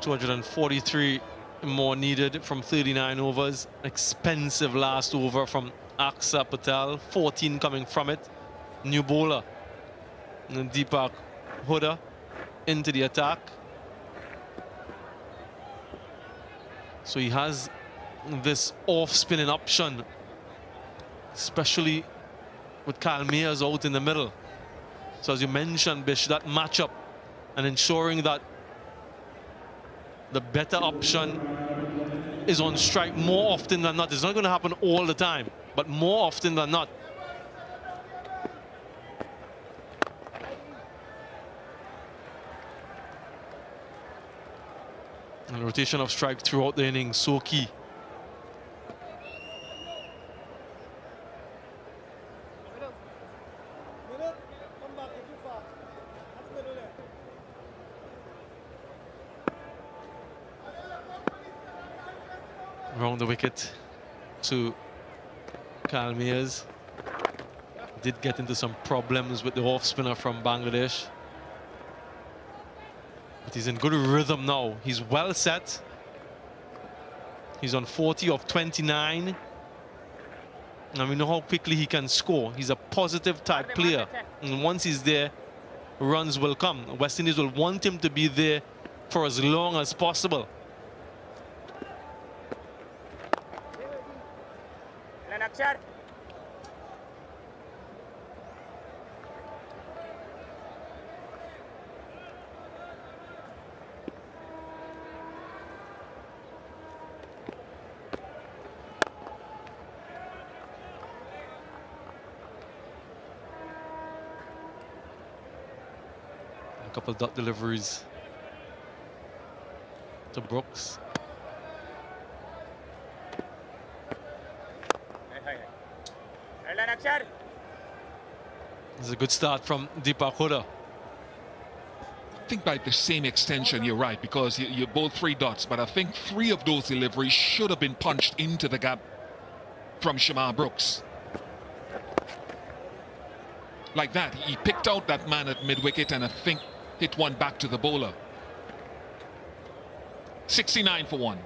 .243 more needed from 39 overs. Expensive last over from Akshar Patel. 14 coming from it. New bowler. And Deepak Huda into the attack. So he has this off-spinning option, especially with Kyle Mayers out in the middle. So as you mentioned, Bish, that matchup and ensuring that the better option is on strike more often than not. It's not going to happen all the time, but more often than not. And the rotation of strike throughout the innings, so key. Around the wicket to Kyle Mayers. Did get into some problems with the off spinner from Bangladesh. But he's in good rhythm now. He's well set. He's on 40 of 29. And we know how quickly he can score. He's a positive type player. And once he's there, runs will come. West Indies will want him to be there for as long as possible. A couple dot deliveries to Brooks. It's a good start from Deepak Huda. I think by the same extension, you're right, because you're both 3 dots, but I think 3 of those deliveries should have been punched into the gap from Shamar Brooks. Like that, he picked out that man at mid-wicket and I think hit one back to the bowler. 69 for 1.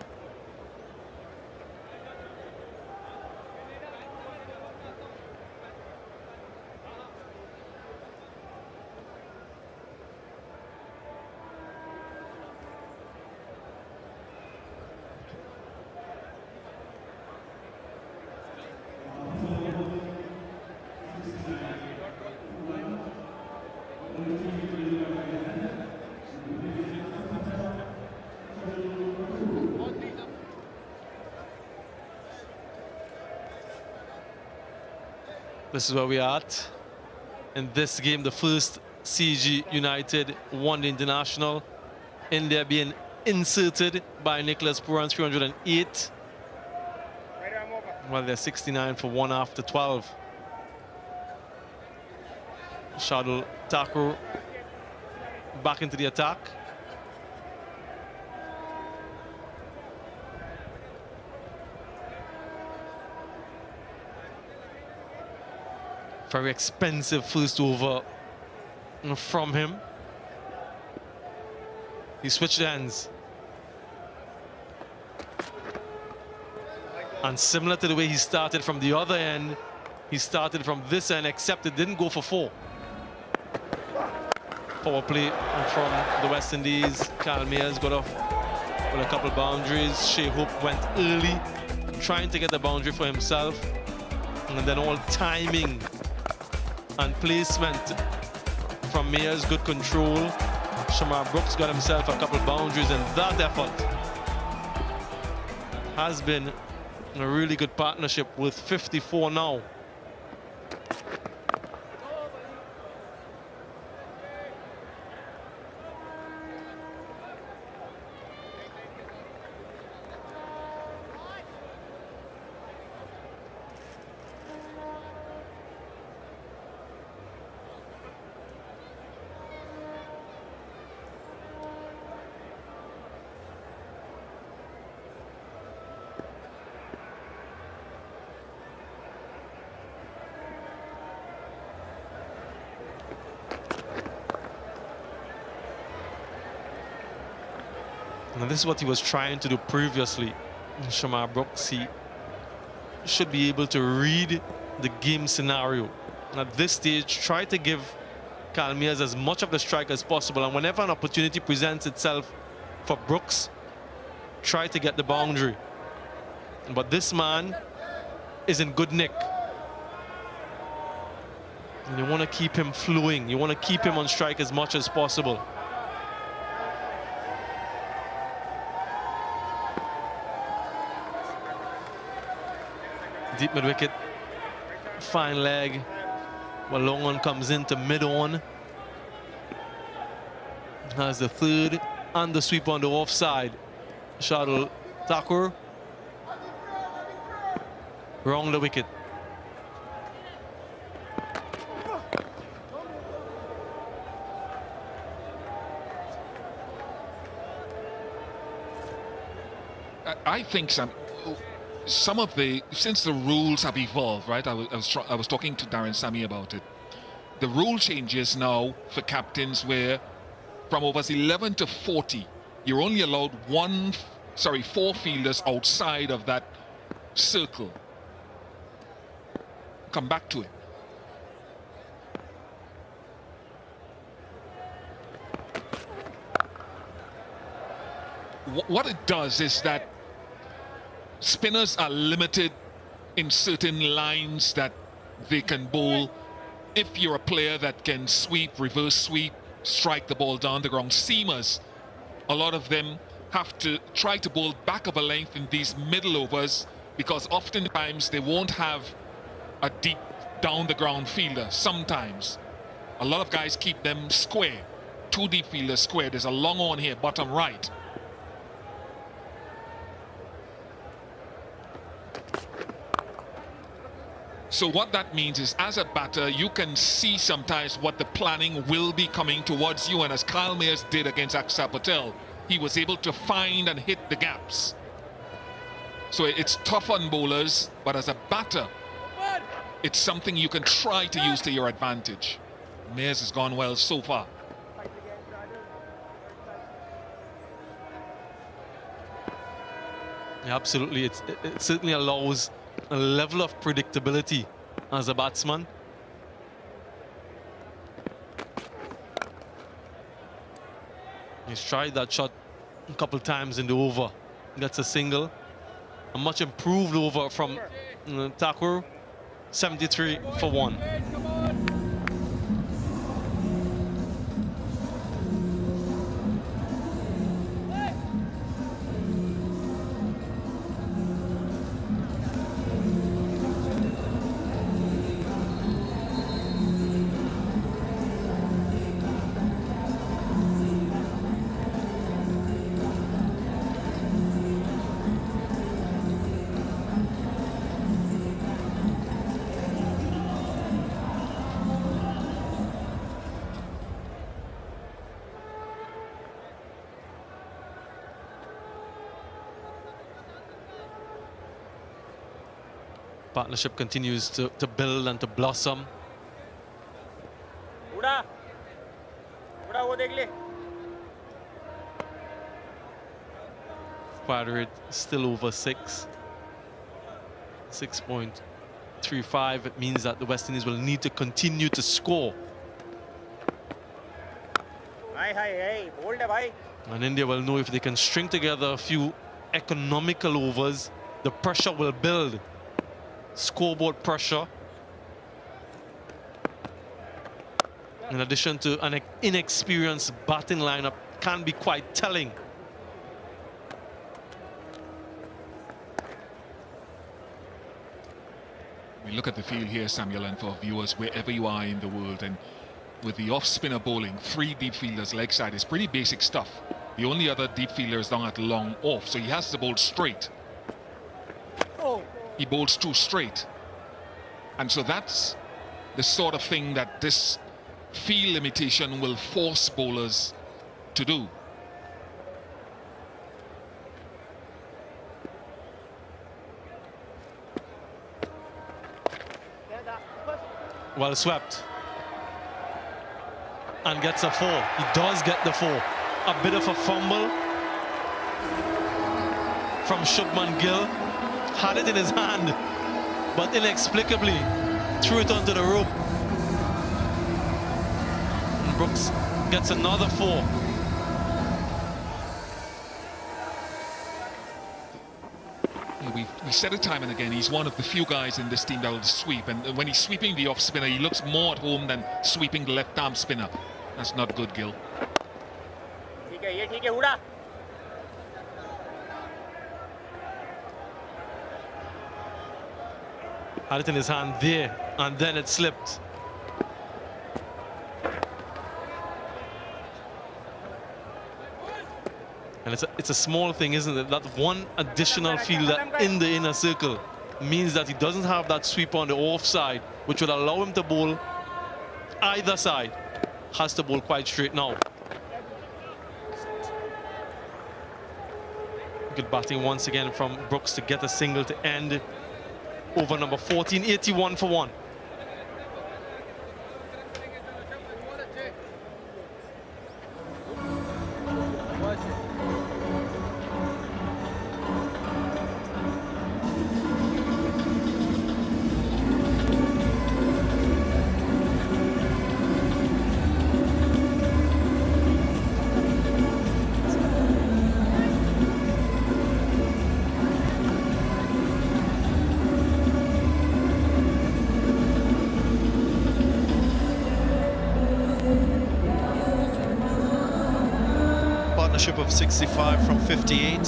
This is where we are at in this game, the first CG United one-day international. India being inserted by Nicholas Puran, 308. Well, they're 69 for 1 after 12. Shardul Thakur back into the attack. Very expensive first over from him. He switched ends. And similar to the way he started from the other end, he started from this end, except it didn't go for 4. Power play from the West Indies. Kyle Mayers got off with a couple boundaries. Shea Hope went early, trying to get the boundary for himself. And then all timing and placement from Mayers, good control. Shamar Brooks got himself a couple boundaries, and that effort has been a really good partnership with 54 now. And this is what he was trying to do previously. Shamar Brooks, he should be able to read the game scenario. At this stage, try to give Kyle Mayers as much of the strike as possible. And whenever an opportunity presents itself for Brooks, try to get the boundary. But this man is in good nick. And you want to keep him flowing. You want to keep him on strike as much as possible. Deep mid-wicket, fine leg. Well, long on comes into mid-on. Has the third and the sweep on the offside. Shardul Thakur. Wrong the wicket. I think some of the, since the rules have evolved, right? I was talking to Darren Sammy about it. The rule changes now for captains where from overs 11 to 40, you're only allowed 4 fielders outside of that circle. Come back to it. What it does is that spinners are limited in certain lines that they can bowl. If you're a player that can sweep, reverse sweep, strike the ball down the ground, seamers, a lot of them have to try to bowl back of a length in these middle overs because oftentimes they won't have a deep down the ground fielder. Sometimes a lot of guys keep them square, 2 deep fielders square. There's a long on here, bottom right. So what that means is, as a batter, you can see sometimes what the planning will be coming towards you, and as Kyle Mayers did against Akshar Patel, he was able to find and hit the gaps. So it's tough on bowlers, but as a batter, it's something you can try to use to your advantage. Mayers has gone well so far. Yeah, absolutely. It certainly allows a level of predictability as a batsman. He's tried that shot a couple times in the over. Gets a single. A much improved over from Thakur. 73 for 1. Partnership continues to build and to blossom. Squad rate still over 6. 6.35. It means that the West Indies will need to continue to score. And India will know if they can string together a few economical overs, the pressure will build. Scoreboard pressure, in addition to an inexperienced batting lineup, can be quite telling. We look at the field here, Samuel, and for viewers wherever you are in the world, and with the off-spinner bowling, 3 deep fielders leg side is pretty basic stuff. The only other deep fielder is down at long off, so he has to bowl straight. He bowls too straight. And so that's the sort of thing that this field limitation will force bowlers to do. Well swept. And gets a 4. He does get the 4. A bit of a fumble from Shubman Gill. Had it in his hand, but inexplicably threw it onto the rope. And Brooks gets another 4. We said it time and again, he's one of the few guys in this team that will sweep, and when he's sweeping the off spinner, he looks more at home than sweeping the left arm spinner. That's not good, Gill. Had it in his hand there, and then it slipped. And it's a small thing, isn't it? That one additional fielder in the inner circle means that he doesn't have that sweep on the offside, which would allow him to bowl either side. Has to bowl quite straight now. Good batting once again from Brooks to get a single to end over number 14, 81 for 1. Of 65 from 58.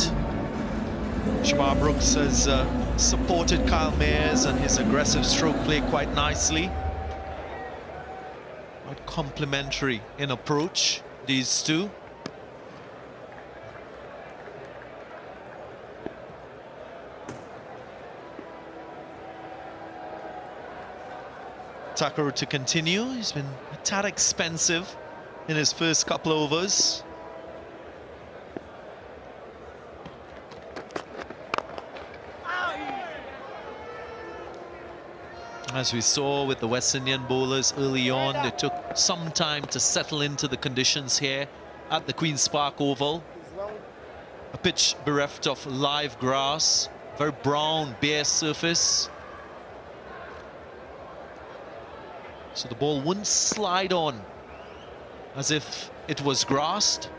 Shamar Brooks has supported Kyle Mayers and his aggressive stroke play quite nicely. Quite complementary in approach, these two. Takaru to continue. He's been a tad expensive in his first couple overs. As we saw with the West Indian bowlers early on, they took some time to settle into the conditions here at the Queen's Park Oval. A pitch bereft of live grass, very brown, bare surface. So the ball wouldn't slide on as if it was grassed.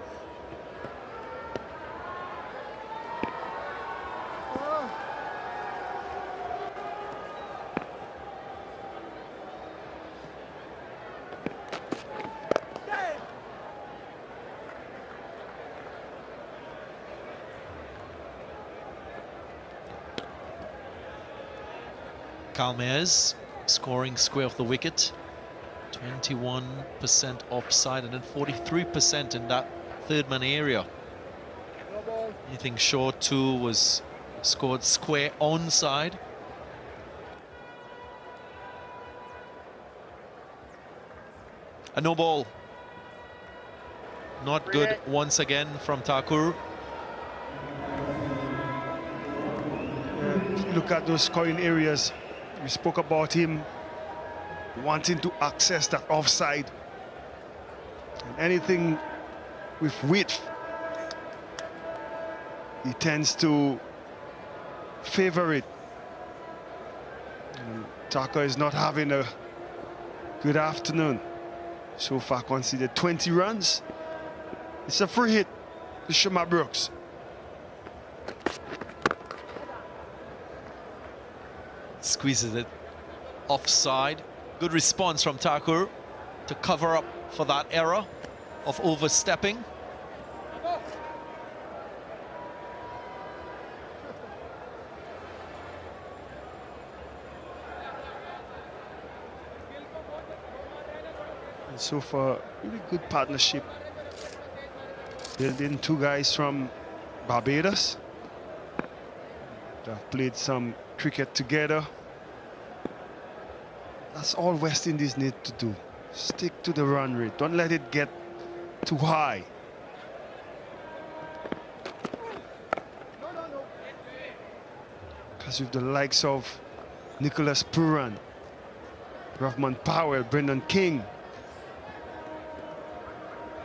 Kalmez scoring square off the wicket, 21% offside and then 43% in that third man area. Anything short too was scored square onside. A no ball. Not good once again from Thakur. Look at those scoring areas. We spoke about him wanting to access that offside. And anything with width, he tends to favor it. And Thakur is not having a good afternoon. So far conceded 20 runs. It's a free hit to Shema Brooks. Squeezes it offside. Good response from Thakur to cover up for that error of overstepping. And so far, really good partnership. Building two guys from Barbados. They've played some cricket together. That's all West Indies need to do. Stick to the run rate. Don't let it get too high. Because with the likes of Nicholas Puran, Rahman Powell, Brendan King,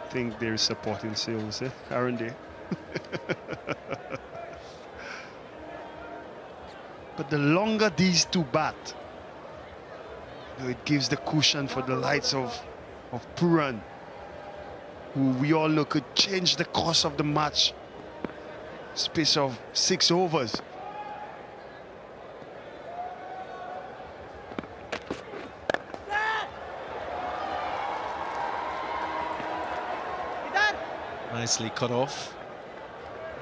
I think they're supporting sales, aren't they? But the longer these two bat, it gives the cushion for the likes of Puran, who we all know could change the course of the match. Space of 6 overs. Nicely cut off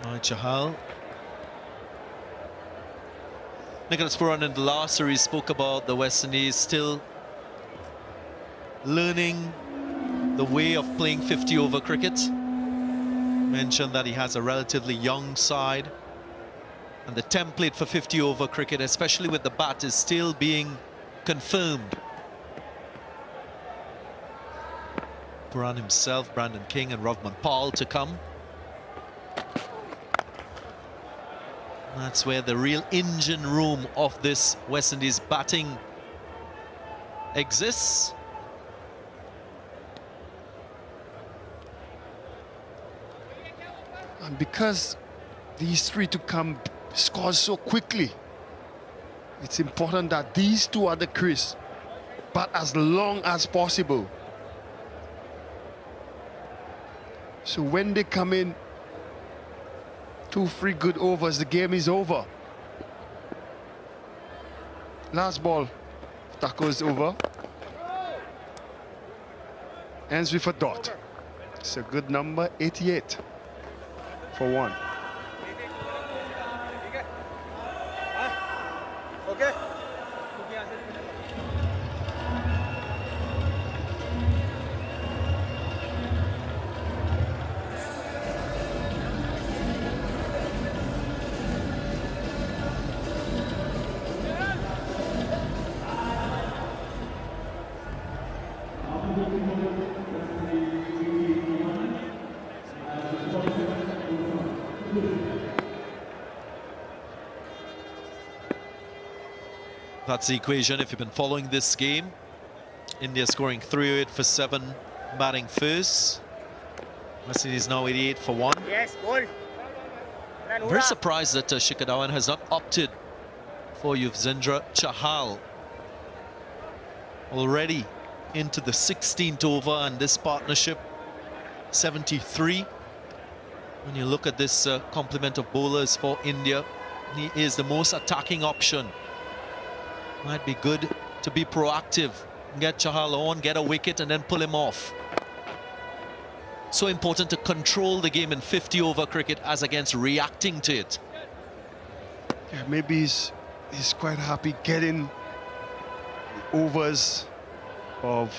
by Chahal. Nicholas Puran in the last series spoke about the West Indies still learning the way of playing 50-over cricket. Mentioned that he has a relatively young side and the template for 50-over cricket, especially with the bat, is still being confirmed. Puran himself, Brandon King and Rahman Powell to come. That's where the real engine room of this West Indies batting exists. And because these three to come score so quickly, it's important that these two are the crease, but as long as possible. So when they come in, 2-3 good overs, the game is over. Last ball, Thakur's over. Ends with a dot. It's a good number, 88 for 1. Okay. That's the equation if you've been following this game. India scoring 308 for 7, batting first. West Indies now 88 for 1. Yes, goal. Very surprised that Shikhar Dhawan has not opted for Yuzvendra Chahal. Already into the 16th over, and this partnership 73. When you look at this complement of bowlers for India, he is the most attacking option. Might be good to be proactive, get Chahal on, get a wicket, and then pull him off. So important to control the game in 50-over cricket as against reacting to it. Yeah, maybe he's quite happy getting overs of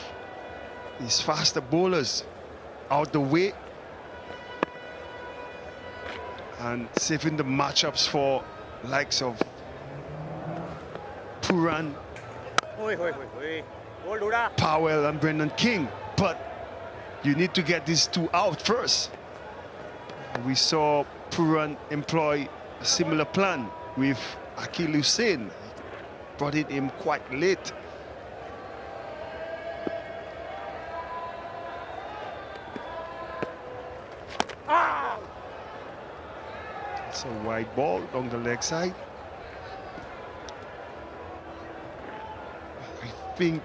his faster bowlers out the way and saving the matchups for likes of Puran, Powell and Brendan King. But you need to get these two out first. We saw Puran employ a similar plan with Akil Hussain. Brought it in quite late. It's a wide ball along the leg side. I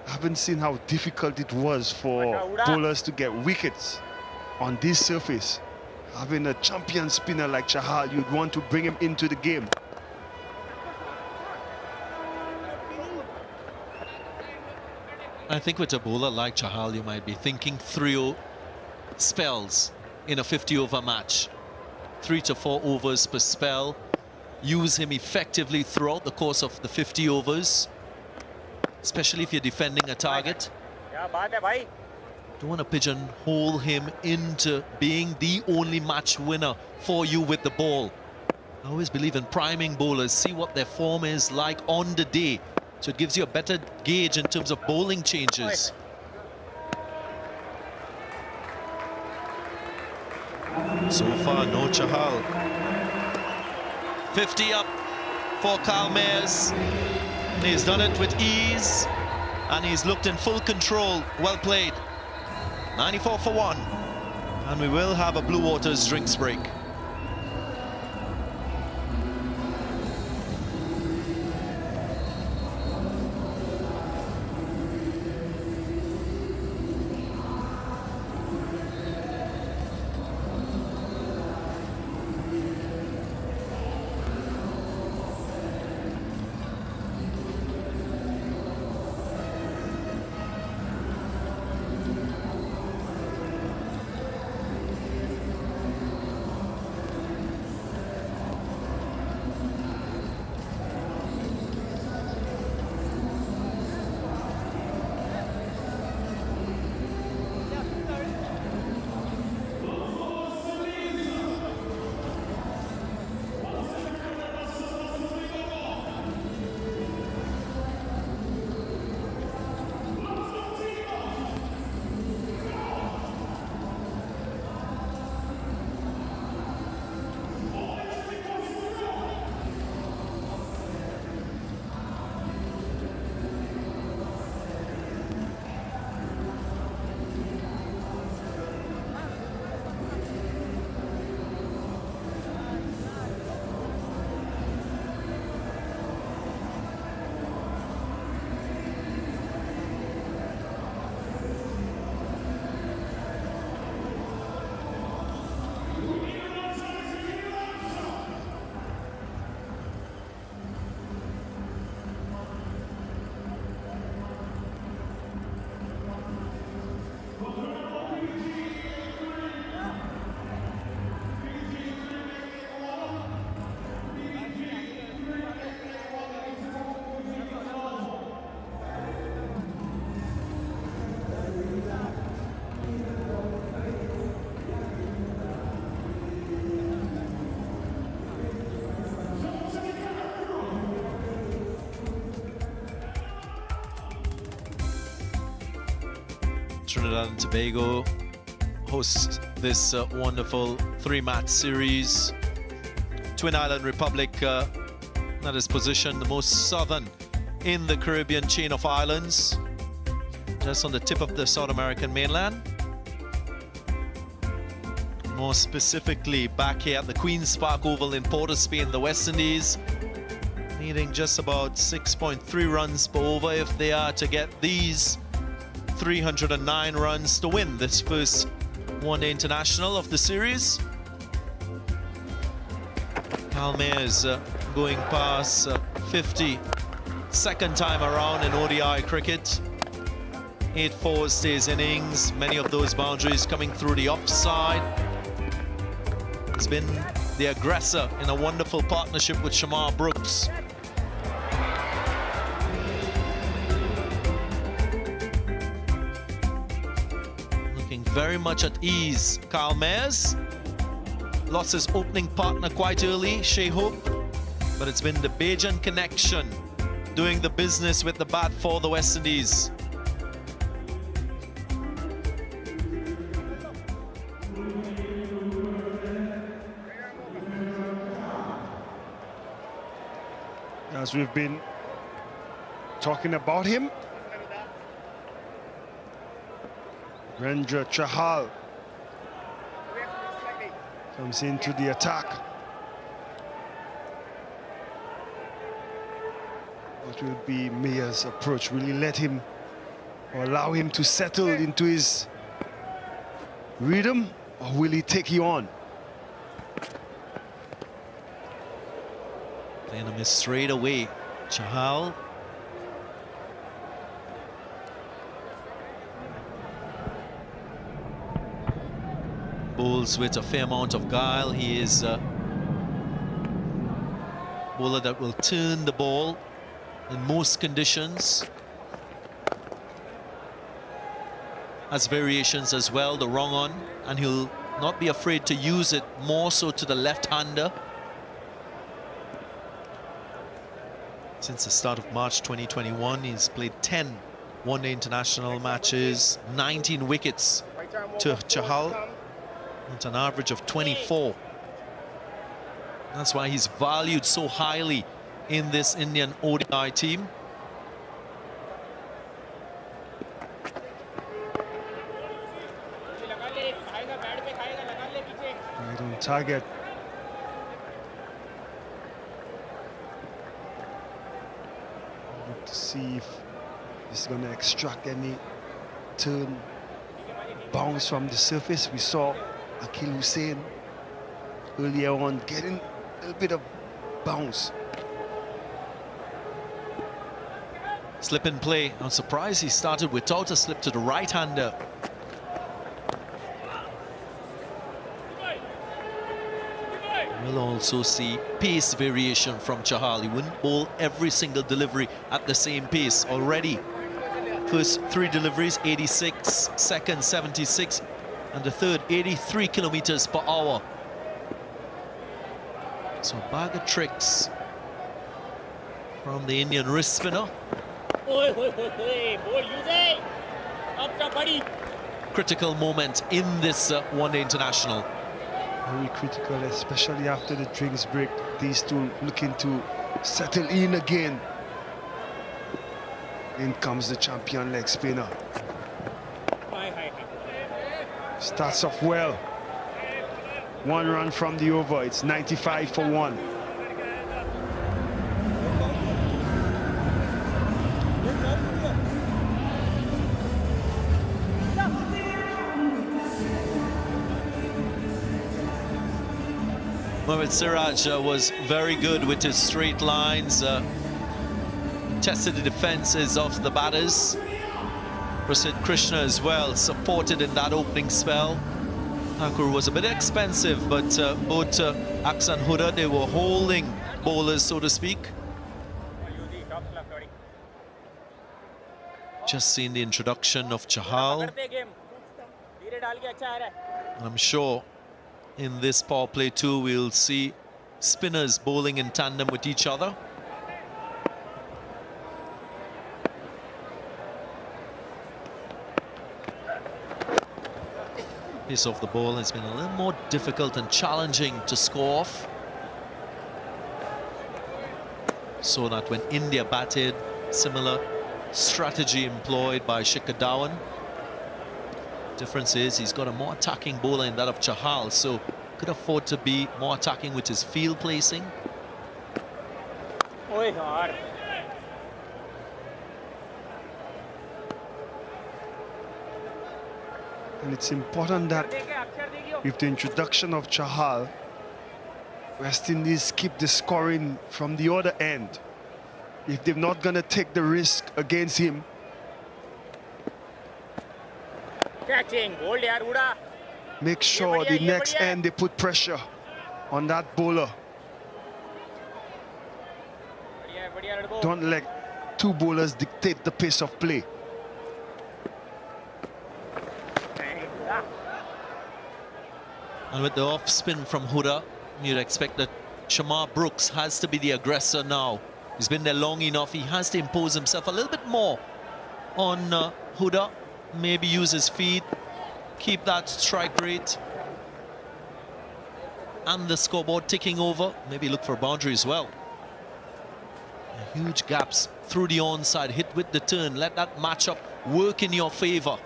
haven't seen how difficult it was for bowlers to get wickets on this surface. Having a champion spinner like Chahal, you'd want to bring him into the game. I think with a bowler like Chahal, you might be thinking 3 spells in a 50-over match. 3 to 4 overs per spell. Use him effectively throughout the course of the 50 overs. Especially if you're defending a target. Don't want to pigeonhole him into being the only match winner for you with the ball. I always believe in priming bowlers, see what their form is like on the day. So it gives you a better gauge in terms of bowling changes. So far, no Chahal. 50 up for Kyle Mayers. He's done it with ease, and he's looked in full control. Well played. 94 for 1. And we will have a Blue Waters drinks break. Trinidad and Tobago hosts this wonderful 3-match series. Twin Island Republic That is positioned the most southern in the Caribbean chain of islands, just on the tip of the South American mainland. More specifically, back here at the Queen's Park Oval in Port of Spain, the West Indies needing just about 6.3 runs per over if they are to get these 309 runs to win this first one-day international of the series. Kalmair's going past 50, second time around in ODI cricket. 8 4 innings, many of those boundaries coming through the offside. He's been the aggressor in a wonderful partnership with Shamar Brooks. Looking very much at ease, Kalmair's. Lost his opening partner quite early, Shea Hope, but it's been the Bajan connection doing the business with the bat for the West Indies. As we've been talking about him, Rendra Chahal comes into the attack. What will be Mayer's approach? Will he let him or allow him to settle into his rhythm, or will he take you on? Playing a miss straight away, Chahal. Bowls with a fair amount of guile. He is a bowler that will turn the ball in most conditions. Has variations as well, the wrong on, and he'll not be afraid to use it more so to the left-hander. Since the start of March 2021, he's played 10 one-day international matches, 19 wickets to Chahal, at an average of 24. That's why he's valued so highly in this Indian ODI team. Right on target. Look to see if he's going to extract any turn bounce from the surface. We saw Akil Hussain earlier on getting a little bit of bounce. Slip in play. I'm surprised he started without a slip to the right-hander. We'll also see pace variation from Chahal. He wouldn't bowl every single delivery at the same pace already. First 3 deliveries, 86, second 76, and the third 83 kilometers per hour. So a bag of tricks from the Indian wrist spinner. Critical moment in this one-day international. Very critical, especially after the drinks break. These two looking to settle in again. In comes the champion leg spinner. Starts off well. 1 run from the over. It's 95 for 1. Mohammad Siraj was very good with his straight lines, tested the defenses of the batters. Prasidh Krishna as well, supported in that opening spell. Thakur was a bit expensive, but both Aksan Huda, they were holding bowlers, so to speak. Just seen the introduction of Chahal. I'm sure in this power play too, we'll see spinners bowling in tandem with each other. Pace of the ball has been a little more difficult and challenging to score off. Saw that when India batted, similar strategy employed by Shikhar Dhawan. Difference is he's got a more attacking bowler in that of Chahal, so could afford to be more attacking with his field placing. And it's important that with the introduction of Chahal, West Indies keep the scoring from the other end. If they're not going to take the risk against him, make sure the next end they put pressure on that bowler. Don't let two bowlers dictate the pace of play. And with the off spin from Huda, you'd expect that Shamar Brooks has to be the aggressor now. He's been there long enough. He has to impose himself a little bit more on Huda. Maybe use his feet, keep that strike rate and the scoreboard ticking over. Maybe look for a boundary as well. Huge gaps through the onside, hit with the turn. Let that matchup work in your favor.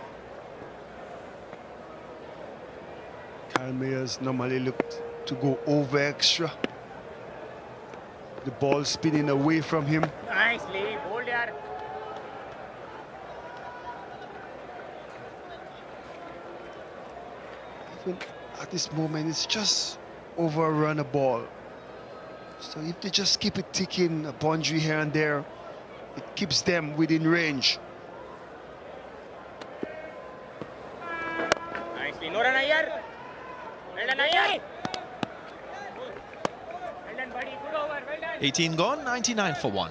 Kyle Mayers normally look to go over extra. The ball spinning away from him. Nicely, bold yaar. Even at this moment, it's just overrun a ball. So if they just keep it ticking, a boundary here and there, it keeps them within range. Nicely, no run here. Well done, Iyer. Well done, buddy. Good over. Well done. 18 gone, 99 for 1.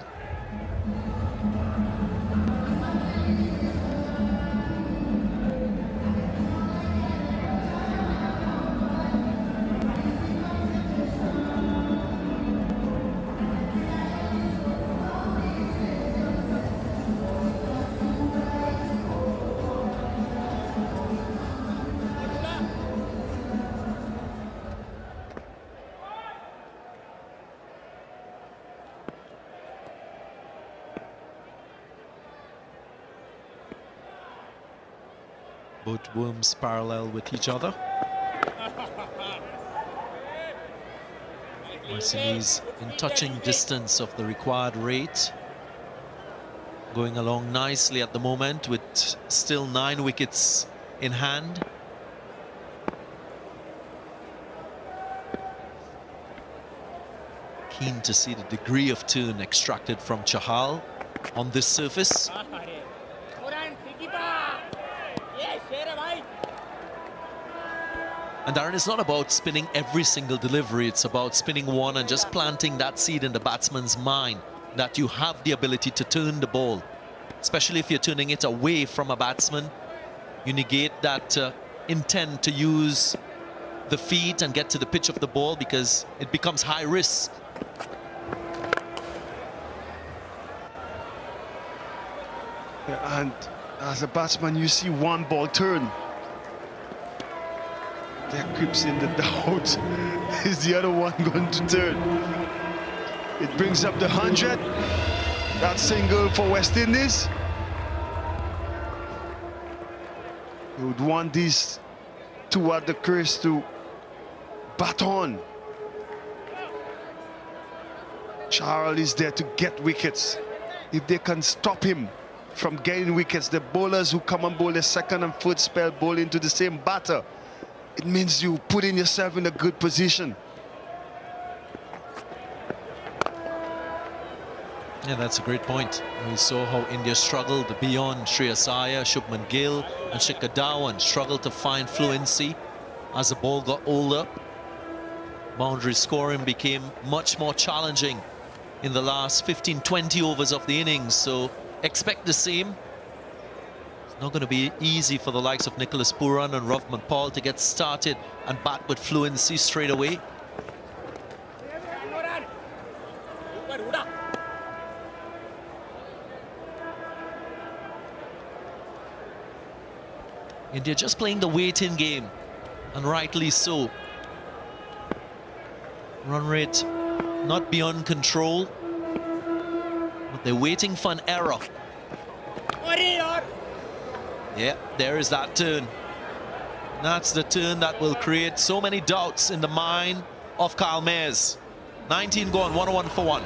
Both worms parallel with each other. West Indies in touching distance of the required rate. Going along nicely at the moment with still 9 wickets in hand. Keen to see the degree of turn extracted from Chahal on this surface. And Darren, it's not about spinning every single delivery. It's about spinning one and just planting that seed in the batsman's mind that you have the ability to turn the ball. Especially if you're turning it away from a batsman. You negate that intent to use the feet and get to the pitch of the ball because it becomes high risk. Yeah, and as a batsman, you see one ball turn. There creeps in the doubt. Is the other one going to turn? It brings up the 100. That single for West Indies. You would want these two at the crease to bat on. Charles is there to get wickets. If they can stop him from getting wickets, the bowlers who come and bowl the second and third spell bowl into the same batter, it means you putting yourself in a good position. Yeah, that's a great point. We saw how India struggled beyond Shreyas Iyer, Shubman Gill and Shikhar Dhawan struggled to find fluency as the ball got older. Boundary scoring became much more challenging in the last 15-20 overs of the innings, so expect the same. Not going to be easy for the likes of Nicholas Puran and Rovman Paul to get started and bat with fluency straight away. India just playing the waiting game, and rightly so. Run rate not beyond control. But they're waiting for an error. Yeah, there is that turn. That's the turn that will create so many doubts in the mind of Kyle Mayers. 19 gone, 101 for 1.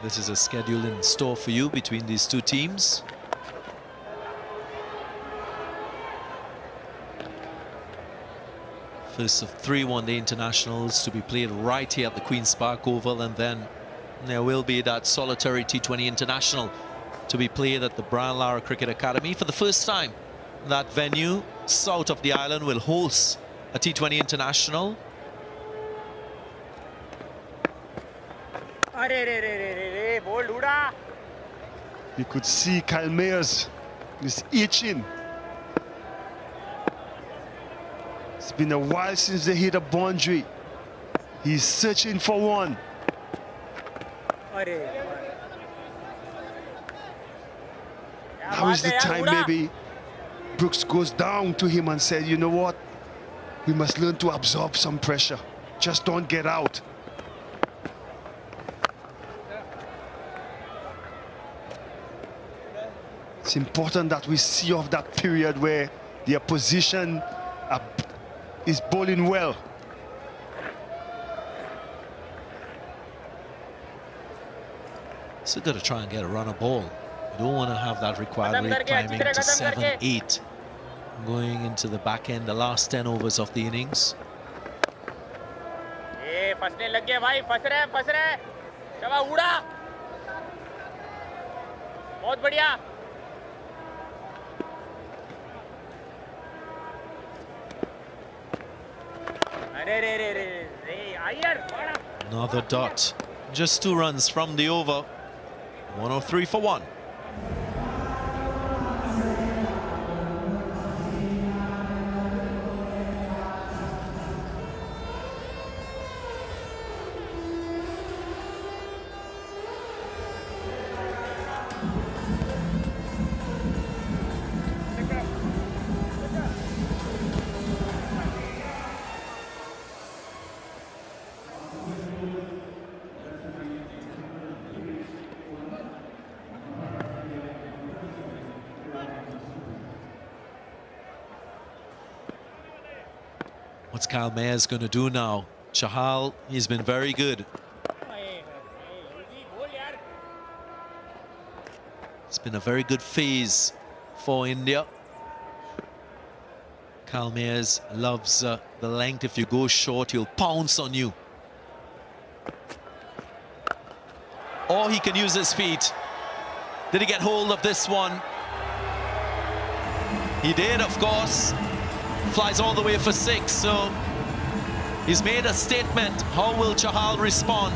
This is a schedule in store for you between these two teams. First of 3 one-day internationals to be played right here at the Queen's Park Oval, and then there will be that solitary T20 international to be played at the Brian Lara Cricket Academy. For the first time, that venue south of the island will host a T20 international. You could see Kyle Mayers is itching. It's been a while since they hit a boundary. He's searching for one. Now is the time maybe Brooks goes down to him and said, you know what? We must learn to absorb some pressure. Just don't get out. It's important that we see off that period where the opposition is bowling well. So got to try and get a runner ball. You don't want to have that required rate climbing to 7-8 going into the back end, the last 10 overs of the innings. Another dot. Just 2 runs from the over. 103 for 1. What's Kyle Mayers going to do now? Chahal, he's been very good. It's been a very good phase for India. Kyle Mayers loves the length. If you go short, he'll pounce on you. Or he can use his feet. Did he get hold of this one? He did, of course. Flies all the way for 6, so he's made a statement. How will Chahal respond?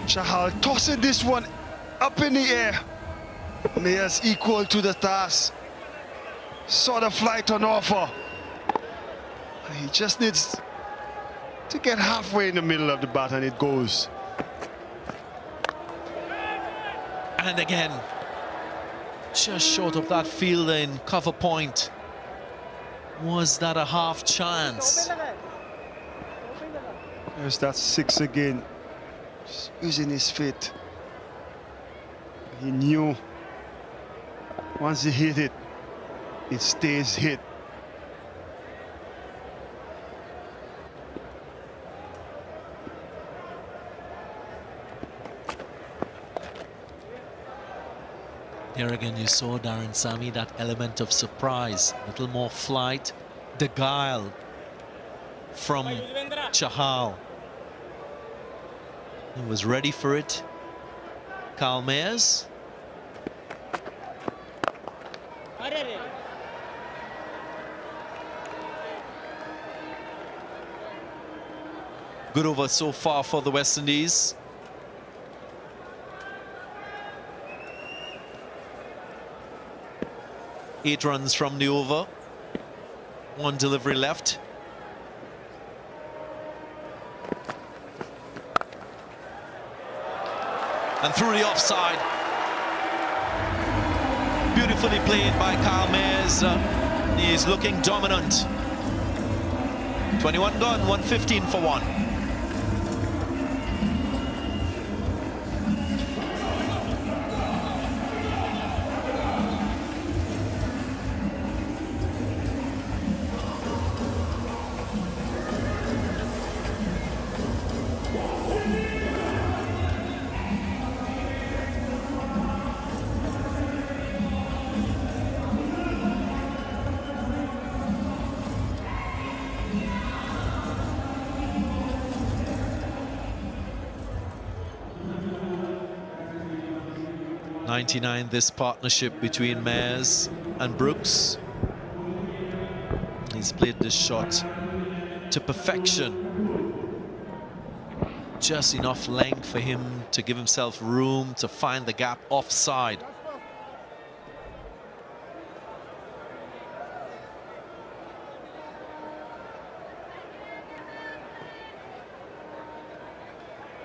Chahal tossing this one up in the air. Mayers equal to the task. Saw the flight on offer. He just needs to get halfway in the middle of the bat and it goes. And again, just short of that fielder in cover point. Was that a half chance? There's that 6 again. Just using his feet. He knew once he hit it, it stays hit. Here again, you saw Darren Sammy, that element of surprise, a little more flight, the guile from Chahal. He was ready for it. Kyle Mayers. Good over so far for the West Indies. Eight runs from the over. One delivery left. And through the offside. Beautifully played by Kyle Mayers. He's looking dominant. 21 gone, 115 for one. '99, this partnership between Mayers and Brooks. He's played this shot to perfection. Just enough length for him to give himself room to find the gap offside.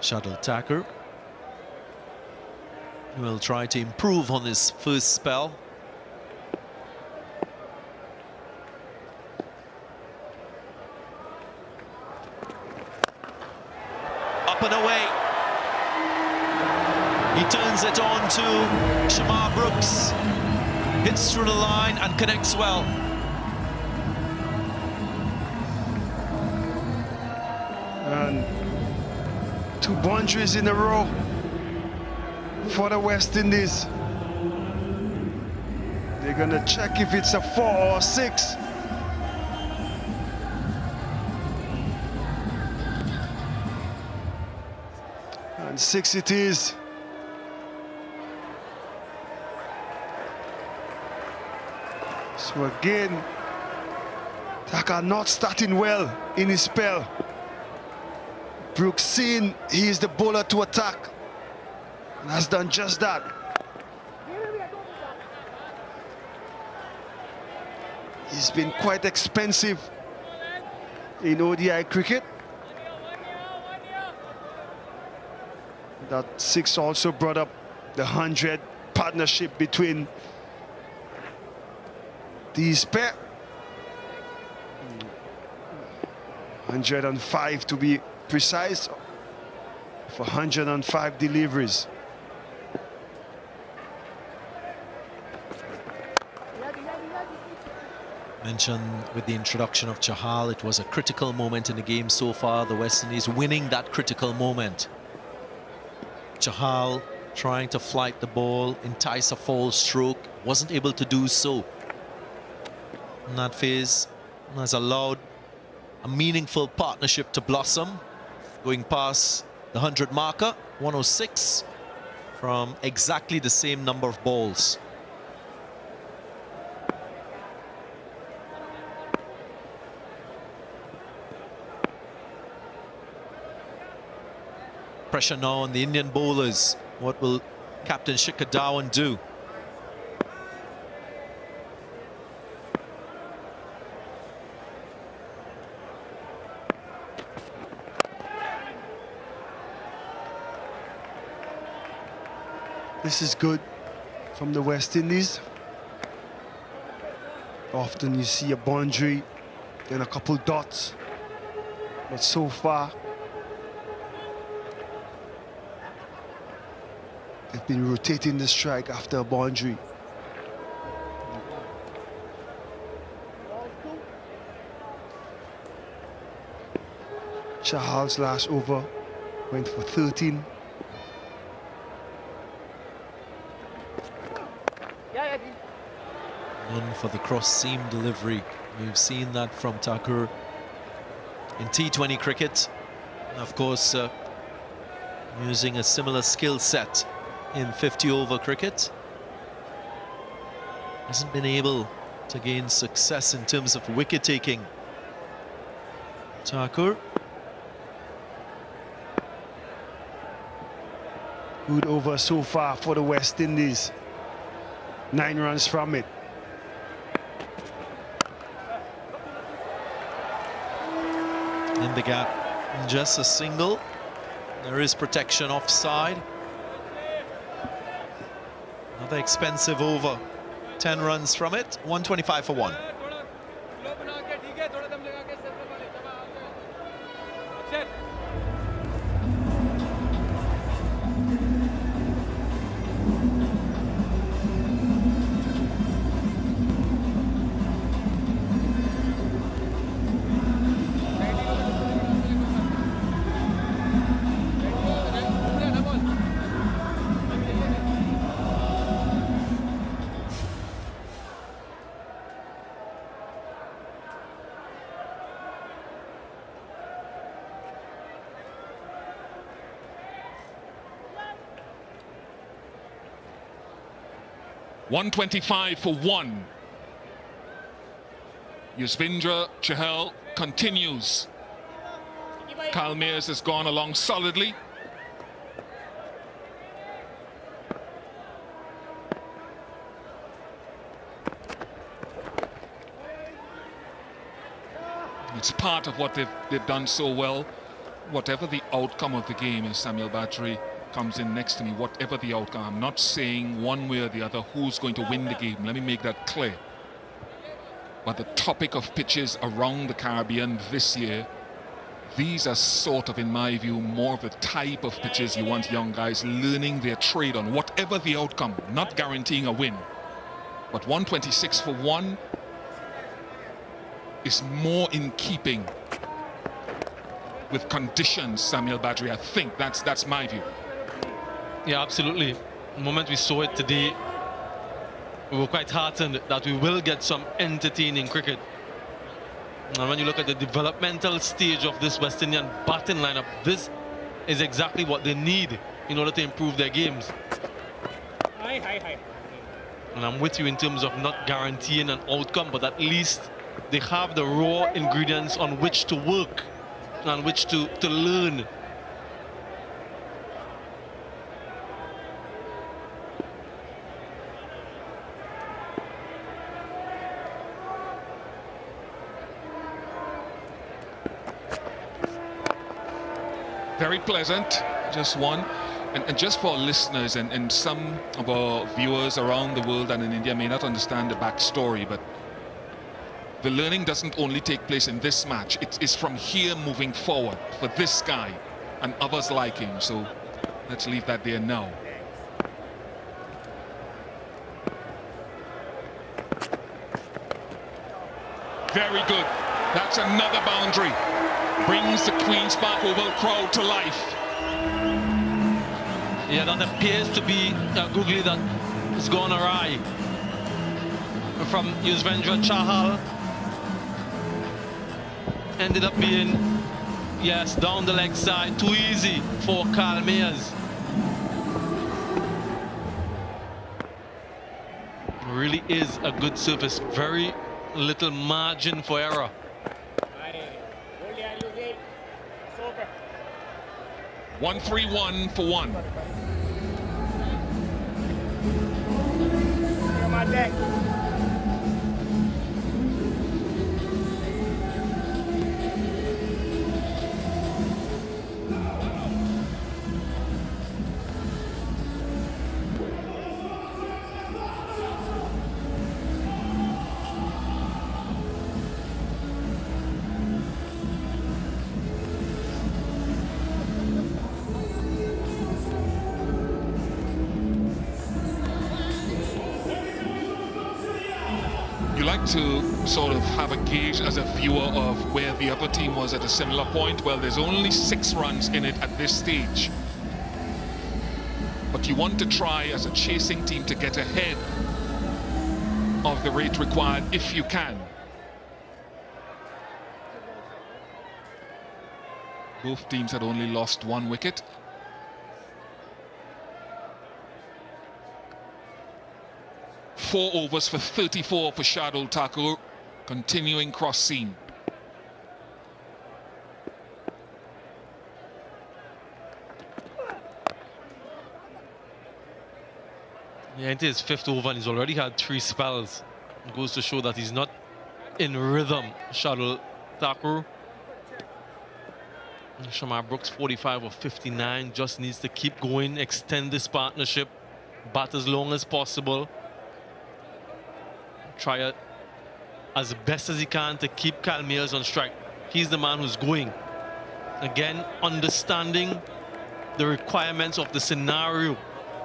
Shuttle tacker. Will try to improve on his first spell. Up and away. He turns it on to Shamar Brooks. Hits through the line and connects well. And 2 boundaries in a row for the West Indies. They're gonna check if it's a 4 or 6. And 6 it is. So again, Taka not starting well in his spell. Brooks seeing he is the bowler to attack. And has done just that. He's been quite expensive in ODI cricket. That 6 also brought up the 100 partnership between these pair. 105 to be precise, for 105 deliveries. Mentioned with the introduction of Chahal, it was a critical moment in the game so far. The West Indies winning that critical moment. Chahal trying to flight the ball, entice a false stroke, wasn't able to do so. In that phase, has allowed a meaningful partnership to blossom, going past the 100 marker, 106, from exactly the same number of balls. Pressure now on the Indian bowlers. What will Captain Shikhar Dhawan do? This is good from the West Indies. Often you see a boundary and a couple dots, but so far they've been rotating the strike after a boundary. Chahal's last over went for 13. One for the cross-seam delivery. We've seen that from Thakur in T20 cricket. And of course, using a similar skill set in 50-over cricket. Hasn't been able to gain success in terms of wicket-taking. Thakur. Good over so far for the West Indies. 9 runs from it. In the gap, just a single. There is protection offside. Another expensive over. 10 runs from it. 125 for 1. .125 for 1. Yuzvendra Chahal continues. Kyle Mayers has gone along solidly. It's part of what they've done so well. Whatever the outcome of the game is, Samuel Battery comes in next to me, whatever the outcome. I'm not saying one way or the other who's going to win the game. Let me make that clear. But the topic of pitches around the Caribbean this year, these are sort of, in my view, more of the type of pitches you want young guys learning their trade on, whatever the outcome, not guaranteeing a win. But 126 for 1 is more in keeping with conditions, Samuel Badri. I think that's my view. Yeah, absolutely. The moment we saw it today, we were quite heartened that we will get some entertaining cricket. And when you look at the developmental stage of this West Indian batting lineup, this is exactly what they need in order to improve their games. And I'm with you in terms of not guaranteeing an outcome, but at least they have the raw ingredients on which to work and on which to learn. Very pleasant, just one. And just for our listeners and some of our viewers around the world and in India may not understand the backstory, but the learning doesn't only take place in this match. It's from here moving forward for this guy and others like him. So let's leave that there now. Very good. That's another boundary. Brings the Queen's Park Oval crowd to life. Yeah, that appears to be a googly that has gone awry from Yuzvendra Chahal. Ended up being, yes, down the leg side, too easy for Kyle Mayers. Really is a good surface, very little margin for error. 131 for 1. On my deck. To sort of have a gauge as a viewer of where the other team was at a similar point. Well, there's only 6 runs in it at this stage, but you want to try as a chasing team to get ahead of the rate required if you can. Both teams had only lost 1 wicket. Four overs for 34 for Shardul Thakur, continuing cross seam. Yeah, into his 5th over and he's already had 3 spells. It goes to show that he's not in rhythm. Shuttle Thakur. Shamar Brooks 45 or 59, just needs to keep going, extend this partnership, bat as long as possible. Try it as best as he can to keep Kyle Mayers on strike. He's the man who's going. Again, understanding the requirements of the scenario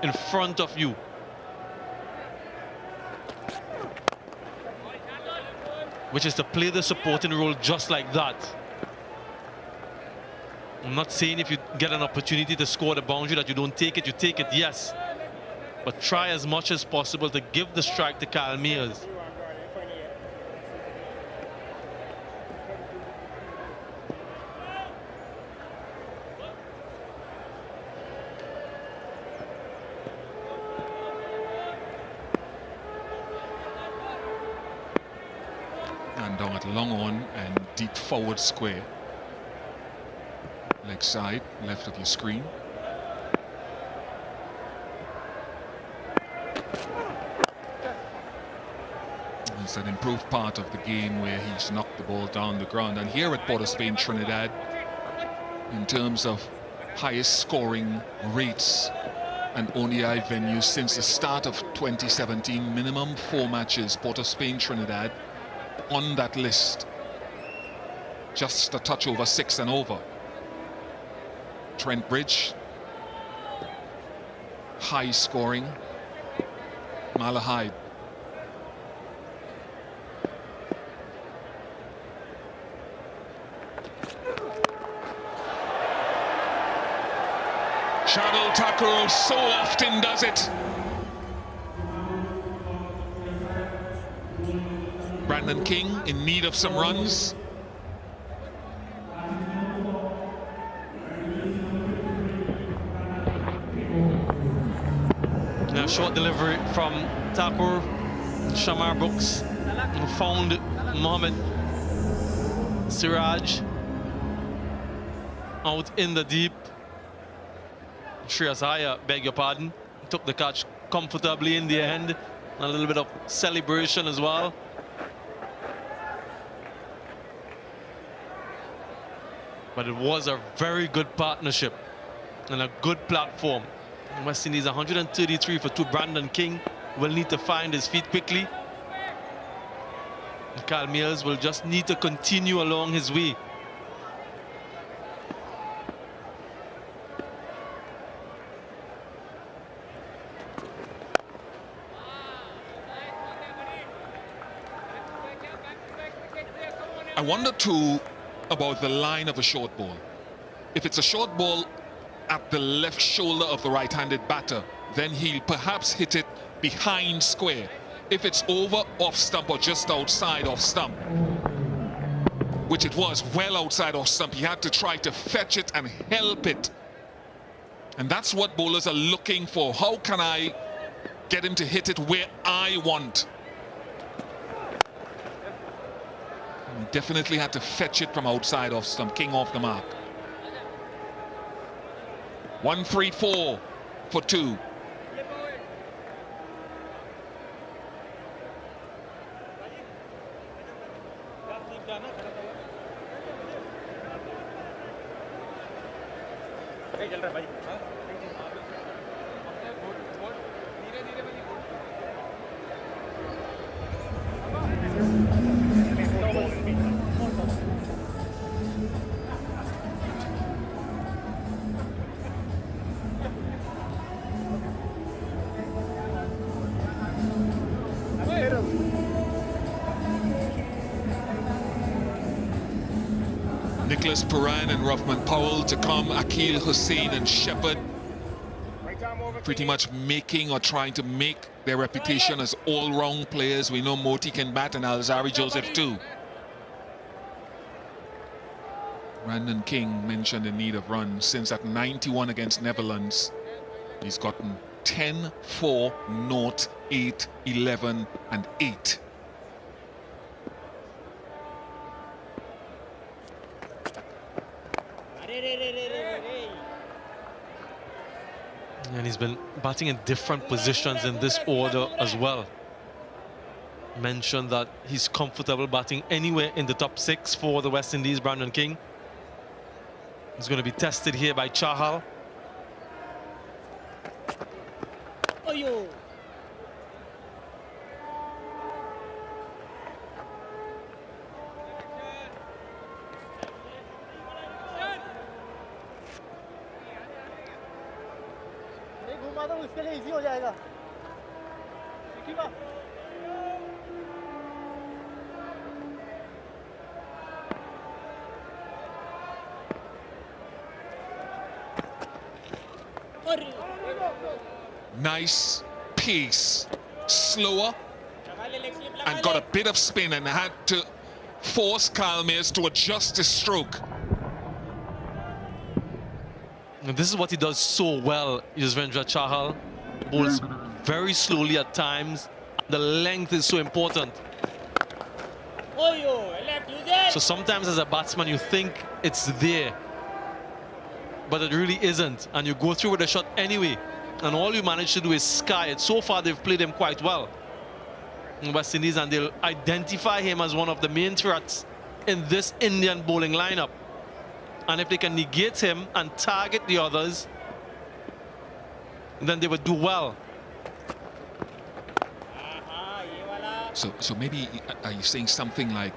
in front of you. Which is to play the supporting role just like that. I'm not saying if you get an opportunity to score the boundary that you don't take it, you take it, yes. But try as much as possible to give the strike to Kyle Mayers. And down at long on and deep forward square. Leg side, left of your screen. It's an improved part of the game where he's knocked the ball down the ground. And here at Port of Spain, Trinidad, in terms of highest scoring rates and ODI venues since the start of 2017, minimum 4 matches, Port of Spain, Trinidad, on that list. Just a touch over 6 and over. Trent Bridge, high scoring. Malahide. Shadul Thakur so often does it. Brandon King in need of some runs. Now short delivery from Thakur. Shamar Brooks found Mohamed Siraj out in the deep. Shreyas Iyer, beg your pardon, took the catch comfortably in the end. A little bit of celebration as well. But it was a very good partnership and a good platform. West Indies 133 for 2. Brandon King will need to find his feet quickly. And Kyle Mayers will just need to continue along his way. I wonder too about the line of a short ball. If it's a short ball at the left shoulder of the right-handed batter, then he'll perhaps hit it behind square. If it's over off stump or just outside off stump, which it was well outside off stump, he had to try to fetch it and help it. And that's what bowlers are looking for. How can I get him to hit it where I want? He definitely had to fetch it from outside off stump. King off the mark. 1-3-4 for 2. Nicholas Puran and Ruffman Powell to come, Akil Hussain and Shepherd pretty much making or trying to make their reputation as all-round players. We know Moti can bat and Alzari Joseph too. Brandon King mentioned in need of runs. Since that 91 against Netherlands, he's gotten 10, 4, 0, 8, 11 and 8. And he's been batting in different positions in this order as well. Mentioned that he's comfortable batting anywhere in the top 6 for the West Indies. Brandon King is going to be tested here by Chahal. Oh, yo. घुमा दो उसके लिए easy हो जाएगा सीखिएगा Nice pace, slower, and got a bit of spin and had to force Kyle Mayers to adjust his stroke. And this is what he does so well, Yuzvendra Chahal. Bowls very slowly at times. The length is so important. So sometimes as a batsman you think it's there, but it really isn't, and you go through with the shot anyway, and all you manage to do is sky it. So far they've played him quite well in West Indies, and they'll identify him as one of the main threats in this Indian bowling lineup. And if they can negate him and target the others, then they would do well. So maybe are you saying something like,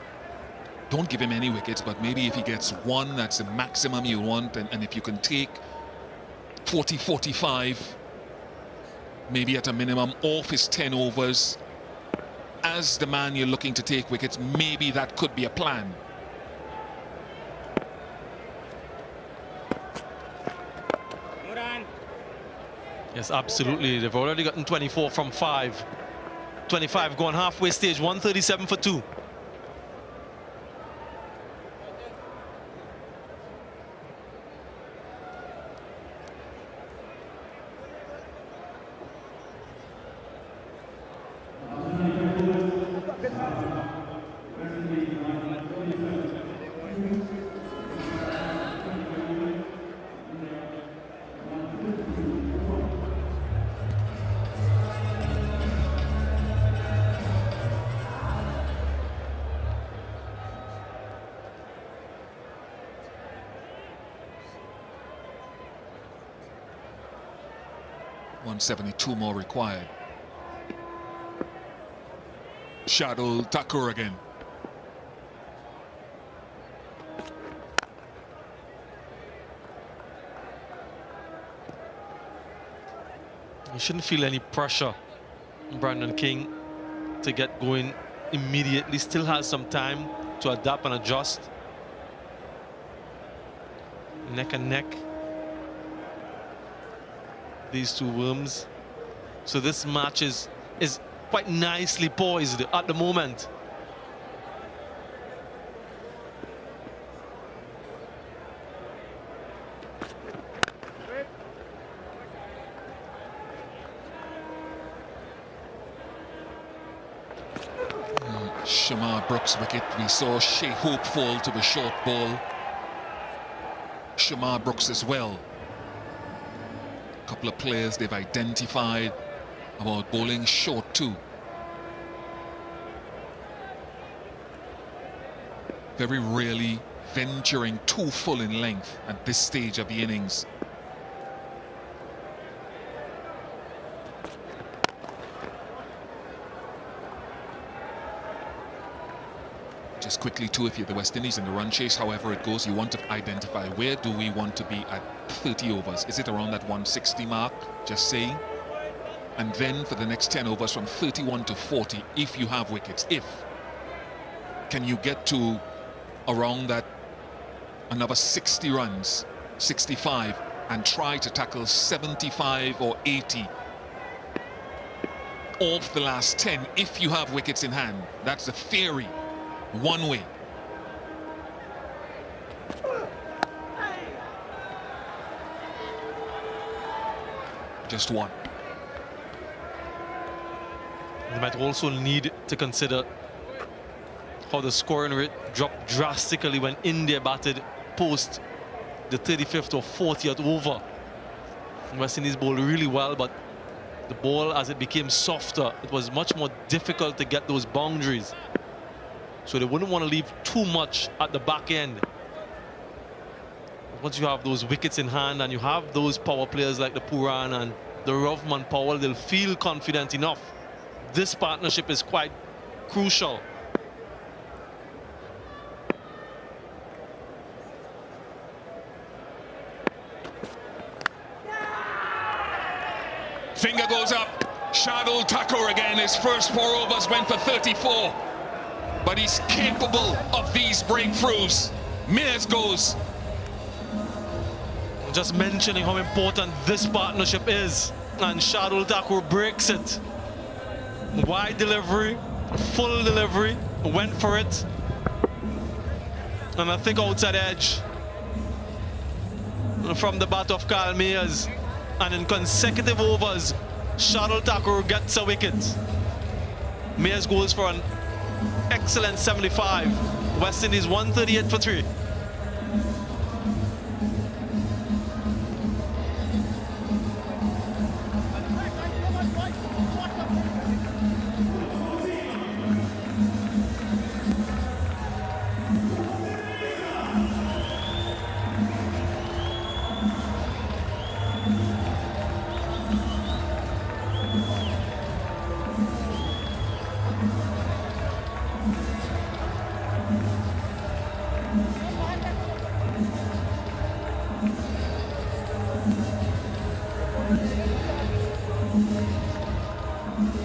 don't give him any wickets, but maybe if he gets one, that's the maximum you want, and if you can take 40, 45, maybe at a minimum off his 10 overs, as the man you're looking to take wickets, maybe that could be a plan. Yes, absolutely. They've already gotten 24 from 5. 25 gone halfway stage, 137 for 2. .172 more required. Shardul Thakur again. You shouldn't feel any pressure, Brandon King, to get going immediately. Still has some time to adapt and adjust. Neck and neck, these two worms. So this match is quite nicely poised at the moment. Shamar Brooks' wicket. We saw Shea Hope fall to the short ball. Shamar Brooks as well. A couple of players they've identified about bowling short too. Very rarely venturing too full in length at this stage of the innings. Just quickly too, if you're the West Indies in the run chase, however it goes, you want to identify where do we want to be at 30 overs. Is it around that 160 mark? Just saying. And then for the next 10 overs from 31 to 40, if you have wickets, can you get to around that another 60 runs, 65, and try to tackle 75 or 80 off the last 10 if you have wickets in hand? That's the theory. One way. Just one. They might also need to consider how the scoring rate dropped drastically when India batted post the 35th or 40th over. West Indies bowled really well, but the ball, as it became softer, it was much more difficult to get those boundaries. So they wouldn't want to leave too much at the back end. Once you have those wickets in hand and you have those power players like the Puran and the Rovman Powell, they'll feel confident enough. This partnership is quite crucial. Finger goes up. Shardul Thakur again. His first 4 overs went for 34. But he's capable of these breakthroughs. Mears goes. Just mentioning how important this partnership is. And Shardul Thakur breaks it. Wide delivery, full delivery, went for it. And I think outside edge from the bat of Kyle Mears. And in consecutive overs, Shardul Thakur gets a wicket. Mears goes for an excellent 75. West Indies 138 for 3.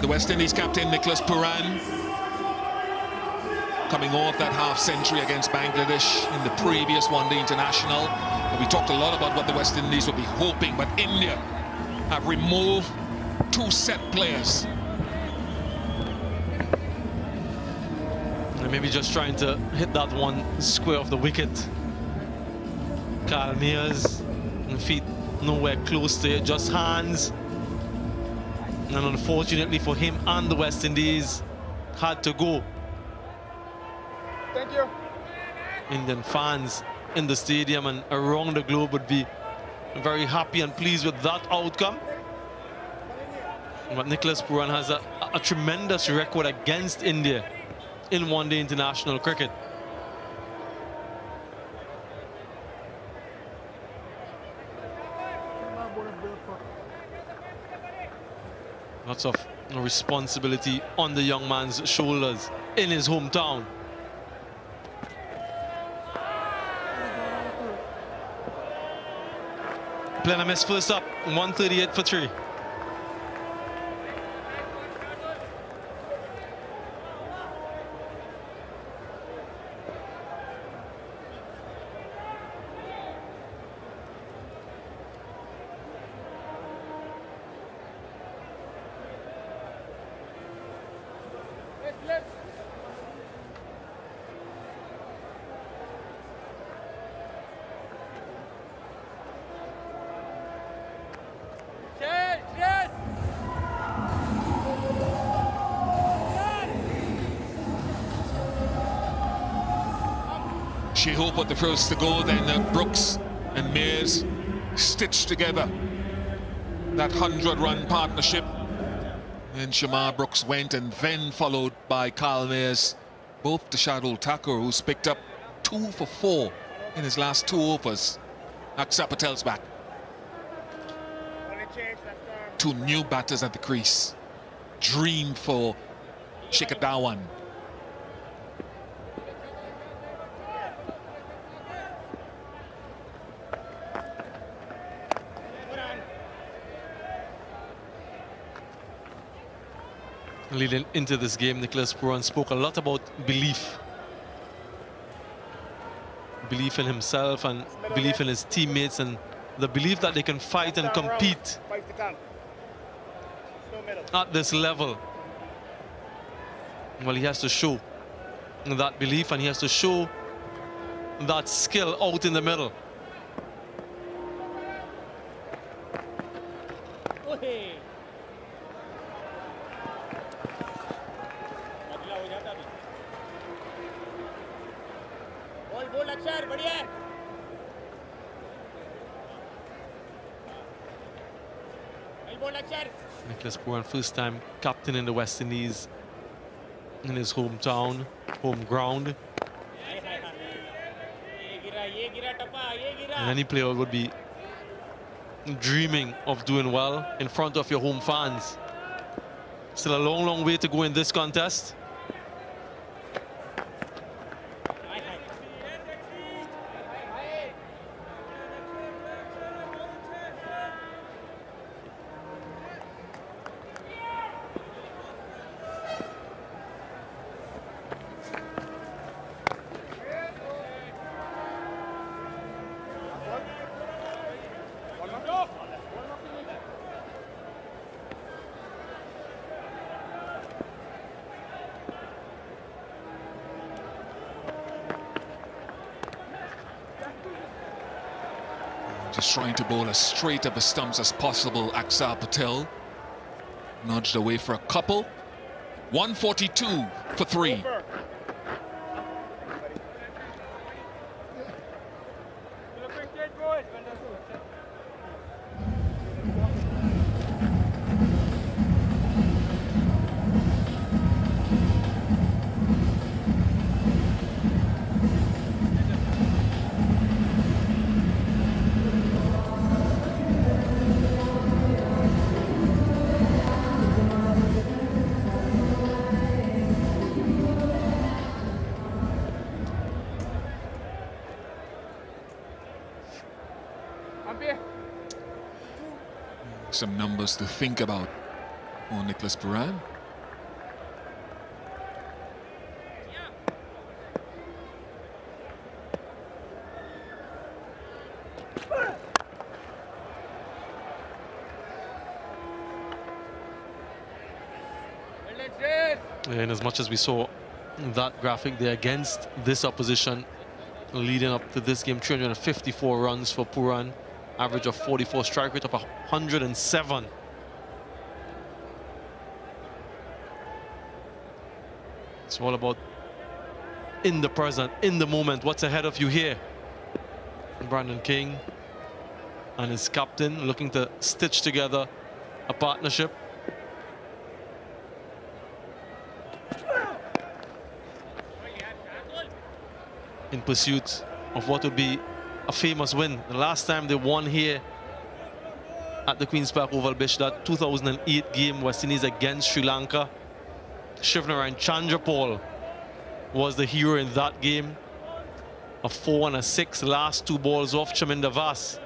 The West Indies captain Nicholas Puran coming off that half-century against Bangladesh in the previous one-day international. We talked a lot about what the West Indies would be hoping, but India have removed 2 set players. And maybe just trying to hit that one square of the wicket. Kyle Mears, feet nowhere close to it, just hands. And unfortunately for him and the West Indies, had to go. Thank you. Indian fans in the stadium and around the globe would be very happy and pleased with that outcome. But Nicholas Puran has a tremendous record against India in one-day international cricket. Lots of responsibility on the young man's shoulders in his hometown. Plenum is first up, 138 for 3. Shehope at the first to go, then Brooks and Mears stitched together that 100-run partnership. Then Shamar Brooks went, and then followed by Kyle Mears, both to Shardul Thakur, who's picked up 2 for 4 in his last 2 overs. Aksa Patel's back. 2 new batters at the crease. Dream for Shikhar Dhawan. Leading into this game, Nicholas Puran spoke a lot about belief. Belief in himself and belief in his teammates, and the belief that they can fight and compete at this level. Well, he has to show that belief, and he has to show that skill out in the middle. Nicholas Puran, first time captain in the West Indies in his hometown, home ground. And any player would be dreaming of doing well in front of your home fans. Still a long, long way to go in this contest. Just trying to bowl as straight at the stumps as possible. Axar Patel nudged away for a couple. 142 for 3. Some numbers to think about for Nicholas Puran. And as much as we saw that graphic there against this opposition leading up to this game, 354 runs for Puran, average of 44, strike rate of 107. It's all about in the present, in the moment, what's ahead of you here. Brandon King and his captain looking to stitch together a partnership. In pursuit of what would be a famous win. The last time they won here at the Queen's Park Oval Pitch, that 2008 game, West Indies against Sri Lanka. Shivnarine Chandrapal was the hero in that game. A 4 and a 6, last 2 balls off Chaminda Vaas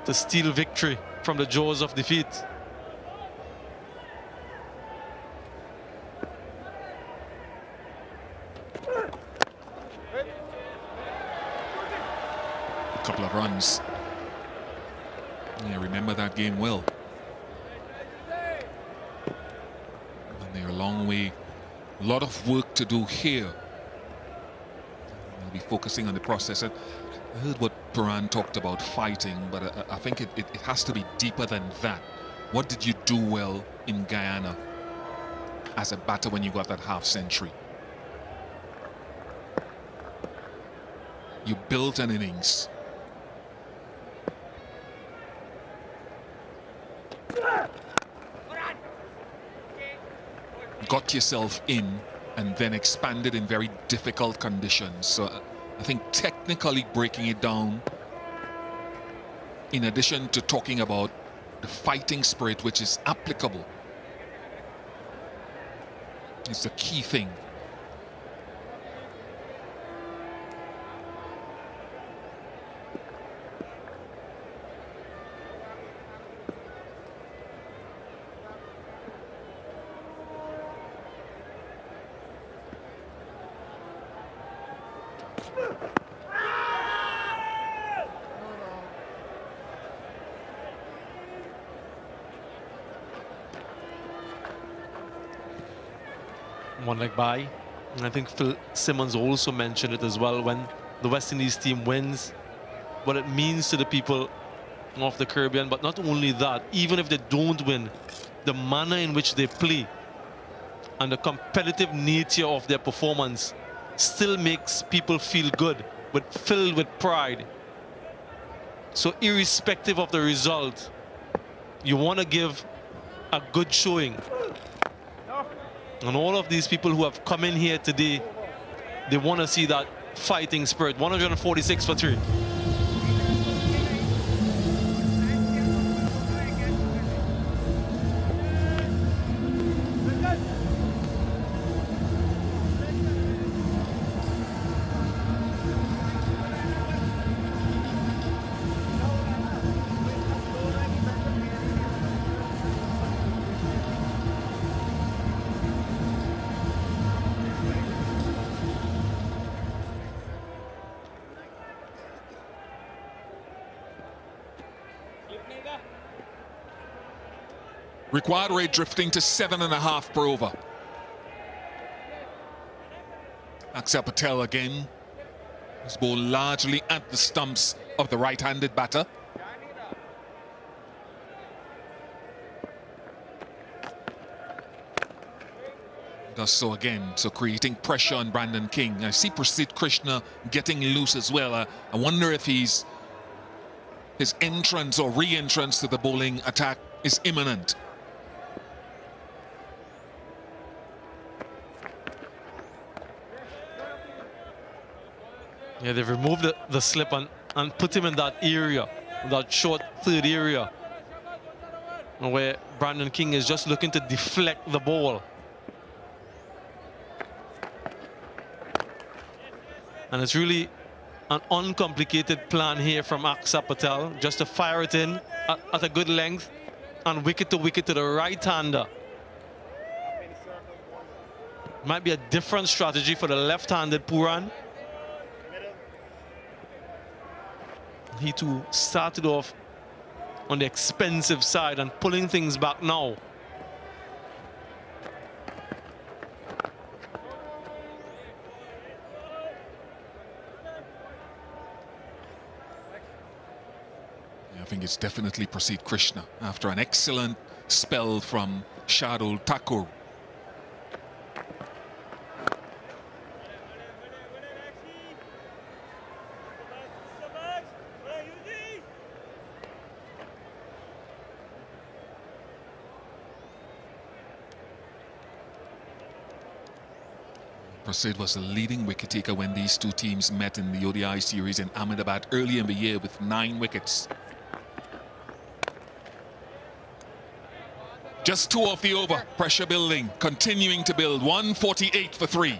to steal victory from the jaws of defeat. Couple of runs. Yeah, remember that game well. And they're a long way. A lot of work to do here. We'll be focusing on the process. And I heard what Puran talked about fighting, but I think it has to be deeper than that. What did you do well in Guyana as a batter when you got that half century? You built an innings. Got yourself in and then expanded in very difficult conditions. So I think technically breaking it down, in addition to talking about the fighting spirit which is applicable, is the key thing. One leg by, and I think Phil Simmons also mentioned it as well when the West Indies team wins, what it means to the people of the Caribbean. But not only that, even if they don't win, the manner in which they play and the competitive nature of their performance still makes people feel good, filled with pride. So irrespective of the result, you want to give a good showing. And all of these people who have come in here today, they want to see that fighting spirit. 146 for 3. Required rate drifting to 7.5 per over. Axel Patel again. His ball largely at the stumps of the right-handed batter. Does so again, so creating pressure on Brandon King. I see Prasid Krishna getting loose as well. I wonder if his entrance or re-entrance to the bowling attack is imminent. Yeah, they've removed the slip and put him in that area, that short third area, where Brandon King is just looking to deflect the ball. And it's really an uncomplicated plan here from Axel Patel, just to fire it in at a good length and wicket to the right-hander. Might be a different strategy for the left-handed Puran. He too started off on the expensive side and pulling things back now. I think it's definitely Prasid Krishna after an excellent spell from Shardul Thakur. Prasid was the leading wicket taker when these two teams met in the ODI series in Ahmedabad early in the year with 9 wickets. Just 2 off the over, pressure building, continuing to build, 148 for 3.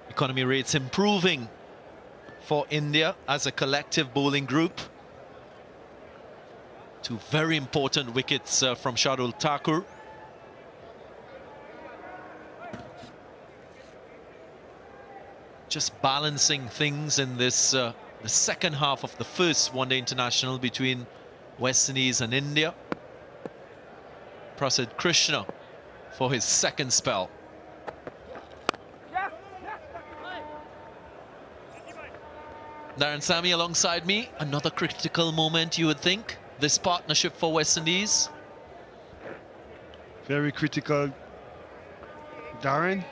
Economy rates improving for India as a collective bowling group. 2 very important wickets from Shardul Thakur. Just balancing things in this the second half of the first one-day international between West Indies and India. Prasid Krishna for his second spell. Darren Sammy alongside me. Another critical moment, you would think, this partnership for West Indies. Very critical, Darren.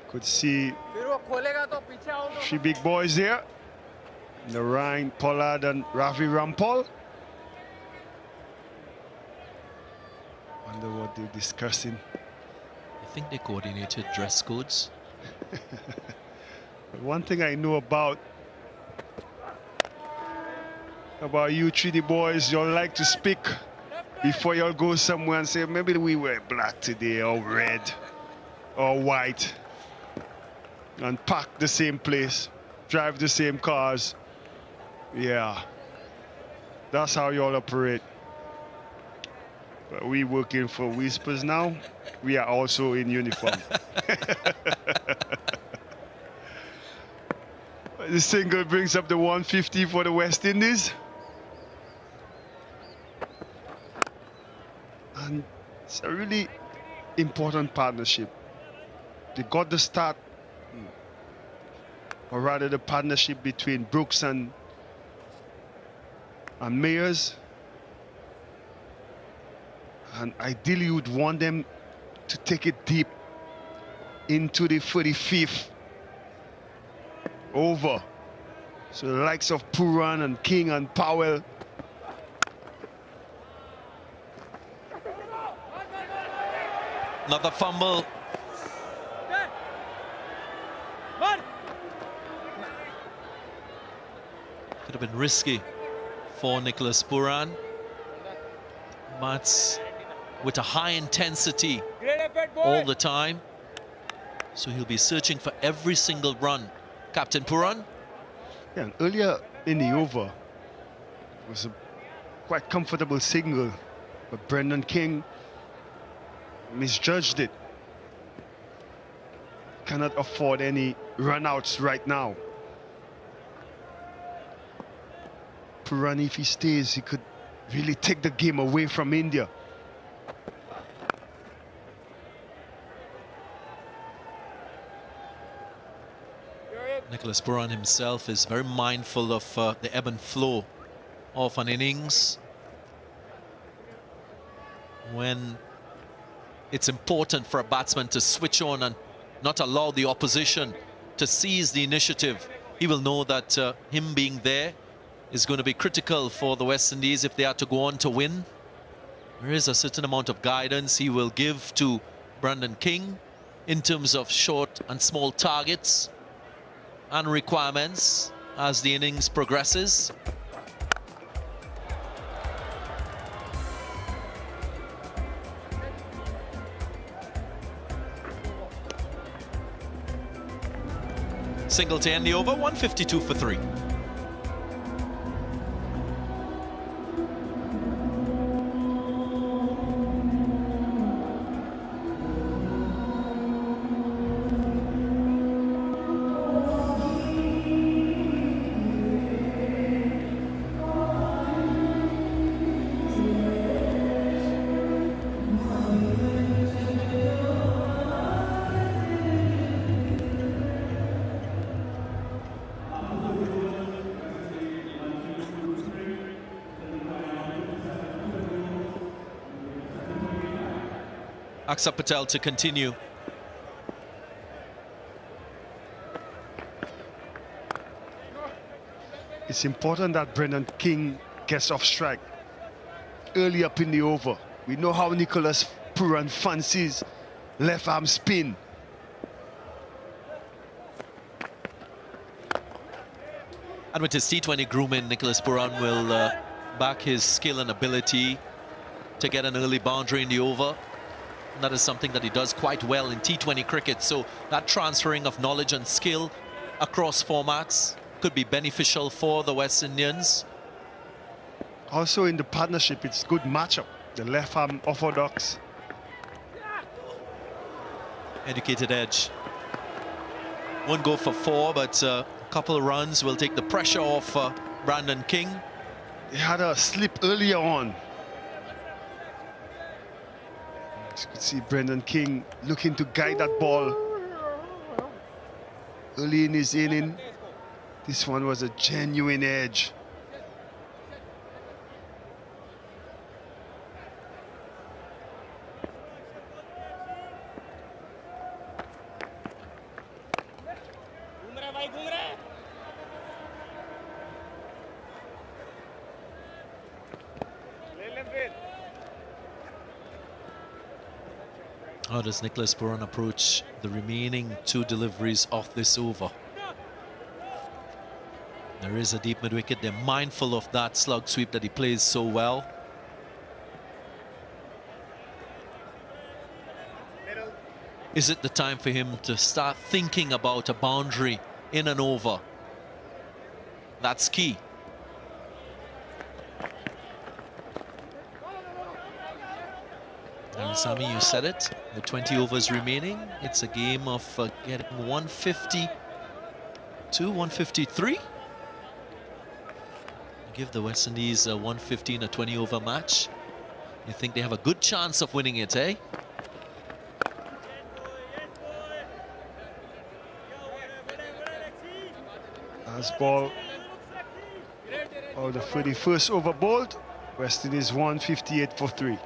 Could see 3 big boys there. Narayan, Pollard and Ravi Rampal. Wonder what they're discussing. I think they coordinated dress codes. One thing I know about you 3D boys, you all like to speak before you all go somewhere and say, maybe we wear black today, or red, or white, and park the same place, drive the same cars. Yeah, that's how you all operate. But we working for Whispers now. We are also in uniform. The single brings up the 150 for the West Indies. And it's a really important partnership. They got the start, or rather the partnership between Brooks and Mayers. And ideally you would want them to take it deep into the 45th over. So the likes of Puran and King and Powell. Another fumble. Could have been risky for Nicholas Puran. But with a high intensity all the time. So he'll be searching for every single run. Captain Puran. Yeah, and earlier in the over, it was a quite comfortable single, but Brendan King misjudged it. Cannot afford any runouts right now. Puran, if he stays, he could really take the game away from India. Nicholas Puran himself is very mindful of the ebb and flow of an innings. When it's important for a batsman to switch on and not allow the opposition to seize the initiative, he will know that him being there is going to be critical for the West Indies if they are to go on to win. There is a certain amount of guidance he will give to Brendan King in terms of short and small targets and requirements as the innings progresses. Single to end the over, 152 for 3. Aksa Patel to continue. It's important that Brendan King gets off strike early up in the over. We know how Nicholas Puran fancies left arm spin. And with his T20 grooming, Nicholas Puran will back his skill and ability to get an early boundary in the over. And that is something that he does quite well in T20 cricket. So that transferring of knowledge and skill across formats could be beneficial for the West Indians. Also in the partnership, it's good matchup. The left arm orthodox. Educated edge. Won't go for 4, but a couple of runs will take the pressure off Brendan King. They had a slip earlier on. As you could see Brendan King looking to guide that ball early in his inning. This one was a genuine edge. How does Nicholas Puran approach the remaining 2 deliveries of this over? There is a deep mid-wicket. They're mindful of that slug sweep that he plays so well. Is it the time for him to start thinking about a boundary in an over? That's key. Sami, you said it. With 20 overs remaining, it's a game of getting 152, 153. Give the West Indies a 115, a 20-over match. You think they have a good chance of winning it, eh? As ball of the 31st over bowled. West Indies 158 for 3.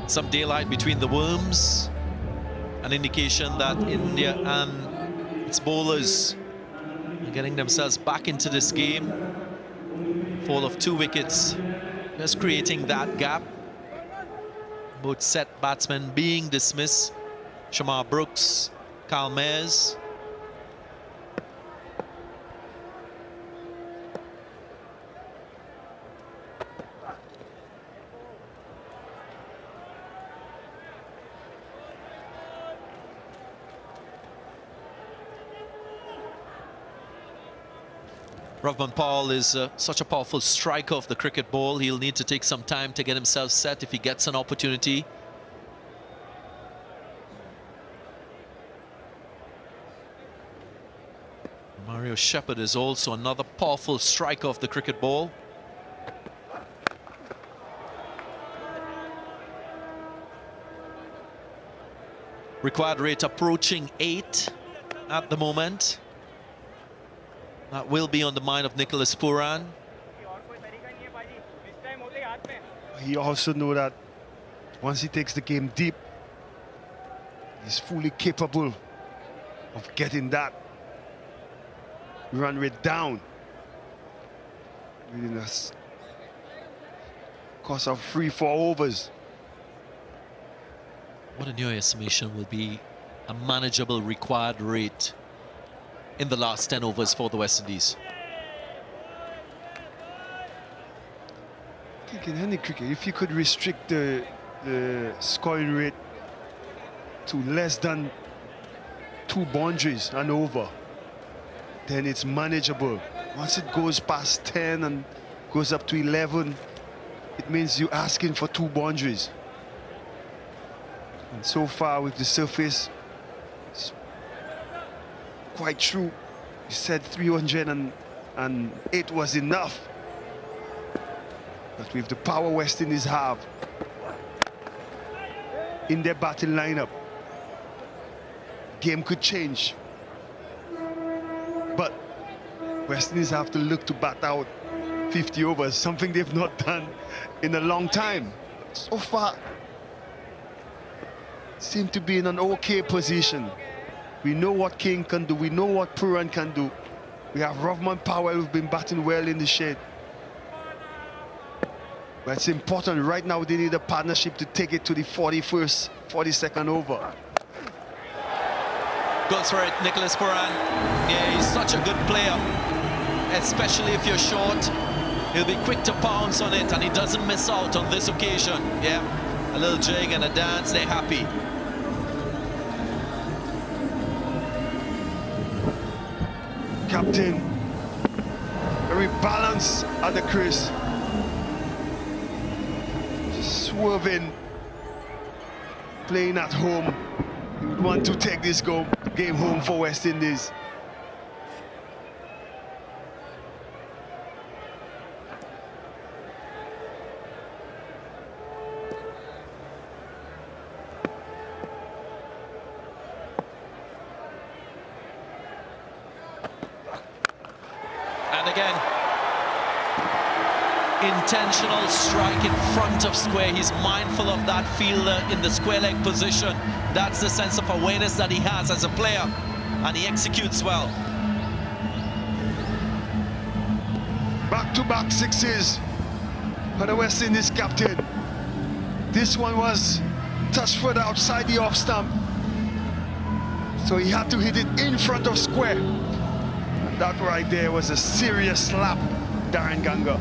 Some daylight between the worms, an indication that India and its bowlers are getting themselves back into this game. Fall of 2 wickets, just creating that gap. Both set batsmen being dismissed. Shamar Brooks, Kyle Mayers. Rovman Powell is such a powerful striker of the cricket ball. He'll need to take some time to get himself set if he gets an opportunity. Mario Shepherd is also another powerful striker of the cricket ball. Required rate approaching 8 at the moment. That will be on the mind of Nicholas Puran. He also knows that once he takes the game deep, he's fully capable of getting that run rate down within a course of 3-4 overs. What in your estimation will be a manageable required rate in the last 10 overs for the West Indies? I think in any cricket, if you could restrict the scoring rate to less than 2 boundaries and over, then it's manageable. Once it goes past 10 and goes up to 11, it means you're asking for 2 boundaries. And so far with the surface, it's quite true. You said 308 was enough. But with the power West Indies have in their batting lineup, game could change. But West Indies have to look to bat out 50 overs, something they've not done in a long time. So far, seem to be in an okay position. We know what King can do. We know what Puran can do. We have Rovman Powell who've been batting well in the shade. But it's important right now. They need a partnership to take it to the 41st, 42nd over. Goes for it, Nicholas Puran. Yeah, he's such a good player, especially if you're short. He'll be quick to pounce on it, and he doesn't miss out on this occasion. Yeah, a little jig and a dance, they're happy. Captain, very balanced at the crease. Swerving, playing at home. He would want to take this game home for West Indies. And again, intentional strike in front of square. He's mindful of that fielder in the square leg position. That's the sense of awareness that he has as a player, and he executes well. Back-to-back sixes for the West Indies captain. This one was touched further outside the off stump, so he had to hit it in front of square. And that right there was a serious slap, Darren Ganga.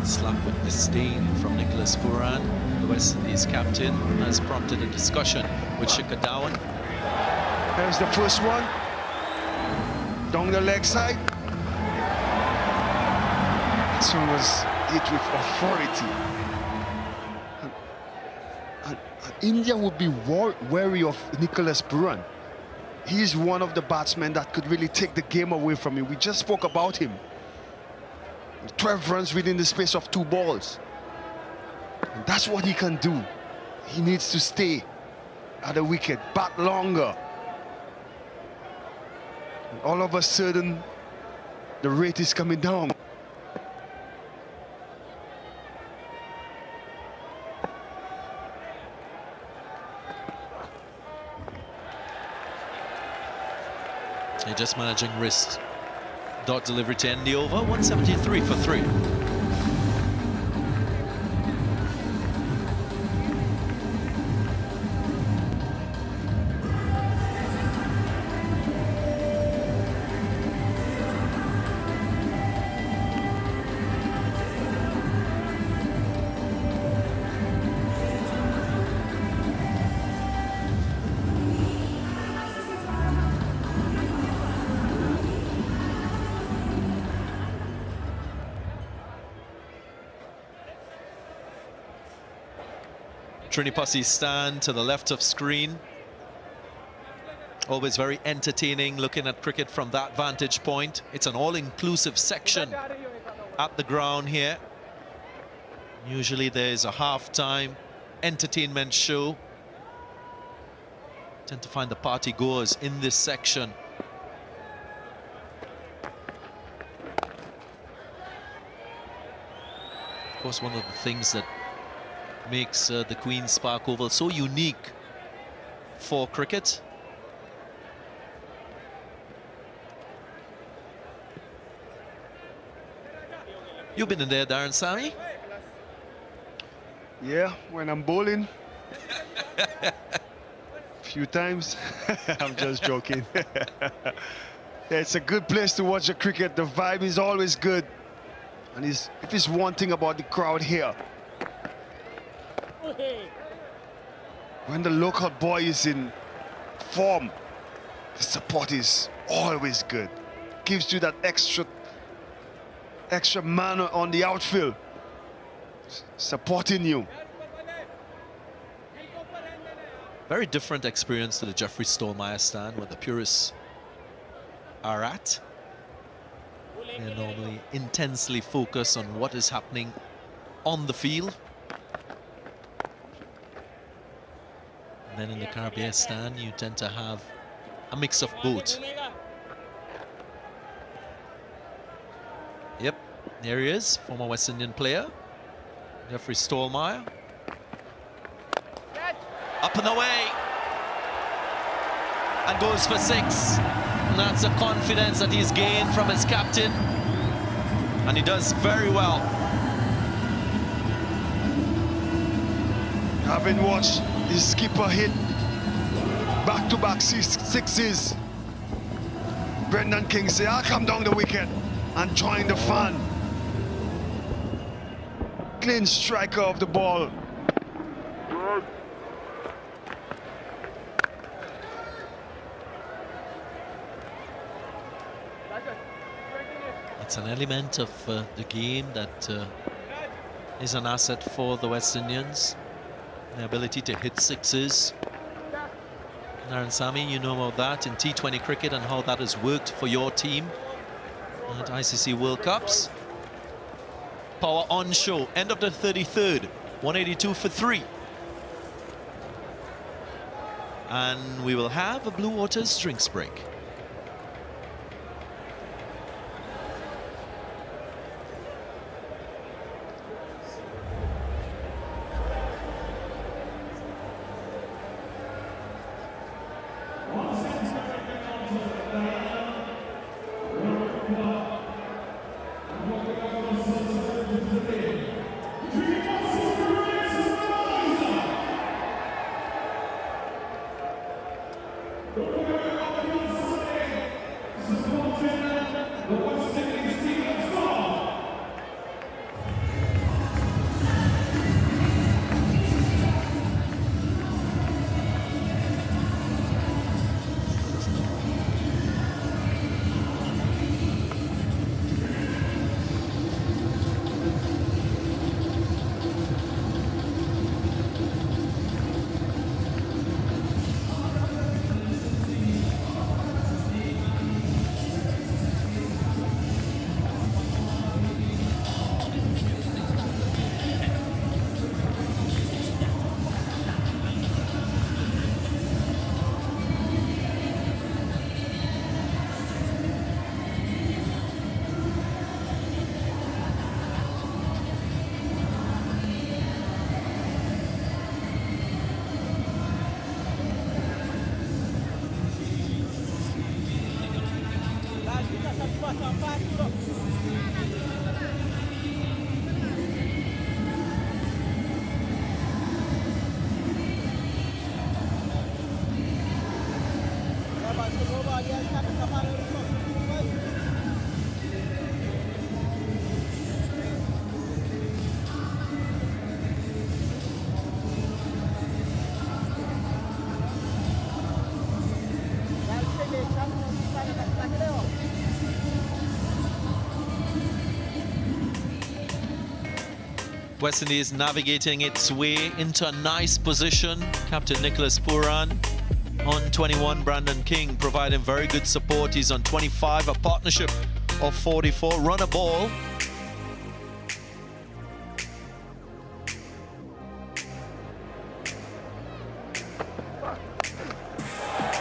Slap with disdain from Nicholas Puran, the West Indies captain, has prompted a discussion with Shikhar Dhawan. There's the first one, down the leg side. This one was hit with authority. And India would be wary of Nicholas Puran. He's one of the batsmen that could really take the game away from you. We just spoke about him. 12 runs within the space of 2 balls. And that's what he can do. He needs to stay at the wicket, bat longer. And all of a sudden, the rate is coming down. They're just managing wrist. Dot delivery to end the over, 173 for 3. Trinipasi stand to the left of screen. Always very entertaining looking at cricket from that vantage point. It's an all-inclusive section at the ground here. Usually there's a half-time entertainment show. Tend to find the party goers in this section. Of course, one of the things that makes the Queen's Park Oval so unique for cricket. You've been in there, Darren Sammy? Yeah, when I'm bowling. Few times. I'm just joking. It's a good place to watch the cricket. The vibe is always good. And if it's one thing about the crowd here, when the local boy is in form, the support is always good. Gives you that extra man on the outfield supporting you. Very different experience to the Jeffrey Stallmeyer stand where the purists are at. They're normally intensely focused on what is happening on the field. And then in the Caribbean stand, you tend to have a mix of both. Yep, there he is, former West Indian player, Jeffrey Stallmeyer. Up and away, and goes for 6. And that's the confidence that he's gained from his captain, and he does very well. Having watched his skipper hit back-to-back sixes, Brendan King say, I'll come down the wicket and join the fun. Clean striker of the ball. It's an element of the game that is an asset for the West Indians. The ability to hit 6s. Darren Sammy, you know about that in T20 cricket and how that has worked for your team at ICC World Cups. Power on show, end of the 33rd, 182 for 3. And we will have a Blue Waters drinks break. West Indies navigating its way into a nice position. Captain Nicholas Puran on 21, Brandon King providing very good support. He's on 25, a partnership of 44. Run a ball.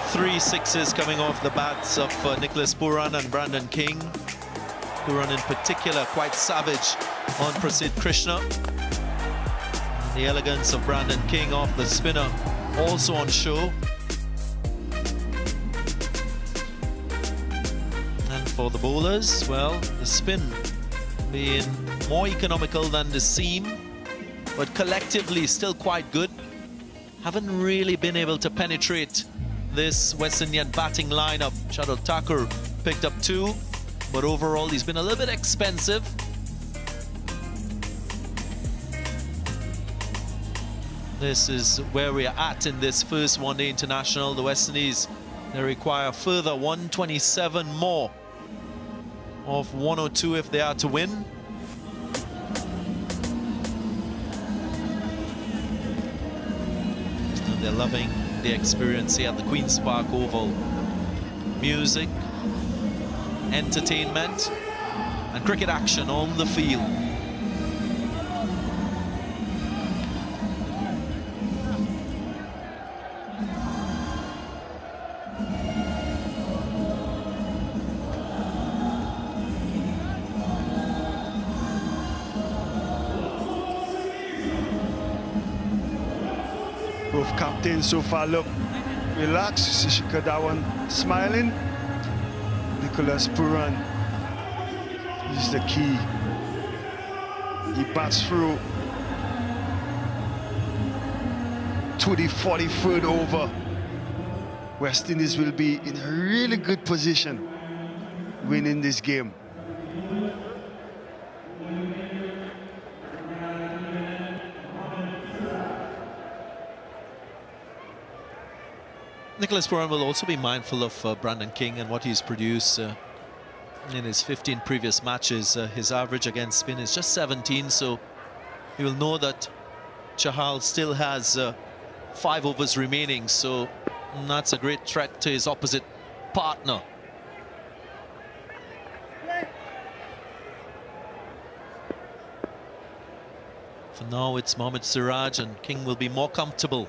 Three sixes coming off the bats of Nicholas Puran and Brandon King. Puran in particular quite savage on Prasid Krishna. And the elegance of Brandon King off the spinner also on show. And for the bowlers, well, the spin being more economical than the seam, but collectively still quite good. Haven't really been able to penetrate this West Indian batting lineup. Shardul Thakur picked up 2, but overall he's been a little bit expensive. This is where we are at in this first one-day international. The West Indies, they require a further 127 more of 102 if they are to win. And they're loving the experience here at the Queen's Park Oval. Music, entertainment, and cricket action on the field. Both captains so far look relaxed. You see Shikhar Dhawan smiling. Nicholas Puran is the key. He bats through to the 43rd over. West Indies will be in a really good position winning this game. Nicholas Puran will also be mindful of Brandon King and what he's produced in his 15 previous matches. His average against spin is just 17, so he will know that Chahal still has 5 overs remaining, so that's a great threat to his opposite partner. For now, it's Mohammad Siraj, and King will be more comfortable.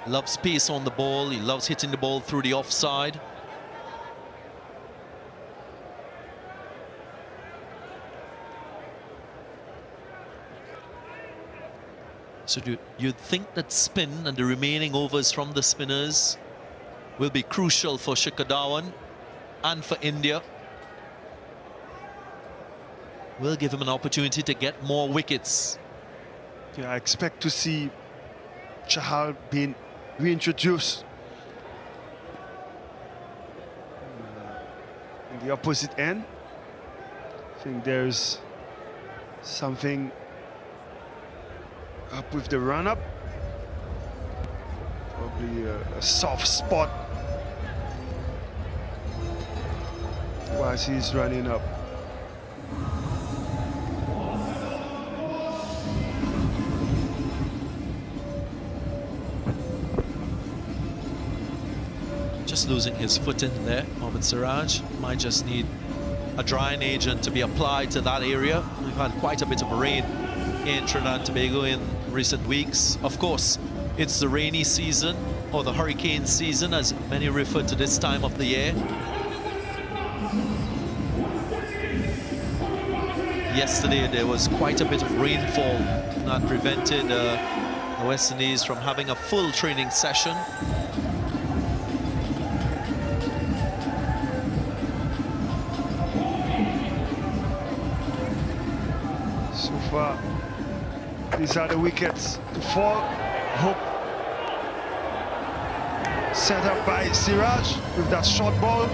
Loves pace on the ball. He loves hitting the ball through the offside. So you'd think that spin and the remaining overs from the spinners will be crucial for Shikhar Dhawan and for India. Will give him an opportunity to get more wickets. Yeah, I expect to see Chahal being reintroduced in the opposite end. I think there's something up with the run-up. Probably a soft spot whilst he's running up. Just losing his foot in there, Mohammad Siraj. Might just need a drying agent to be applied to that area. We've had quite a bit of rain in Trinidad and Tobago in recent weeks. Of course, it's the rainy season, or the hurricane season, as many refer to this time of the year. Yesterday, there was quite a bit of rainfall that prevented the West Indies from having a full training session. These are the wickets to fall. Hope set up by Siraj with that short ball.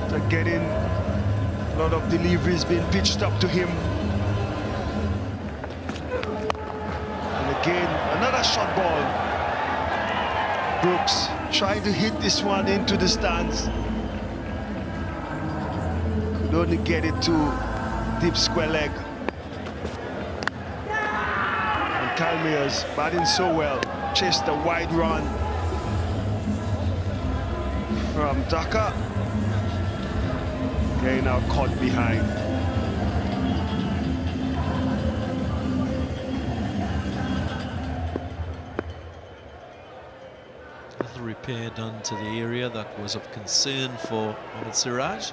They're getting a lot of deliveries being pitched up to him. And again, another short ball. Brooks trying to hit this one into the stands. Could only get it to deep square leg. And Kalmia's batting so well. Chased a wide run from Dhaka. Getting now caught behind. Little repair done to the area that was of concern for Mohammad Siraj.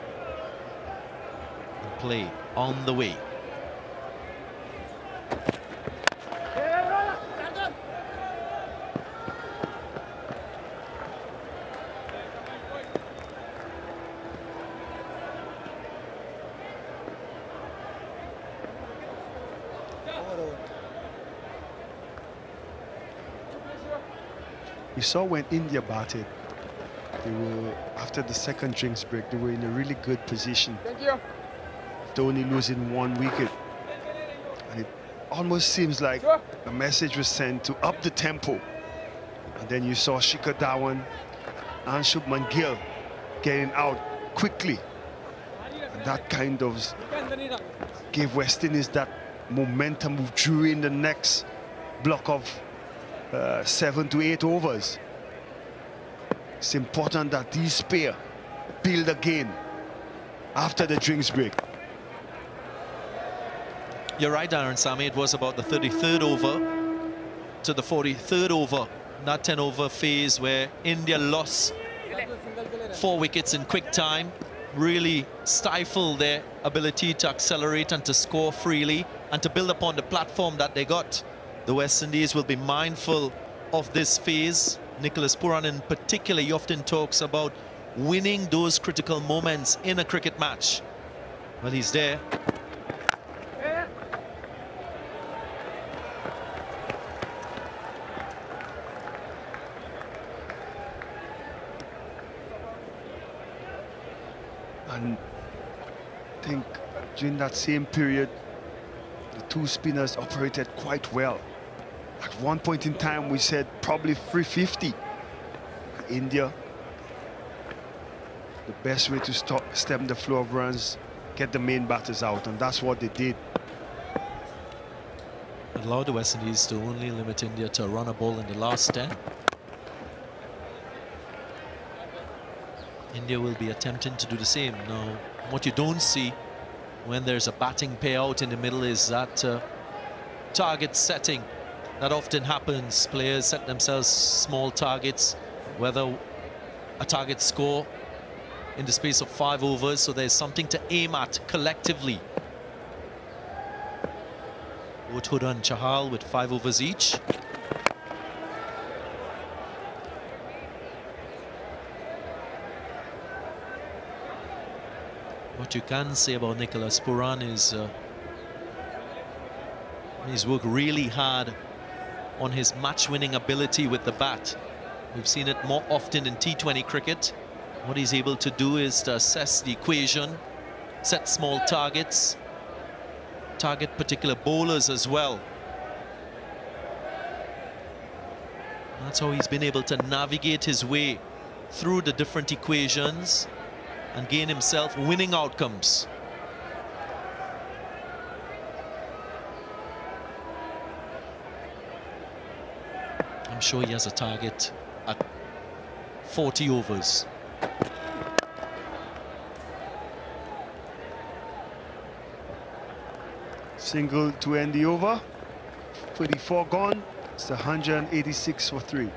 And play on the way. We saw when India batted, they were, after the second drinks break, they were in a really good position. Thank you. After only losing 1 wicket. And it almost seems like a message was sent to up the tempo. And then you saw Shikhar Dhawan and Shubman Gill getting out quickly. And that kind of gave West Indies that momentum during the next block of 7 to 8 overs. It's important that these pair build again after the drinks break. You're right, Aaron Sami. It was about the 33rd over to the 43rd over, that 10 over phase where India lost 4 wickets in quick time, really stifled their ability to accelerate and to score freely and to build upon the platform that they got. The West Indies will be mindful of this phase. Nicholas Puran in particular, he often talks about winning those critical moments in a cricket match. Well, he's there. And I think during that same period, the two spinners operated quite well. At one point in time, we said probably 350. India, the best way to stem the flow of runs, get the main batters out, and that's what they did. Allowed the West Indies to only limit India to a run a ball in the last 10. India will be attempting to do the same. Now, what you don't see when there's a batting payout in the middle is that target setting. That often happens. Players set themselves small targets, whether a target score in the space of 5 overs, so there's something to aim at collectively. Both Huda and Chahal with 5 overs each. What you can say about Nicholas Puran is he's worked really hard on his match-winning ability with the bat. We've seen it more often in T20 cricket. What he's able to do is to assess the equation, set small targets, target particular bowlers as well. That's how he's been able to navigate his way through the different equations and gain himself winning outcomes. I'm sure he has a target at 40 overs. Single to end the over. 34 gone. It's 186 for 3.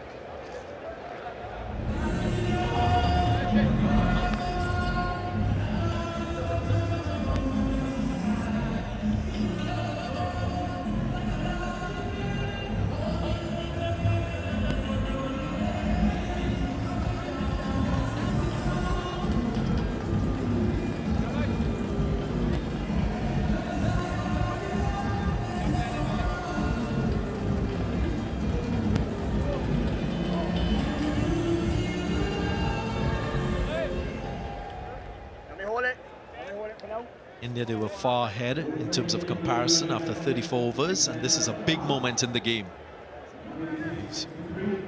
India, they were far ahead in terms of comparison after 34 overs, and this is a big moment in the game.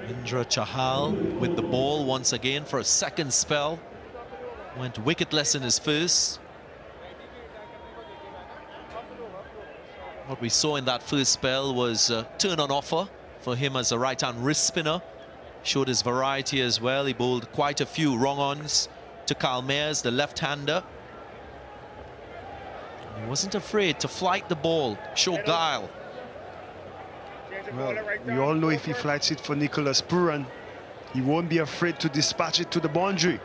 Indra Chahal with the ball once again for a second spell. Went wicketless in his first. What we saw in that first spell was a turn on offer for him as a right-hand wrist spinner. Showed his variety as well. He bowled quite a few wrong-ons to Kalmers, the left-hander. He wasn't afraid to flight the ball, show guile. Well, we all know if he flights it for Nicholas Puran, he won't be afraid to dispatch it to the boundary.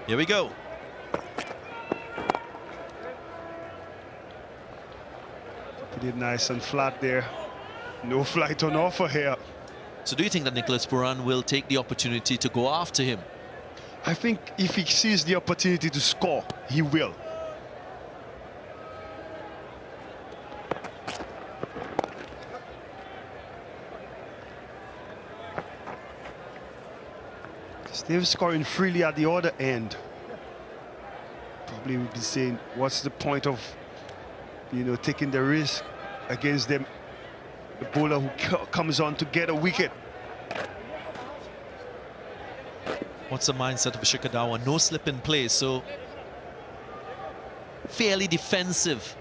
Here we go. Put it nice and flat there. No flight on offer here. So do you think that Nicholas Puran will take the opportunity to go after him? I think if he sees the opportunity to score, he will. They're scoring freely at the other end. Probably would be saying, what's the point of, you know, taking the risk against them? The bowler who comes on to get a wicket. What's the mindset of Shikhar Dhawan? No slip in play, so fairly defensive.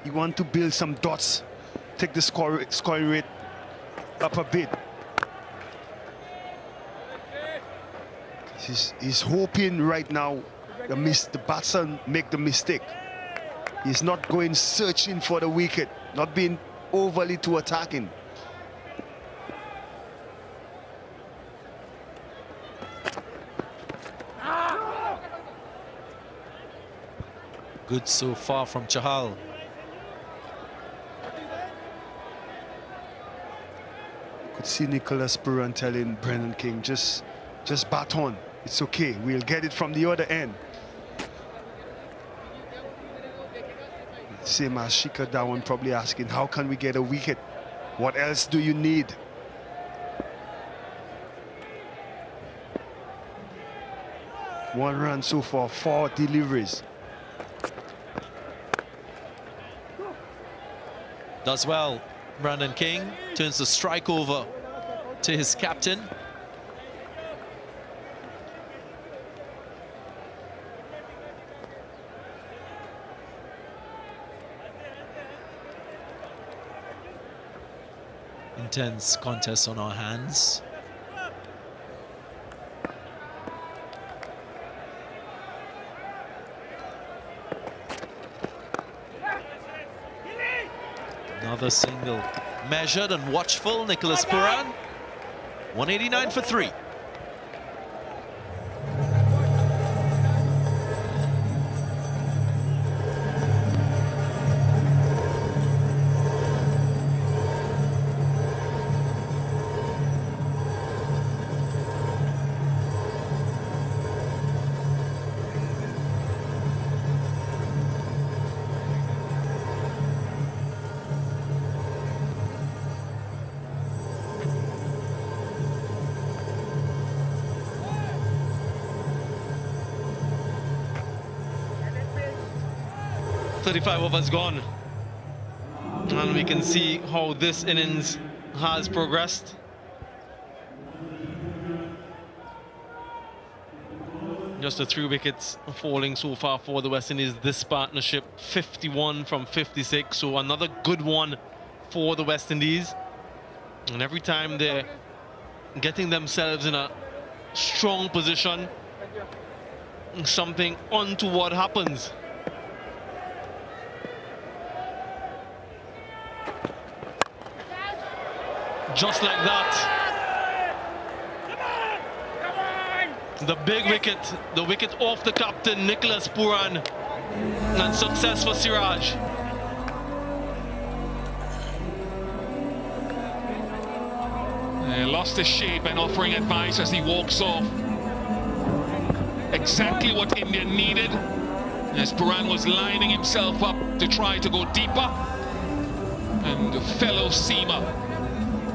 You want to build some dots, take the scoring rate up a bit. He's hoping right now the batsman make the mistake. He's not going searching for the wicket, not being overly too attacking. Good so far from Chahal. Could see Nicholas Puran telling Brendan King, just bat on. It's okay. We'll get it from the other end. Same as Shikhar Dhawan probably asking, how can we get a wicket? What else do you need? One run so far, 4 deliveries. Does well. Brendan King turns the strike over to his captain. Intense contest on our hands. Another single. Measured and watchful, Nicholas Puran. 189 for 3. .35 overs gone, and we can see how this innings has progressed. Just the 3 wickets falling so far for the West Indies this partnership. 51 from 56, so another good one for the West Indies. And every time they're getting themselves in a strong position, something untoward happens. Just like that. The big wicket, the wicket off the captain, Nicholas Puran, and success for Siraj. He lost his shape and offering advice as he walks off. Exactly what India needed, as Puran was lining himself up to try to go deeper. And the fellow seamer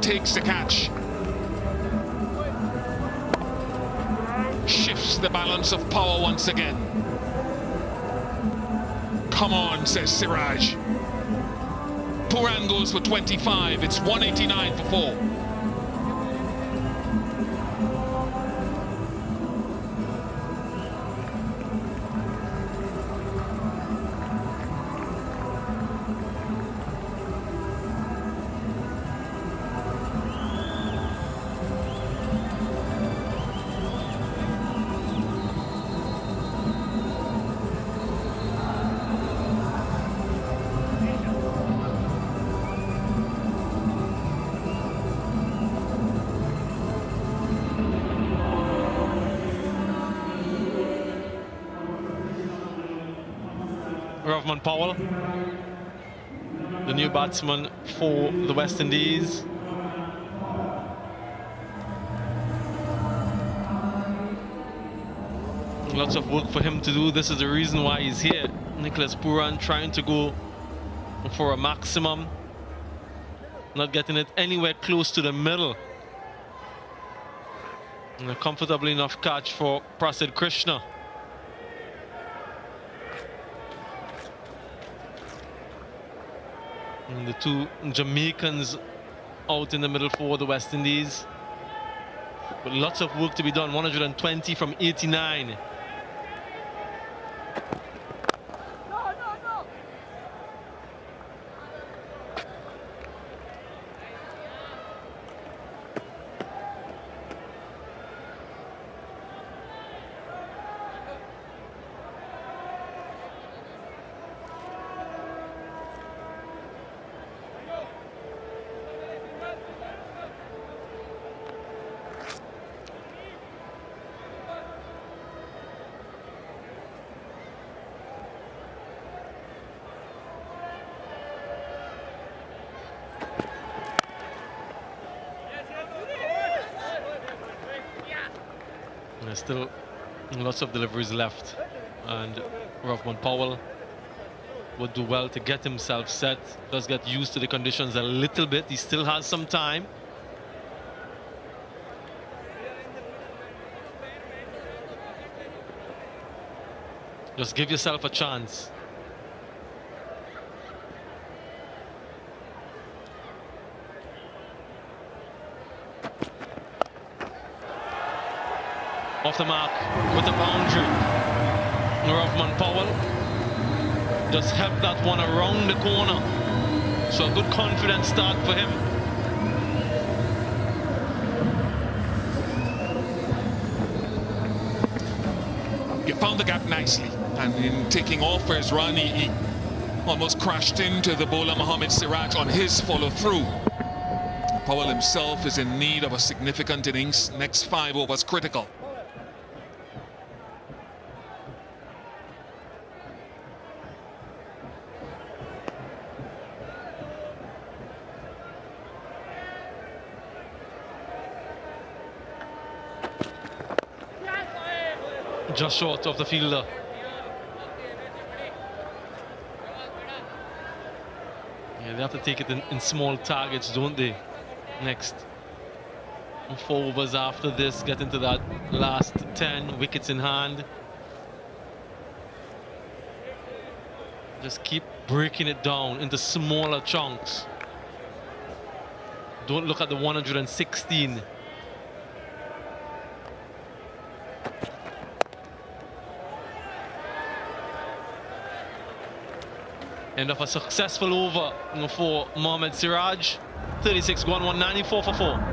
takes the catch. Shifts the balance of power once again. Come on, says Siraj. Puran goes for 25. It's 189 for 4. Powell, the new batsman for the West Indies. Lots of work for him to do. This is the reason why he's here. Nicholas Puran trying to go for a maximum, not getting it anywhere close to the middle. And a comfortable enough catch for Prasid Krishna. And the two Jamaicans out in the middle for the West Indies. But lots of work to be done. 120 from 89. There's still lots of deliveries left, and Rahman Powell would do well to get himself set. Does get used to the conditions a little bit. He still has some time. Just give yourself a chance. Off the mark with the boundary. Rahman Powell just helped that one around the corner. So a good confident start for him. He found the gap nicely, and in taking off for his run, he almost crashed into the bowler Mohammad Siraj on his follow-through. Powell himself is in need of a significant innings. Next 5 overs critical. Just short of the fielder. Yeah, they have to take it in small targets, don't they? Next 4 overs after this, get into that last 10, wickets in hand. Just keep breaking it down into smaller chunks. Don't look at the 116. End of a successful over for Mohammad Siraj. 36 gone, 194 for 4.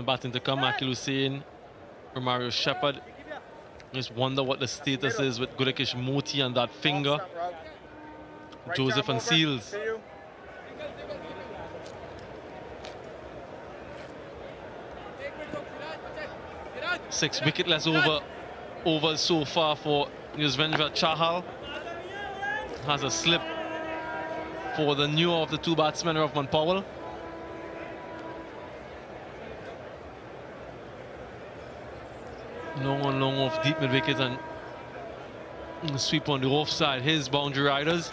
Batting to come, Akil Hussain, Romario Shepherd. Just wonder what the status is with Gudakesh Moti and that finger. Joseph and Seals. 6 wicketless overs so far for Yuzvendra Chahal. Has a slip for the newer of the 2 batsmen, Rovman Powell. Long on long off deep mid wicket and sweep on the offside. His boundary riders.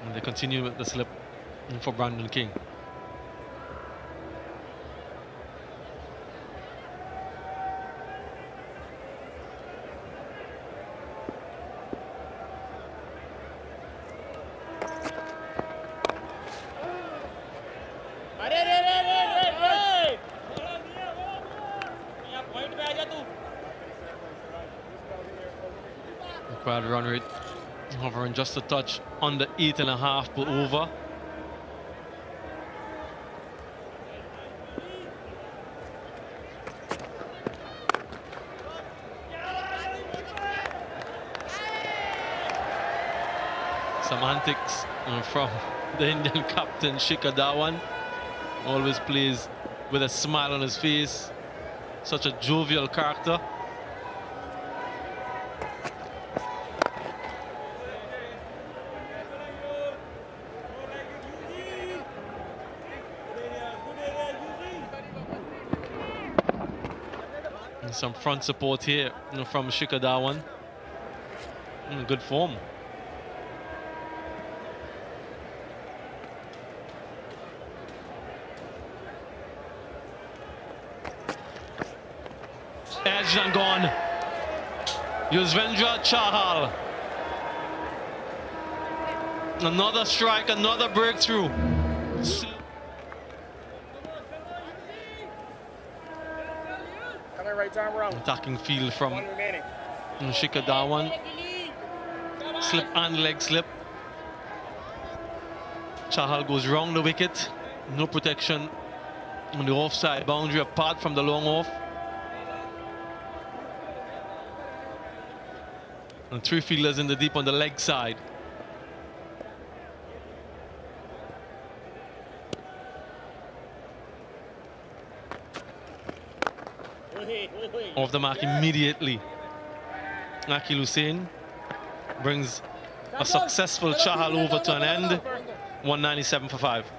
And they continue with the slip for Brandon King. Required run rate hovering just a touch under 8.5 per over. Some antics from the Indian captain Shikhar Dhawan. Always plays with a smile on his face. Such a jovial character. And some front support here from Shikhar Dhawan. In good form. Edged and gone. Yuzvendra Chahal. Another strike, another breakthrough. Attacking field from Shikhar Dhawan. Slip and leg slip. Chahal goes round the wicket. No protection on the offside boundary apart from the long off. And 3 fielders in the deep on the leg side. Off the mark immediately. Akil Hussain brings a successful Chahal over to an end. 197 for 5.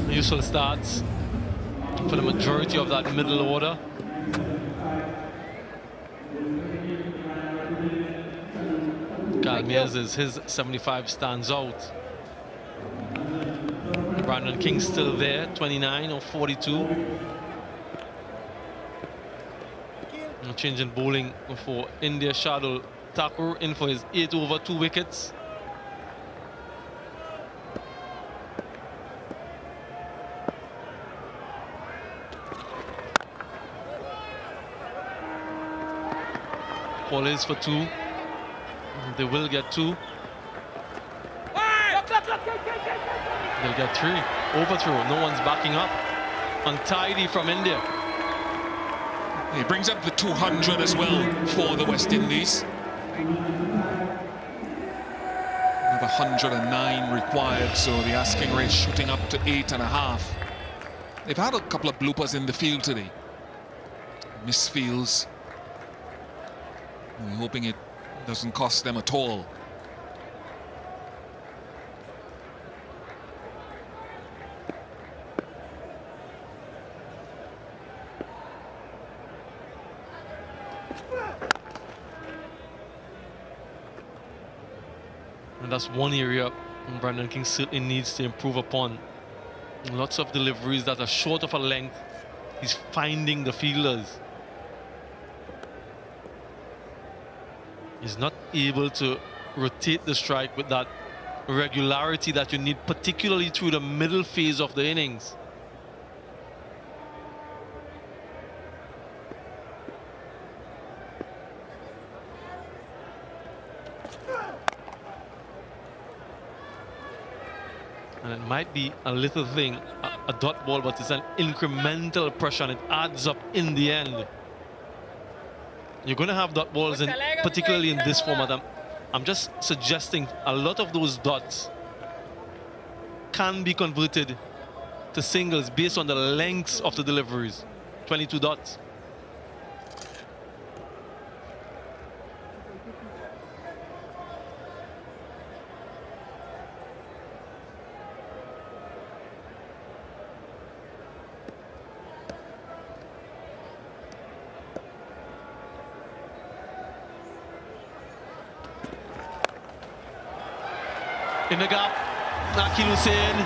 Useful starts for the majority of that middle order. Kalmiers is his 75 stands out. Brandon King still there, 29 or 42. A change in bowling for India. Shardul Thakur in for his 8 over 2 wickets. Ball is for 2. They will get 2. They'll get 3. Overthrow. No one's backing up. Untidy from India. He brings up the 200 as well for the West Indies. Another 109 required, so the asking rate shooting up to 8.5. They've had a couple of bloopers in the field today. Misfields. We're hoping it doesn't cost them at all. And that's one area And Brandon King certainly needs to improve upon. Lots of deliveries that are short of a length. He's finding the fielders. He's not able to rotate the strike with that regularity that you need, particularly through the middle phase of the innings. And it might be a little thing, a dot ball, but it's an incremental pressure and it adds up in the end. You're going to have dot balls, in, particularly in this format. I'm just suggesting a lot of those dots can be converted to singles based on the lengths of the deliveries. 22 dots. In the gap, Akil Hussain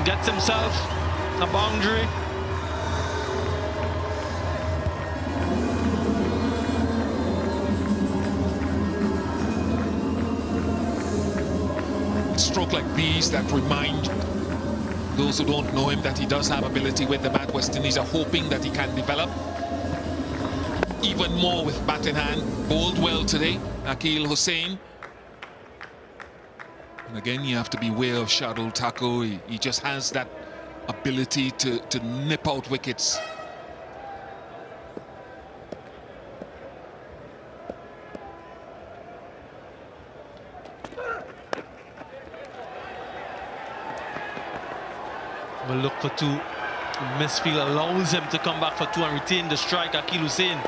gets himself a boundary. Stroke like these that remind those who don't know him that he does have ability with the bat. West Indies are hoping that he can develop even more with bat in hand. Bowled well today, Akil Hussain. And again, you have to beware of Shardul Thakur. He just has that ability to nip out wickets. Will look for two. Misfield allows him to come back for two and retain the strike. Akil Hussain.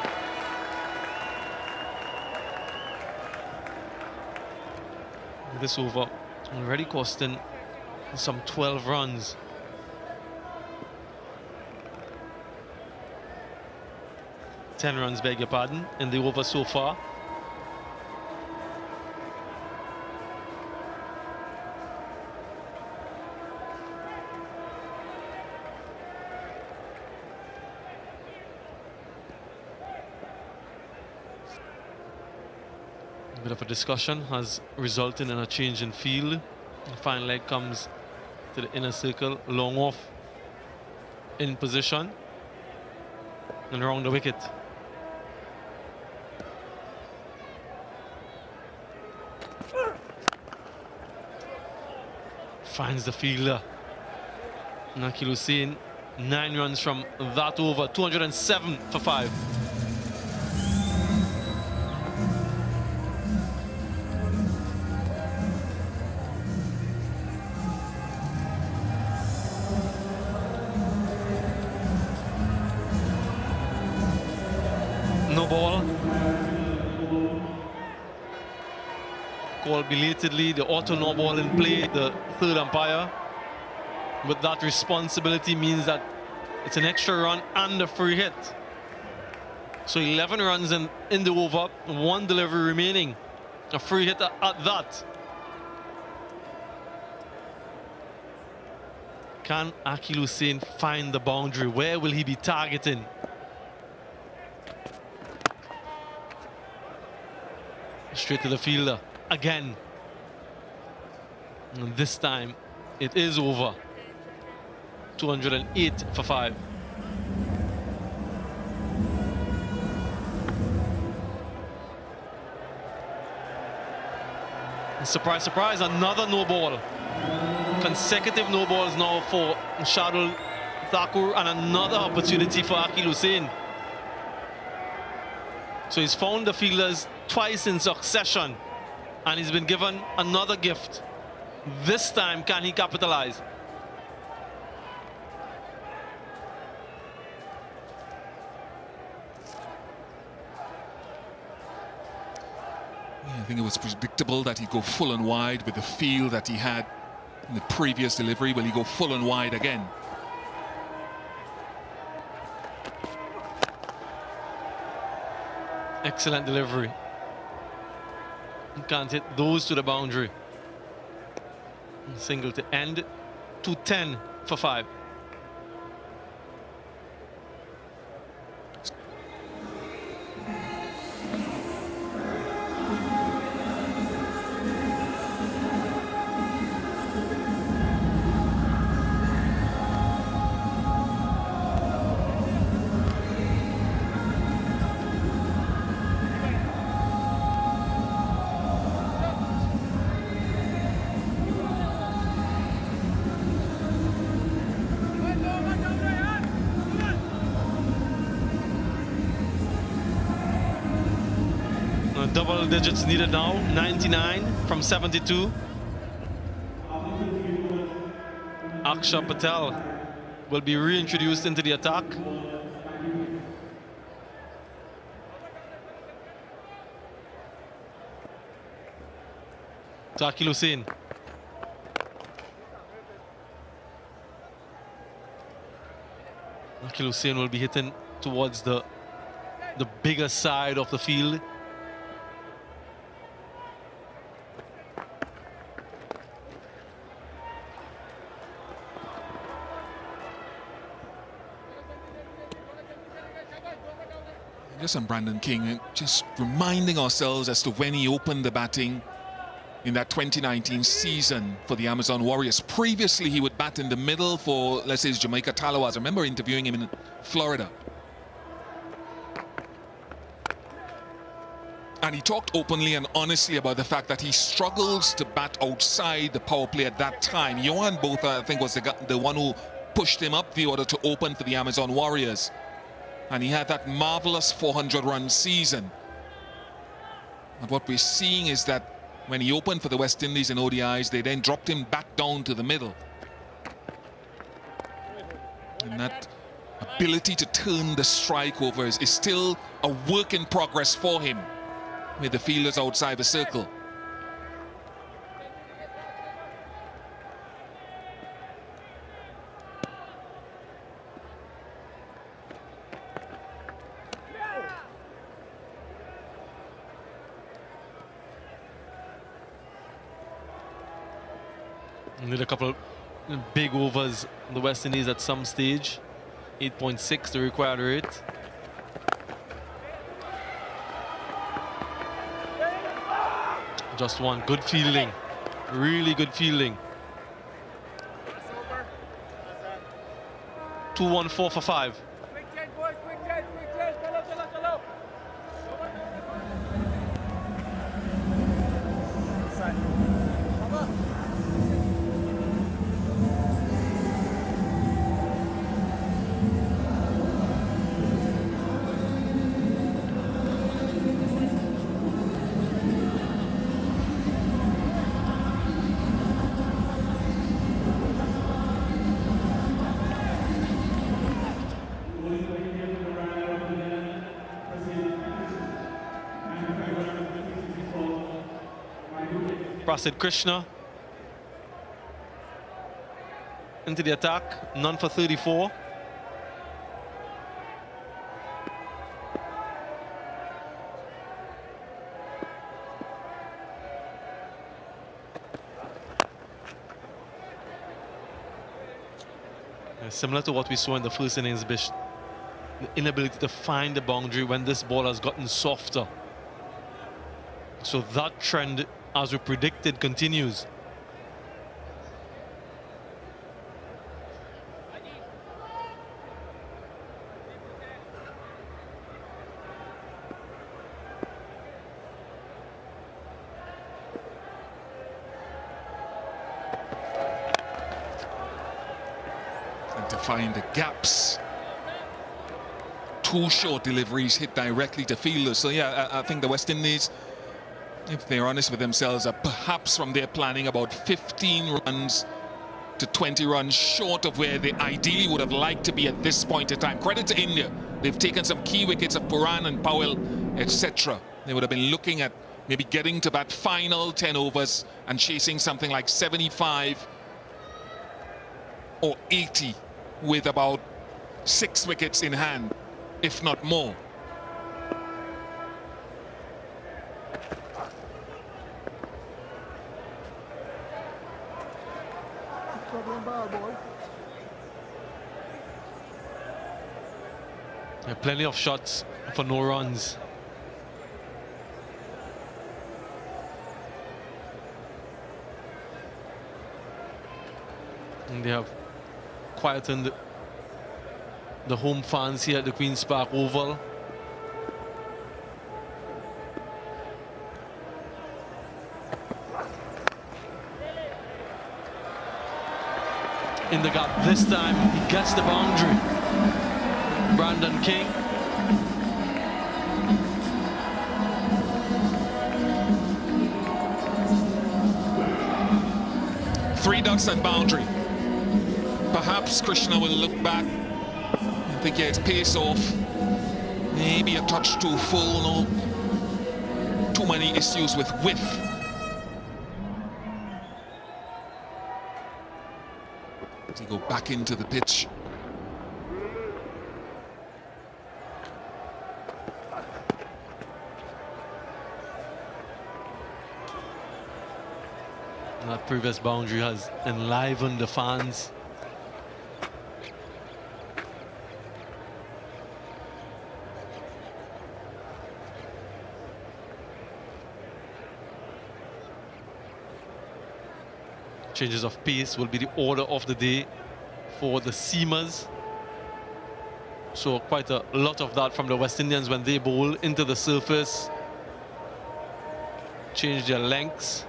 This over already costing some 12 runs. Ten runs, beg your pardon, in the over so far. A bit of a discussion has resulted in a change in field. The final leg comes to the inner circle, long off in position and around the wicket. Finds the fielder. Akil Hussain, 9 runs from that over, 207 for 5. No ball. Called belatedly, the auto no ball in play, the third umpire. But that responsibility means that it's an extra run and a free hit. So 11 runs in the over, 1 delivery remaining. A free hit at that. Can Akil Hussain find the boundary? Where will he be targeting? Straight to the fielder again. And this time it is over. 208 for 5. And surprise, surprise, another no ball. Consecutive no balls now for Shardul Thakur and another opportunity for Akil Hussain. So he's found the fielders twice in succession and he's been given another gift. This time, can he capitalize? Yeah, I think it was predictable that he'd go full and wide with the feel that he had in the previous delivery. Will he go full and wide again? Excellent delivery. You can't hit those to the boundary. Single to end, 210 for 5. Double digits needed now, 99 from 72. Aksha Patel will be reintroduced into the attack. Takil Hussain. Takil Hussain will be hitting towards the bigger side of the field. Just on Brandon King, just reminding ourselves as to when he opened the batting in that 2019 season for the Amazon Warriors. Previously, he would bat in the middle for, let's say, Jamaica Talawas. I remember interviewing him in Florida. And he talked openly and honestly about the fact that he struggles to bat outside the power play at that time. Johan Botha, I think, was the one who pushed him up the order to open for the Amazon Warriors. And he had that marvelous 400-run season. And what we're seeing is that when he opened for the West Indies in ODIs, they then dropped him back down to the middle. And that ability to turn the strike over is still a work in progress for him with the fielders outside the circle. Need a couple of big overs in the West Indies at some stage. 8.6 the required rate. Just one. Good fielding. Really good fielding. 214 for 5. Prasid Krishna into the attack, none for 34. Similar to what we saw in the first innings, Bish, the inability to find the boundary when this ball has gotten softer. So that trend, as we predicted, continues. And to find the gaps. Two short deliveries hit directly to fielders. So yeah, I think the West Indies, if they're honest with themselves, are perhaps from their planning about 15 runs to 20 runs short of where they ideally would have liked to be at this point in time. Credit to India. They've taken some key wickets of Puran and Powell, etc. They would have been looking at maybe getting to that final 10 overs and chasing something like 75 or 80 with about 6 wickets in hand, if not more. Plenty of shots for no runs. And they have quietened the home fans here at the Queen's Park Oval. In the gap this time, he gets the boundary. Brandon King. Three ducks at boundary. Perhaps Krishna will look back and think, yeah, it's pace off. Maybe a touch too full, no. Too many issues with width. As he go back into the pitch. That previous boundary has enlivened the fans. Changes of pace will be the order of the day for the seamers. So quite a lot of that from the West Indians when they bowl into the surface. Change their lengths.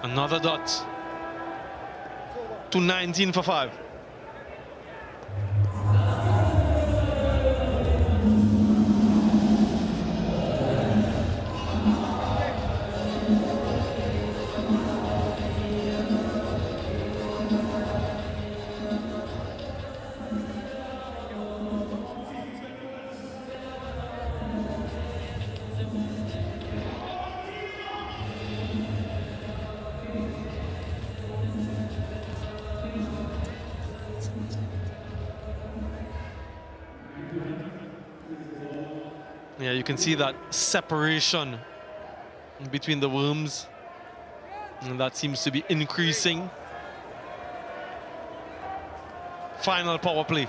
Another dot. 219 for 5. Yeah, you can see that separation between the worms, and that seems to be increasing. Final power play.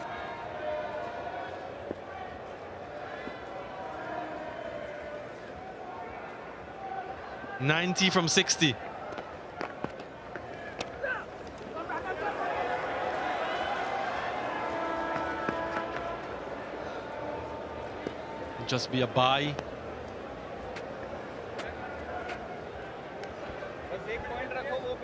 .90 from 60. Just be a bye.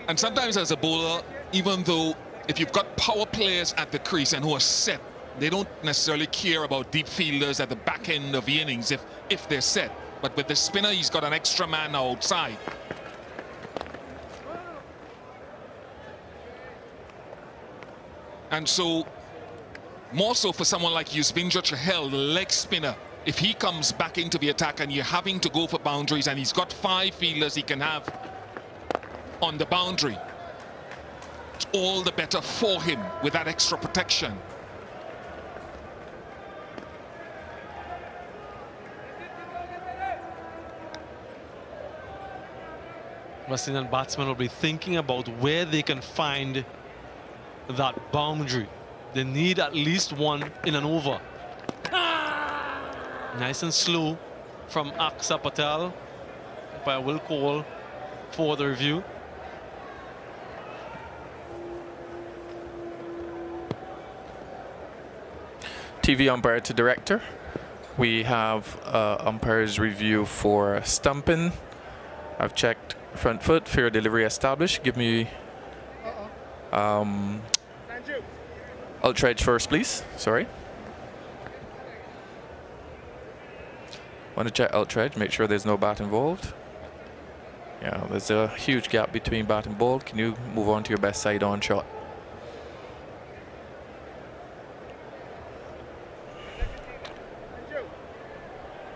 And sometimes as a bowler, even though if you've got power players at the crease and who are set, they don't necessarily care about deep fielders at the back end of the innings if they're set. But with the spinner, he's got an extra man outside. And so, more so for someone like Yuzvendra Chahal, the leg spinner, if he comes back into the attack and you're having to go for boundaries and he's got 5 fielders he can have on the boundary, it's all the better for him with that extra protection. West Indian batsmen will be thinking about where they can find that boundary. They need at least one in an over. Nice and slow from Aksa Patel, but I will call for the review. TV umpire to director. We have umpire's review for stumping. I've checked front foot, fair delivery established. Give me Ultredge first, please. Sorry. Want to check Ultredge, make sure there's no bat involved. Yeah, there's a huge gap between bat and ball. Can you move on to your best side on shot?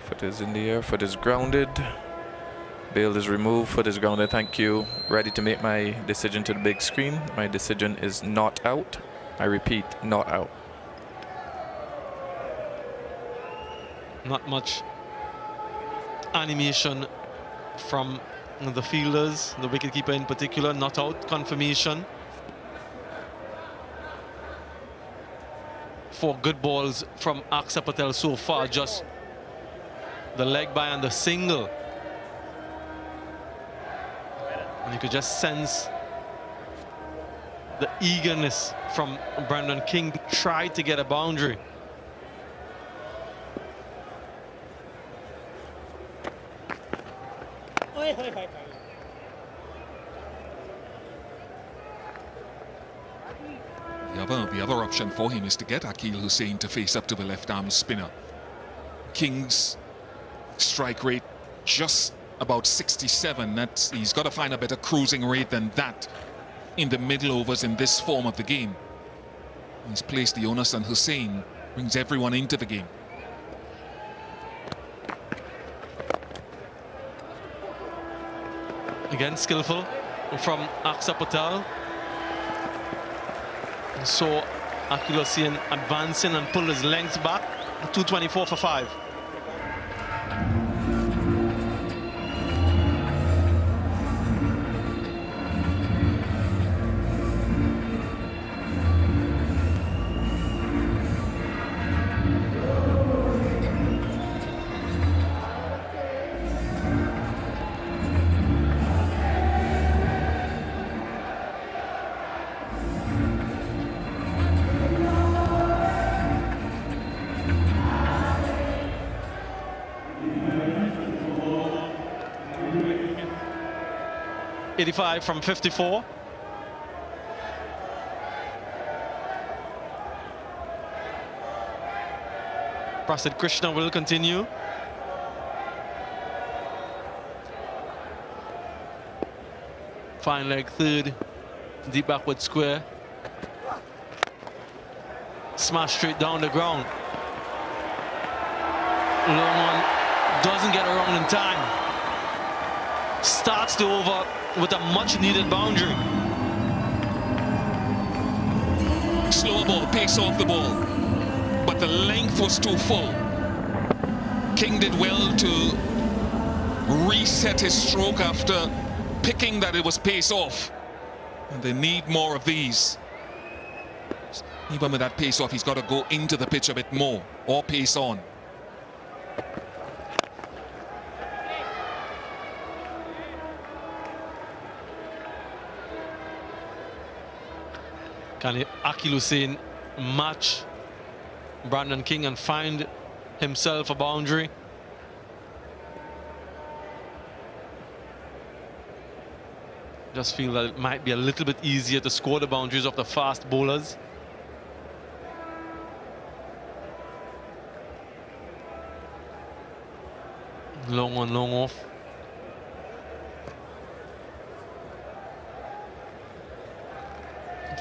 Foot is in the air, foot is grounded. Bail is removed, foot is grounded, thank you. Ready to make my decision to the big screen. My decision is not out. I repeat, not out. Not much animation from the fielders, the wicketkeeper in particular, not out confirmation. 4 good balls from Aksa Patel so far, just the leg by and the single. And you could just sense the eagerness from Brandon King to try to get a boundary. The other option for him is to get Akil Hussain to face up to the left-arm spinner. King's strike rate just about 67. He's got to find a better cruising rate than that in the middle overs in this form of the game. He's placed the onus on Hussain, brings everyone into the game. Again, skillful from Aksa Patel. So Akil Hussain advancing and pull his length back. 224 for 5. .85 from 54. Prasid Krishna will continue. Fine leg third, deep backward square. Smash straight down the ground. Long one doesn't get around in time. Starts the over with a much needed boundary. Slow ball, pace off the ball, but the length was too full. King did well to reset his stroke after picking that it was pace off. And they need more of these. Even with that pace off, he's got to go into the pitch a bit more, or pace on. Can Akil Hussain match Brandon King and find himself a boundary? Just feel that it might be a little bit easier to score the boundaries of the fast bowlers. Long on, long off.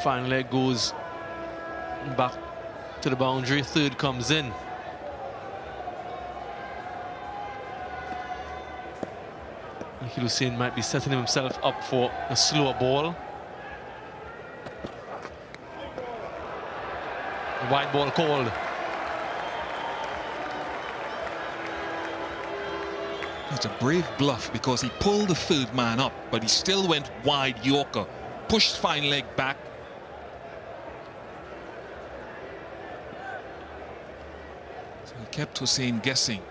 Fine leg goes back to the boundary. Third comes in. Akil Hussain might be setting himself up for a slower ball. Wide ball called. It's a brave bluff because he pulled the third man up, but he still went wide Yorker. Pushed fine leg back. So he kept Hussain guessing.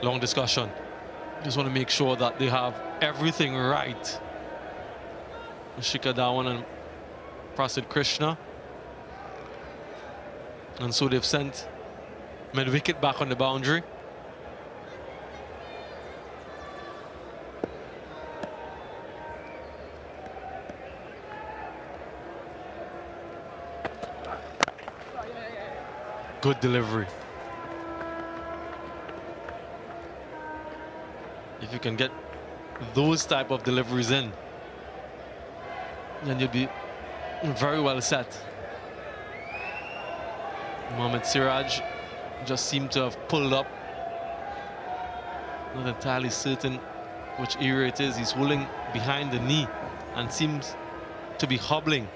Long discussion. Just want to make sure that they have everything right. Shikhar Dhawan and Prasid Krishna. And so they've sent mid-wicket back on the boundary. Good delivery. If you can get those type of deliveries in, then you'll be very well set. Mohammad Siraj just seemed to have pulled up Not entirely certain which area it is. He's holding behind the knee and seems to be hobbling.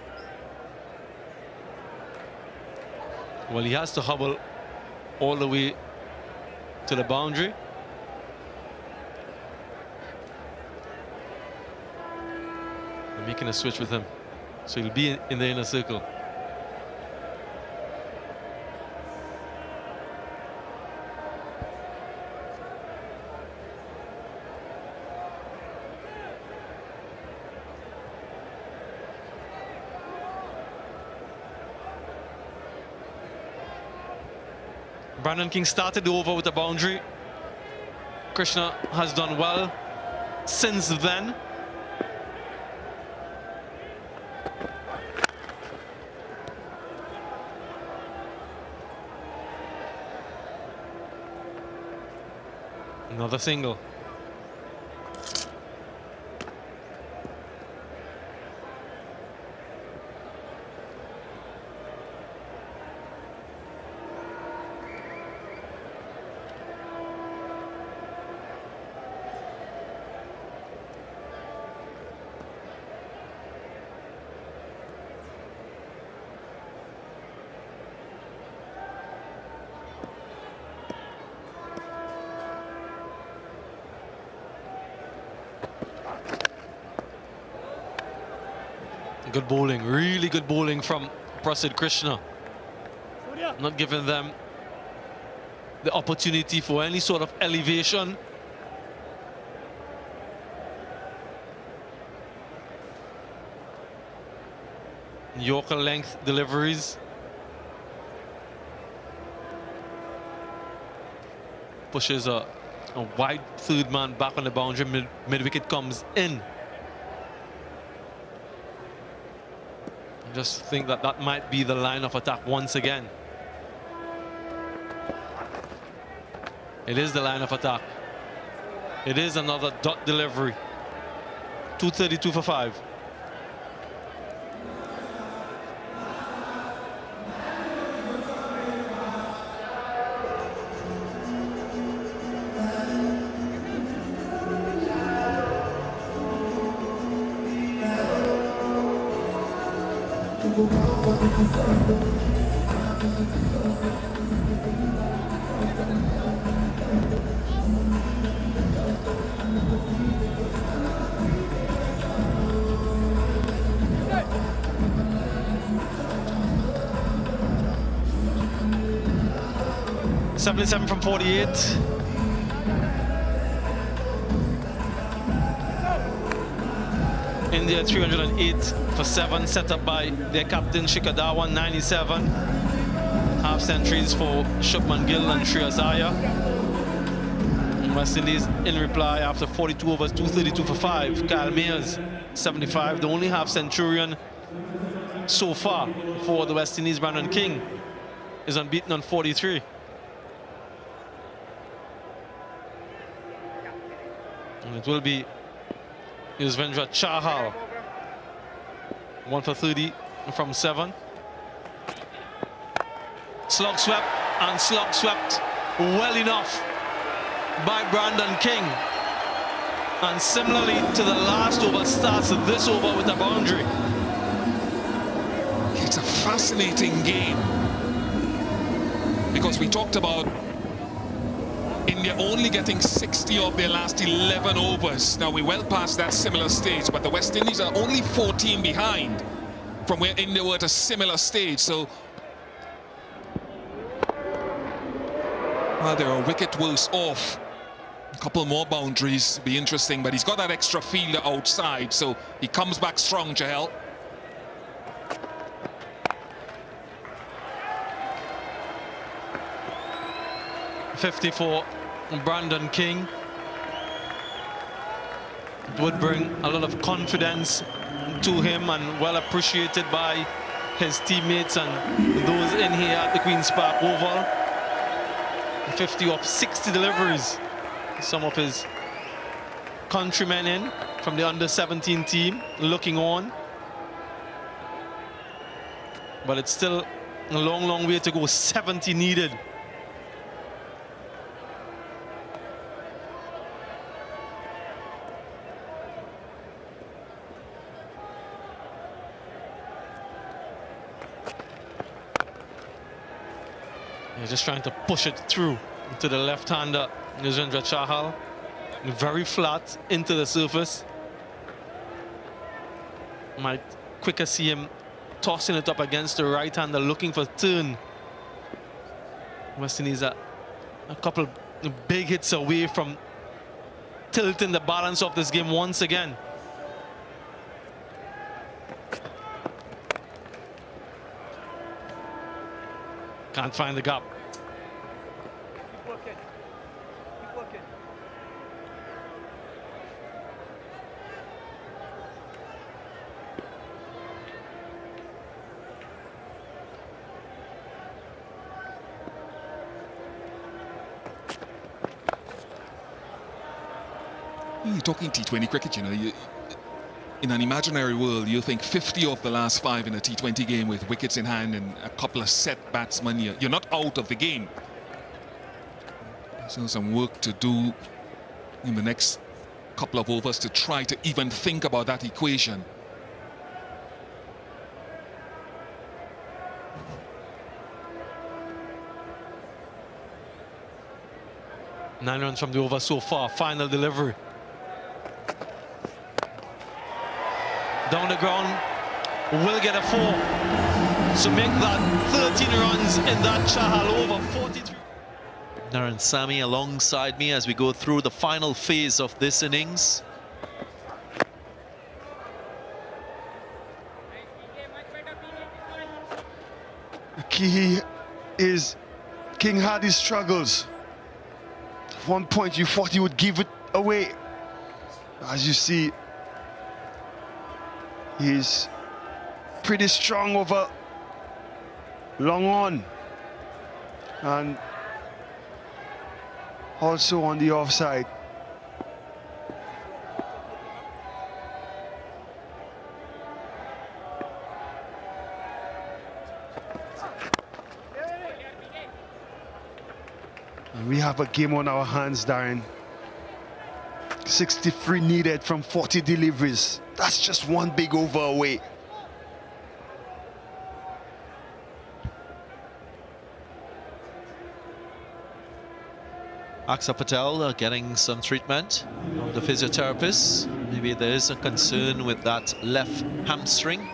Well, he has to hobble all the way to the boundary. They're making a switch with him, so he'll be in the inner circle. Brandon King started over with a boundary. Krishna has done well since then. Another single. Good bowling, really good bowling from Prasid Krishna. Not giving them the opportunity for any sort of elevation. Yorker length deliveries. Pushes a wide third man back on the boundary. Mid-wicket comes in. Just think that that might be the line of attack once again. It is the line of attack. It is another dot delivery. 232 for 5. Seven from 48. India 308 for 7, set up by their captain Shikhar Dhawan, 97. Half centuries for Shubman Gill and Shreyas Iyer. West Indies in reply after 42 overs, 232 for 5. Kyle Mayers, 75, the only half centurion so far for the West Indies. Brandon King is unbeaten on 43. And it will be Yuzvendra Chahal, 1 for 30 from 7. Slog swept, and slog swept well enough by Brandon King. And similarly to the last over, starts this over with a boundary. It's a fascinating game, because we talked about India only getting 60 of their last 11 overs. Now we're well past that similar stage, but the West Indies are only 14 behind from where India were at a similar stage. So, well, they're a wicket worse off. A couple more boundaries be interesting, but he's got that extra fielder outside, so he comes back strong, Chahal. .54 Brandon King. It would bring a lot of confidence to him, and well appreciated by his teammates and those in here at the Queen's Park Oval. 50 of 60 deliveries. Some of his countrymen in from the under-17 team looking on. But it's still a long, long way to go. 70 needed. They're just trying to push it through to the left-hander, Yuzvendra Chahal. Very flat into the surface. Might quicker see him tossing it up against the right-hander, looking for turn. West Indies are a couple big hits away from tilting the balance of this game once again. Can't find the gap. Keep working. Keep working. You're talking T20 cricket, you know. In an imaginary world, you think 50 of the last 5 in a T20 game with wickets in hand and a couple of set batsmen, you're not out of the game. So some work to do in the next couple of overs to try to even think about that equation. Nine runs from the over so far. Final delivery. Down the ground, will get a 4. So make that 13 runs in that Chahal over 43. Naren Sami alongside me as we go through the final phase of this innings. The key is King had his struggles. At one point you thought he would give it away. As you see, he's pretty strong over long on and also on the offside. And we have a game on our hands, Darren. 63 needed from 40 deliveries. That's just one big over away. Aksa Patel getting some treatment from the physiotherapist. Maybe there is a concern with that left hamstring.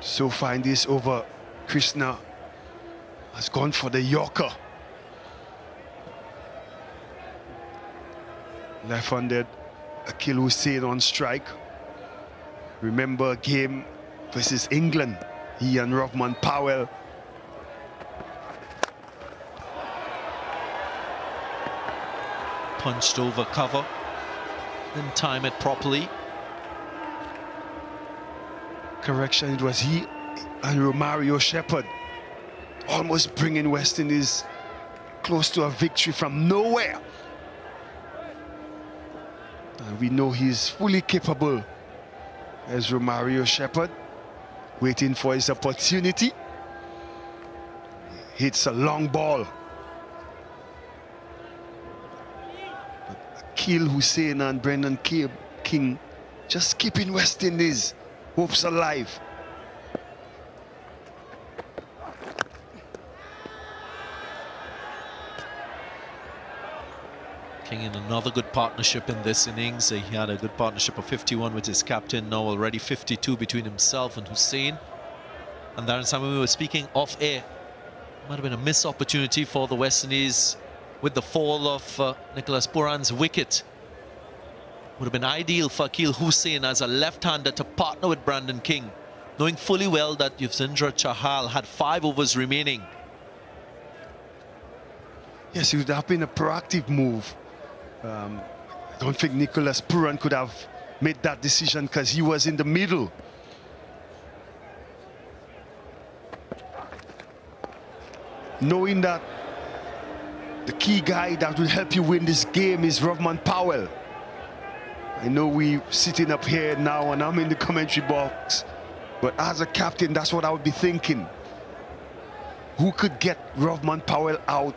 So far in this over, Krishna has gone for the Yorker. Left-handed Akil Hussain on strike. Remember a game versus England. He and Rahman Powell. Punched over cover. Didn't time it properly. Correction, it was he and Romario Shepherd. Almost bringing West Indies close to a victory from nowhere. And we know he's fully capable as Romario Shepherd, waiting for his opportunity. Hits a long ball. But Akil Hussain and Brendan King just keeping West Indies hopes alive. King in another good partnership in this innings. He had a good partnership of 51 with his captain, now already 52 between himself and Hussain. And Darren Sami, we were speaking off air. Might have been a missed opportunity for the West Indies with the fall of Nicholas Puran's wicket. Would have been ideal for Akil Hussain as a left-hander to partner with Brandon King, knowing fully well that Yuzvendra Chahal had 5 overs remaining. Yes, it would have been a proactive move. I don't think Nicholas Puran could have made that decision because he was in the middle. Knowing that the key guy that will help you win this game is Rahman Powell. I know we sitting up here now and I'm in the commentary box, but as a captain, that's what I would be thinking. Who could get Rahman Powell out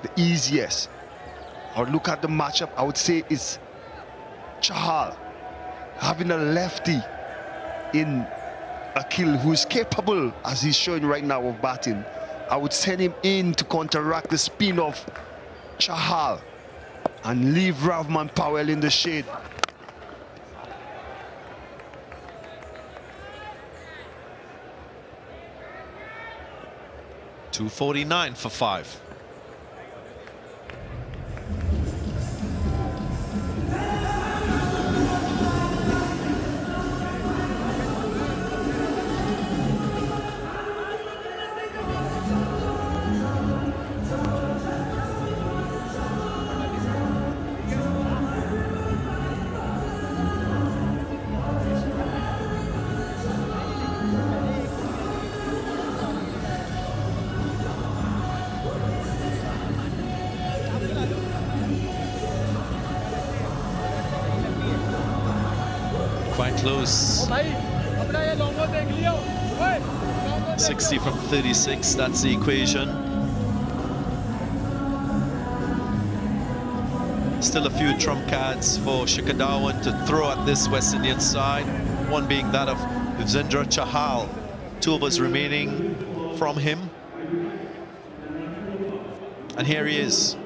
the easiest? Or look at the matchup, I would say it's Chahal. Having a lefty in Akil, who's capable, as he's showing right now, of batting, I would send him in to counteract the spin of Chahal and leave Ravman Powell in the shade. .249 for 5. Quite close. 60 from 36, that's the equation. Still a few trump cards for Shikhar Dhawan to throw at this West Indian side. One being that of Yuzvendra Chahal. 2 overs remaining from him. And here he is.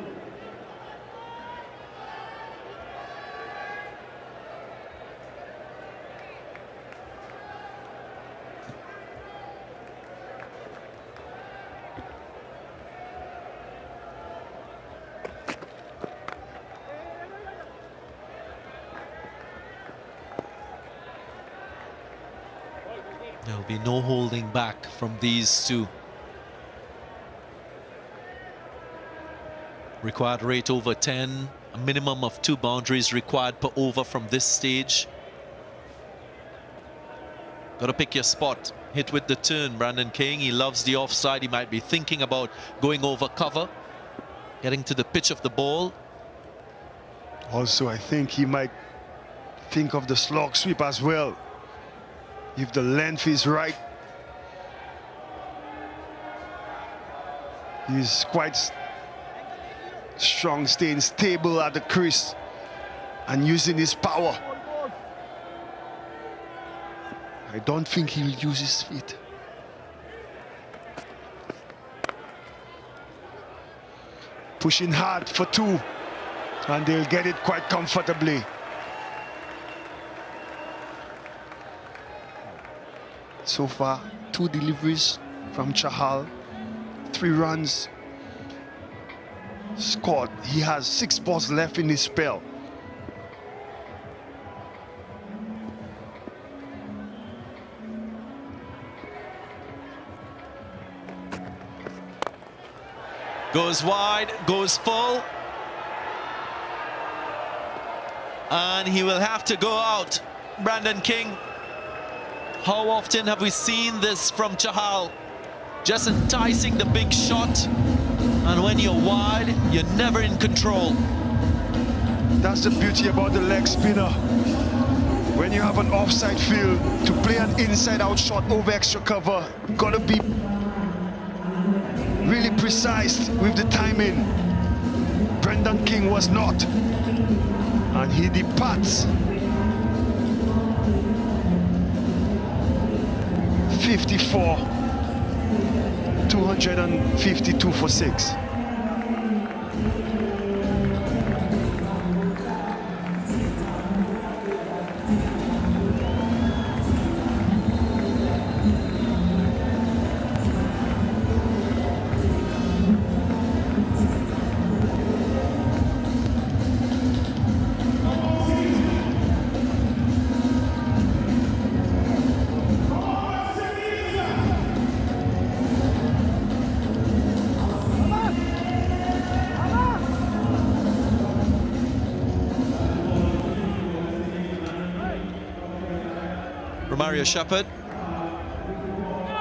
There will be no holding back from these two. Required rate over 10, a minimum of 2 boundaries required per over from this stage. Got to pick your spot. Hit with the turn, Brandon King. He loves the offside. He might be thinking about going over cover, getting to the pitch of the ball. Also, I think he might think of the slog sweep as well, if the length is right. He's quite strong, staying stable at the crease and using his power. I don't think he'll use his feet. Pushing hard for 2, and they'll get it quite comfortably. So far, 2 deliveries from Chahal, 3 runs scored. He has 6 balls left in his spell. Goes wide, goes full. And he will have to go out. Brandon King. How often have we seen this from Chahal? Just enticing the big shot. And when you're wide, you're never in control. That's the beauty about the leg spinner. When you have an offside field, to play an inside-out shot over extra cover, gotta be really precise with the timing. Brendan King was not. And he departs. 54, 252 for 6. Mario Shepherd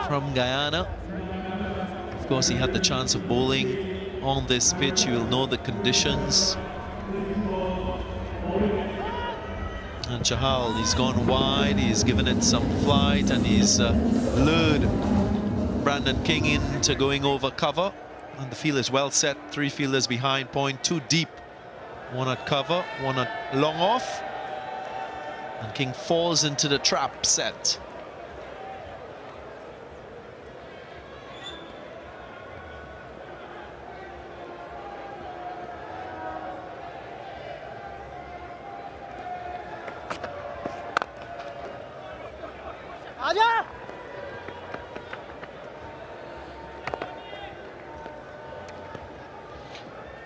from Guyana. Of course, he had the chance of bowling on this pitch. You will know the conditions. And Chahal, he's gone wide, he's given it some flight, and he's lured Brandon King into going over cover. And the field is well set. 3 fielders behind point, 2 deep. 1 at cover, 1 at long off. And King falls into the trap set.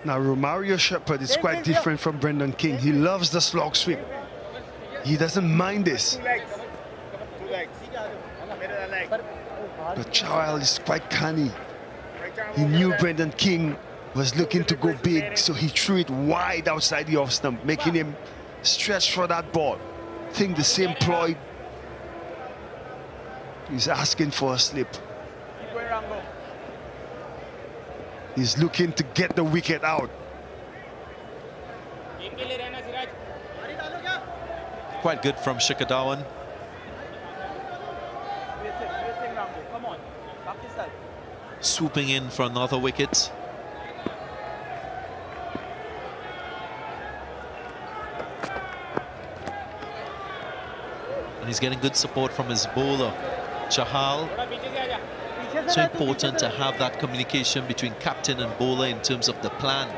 Now, Romario Shepherd is quite different from Brendan King. He loves the slog sweep. He doesn't mind this. Two legs. Middle of the leg. But Chowell is quite canny. He knew Brendan King was looking to go big, so he threw it wide outside the off stump, making him stretch for that ball. I think the same ploy. He's asking for a slip. Keep going, Rambo. He's looking to get the wicket out. Quite good from Shikhar Dhawan. Waiting, Rambo. Come on. Back this side. Swooping in for another wicket. And he's getting good support from his bowler, Chahal. So important to have that communication between captain and bowler in terms of the plan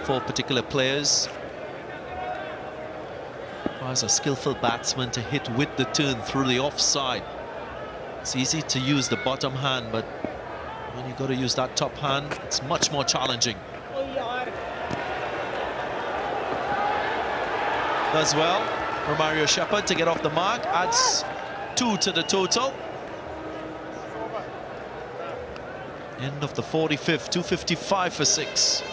for particular players. Requires a skillful batsman to hit with the turn through the offside. It's easy to use the bottom hand, but when you got to use that top hand, it's much more challenging. Does well, Romario Shepherd to get off the mark, adds 2 to the total. End of the 45th, 255 for 6.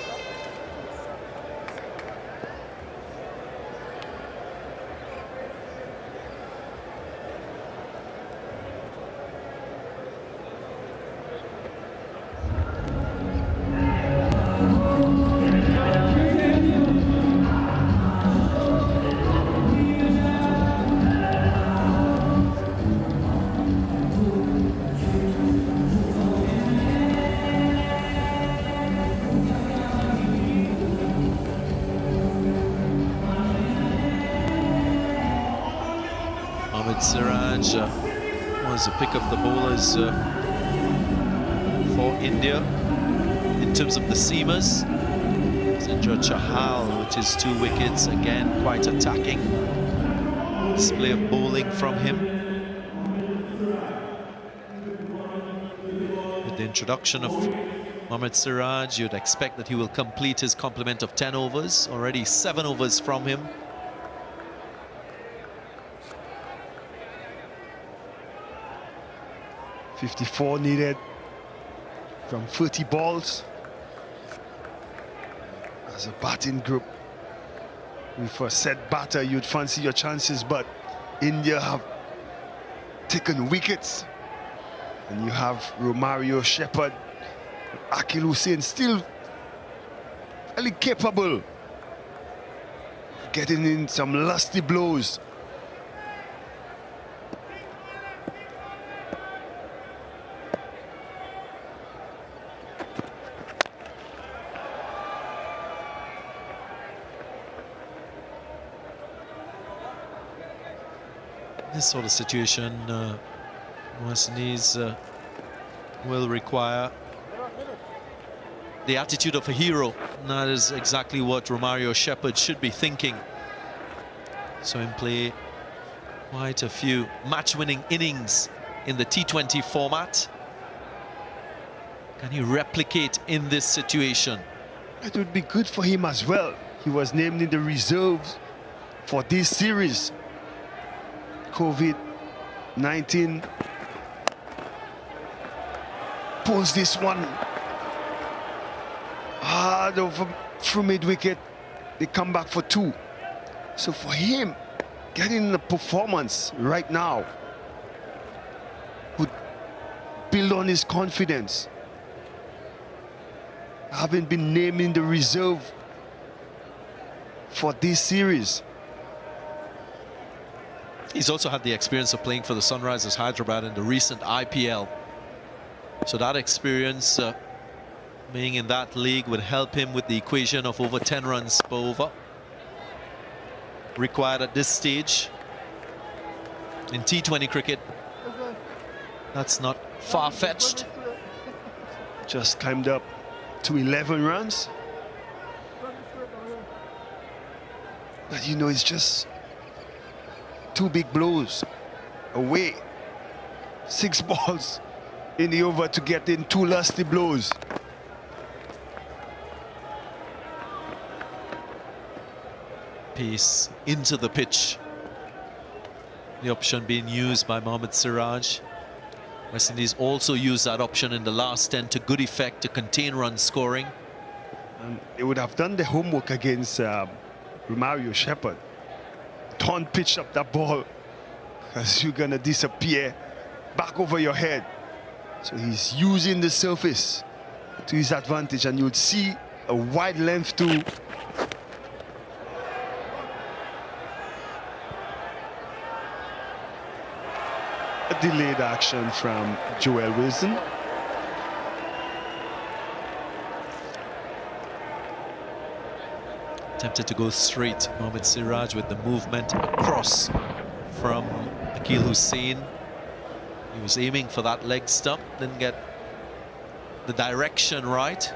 Siraj was a pick of the bowlers for India in terms of the seamers. Zinjur Chahal with his 2 wickets, again quite attacking display of bowling from him. With the introduction of Mohammad Siraj, you'd expect that he will complete his complement of 10 overs, already 7 overs from him. 54 needed from 30 balls. As a batting group, with a set batter, you'd fancy your chances, but India have taken wickets. And you have Romario Shepherd, Akil Hussain still fairly capable of getting in some lusty blows. This sort of situation, West Indies will require the attitude of a hero. And that is exactly what Romario Shepherd should be thinking. So in play quite a few match-winning innings in the T20 format. Can he replicate in this situation? It would be good for him as well. He was named in the reserves for this series. COVID-19 pulls this one hard over through mid-wicket. They come back for 2. So for him, getting the performance right now would build on his confidence. Having been named in the reserve for this series. He's also had the experience of playing for the Sunrisers Hyderabad in the recent IPL. So that experience being in that league would help him with the equation of over 10 runs per over required at this stage in T20 cricket. That's not far-fetched. Just climbed up to 11 runs. But you know, it's just 2 big blows away 6 balls in the over to get in 2 lusty blows. Pace into the pitch. The option being used by Mohamed Siraj. West Indies also used that option in the last 10 to good effect to contain run scoring. And they would have done the homework against Romario Shepherd. Don't pitch up that ball because you're going to disappear back over your head. So he's using the surface to his advantage, and you'd see a wide length too. A delayed action from Joel Wilson. Tempted to go straight. Mohamed Siraj with the movement across from Akil Hussain. He was aiming for that leg stump, didn't get the direction right.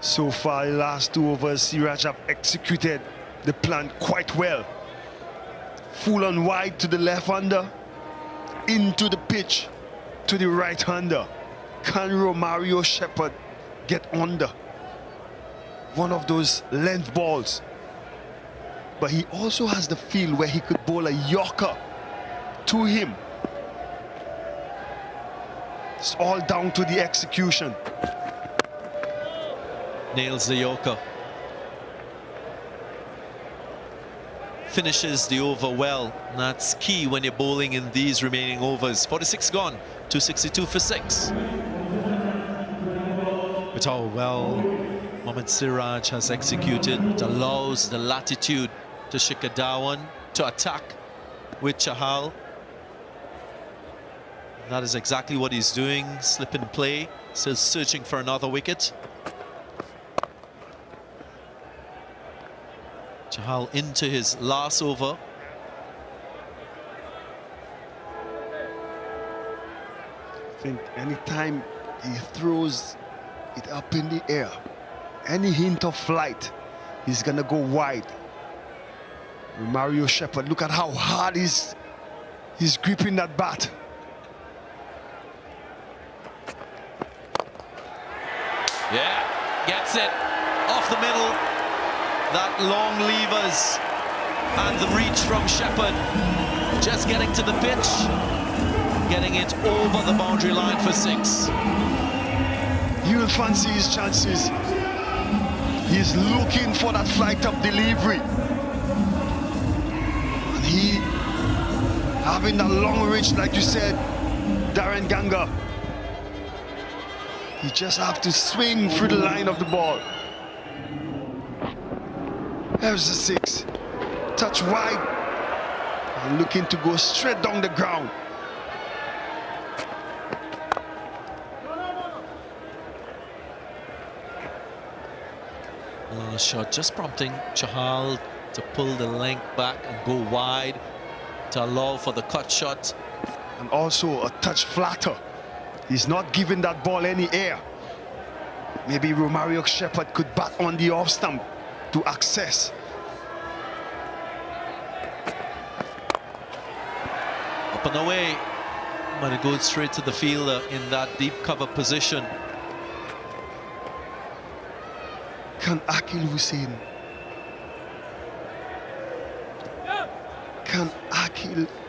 So far, the last 2 overs, Siraj have executed the plan quite well. Full on wide to the left-hander, into the pitch to the right-hander. Can Romario Shepherd get under one of those length balls? But he also has the feel where he could bowl a yorker to him. It's all down to the execution. Nails the yorker. Finishes the over well. And that's key when you're bowling in these remaining overs. 46 gone, 262 for 6. But how well Mohamed Siraj has executed, it allows the latitude to Shikhar Dhawan to attack with Chahal. That is exactly what he's doing. Slip and play, still searching for another wicket. Chahal into his last over. I think anytime he throws it up in the air, any hint of flight, he's gonna go wide. Romario Shepherd, look at how hard he's gripping that bat. Yeah, gets it off the middle. That long levers and the reach from Shepherd, just getting to the pitch, getting it over the boundary line for 6. He'll fancy his chances. He's looking for that flight up delivery. And he having that long reach, like you said, Darren Ganga. He just have to swing through the line of the ball. There's the 6. Touch wide. And looking to go straight down the ground. Last shot just prompting Chahal to pull the length back and go wide to allow for the cut shot. And also a touch flatter. He's not giving that ball any air. Maybe Romario Shepherd could bat on the off stump to access. Up and away, but it goes straight to the fielder in that deep cover position. Can Akil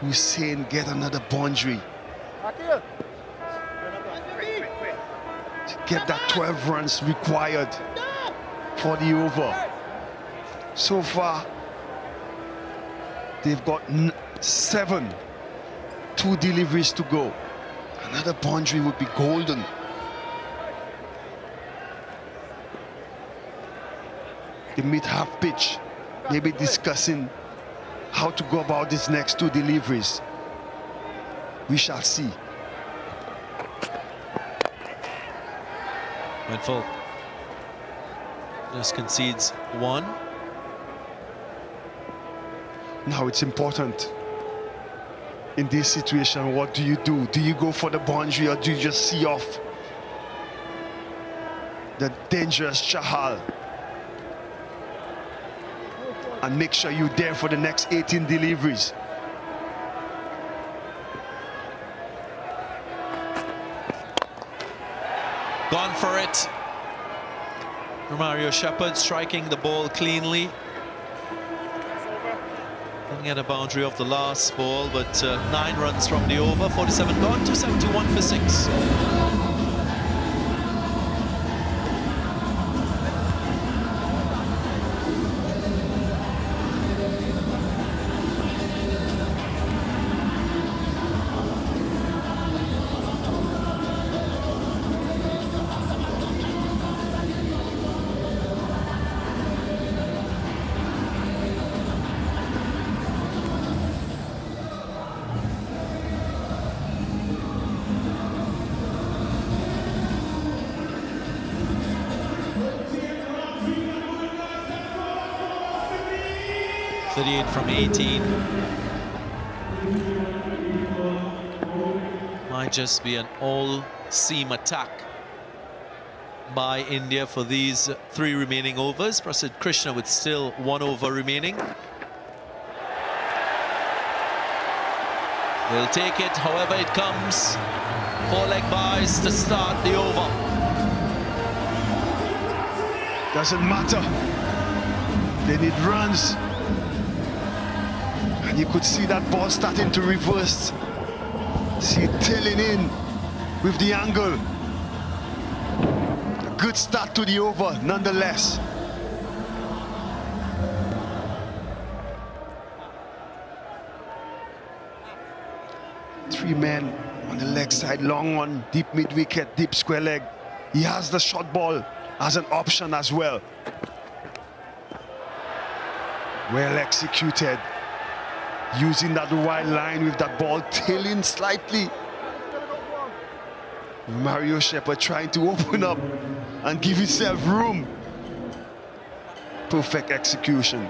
Hussain get another boundary to get that 12 runs required for the over? So far, they've got 7, 2 deliveries to go. Another boundary would be golden. The mid-half pitch, maybe discussing how to go about these next 2 deliveries. We shall see. Wentfall just concedes 1. Now it's important in this situation. What do you do? Do you go for the boundary or do you just see off the dangerous Chahal. And make sure you're there for the next 18 deliveries. Gone for it. Romario Shepherd striking the ball cleanly. Didn't get a boundary off the last ball, but 9 runs from the over. 47 gone, 271 for 6. From 18. Might just be an all-seam attack by India for these 3 remaining overs. Prasid Krishna with still 1 over remaining. They'll take it however it comes. 4 leg byes to start the over. Doesn't matter. They need runs. And you could see that ball starting to reverse. See it tailing in with the angle. A good start to the over, nonetheless. Three men on the leg side, long one, deep mid-wicket, deep square leg. He has the short ball as an option as well. Well executed. Using that wide line with that ball tailing slightly. Mario Shepherd trying to open up and give himself room. Perfect execution.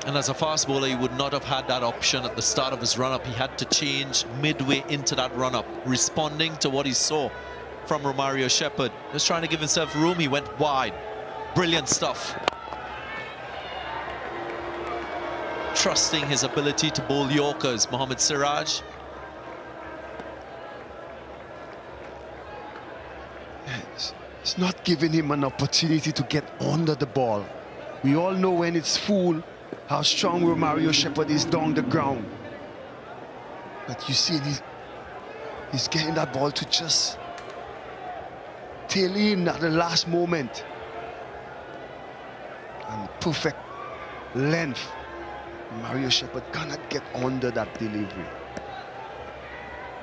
And as a fast bowler, he would not have had that option at the start of his run-up. He had to change midway into that run-up, responding to what he saw from Romario Shepherd. Just trying to give himself room, he went wide. Brilliant stuff. Trusting his ability to bowl Yorkers, Mohammad Siraj. It's not giving him an opportunity to get under the ball. We all know when it's full how strong Romario Shepherd is down the ground. But you see, he's getting that ball to just tail in at the last moment. And perfect length. Mario Shepherd cannot get under that delivery.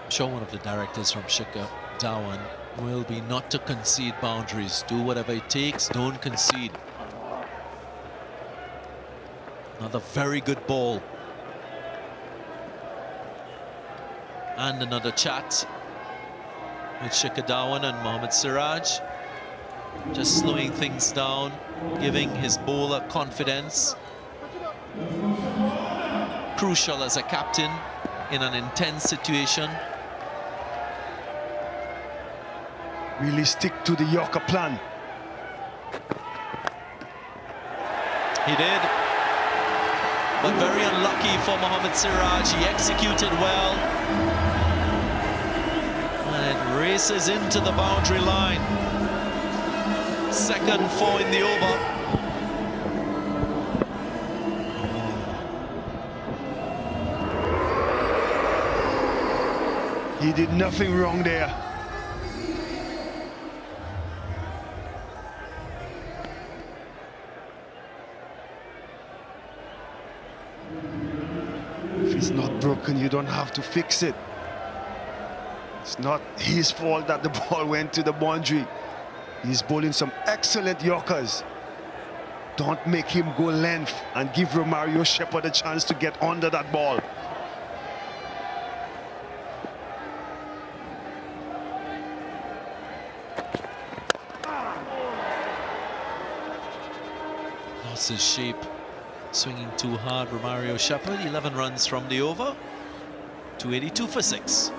I'm sure one of the directors from Shikhar Dhawan will be not to concede boundaries. Do whatever it takes, don't concede. Another very good ball. And another chat with Shikhar Dhawan and Mohammad Siraj. Just slowing things down, giving his bowler confidence. Crucial as a captain in an intense situation. Really stick to the Yorker plan. He did. But very unlucky for Mohammad Siraj. He executed well. And it races into the boundary line. Second 4 in the over. He did nothing wrong there. If it's not broken, you don't have to fix it. It's not his fault that the ball went to the boundary. He's bowling some excellent Yorkers. Don't make him go length and give Romario Shepherd a chance to get under that ball. Lost his shape, swinging too hard. Romario Shepherd, 11 runs from the over, 282 for 6.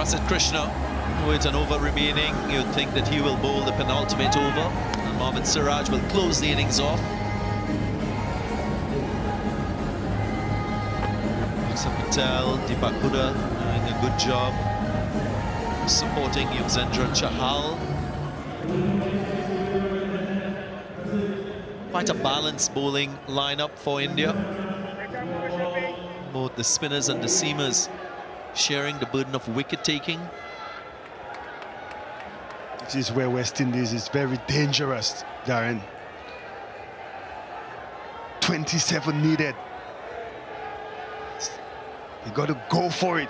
Prasid Krishna, with an over remaining, you'd think that he will bowl the penultimate over, and Mohammad Siraj will close the innings off. Akshar Patel, Deepak Huda doing a good job supporting Yuzvendra Chahal. Quite a balanced bowling lineup for India. Both the spinners and the seamers sharing the burden of wicket taking. This is where West Indies is very dangerous, Darren. 27 needed. You got to go for it.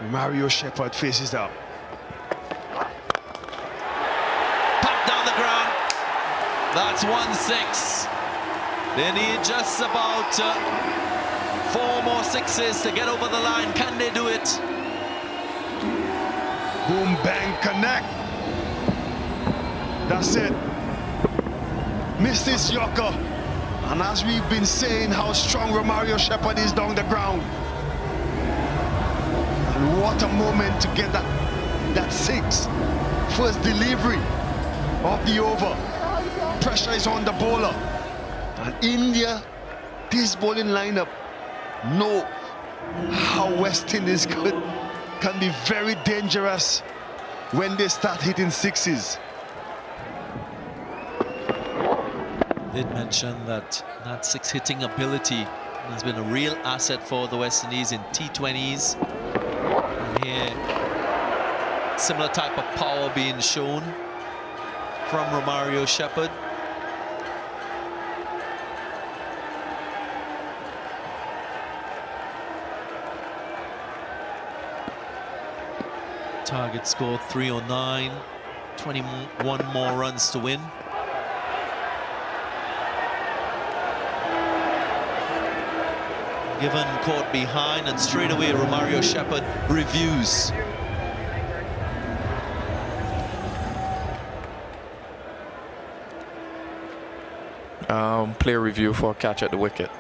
Mario Shepherd faces up. Pop down the ground. That's 1-6. They need just about 4 more sixes to get over the line. Can they do it? Boom, bang, connect. That's it. Missed this Yorker. And as we've been saying how strong Romario Shepherd is down the ground. And what a moment to get that 6. First delivery of the over. Pressure is on the bowler. And India, this bowling lineup, know how West Indies can be very dangerous when they start hitting 6s. Did mention that 6 hitting ability has been a real asset for the West Indies in T20s. And here, similar type of power being shown from Romario Shepherd. Target score 309, 21 more runs to win. Given caught behind, and straight away Romario Shepherd reviews. Player review for catch at the wicket.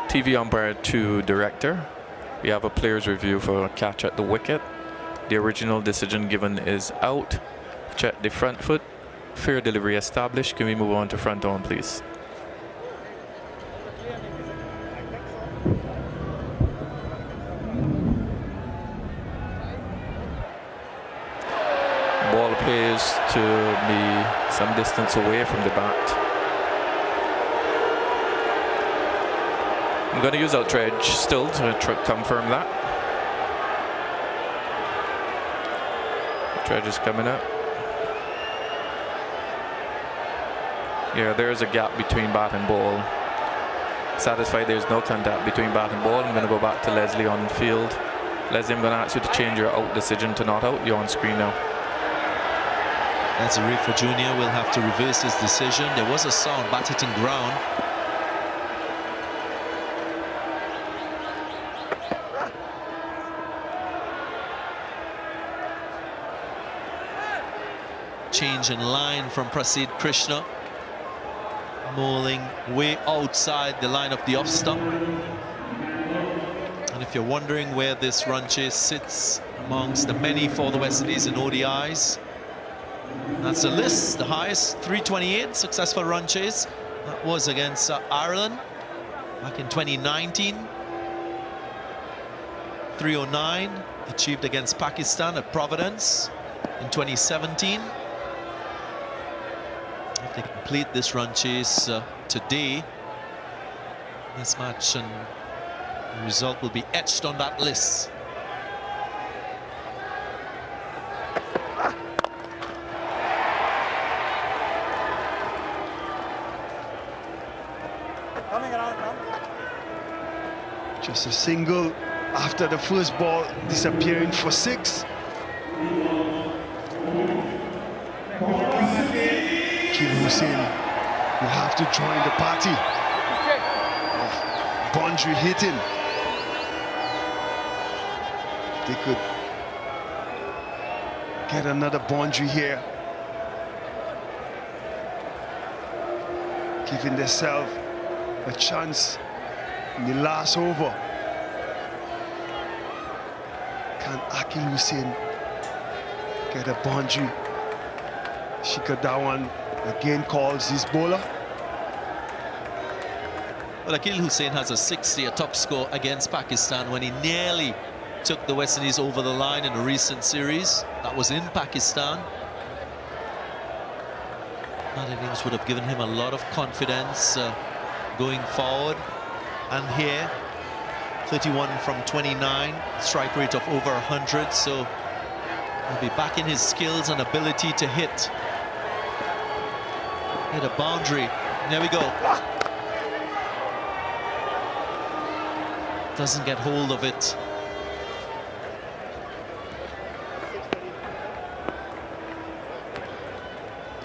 TV umpire to director. We have a player's review for catch at the wicket. The original decision given is out. Check the front foot. Fair delivery established. Can we move on to front on, please? Ball appears to be some distance away from the bat. I'm going to use Outredge still to confirm that. Outredge is coming up. Yeah, there's a gap between bat and ball. Satisfied there's no contact between bat and ball. I'm going to go back to Leslie on field. Leslie, I'm going to ask you to change your out decision to not out. You're on screen now. That's a Rafa Jr. will have to reverse his decision. There was a sound, bat hitting ground. Change in line from Prasid Krishna. Bowling way outside the line of the off stump. And if you're wondering where this run chase sits amongst the many for the West Indies in ODIs, that's the list. The highest 328 successful run chase. That was against Ireland back in 2019. 309 achieved against Pakistan at Providence in 2017. If they complete this run chase today, this match and the result will be etched on that list. Just a single after the first ball, disappearing for 6. Hussein will have to join the party of boundary hitting. They could get another boundary here, giving themselves a chance in the last over. Can Akil Hussein get a boundary? Dhawan again calls his bowler. Well, Akil Hussein has a 60, a top score against Pakistan when he nearly took the West Indies over the line in a recent series. That was in Pakistan. That innings would have given him a lot of confidence going forward. And here, 31 from 29, strike rate of over 100, so he'll be back in his skills and ability to hit a boundary. There we go. Doesn't get hold of it.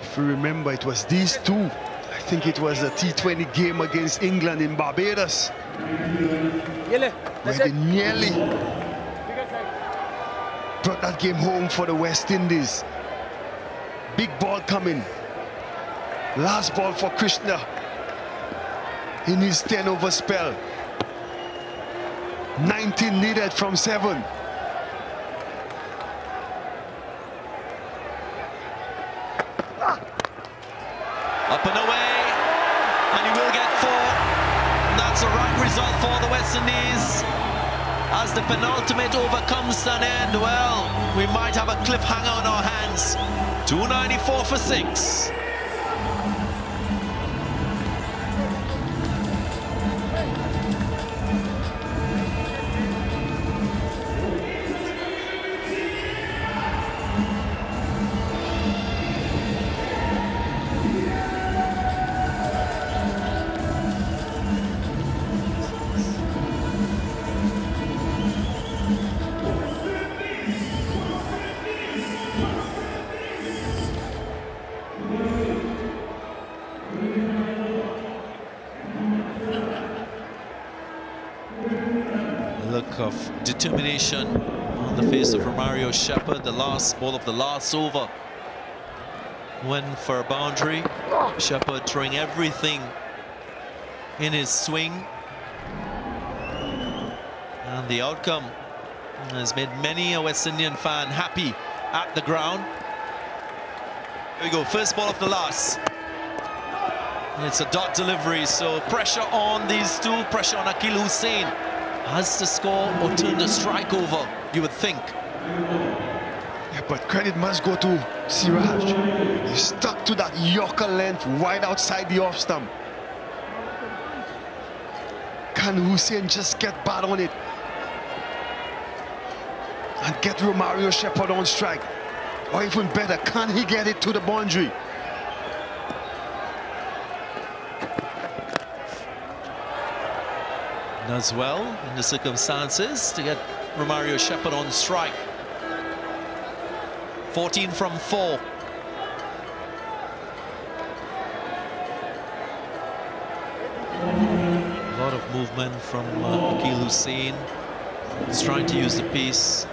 If you remember, it was these two. I think it was a T20 game against England in Barbados, where they nearly brought that game home for the West Indies. Big ball coming. Last ball for Krishna in his 10-over spell. 19 needed from 7. Up and away, and he will get 4. And that's a right result for the West Indies. As the penultimate over comes to an end, well, we might have a cliffhanger on our hands. 294 for 6. Look of determination on the face of Romario Shepherd. The last ball of the last over went for a boundary. Shepherd throwing everything in his swing, and the outcome has made many a West Indian fan happy at the ground. Here we go, first ball of the last. And it's a dot delivery, so pressure on these two, pressure on Akil Hussein. Has to score or turn the strike over, you would think. Yeah, but credit must go to Siraj. He stuck to that Yorker length right outside the off stump. Can Hussein just get bad on it and get Romario Shepherd on strike? Or even better, can he get it to the boundary? Does well in the circumstances to get Romario Shepherd on strike. 14 from 4. A lot of movement from Akil Hussein. He's trying to use the pace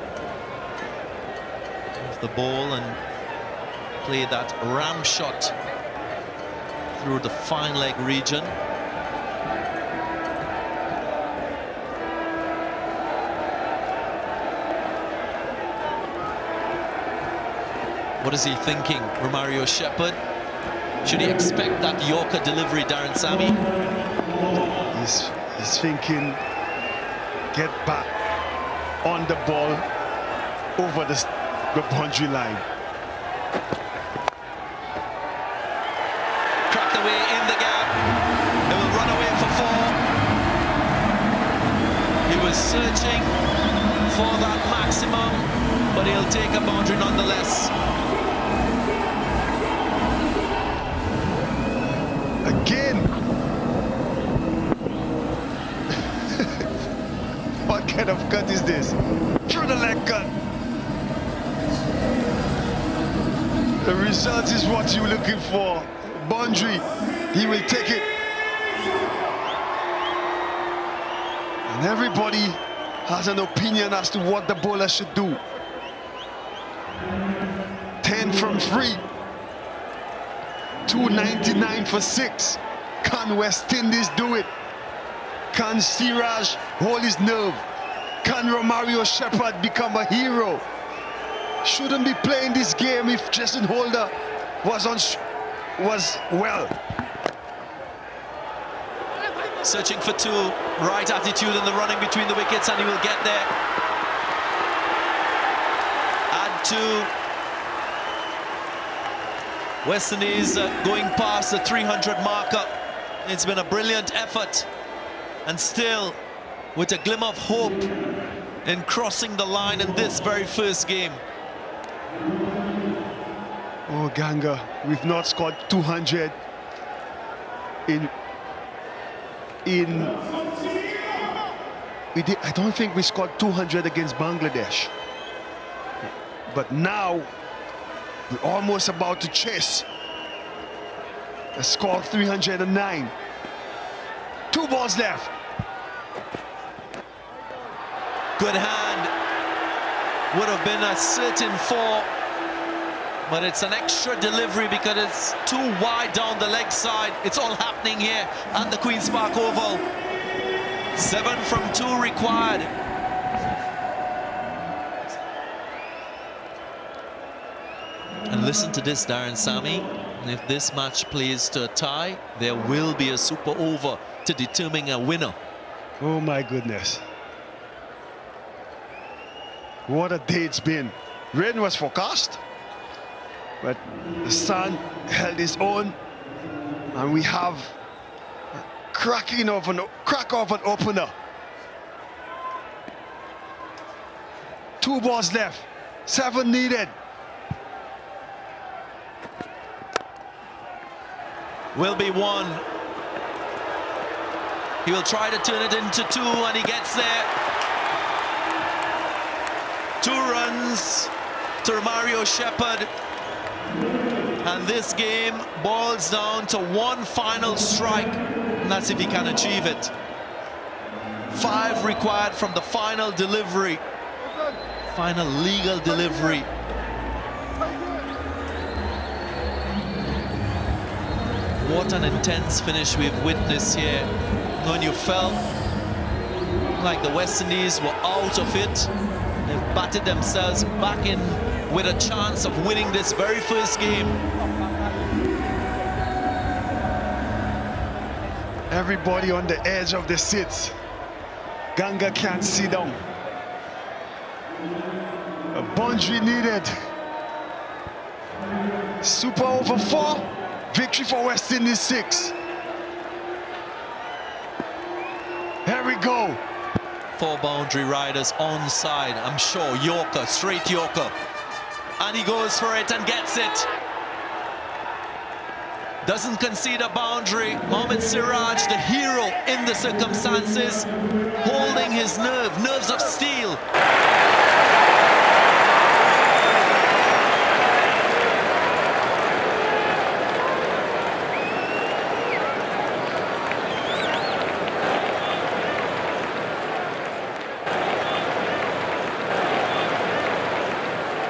of the ball and play that ram shot through the fine leg region. What is he thinking, Romario Shepherd? Should he expect that Yorker delivery, Darren Sammy? He's thinking, get back on the ball over the boundary line. Cracked away in the gap. He will run away for 4. He was searching for that maximum, but he'll take a boundary nonetheless. Again. What kind of cut is this? Through the leg cut. The result is what you're looking for. Boundary. He will take it. And everybody has an opinion as to what the bowler should do. 10 from 3. 299 for 6. Can West Indies do it? Can Siraj hold his nerve Can Romario Shepherd become a hero? Shouldn't be playing this game if Jason Holder was well. Searching for two, right attitude in the running between the wickets, and he will get there. Add two. West Indies going past the 300 marker. It's been a brilliant effort, and still with a glimmer of hope in crossing the line in this very first game. Oh, Ganga, we've not scored 200 I don't think we scored 200 against Bangladesh. But now we're almost about to chase a score of 309. 2 balls left. Good hand. Would have been a certain 4. But it's an extra delivery because it's too wide down the leg side. It's all happening here at the Queen's Park Oval. 7 from 2 required. And listen to this, Darren Sammy. If this match plays to a tie, there will be a super over to determine a winner. Oh my goodness. What a day it's been. Rain was forecast, but the sun held its own, and we have a crack off an opener. 2 balls left, 7 needed. Will be 1. He will try to turn it into 2, and he gets there. 2 runs to Romario Shepherd. And this game boils down to 1 final strike, and that's if he can achieve it. 5 required from the final delivery, final legal delivery. What an intense finish we've witnessed here. When you felt like the West Indies were out of it, they've batted themselves back in with a chance of winning this very first game. Everybody on the edge of the seats. Ganga can't sit down. A boundary needed. Super over 4. Victory for West Indies 6. Here we go. 4 boundary riders onside. I'm sure Yorker, straight Yorker. And he goes for it and gets it. Doesn't concede a boundary. Mohammad Siraj, the hero in the circumstances, holding his nerves of steel.